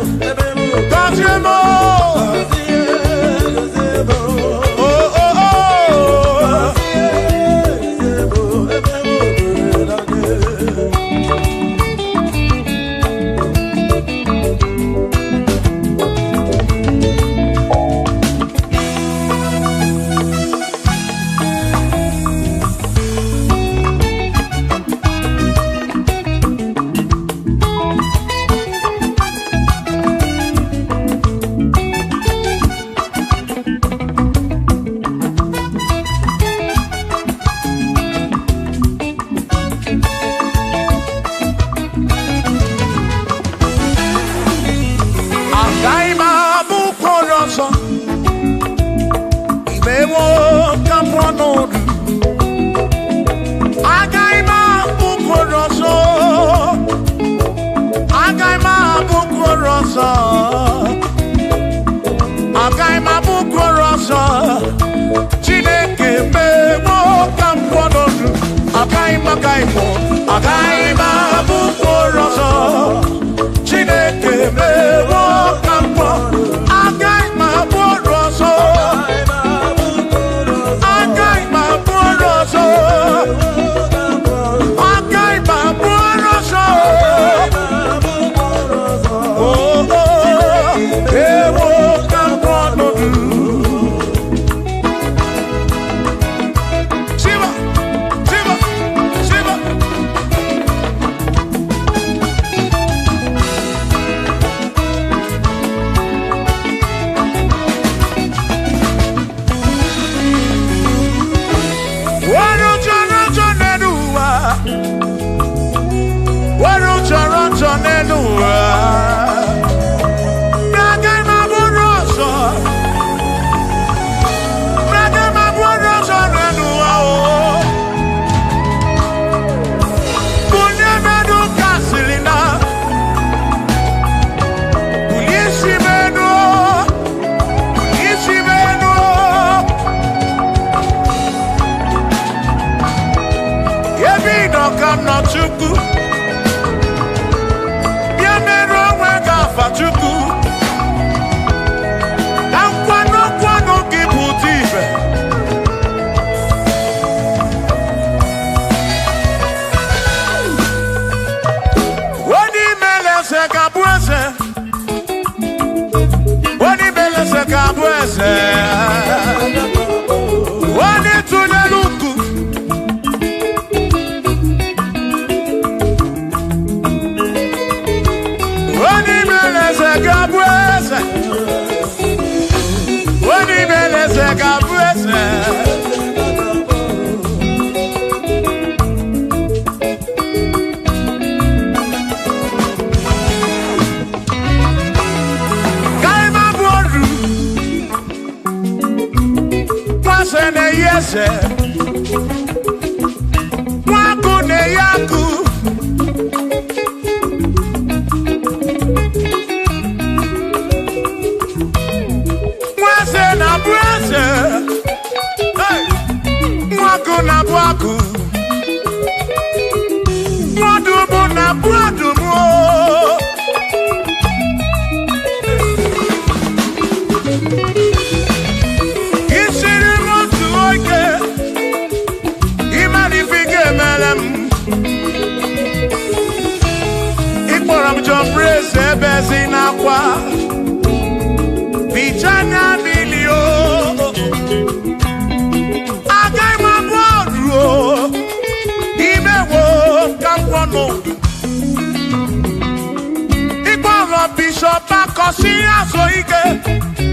Bishop Akosi Asoike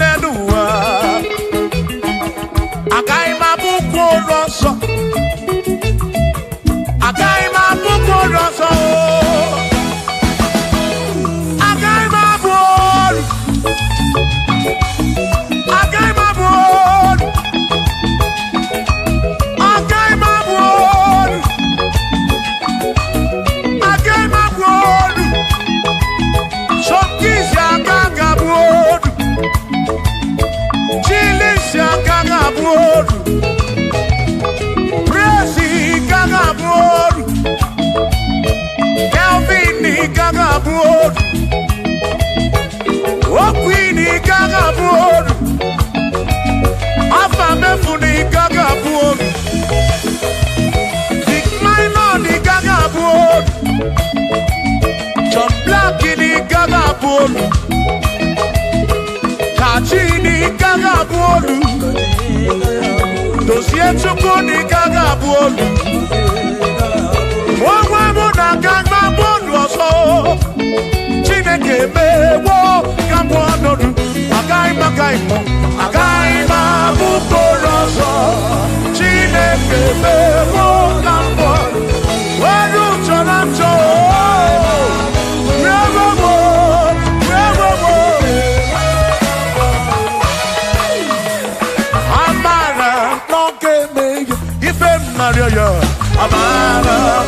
n'ụwa agaghị m abụkwa onye ọzọ agaghị m abụkwa onye ọzọ agaghị m abụ olu agaghị m abụ olu agaghị m abụ olu agaghị m abụ olu Shopkizi agaghị abụ olu Chilisi agaghị abụ olu Prezi agaghị abụ olu Kelvin agaghị abụ olu Okwin agaghị abụ olu Afamefuna agaghị abụ olu Big Minor agaghị abụ olu John Black agaghị abụ olu Kachini agaghị abụ olu Dozie Chukwu agaghị abụ olu onwe m na-aga abụ olu ọzọ Chineke emewo ka m ọnọdụ agaghị m abụ olu ọzọ Chineke emewo ka m ọnọdụ onye chọrọ njọ Mario, Amara,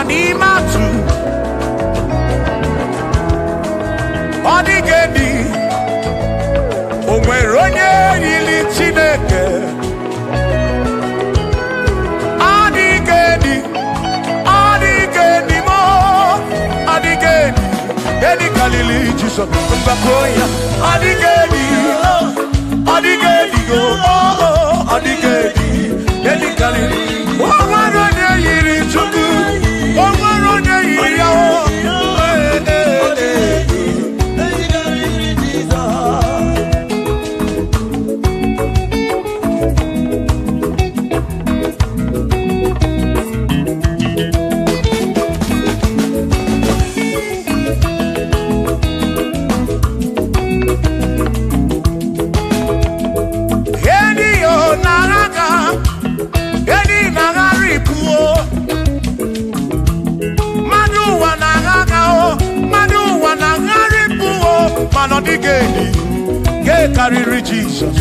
n'ime ọ dịghị edi o nwere onye yiri Chineke ọ dịghị edi mo ọ dịghị edi kalili Jizọs mgbakọ ya ọ dịghị edi ọ dịghị edi ọ dịghị edi kalili o nwere onye yiri Chukwu o nwere onye yiri ya ọ dịghị edi ga-ekarịrị Jizọs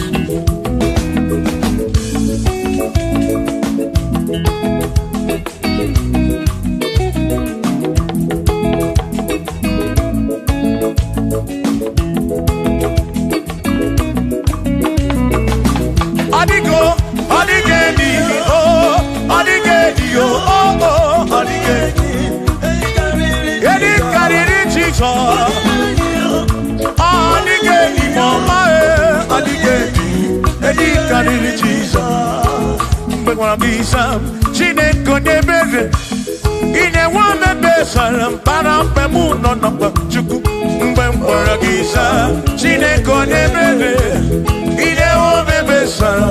ọ dịghị edi ọ dịghị edi ọ dịghị edi karịrị Jizọs mgbe gwara m isa Chineke onye ebere ị na-enwe omebe sara mpara mgbe mụ nọ n'ọkpa Chukwu mgbe m gwara gị isa Chineke onye ebere ị na-enwe omebe sara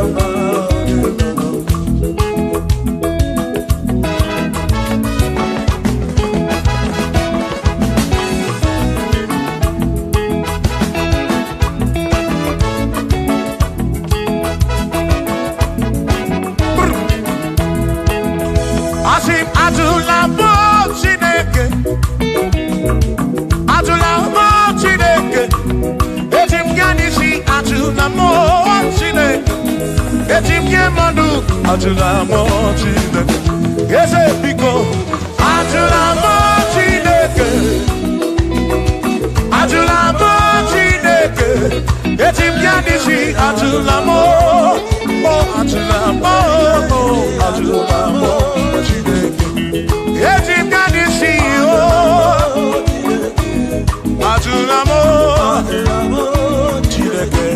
Ajụla m Chineke eze biko ajụla m Chineke ajụla m Chineke eti m ya n'isi ajụla m ajụla m ajụla m Chineke eti m ya n'isi ajụla m Chineke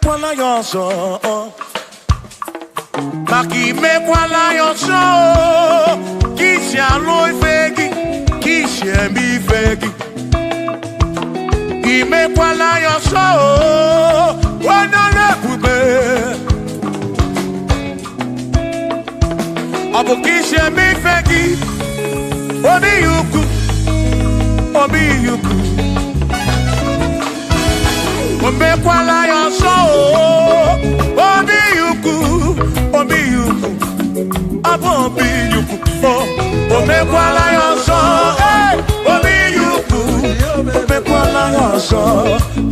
imekwala ya ọzọ maka imekwala ya ọzọ ka isi alụ ife gị ka isi eme ife gị imekwala ya ọzọ onye na-ebube ọ bụ ka isi eme ife gị obi ya ukwu obi ya ukwu omekwala ya ọsọ obi yuku abụ obi yuku omekwala ya ọsọ obi yuku omekwala ya ọsọ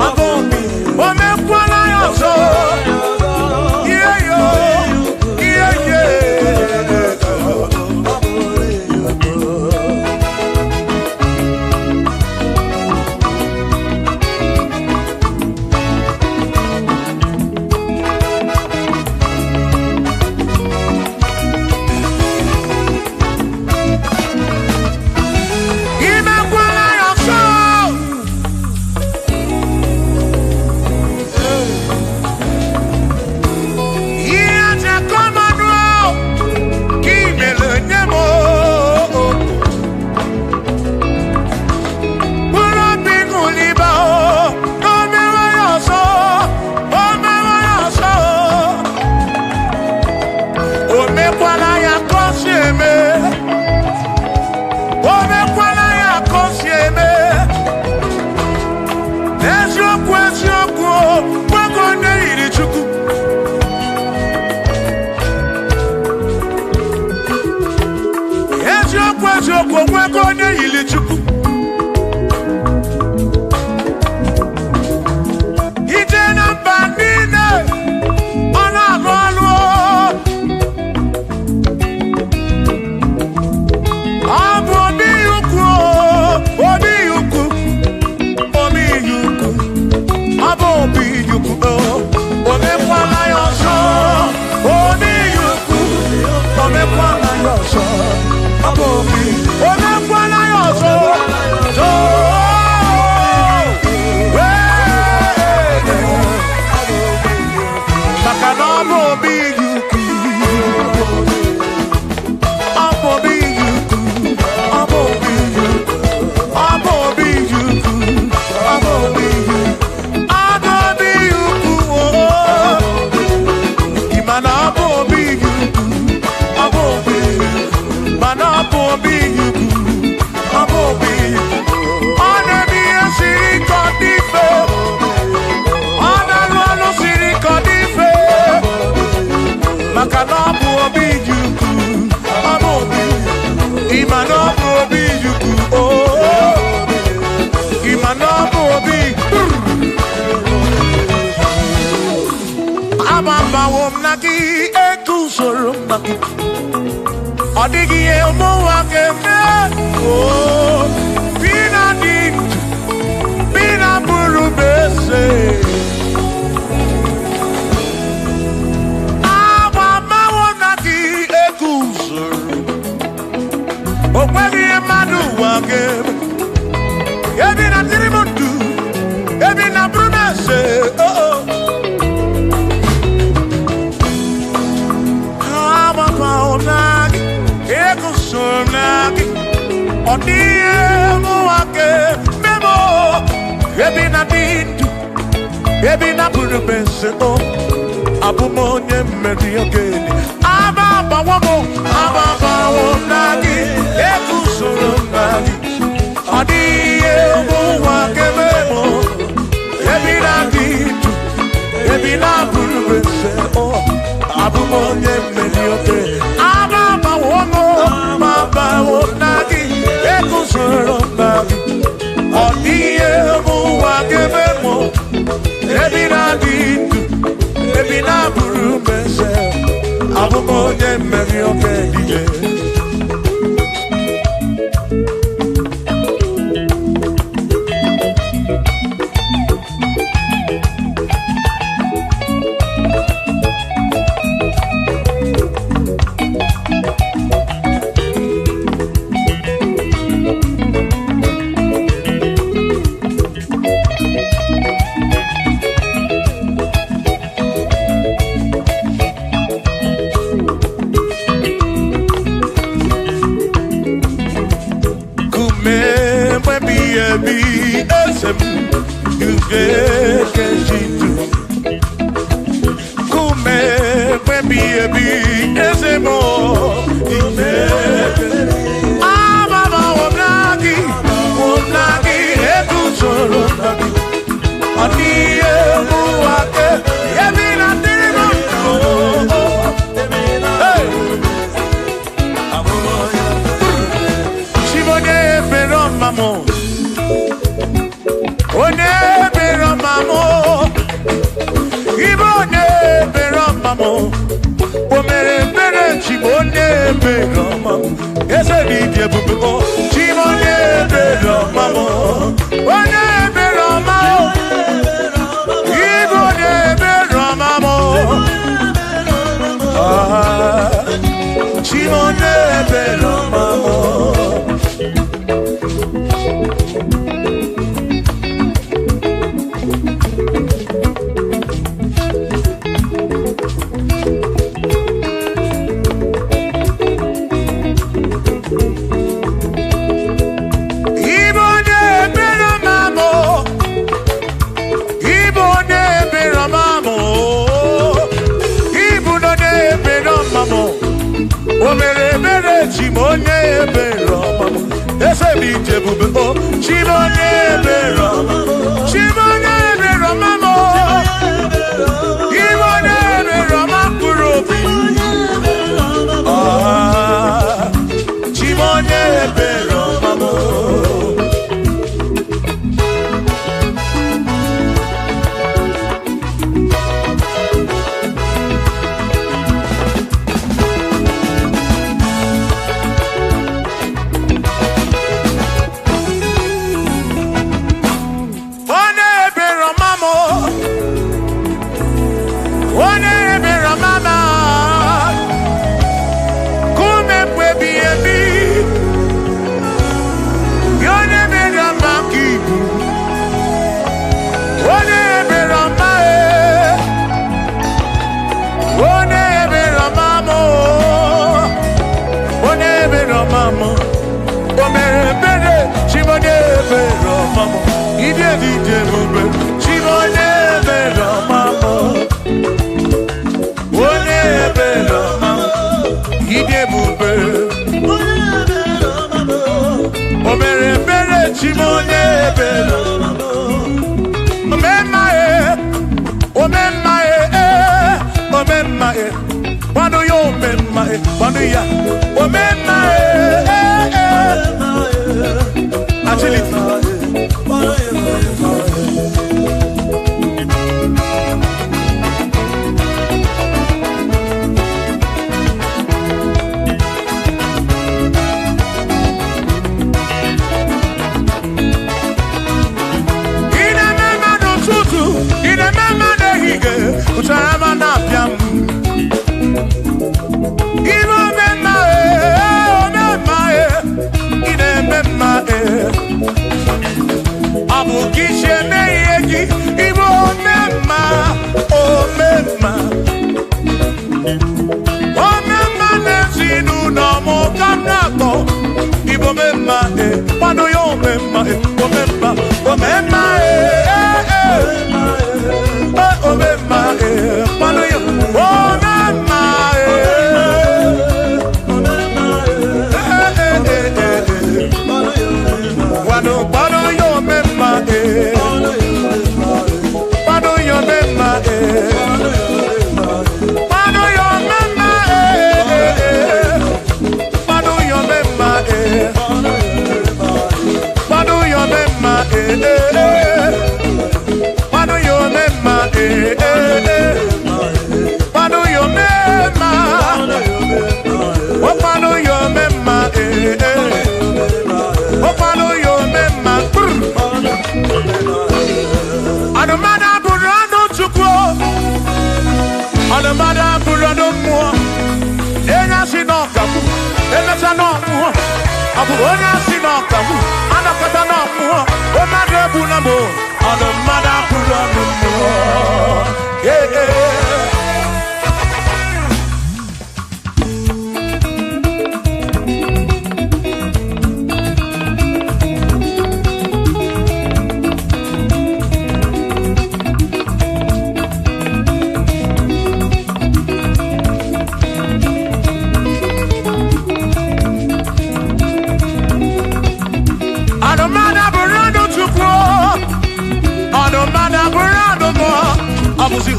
abụ obi omekwala ya ọsọ sem ugeke jitu kume baby ebi ezemo ime amama wonagi ekutoro nagi aniye muake yemina dirimo hey Shimone pero mamo one pero mamo ibone pero mamo omere mere chimone pero mamo ese didie bubuko chimone pero mamo one pero mamo ibone pero mamo chimone pero mamo Chimonye bero mamo, ese bije bube o. Chimonye bero mamo, chimonye bero mamo, chimonye bero makurobi. Ah, chimonye bero mamo.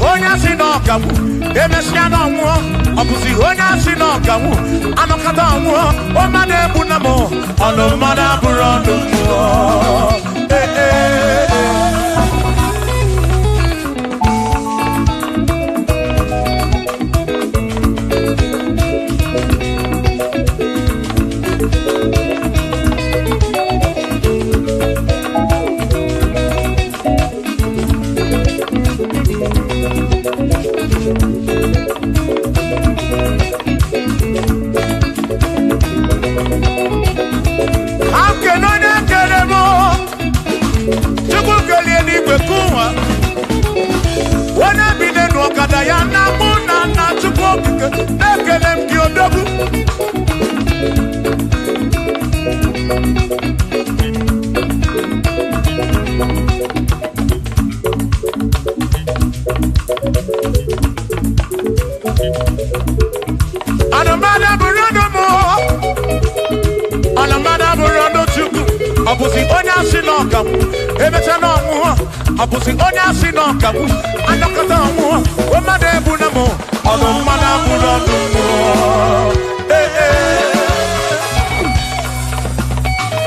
onye si n'ọgawu emesia n'ọnwụọ ọbụzi onye si n'ọgawu anọkata ọnwụọ ọmmadụ ebu na mụ ọnụ mmadụ abụrụ ọnụ mmụọ Abusi onye asi n'ọkawu anọkọta ọnwụọ ọmmadụ ebu na mụ ọnụ mmadụ abụrụ ọnụ mmụọ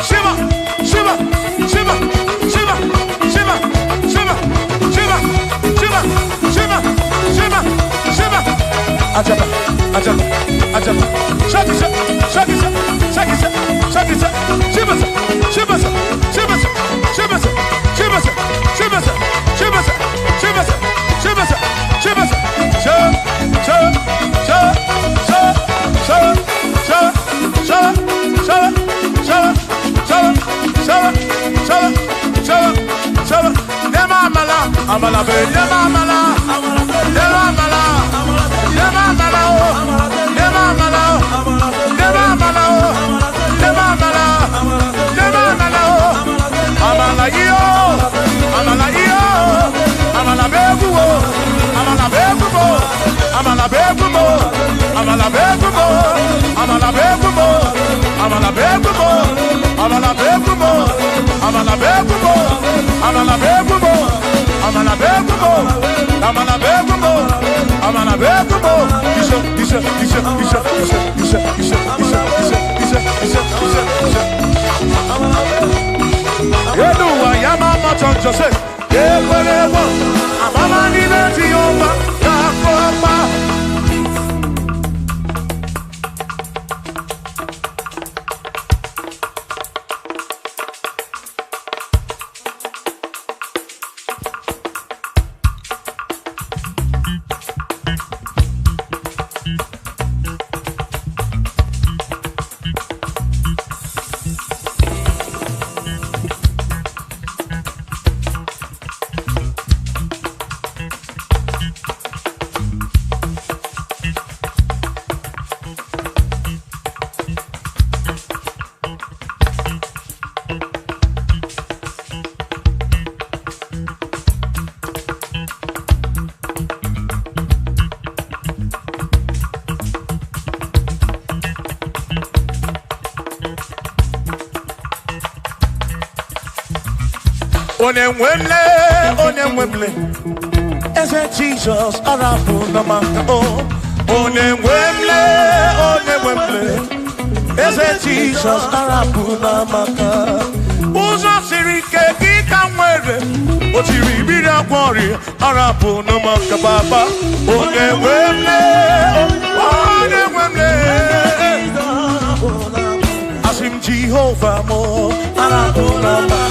Shiva Shiva Shiva Shiva Shiva Shiva Shiva Shiva Shiva Shiva Shiva Ajaba Ajaba Ajaba Shakisha Shakisha Shakisha Shakisha Shiva Shiva Shiva Shiva Shiva Amala be amala amala Onemwemle, ese Jesus arabu namaka oh. Onemwemle, ese Jesus arabu namaka. Uzo sirike kika mwere, otiri bira kwari arabu namaka baba. Onemwemle, asim Jehovah mo arabu namaka.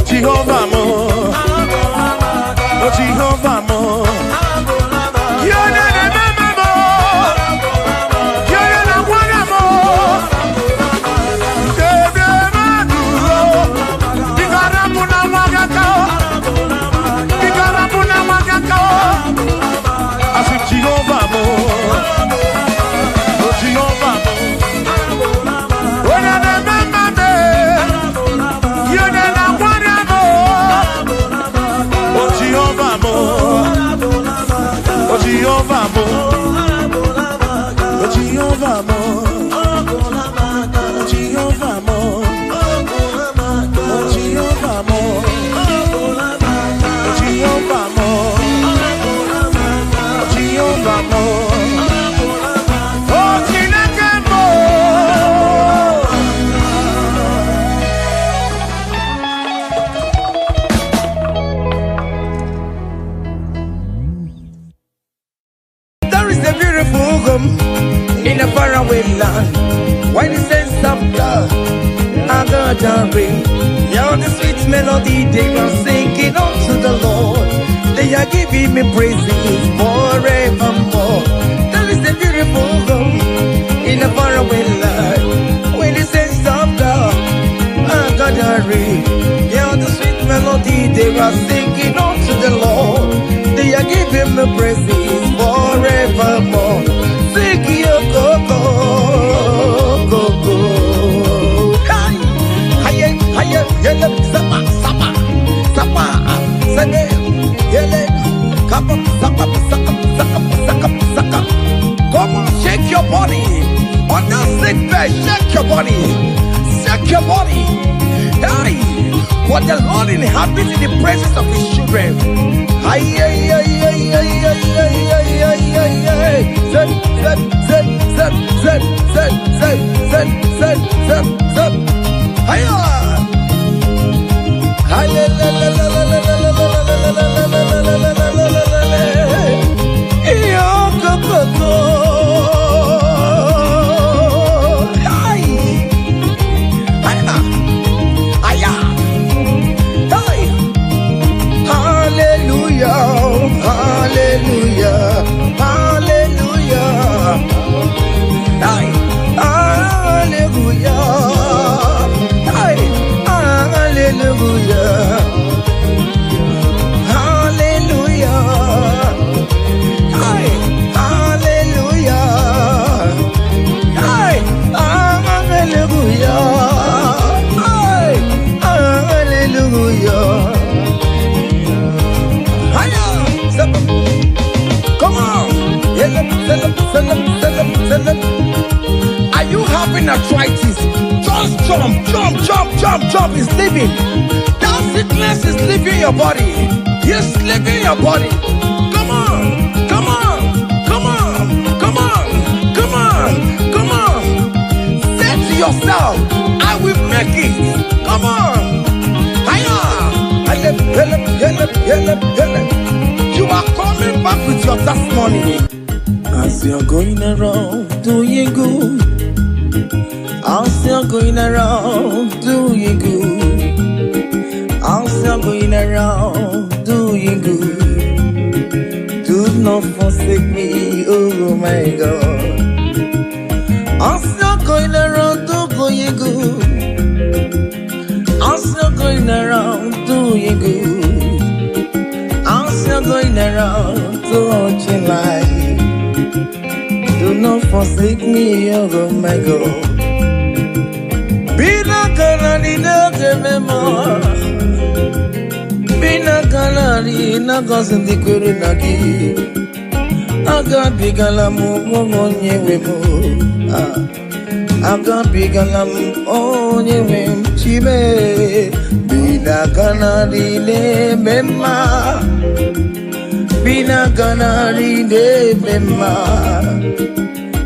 Jehovah mo, oh Jehovah mo, you're the mama mo, you're the one mo, the maduro, the garapuna wagakao, the garapuna wagakao, I said Jehovah mo, oh Jehovah mo, oh the mama mo, you're the Jehovah mo, Jehovah mo, Jehovah mo, Jehovah mo, Jehovah mo, Jehovah mo, oh Chineke mo. In a faraway land, why the sense of God, I got a ring. You're the sweet melody they are singing unto the Lord. They are giving me praises forevermore. There is a beautiful home in a faraway land, where the sense of God, I got a ring. You're the sweet melody they are singing unto the Lord. They are giving me praises forevermore. Sing your go-go, go-go. Hi, hiya, hiya, yele, sapa, sapa, sapa, sane, yele, kapa, sapa, saka, saka, saka, saka. Come on, shake your body. On the sick bed, shake your body. Shake your body. Hi, what the Lord inhabits in the presence of His children. Hi, hi, hi, hi, hi, hi, hi, hi, hi. Zed, zed, zed, zed, zed, zed, zed, zed, zed, zed, zed. Hiya! Hi, la, la, la, la, la, la, la, la, la, la, la, la, la. Yo, go, go, go. Hi! Hiya! Hiya! Hi! Hallelujah! Hallelujah! Hallelujah! Hi! Hallelujah! Hi! Hallelujah! Hallelujah! Hi! Hallelujah! Hi! Hallelujah! Hi! Hallelujah! Hiya! Come on! Are you having arthritis? Just jump, jump, jump, jump, jump. It's leaving. That sickness is leaving your body. It's leaving your body. Come on, come on, come on, come on, come on, come on. Say to yourself, I will make it. Come on. Hiya! You are coming back with your testimony. As you're going around doing good, as you're going around doing good, as you're going around doing good, do not forsake me, oh my God. As you're going around doing good, as you're going around doing good, as you're going around touching life, do not forsake me, oh my God. Be not gonna Bina galari na gozi ndi kwere na gi aga bigala mu onye we mu aga bigala mu onye we chime bina galari ne mema bina galari ne mema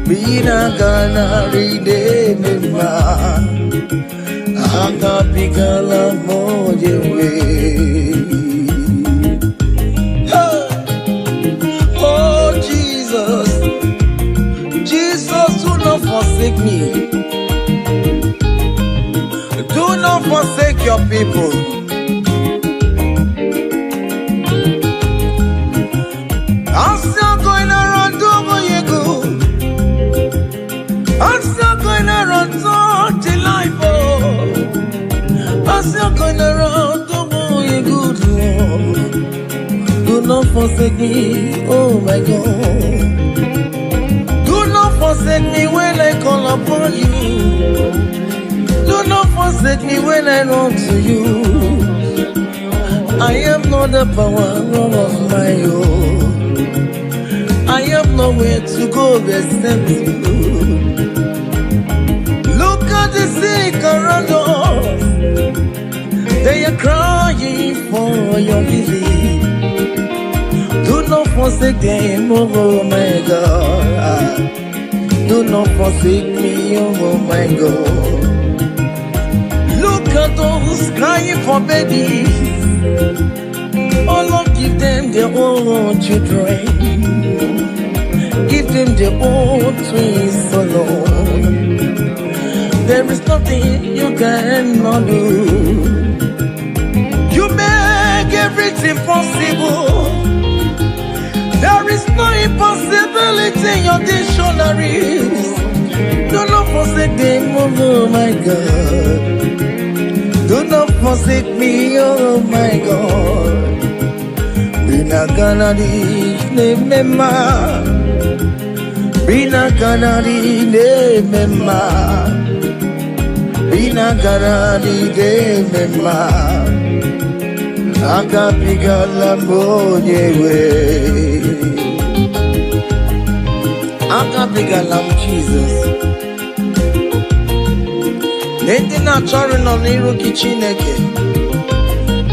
bina galari ne mema aga bigala mu onye we. Jesus, do not forsake me. Do not forsake your people. I'm still going around doing you good. I'm still going around till life. I'm still going around doing you good. Do not forsake me, oh my God. Forsake me when I call upon you. Do not forsake me when I run to you. I am not the power of my own. I have nowhere to go except you. Look at the sick around us. They are crying for your healing. Do not forsake them, oh my God. Do not forsake me, oh my God. Look at those crying for babies. Oh Lord, give them their own children. Give them their own twins, oh Lord. There is nothing you cannot do. You make everything possible. There is no impossibility in your dictionaries. Do not forsake them, oh my God. Do not forsake me, oh my God. Bina kanari ne mema. Bina kanari ne mema. Bina kanari ne mema. Akapigala mwenyewe. Akapigala Jesus. Nende na chori no niru kichineke.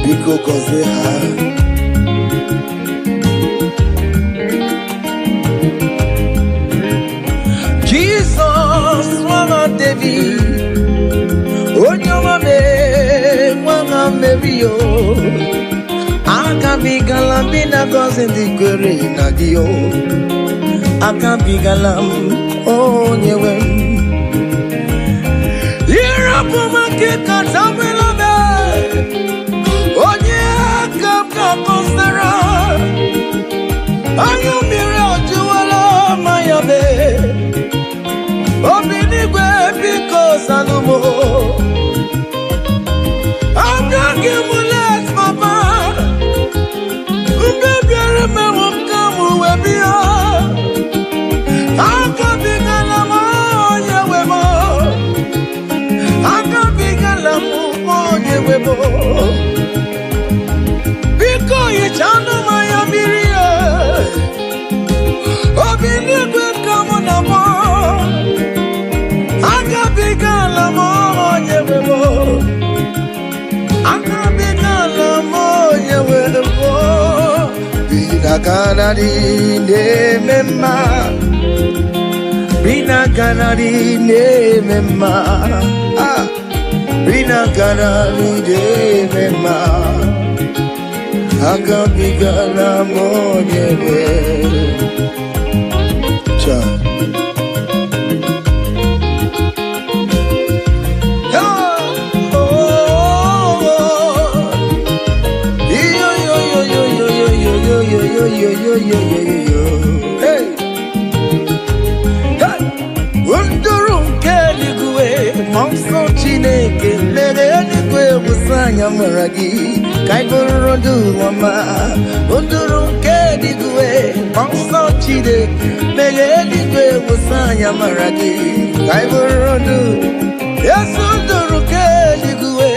Biko koze ha. Jesus wanga David. Onyoma me wanga Mario. Akabigala bina gozi ndikwere na dio. Akabigala onyewe. Irapu makika tabela be. Onye akabka konsera. Ayu mire ojuwala mayabe. Obinigwe biko sanumo. Agagimulet papa. Ubebiare me wakamu webia. Akabigala moye webo. Akabigala moye webo. Biko yichanu maya mirie. Obinigwe kamu nabo. Akabigala moye webo. Akabigala moye webo. Bina kanari ne mema. Bina kanari ne mema. Bina kanari ne mema. Akabigala moye webo. Cha. Hey, Undurum keligwe, Mamso Chineke, Ledeligwe, Usanya Maragi, Kaiburudu Mama, Undurum keligwe, Mamso Chineke, Ledeligwe, Usanya Maragi, Kaiburudu, Yes, Undurum keligwe,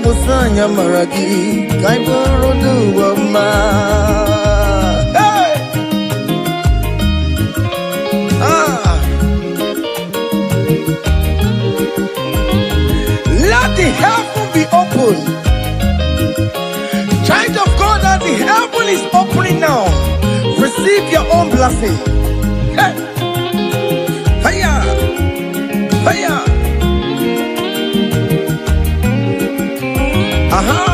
musanya maragi kai buru ma. Hey! Let the heaven be open. Child of God, that the heaven is opening now. Receive your own blessing. Hey! Hiya! Hiya! Aha!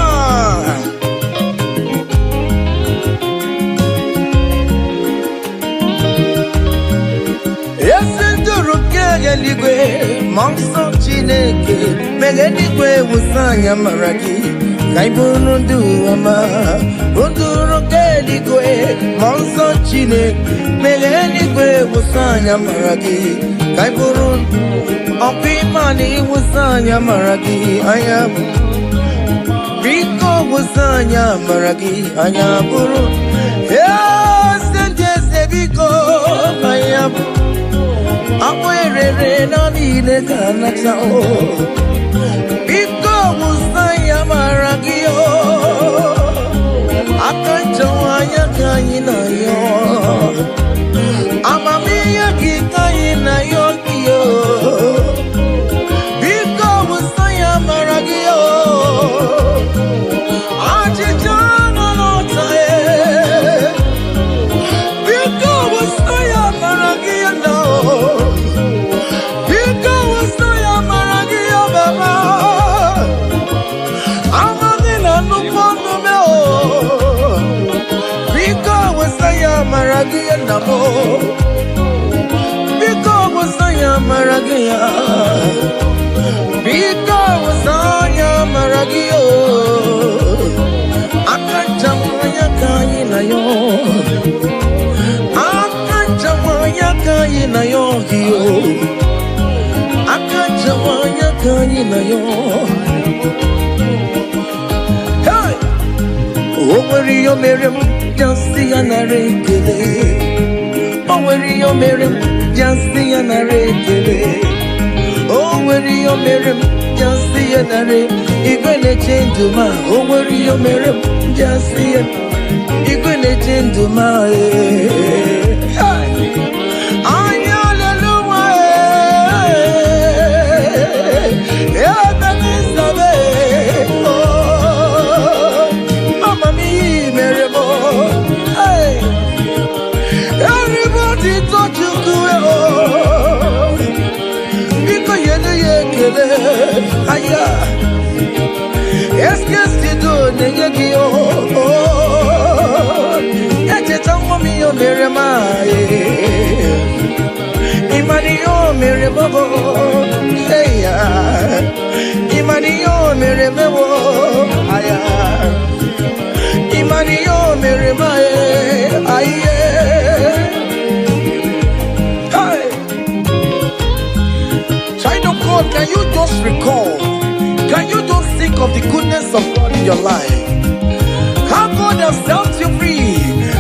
Eligwe, monso chineke, megeligwe usanya maragi, kaibunu duama, unduru keligwe, monso chineke, megeligwe usanya maragi, kaibunu, opimani usanya maragi, ayam, biko usanya maragi, ayaburu, sentese biko, ayam. Awerere na nile kanata o Biko musaya maragio Akanchawanya kanyina yo Amamiya kikanyina yo kiyo Biko musaya maragio Achichana notae Biko musaya maragio no Maragia namo Biko wasaya maragia Biko wasaya maragio Akachamaya kaina yo Akachamaya kaina yo hiyo Akachamaya kaina yo Hey! Oweri yo merem Just see an array, oh, where you marry, just see an array, oh, where you marry, just see an array, you're gonna change to my, oh, where you marry, just see it, you're gonna change to my, Aya, est-ce tu donnes yegi oh, et tu t'envoies mi o meremae, imani o meremabo, aya, imani o meremabo, aya, imani o meremae, aya. Can you just recall? Can you just think of the goodness of God in your life? How God has set you free?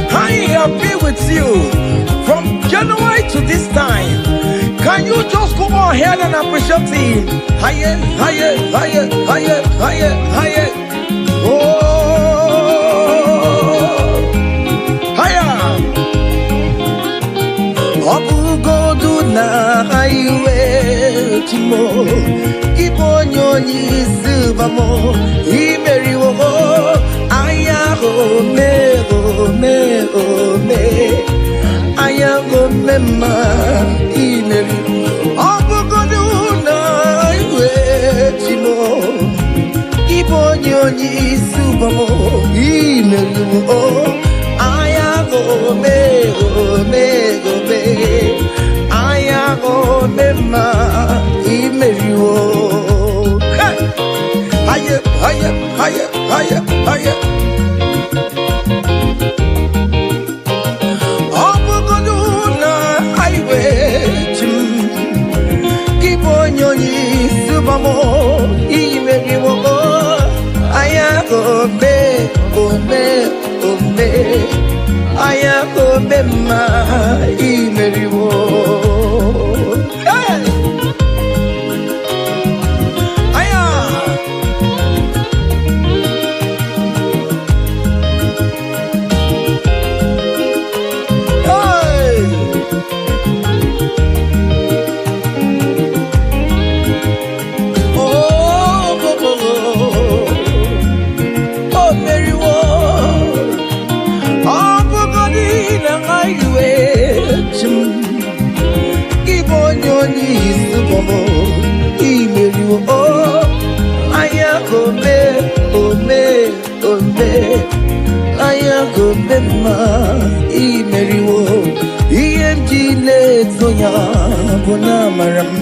How He has been with you from January to this time? Can you just go ahead and appreciate Him? Higher, higher, higher, higher, higher, higher. Oh, higher. Abu Goduna highway Timo Kibonyo Silvamo Imeri wo Aya ho me Ayago mema Imeri Abu Goduna highway Timo Kibonyo Silvamo Imeri wo Ayago me Ayago mema imeriwo Higher, higher, higher, higher, higher. Obugoduna highway Kibonyoni subamo imeriwo Ayago me Ayago mema imeriwo gome, ome, ome. Aya gome ma imeriwo. EMG Zoya Bonamaram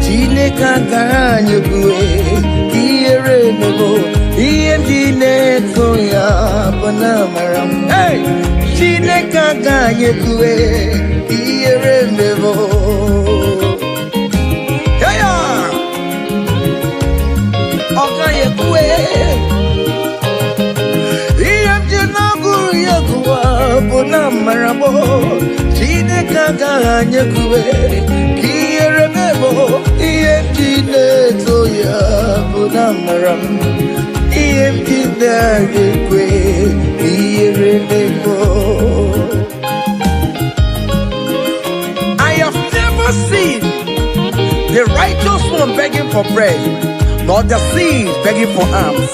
Chile Kaganyugwe Iere Nebo EMG Zoya Bonamaram Hey Chile Kaganyugwe Iere Nebo Yaya Okayekwe EMG Naguru Yaguwa Bonamarabo Chineka nyekuwe kiyere mebo EMG Zoya Bonamaram EMG nyekwe kiyere mebo. I have never seen the righteous one begging for bread, nor the seed begging for alms.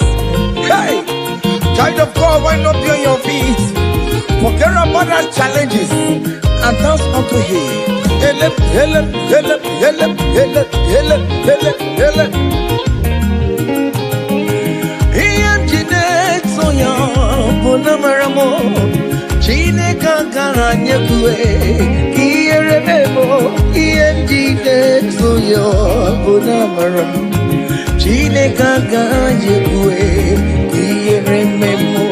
Hey, child of God, why not be on your feet? Forget about our challenges and dance unto him. Ele, ele, ele, ele, ele, ele, ele, ele. EMG Zoya Bonamaramo Chineka Nyekwe Kiyere Mebo EMG Zoya Bonamaram Chineka Nyekwe Kiyere Mebo.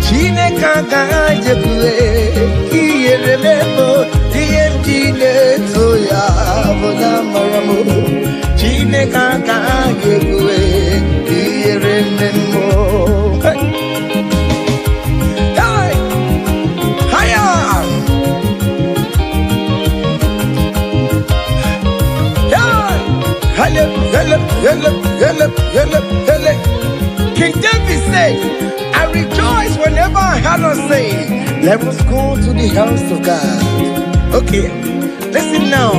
Chineka Nyekwe Kiyere Mebo EMG Zoya Bonamaram Chineka Nyekwe Kiyere Mebo. Hey, hiya. Hele, hele, hele, hele, hele, hele. King David said, I rejoice whenever I hear us say, let us go to the house of God. Okay, listen now.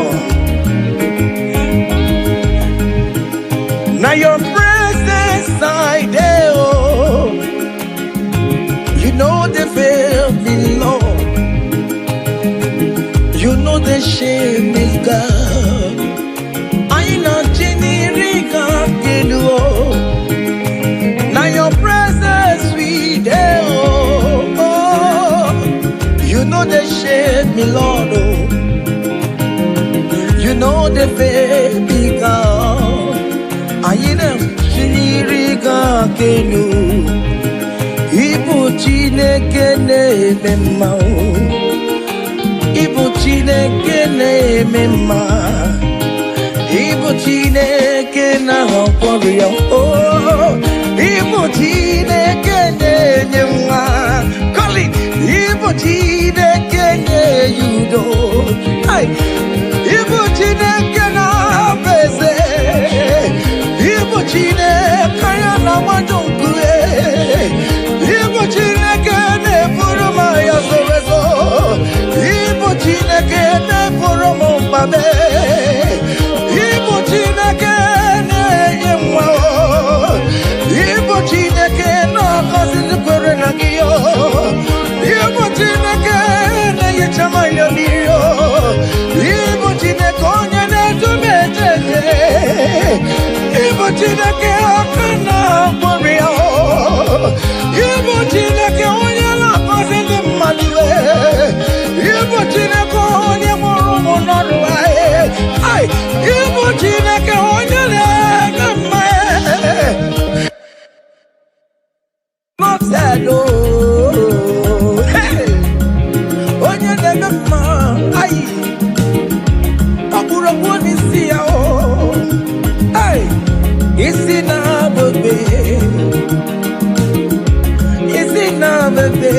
Now your presence I there, oh. You know the fear me, Lord. You know the shame is God. I know Jenny-Rika Gelu. Now your presence we there, oh, oh. You know the shame me, Lord, oh. You know the baby God. I know Jenny-Rika Gelu. Ibu Chineke na-eme mma, Ibu Chineke na-eme mma, Ibu Chineke na-akwọrọ ya, oh, Ibu Chineke na-enye nwa, Colin, Ibu Chineke na-enye udo, Ibu Chineke na-aba eze, Ibu Chineke ya na-agbado nkwe, Ibu Chineke na-eburu m ya zorezo, Ibu Chineke na-eburu m mbabe, Ibu Chineke na-enye nwa, Ibu Chineke na-agọzi ndị kwere na gị, Ibu Chineke na-enyecha mmanya mmiri, Ibu Chineke onye na-edu m ejeje, Ibu Chineke aka na-agbọrọ ya, Ibu Chineke onye na-agọzi ndị mmadụ, Ibu Chineke onye mụrụ ụmụ n'ọrụ anyị, Ibu Chineke onye na-eme mma, onye na-eme mma, ọkpụrụkpụ n'isi ya, isi na-abebe, isi na-abebe,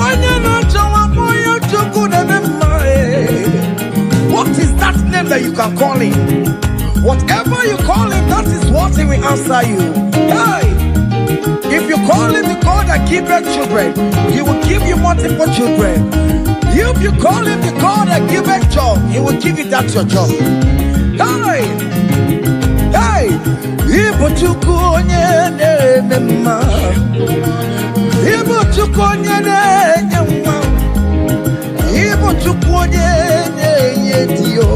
onye na-achọ nwakpọ can call him. Whatever you call him, that is what he will answer you. Hey! If you call him the God that giveth children, he will give you multiple children. If you call him the God that giveth job, he will give you that your job. Hey! Hey! Ibu chukwu onye na-eme mma. Ibu chukwu onye na-enye nwa. Ibu chukwu onye na-enye dio.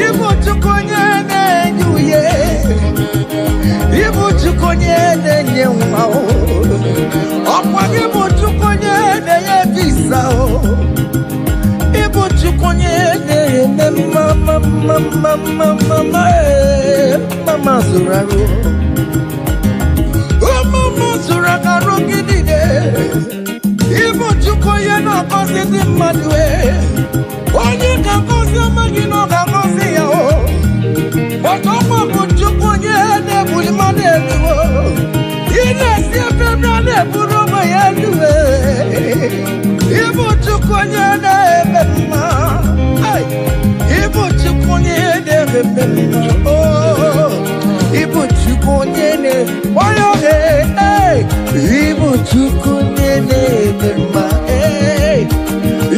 Ibu chukwu onye na-enye uye. Ibu chukwu onye na-enye nwa. Ọkwa ibu chukwu onye na-enye visa. Ibu chukwu onye na-eme mama zuraro. Mama zuraro gidide. Ibu chukwu onye na-akọzi ndị mmadụ. Onye ga-akọzi amaghị na ọ ga-akọzi ya. Ọkọkwa bụ chukwu onye na-ebuli mmadụ elu. Ị na-esi ebe na-eburu ụmụ ya elu. Ibu chukwu onye na-eme mma. Ibu chukwu onye na-eme mma. Ibu chukwu onye na-eme. Ibu chukwu onye na-eme mma.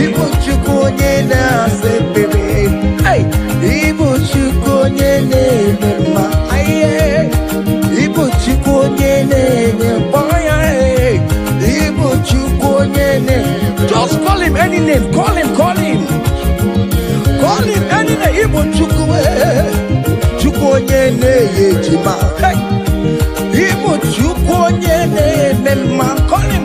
Ibu chukwu onye na-asa ekpere. Ibu chukwu onye na-eme mma. Ibu chukwu onye na-enye mkpọya. Ibu chukwu onye na-enye. Just call him any name. Call him, call him. Call him any name. Ibu chukwu chukwu onye na-enye ejima. Ibu chukwu onye na-eme mma. Call him.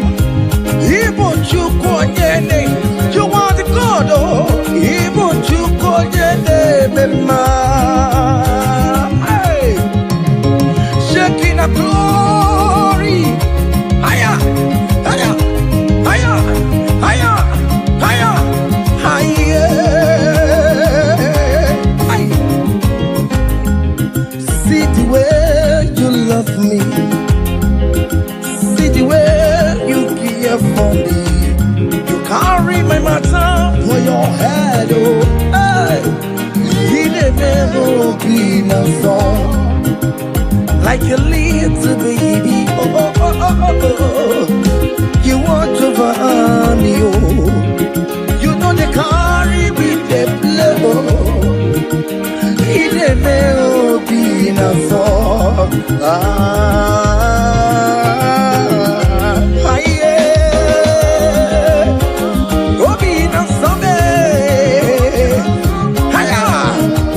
Ibu chukwu onye na-enye. You are the God, oh. Ibu chukwu onye na-eme mma. Hey. Shaking a glory. Higher, higher, higher, higher, higher, higher. See the way you love me. See the way you care for me. You carry my matter for your head, oh. Hey. He never be no song. Like a little baby, oh, oh, oh, oh, oh, oh. You watch over me, oh. You know they carry with the blow. He never be no song. Yeah. Oh, be no song.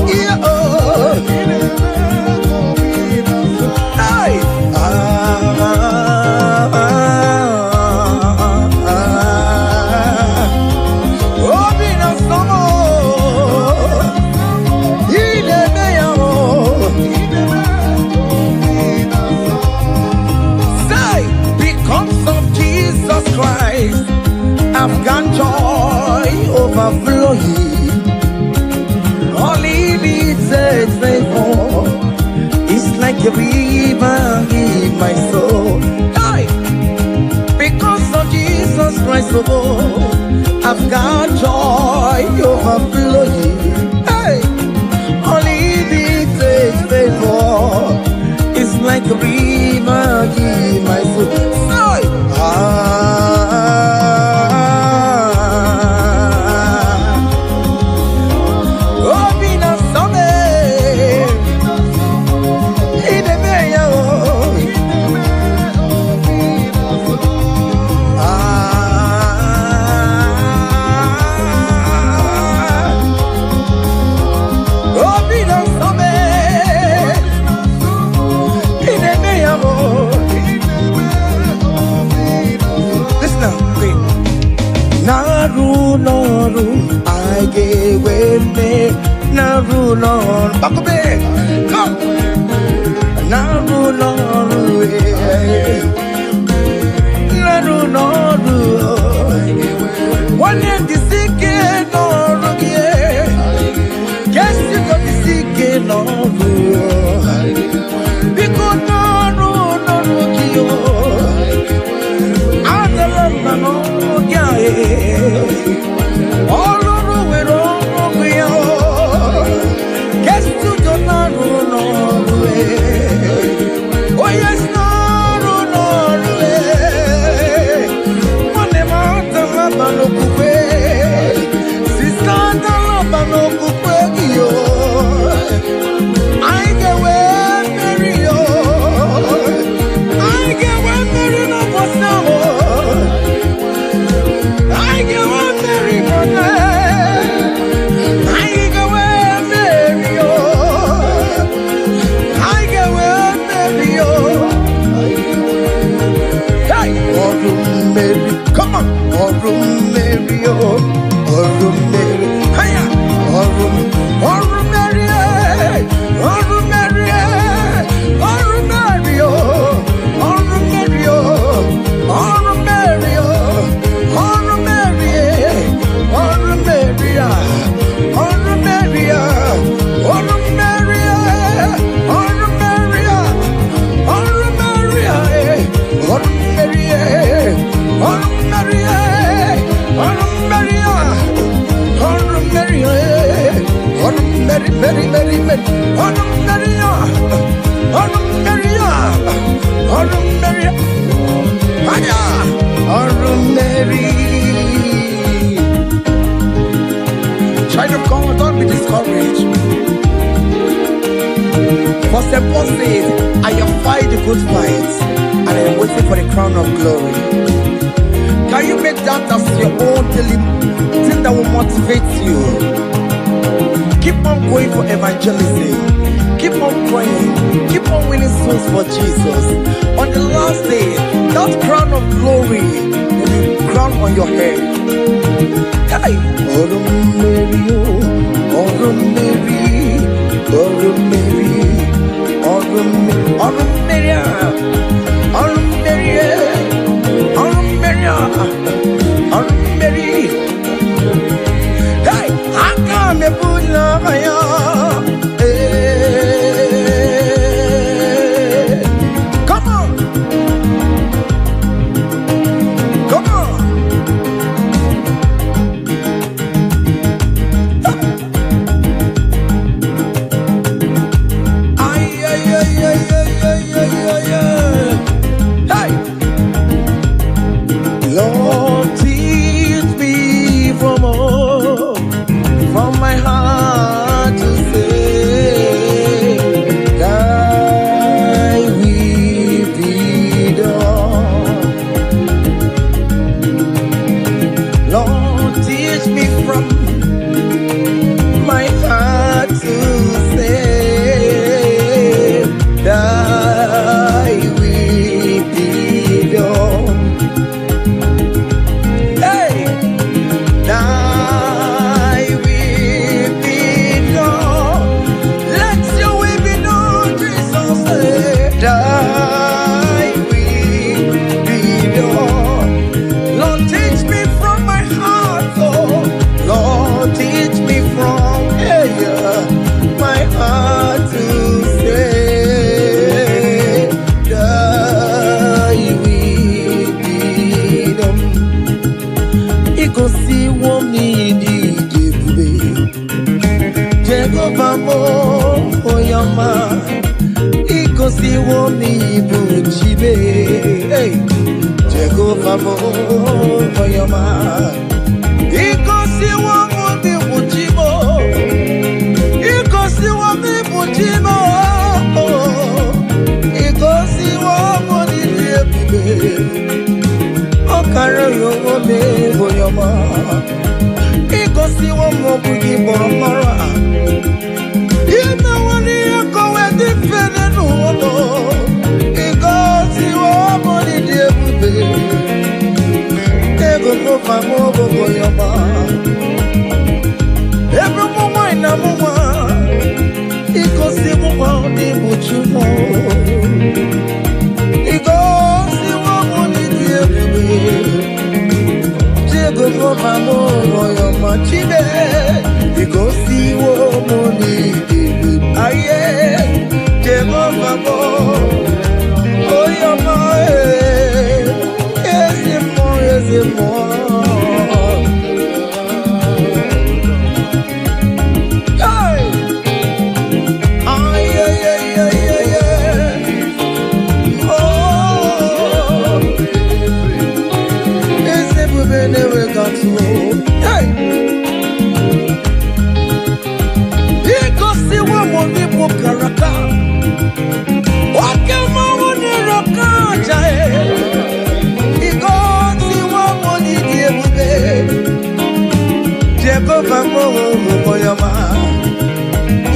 Yeah, oh. I've got joy overflowing. All he needs is faithful. It's like a river in my soul. Hey! Because of Jesus Christ, oh, I've got joy overflowing. Hey! All he needs is faithful. It's like a river in my soul. I gave me Naru Lord. Back up there. Come. Naru Lord. Naru Lord. One year the sick Lord. Guess you got the sick Lord. Because Naru Lord. I don't know. All over we are. Child of God, don't be discouraged. For St. Paul says, I have fight the good fight, and I am waiting for the crown of glory. Can you make that as your own daily thing that will motivate you? Keep on going for evangelism. Keep on praying. Keep on winning souls for Jesus. On the last day, that crown of glory will be crowned on your head. Hey! Oh Mary, oh Mary, oh Mary, oh Mary, oh Mary, oh Mary, oh Mary, oh Mary. Hey! I come to put love on you.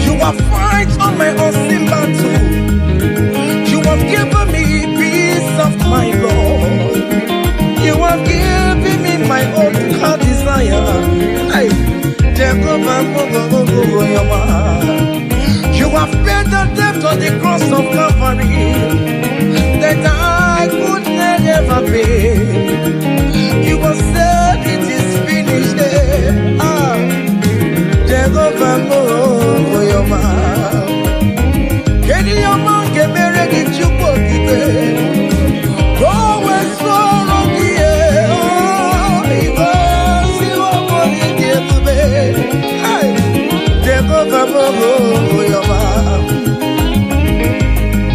You have fight on my unseen battle. You have given me peace of my Lord. You have given me my own heart. price of Calvary that I could never pay. You have said it is finished. Jehovah, oh, your man. Can you man get married in Chukwokite? Go and swallow the air. Oh, because you are money, Jehovah, oh, your man.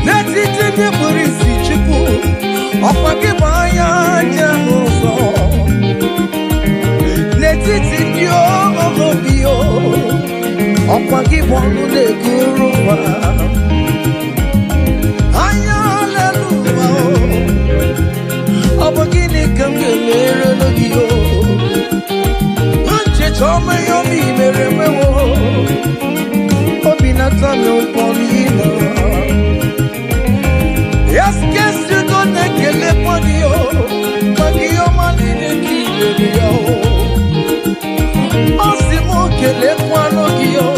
Let it in the Burisi Chiku. Opakibaya Jamuso. Let it in your Wazobia. Opakibonu de Guruwa. Hallelujah. Opakini Kamgelere Logio. Anche Chome Yomi Meremewo. Obinata no Polino. Yes, guess you don't take a lepodio, but your money in the Osimo Kelequanogio,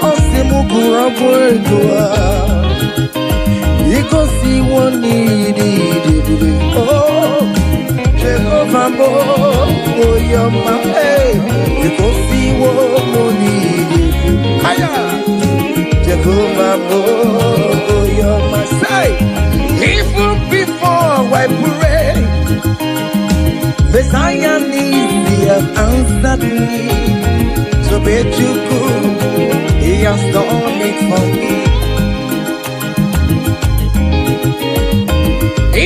Osimo Gurabuedoa. You go see one needed. Oh, Jehovah, oh, your man. You go see one needed. Hiya, Jehovah, oh, your Messiah. Even before I pray, Messiah needs to have answered me. So bet you could, He has done it for me.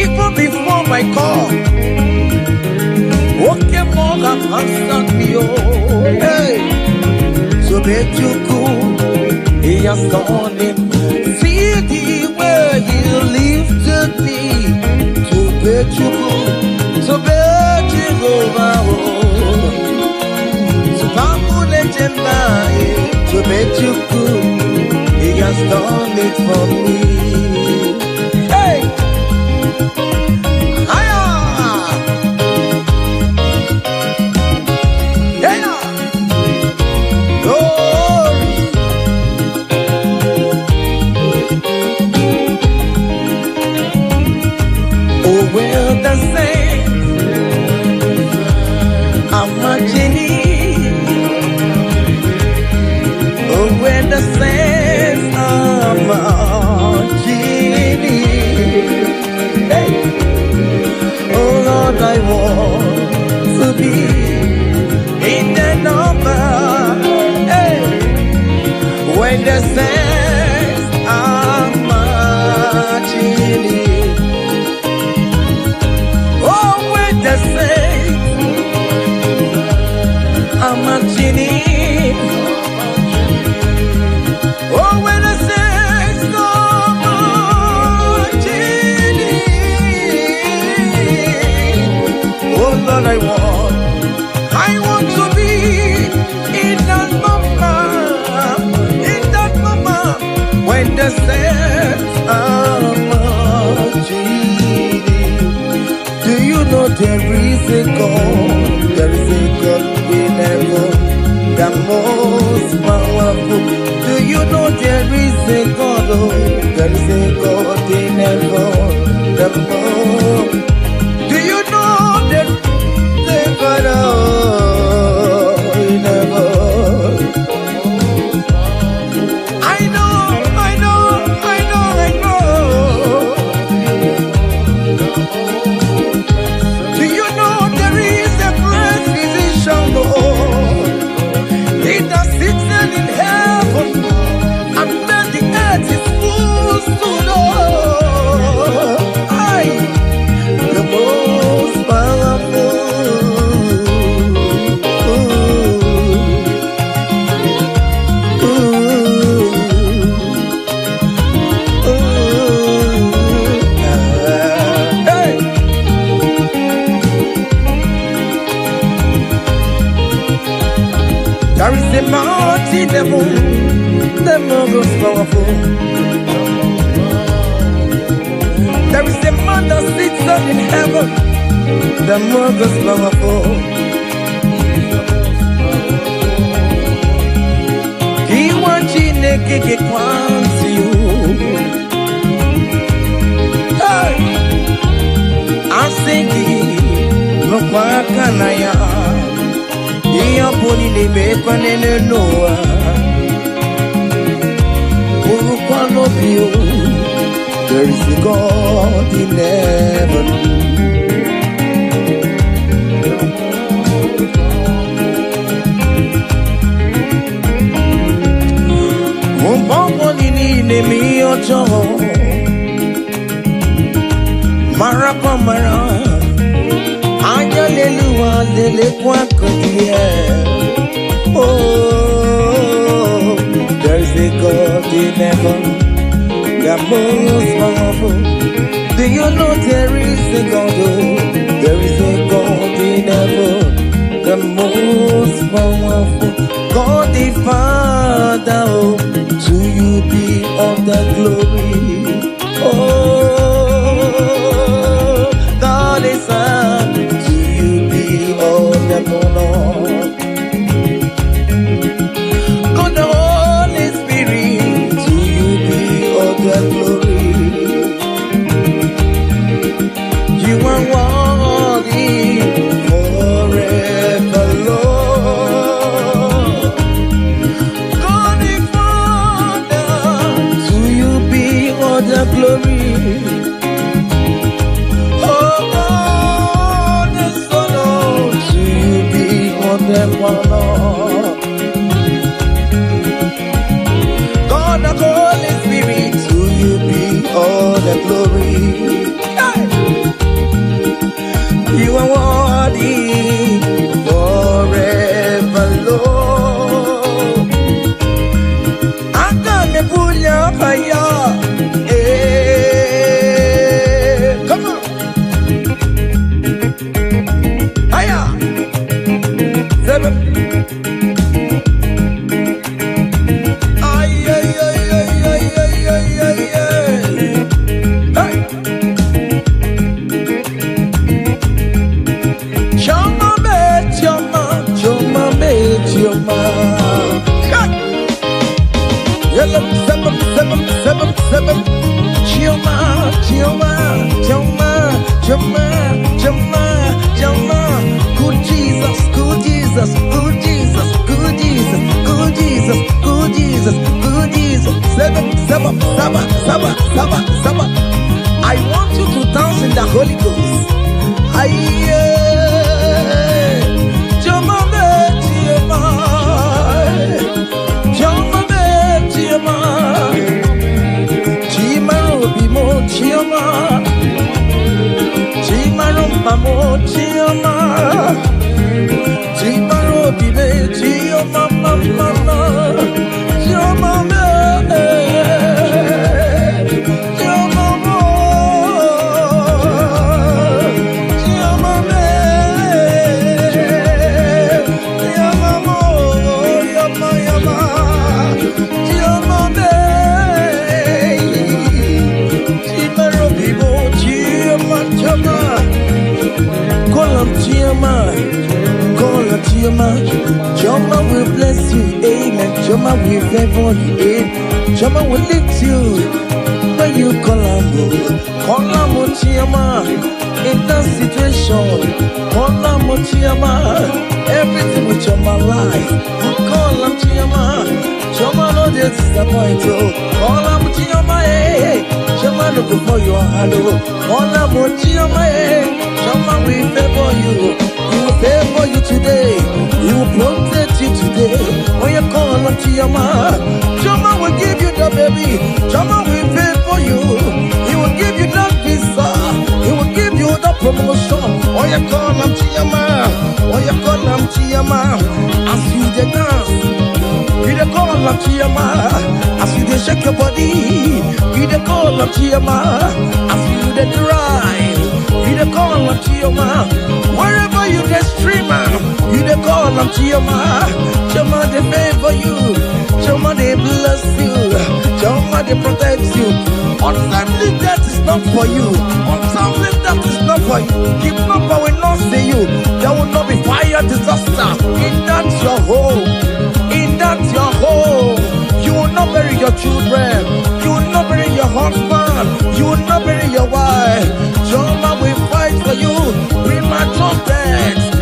Even before my call, okay, more than answered me. Oh, hey. So bet you could, He has done it. See the way He lifted me. To bet you could, so bet you over. So Pamule Jemai, so bet you could, He has done it for me. Hey! Hiya! Yeah! Glory! Oh, well, the saints are marching in. Oh, when the saints are marching in. Hey. Oh, Lord, I want to be in the number. Hey. When the saints are marching in. Oh, when the saints are marching in. Oh, when the saints are marching in. Oh, Lord, I want to be in that moment, when the saints are marching in. Do you know there is a God? There is a God in heaven, the most powerful. Do you know there is a God? Oh, there is a God in heaven, the most. Do you know there is a God in heaven? I know. Do you know there is a great physician, Lord? He that sits in heaven, and then the earth is full to know. The most powerful. Hey. There is a mountain, the most powerful. There is a man that sits up in heaven, the most powerful. He wants you to get you. Kanaya, Yaponi Mekanene Noah, Urupano Bio, there is a God in heaven. Nemi ojo Marapa mara Anya leluwa lele kwa kodie. Oh, there's a God in heaven, the most powerful. Do you know there is a God? Oh, there is a God in heaven, the most powerful. God the Father, oh, to you be all the glory. Oh, God the Son, to you be all the honor. God the Holy Spirit, to you be all the glory. You are worthy forever, Lord. God the Father, to you be all the glory. Oh God the Son, to you be all the honor. God the Holy Spirit, to you be all the glory. Hey! You are worthy forever, Lord. I can't pull your fire. Come on. Hiya. Seven. Ay, ay, ay, ay, ay, ay, ay, ay, ay. Hey. Choma me, choma, choma me, choma. Hey. Yellow, seven, seven, seven, seven. Choma, choma, choma, choma, choma, choma. Good Jesus, good Jesus, good Jesus, good Jesus, good Jesus, good Jesus, good Jesus. Seven, seven, seven, seven, seven, seven. I want you to dance in the Holy Ghost. Aye. Choma me, choma, choma me, choma. Chimaro bimo chioma, chimaro mamo chioma, chimaro bime chioma mama, chioma me, chioma mo, chioma me, chioma mo, yama yama, chioma me. Joma will bless you, amen. Joma will favor you, amen. Joma will lift you when you call him. Call him, Chioma, in that situation. Call him, Chioma, everything with your life. Call him, Chioma. Joma no disappoint you. Call him, Chioma, hey. Joma look for your hello. Call him, Chioma, hey. Joma will favor you. He will favor you today. He will protect you today. When you call on Chioma, Chioma will give you the baby. Chioma will favor you. He will give you that visa. He will give you the promotion. When you call on Chioma, when you call on Chioma, as you dey dance, you dey call on Chioma. As you dey shake your body, you dey call on Chioma. As you dey drive, you dey call on Chioma. Wherever you dey streamer, you dey call on Chioma. Chioma dey favor you. Chioma dey bless you. Chioma dey protect you. Untimely death is not for you. Untimely death is not for you. Kidnapper will not see you. There will not be fire disaster in that your home. In that your home, you will not bury your children. You will not bury your husband. You will not bury your wife. Chioma will fight for you. Premature death.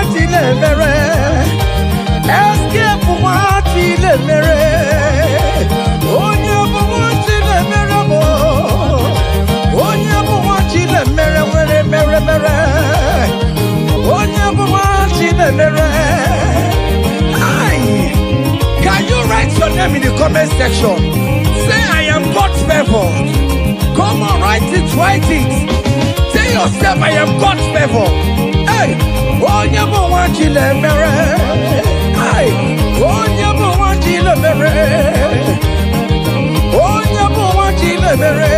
Watile mere. Escape watile mere. Onye bụ watile mere mo. Onye bụ watile mere mere. Onye bụ watile mere. Can you write your name in the comment section? Say I am God's favor. Come on, write it. Tell yourself I am God's favor. Hey, onye bụ watile mere. Hey, onye bụ watile mere. Onye bụ watile mere.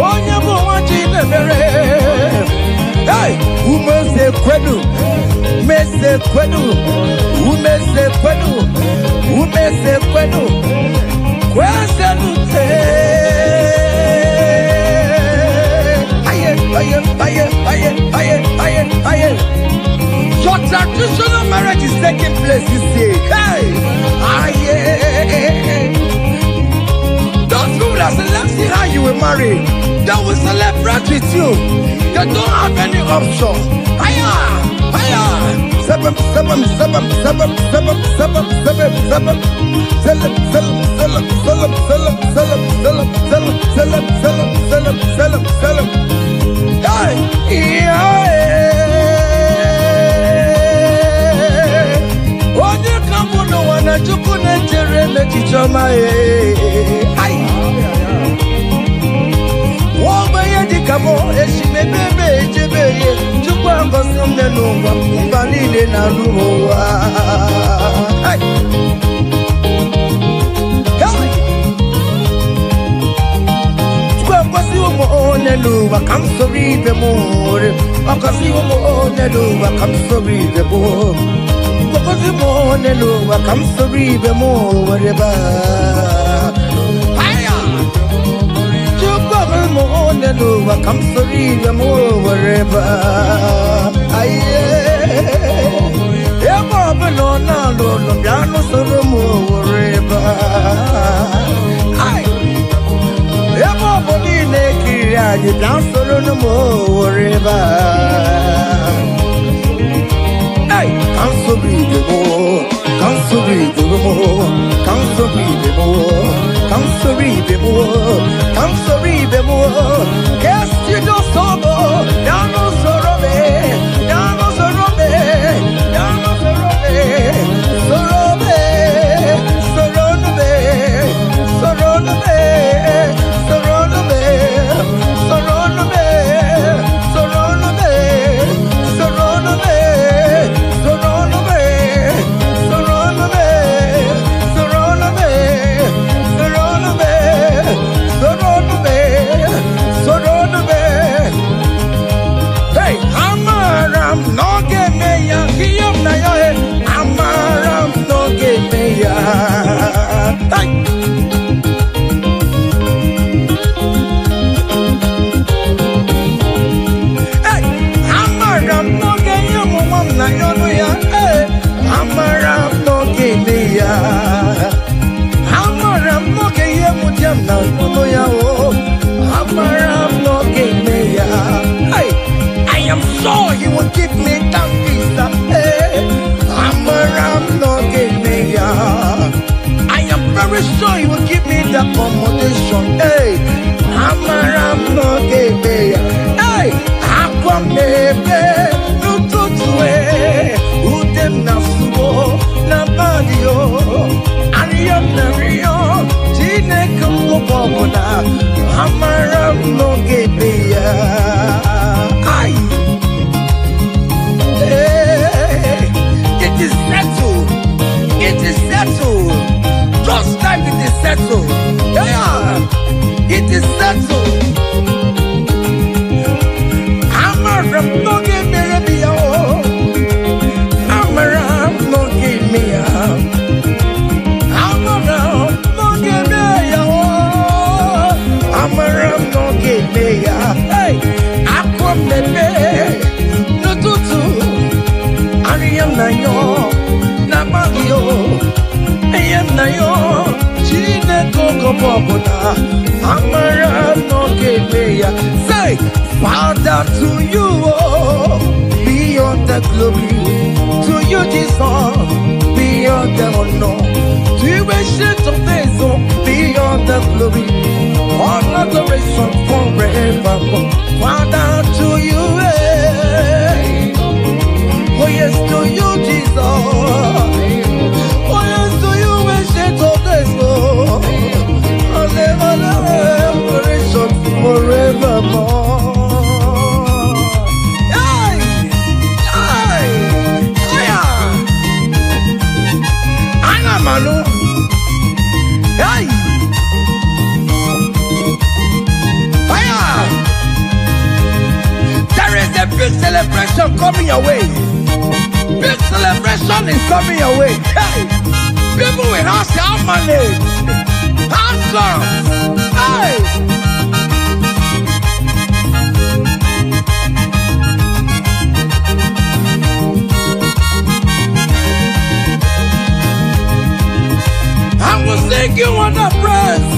Onye bụ watile mere. Hey, umeze kwedu. Umeze kwedu. Umeze kwedu. Umeze kwedu. Kweselute. Aye. Your traditional marriage is taking place this day. Hey, aye. Those people that select see how you will marry, they will celebrate with you. They don't have any option. Aye. Seven. Onye kambu no wana chuku nejere mechichoma Wogbe dikamo eshimebebe ejebeye chukwu angosi mnenungwa mba niile na nuwa Neluwa come sorry the more Okasi mo neluwa come sorry the more Okasi mo neluwa come sorry the more whatever Hiya Chupa mo neluwa come sorry the more whatever Aye Eba beno na lo piano solo mo whatever Aye Eba boni you dance solo no more river. Hey, come so breathe the more, come so breathe the more, come so breathe the more, come so breathe the more, come so breathe the more. Guess you don't solo, down no solo me, down no solo me, down no solo me, solo me, solo me, solo me, solo me. I am sure he will give me that visa. I'm around no give me. I am very sure he will give me the accommodation. I'm around no give me. Aqua maybe no to Udem Nasuo Nabadio Ariam Nario Tine Kumobona I'm around no give me. It is settled. It is settled. Just like it is settled. Yeah, it is settled. I'm around no give me. I'm around no give me. I'm around no give me. I'm around no give me. Hey, I come baby. No tutu. Ariam na yo. Nabagio. Ayam na yo. Chine koko popona. I'm around no give me. Say, Father to you. Be the glory. To you, Jesus, be all the honor. To you, ancient of days, oh, be all the glory. All adoration forevermore. Father, to you, oh yes, to you, Jesus. Oh yes, to you, ancient of days, oh. All adoration forevermore. Manu. Hey! Fire! There is a big celebration coming your way. Big celebration is coming your way. Hey! People will ask how money. Handsome. Hey! Thank you on the praise.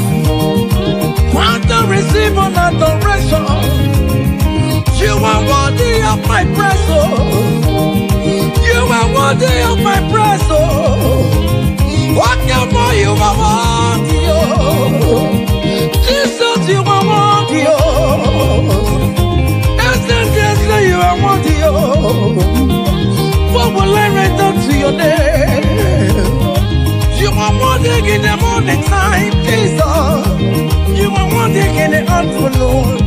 Want to receive an adoration. You are worthy of my praise, oh. You are worthy of my praise, oh. What more you are worthy, oh. Jesus, you are worthy, oh. Essence, you are worthy, oh. What will I return to your name? You are wanting in the morning time, Jesus. You are wanting in the afternoon.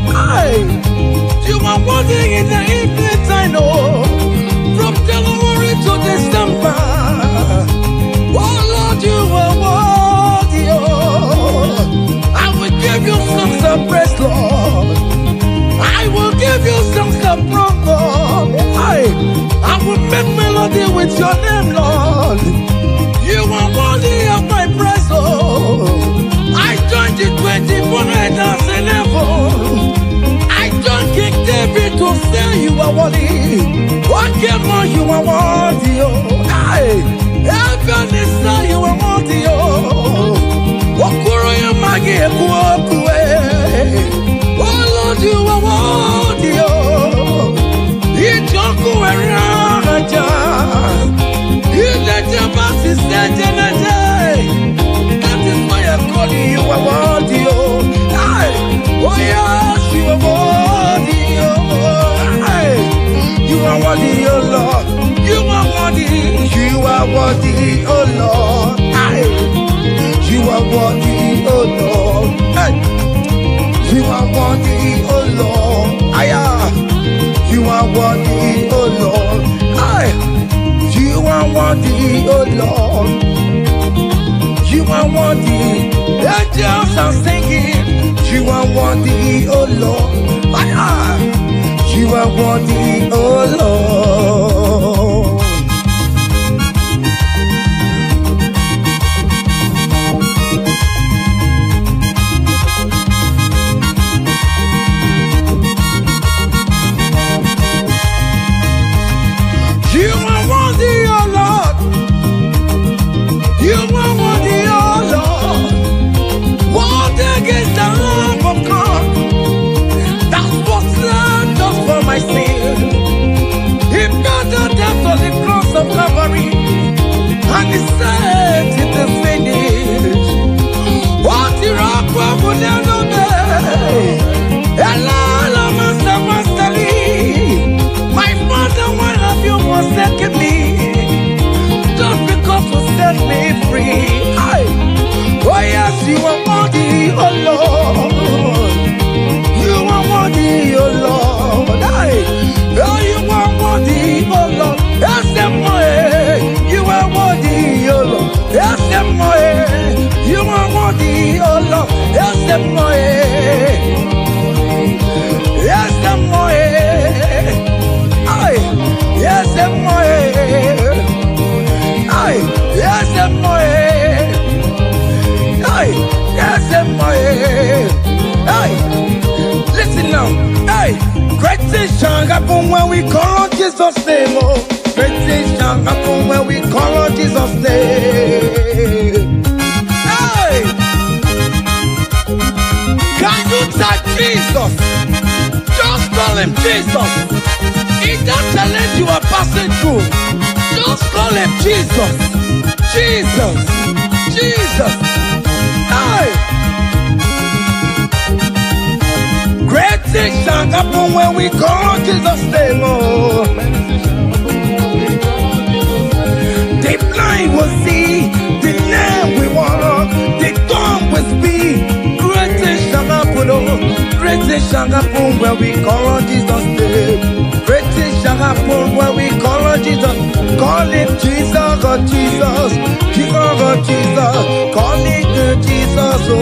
You are wanting in the evening time, oh. From January to December. Oh Lord, you are worthy, oh. I will give you songs of praise, Lord. I will give you songs of praise, Lord. I will make melody with your name, Lord. You are worthy of my praise, oh. I joined the 24 elders in heaven. I joined King David to say you are worthy. What more you are worthy, oh. Heaven is say you are worthy, oh. Okuro ya magi ekuokue. Oh Lord, you are worthy, oh. Ijoku eraja. That is why I'm calling you a worthy, oh. Oh yes, you are worthy, oh. You are worthy, oh Lord. You are worthy, you are worthy, oh Lord. You are worthy, oh Lord. You are worthy, oh Lord. You are worthy, oh Lord. You are worthy, oh Lord. You are worthy. Angels are singing. You are worthy, oh Lord. You are worthy, oh Lord. You are worthy, oh Lord. You are worthy, oh Lord. Worthy is the Lamb of God that was slain just for my sin. He paid the death on the cross of Calvary, and he said it is finished. What the rock will never be. Hello, Master, Master Lee. My Father, why have you forsaken me? Just because you set me free. Oh yes, you are worthy, oh Lord. You are worthy, oh Lord. Oh, you are worthy, oh Lord. Yes, you are worthy, oh Lord. Yes, you are worthy, oh Lord. Yes, yes, yes, listen now. Great things shall happen when we call on Jesus' name. Oh, great things shall happen when we call on Jesus' name. Can you touch Jesus? Just call him Jesus. In that challenge you are passing through, just call him Jesus. Jesus. Jesus. Hey. Great things shall happen when we call Jesus' name. Oh. The blind will see, the lame will walk, the dumb will speak. Great things shall happen, oh. Great things shall happen when we call on Jesus' name. Great things shall happen when we call on Jesus. Call him Jesus, oh Jesus. Jesus, oh Jesus. Call him Jesus, oh Jesus, oh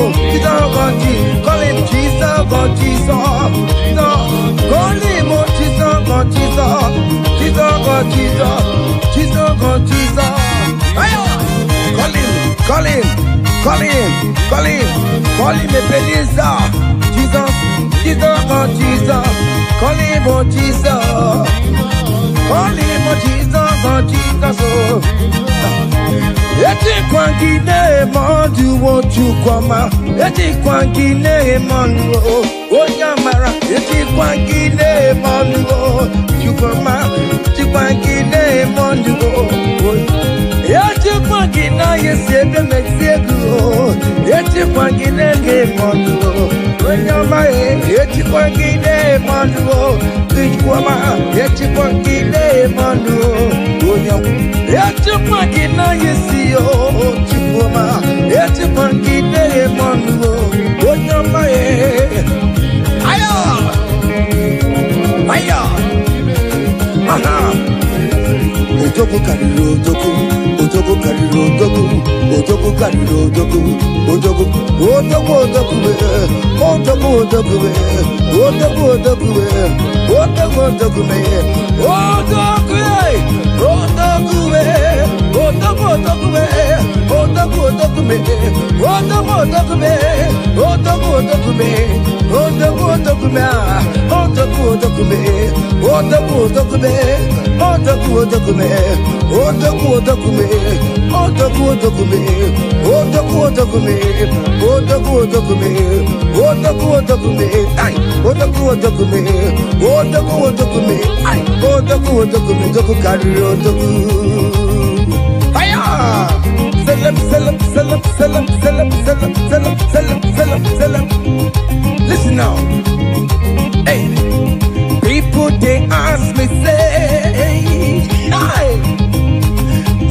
Jesus. Call him Jesus, oh Jesus. Call him oh Jesus, oh Jesus. Jesus, oh Jesus. Jesus, oh Jesus. Call him, call him, call him, call him, call him Ebenezer. Jesus, Jesus, oh Jesus. Call him oh Jesus. Call him oh Jesus, oh Jesus, oh. Eti kwangine mondu wotu kwama. Eti kwangine mondu onyamara. Eti kwangine mondu chukwama. Eti kwangine mondu eti kwangina yesebe mexiego. Eti kwangine mondu onyama. Eti kwangine mondu chukwama. Eti kwangine mondu onyama. Eti kwangina yesio chukwama. Eti kwangine mondu onyama. Aya, aya, aha. Ojogo kariro ojogo, ojogo kariro ojogo, ojogo kariro ojogo, ojogo, ojogo ojogo we, ojogo ojogo we, ojogo ojogo we, ojogo ojogo we, ojogo we, ojogo we, ojogo ojogo we, ojogo ojogo we, ojogo ojogo we, ojogo ojogo we, ojogo ojogo we, ojogo ojogo we, ojogo ojogo we. Odoku odokume, odoku odokume, odoku odokume, odoku odokume, odoku odokume, odoku odokume, ay, odoku odokume, odoku odokume, ay, odoku odokume, odoku kariro odoku. Aya! Selam, selam, selam, selam, selam, selam, selam, selam, selam, selam. Listen now. Hey. People they ask me say, hey,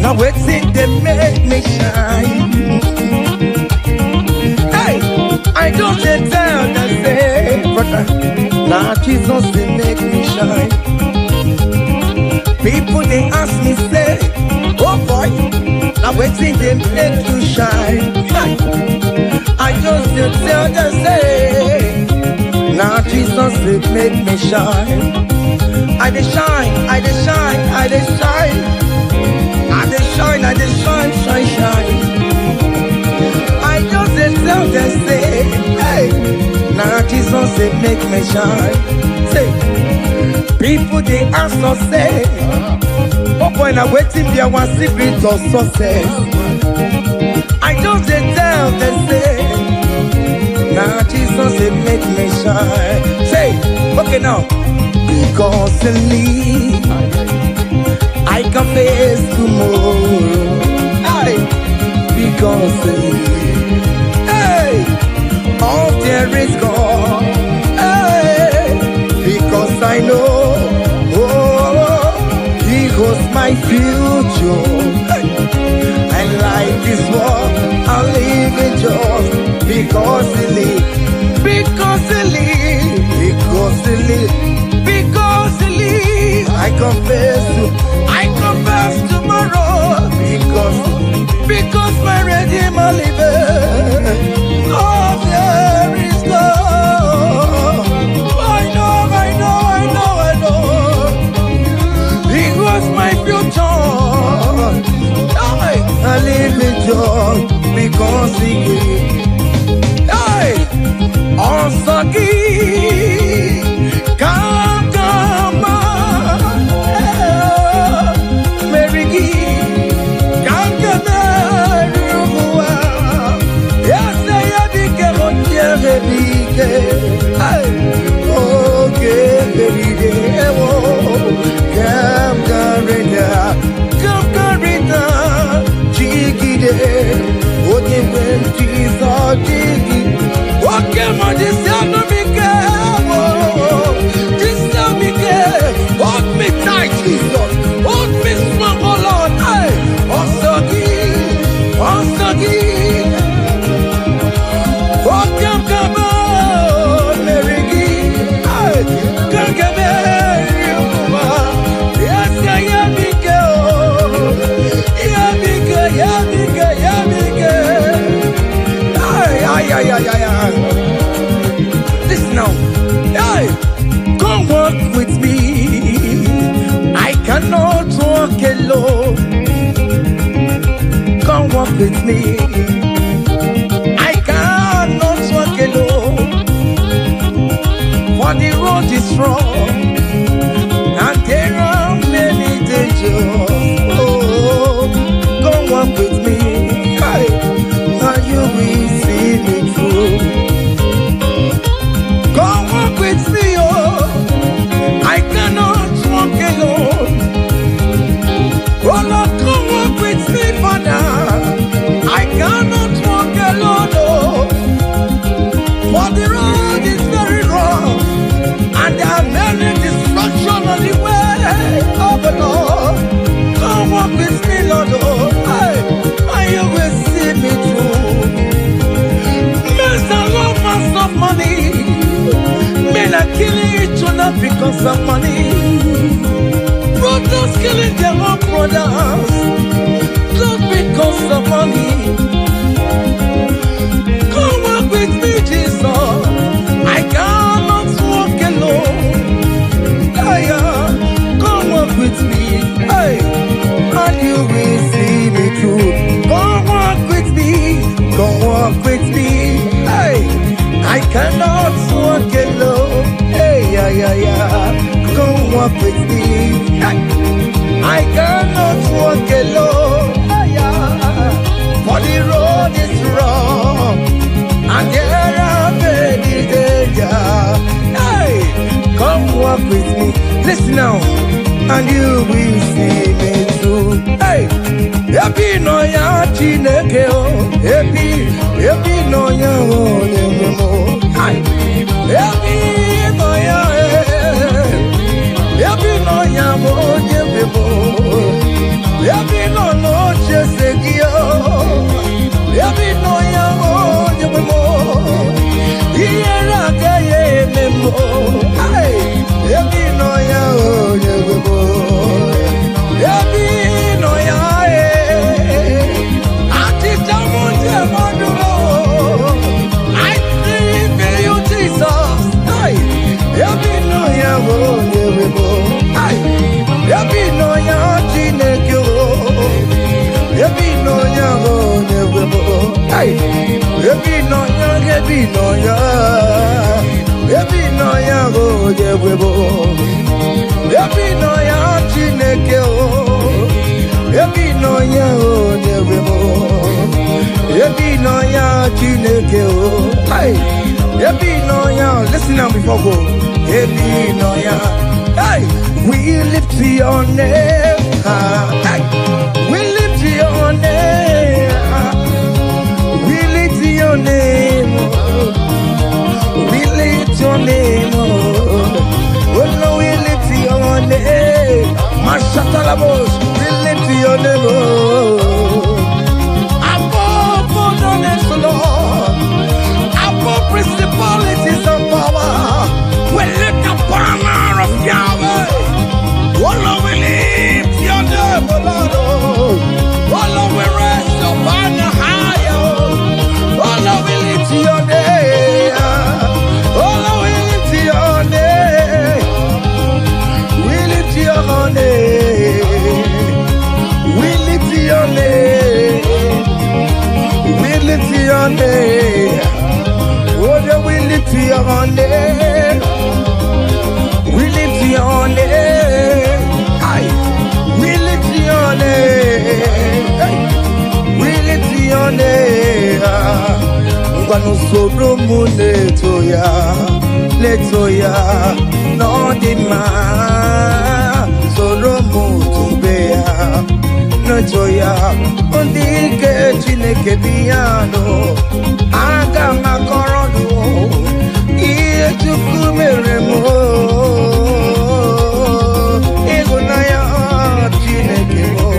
now what's it they make me shine? Hey, I don't tell them say, brother, now Jesus they make me shine. People they ask me say, oh boy, now what's it they make you shine? Hey, I just tell them say, now Jesus will make me shine. I dey shine, I dey shine, I dey shine. I dey shine, I dey shine, shine, shine. I just dey tell them say, hey, now Jesus will make me shine. Say, people they ask us say, oh boy, now waiting be our secret of success. I just dey tell them say, now Jesus will make me shine. Say, okay now. Because he lives, I can face tomorrow. Hey, because he lives, hey, all there is gone. Hey, because I know, oh, he holds my future. Hey, I like this world, I live in joy. Because he lives, because he lives, because he lives, because he lives. I confess tomorrow. Because my Redeemer liveth. Oh, there is love. I know. He was my future. I live in joy because he gave. Osaki Kangama Merigi Kangama Ruwa Yasaya Bike Montiere Bike Okay, Beride with me. I cannot walk alone, for the road is strong, and there are many dangers. Oh, come walk with me, and you will see me through. Come walk with me, oh, I cannot walk alone. Oh Lord, come walk with me, Father. I cannot walk alone, oh, for the road is very rough, and there are many distractions on the way. Oh Lord, come walk with me, Lord, oh, and you will see me through. Men are lovers of money. Men are killing each other because of money. Brothers killing their own brothers just because of money. Come walk with me, Jesus. I cannot walk alone. Come walk with me, and you will see me through. Come walk with me, come walk with me. I cannot walk alone. Come walk with me. I cannot walk alone. For the road is wrong, and there are many dangers. Come walk with me. Listen now, and you will see me through. Happy no ya chineke o, happy no ya o nyemo. Happy no ya, happy no ya o nyemo. Happy no no chesekio, happy no ya o nyemo. Iyera kaye memo. Happy no ya o nyemo. Happy no ya. I believe you, Jesus. Happy no ya wo nyebo. Happy no ya chineke o. Happy no ya wo nyebo. Happy no ya, happy no ya. Happy no ya wo nyebo. Happy no ya chineke o. Happy no ya wo nyebo. Happy no ya chineke o. Happy no ya. Listen now before go. Happy no ya. We lift your name. We lift your name. We lift your name. We lift your name. Oh no, we lift your name. Mashatalabos. We lift your name. Principalities and power, we lift the banner of Yahweh. Oh Lord, we lift your name, oh Lord. Oh Lord, we raise your banner higher. Oh Lord, we lift your name. Oh Lord, we lift your name. We lift your name. We lift your name. We lift your name. Oh, we lift your name. We lift your name. We lift your name. We lift your name. Ngwanu soro mu letoya, letoya, no dima. Soro mu tubeya, letoya, ondike chineke biyano. Aga makorodu, iye chukumere mo. Igunaya chineke mo.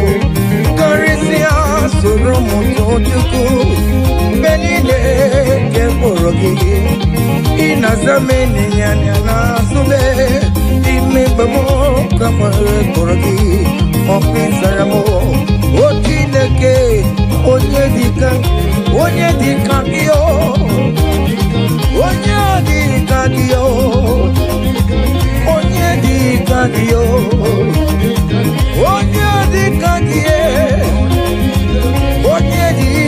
Karisia soro mo chuku. Benine ke porogi. Inazamene nyanya na sube. Ime bamo kamare porogi. Opinzaramo. O chineke, onye dikan. Onye dikadio, onye dikadio, onye dikadio, onye dikadio, onye dikadio.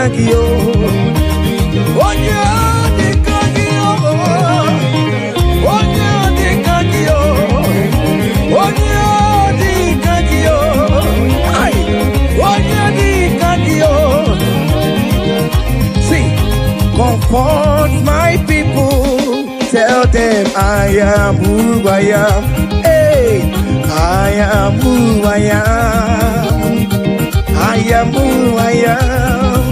kagio. Onye di kagio. Onye di kagio. Onye di kagio. Ay, onye di kagio. See, comfort my people. Tell them I am who I am. Hey, I am who I am. I am who I am.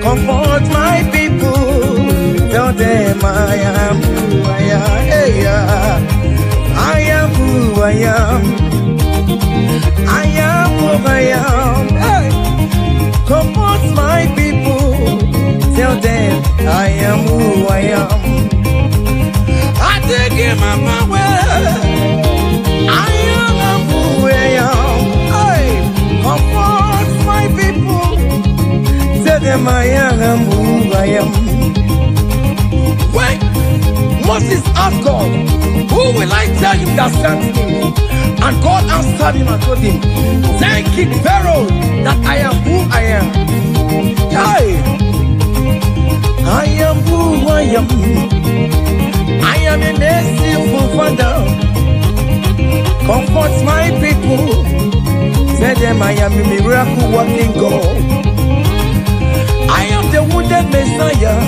Comfort my people. Tell them I am who I am. Hey, I am who I am. I am who I am. Hey, comfort my people. Tell them I am who I am. I take him my way. I am who I am. Hey, comfort my people. Tell them I am who I am. Wait, Moses asked God, who will I tell him that sent me? And God answered him and told him, thank King Pharaoh that I am who I am. Hey, I am who I am. I am a merciful Father. Comfort my people. Tell them I am a miracle working God. I am the wounded Messiah.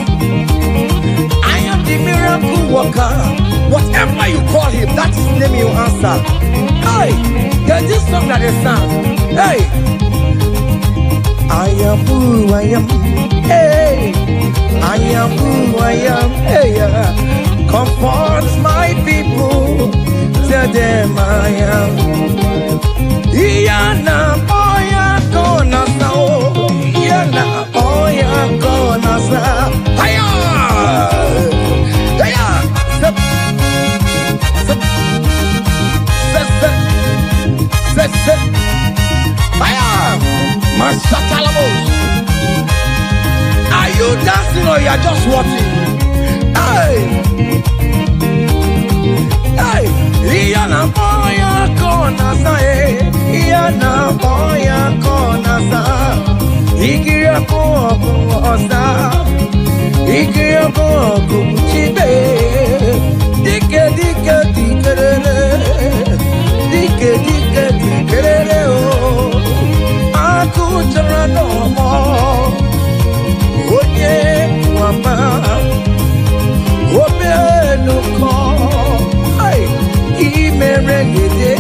I am the miracle worker. Whatever you call him, that is the name you answer. Hey, there's this song that is sang. Hey, I am who I am. Hey, I am who I am. Hey, comfort my people. Tell them I am. Iyana oya kona sao. Iyana oya kona sao. Hiya, hiya. Step, step, step, step, step. Hiya, Mashatalamos. Are you dancing or you are just watching? Hey, hey, Iyana oya kona sao. Iyana oya kona sao. Igira koko osa. Igira koko chibe. Dike dike dikerere. Dike dike dikerere oh. Aku jara no mo. Onye wama. Obe no ko. Ay, imere gede.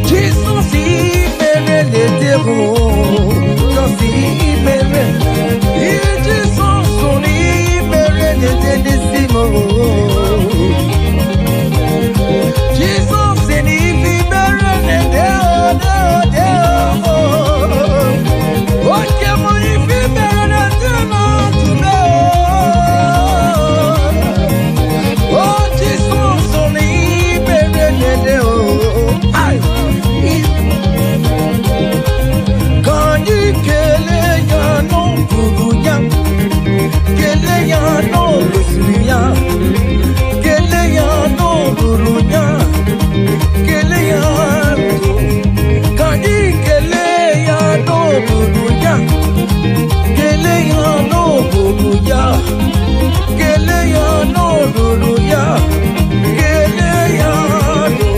Jesus imere gede oh. Jesus imere. Jesus soni imere gede simo. Jesus eni imere gede oh. Okay, mo imere gede na tume oh. Oh, Jesus soni imere gede oh. Ay. Kanyi kele ya no buruya, kele ya no lusuya, kele ya no buruya, kele ya no. Kanyi kele ya no buruya, kele ya no buruya, kele ya no buruya, kele ya no.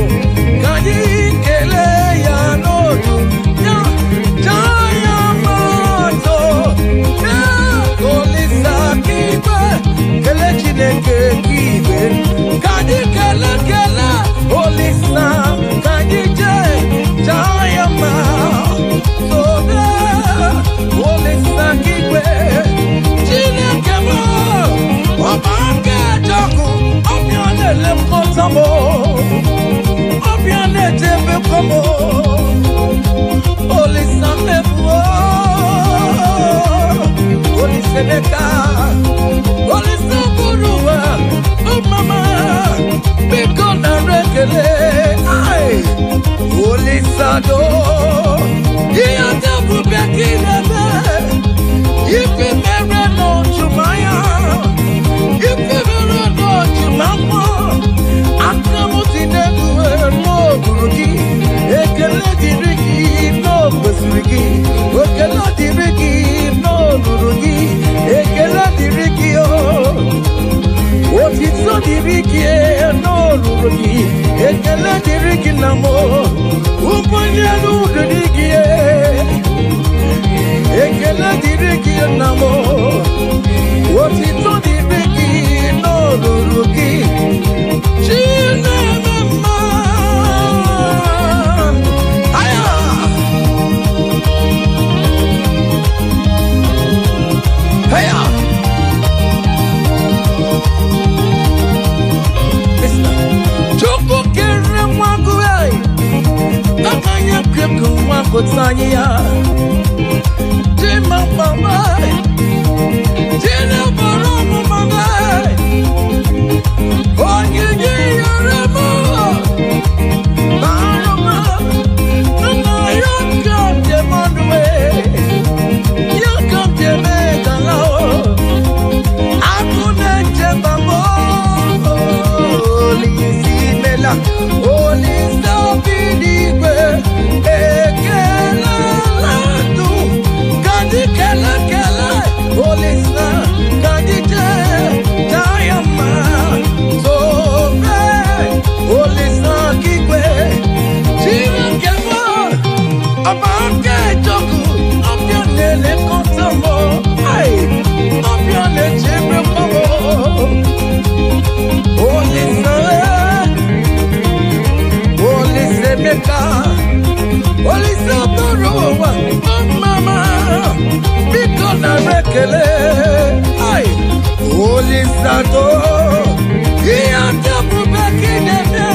Kanyi kele ya no buruya. Jaya mato, kolisa kibe, kele chineke kibe, kadi kele kele, kolisa kadi je, jaya mato, kolisa kibe, chineke mo, wabange jago, obiane lemkotamo, obiane tebe komo. Holy Samepo, Holy Seneka, Holy Saburua, oh mama, Bikona Rekele, ay, Holy Sado, Yata Bubekina, if you never know Jumaya, if you never know Jumama, Akamutina, no Buruki, Ekele Diriki. Basuriki, Okela Diriki, no dịrị gị na mụ ụbọchị n'ụdị dị gị ekele dịrị gị na mụ otito dịrị gị n'olulu gị Chineke mma aya aya Chukwu kere nwa gụ akanya kekụ nwa pụta anyị ya Jima mama Jina baro mama Onye nye yore mo Baroma Nana yokam je monwe Yokam je megalao Akune je babo Olisi mela Olisi bidigwe Ekela ladu Kadi kela kela Olisa Kadi je Dayama Sobe Olisa kikwe Chira kemo Abake joku Obianele kontamo Ay Obianele chebe komo Olisa Olisa meka Olisa torowa Mama Biko na rekele Ay Olisa to Iya tabu beki nene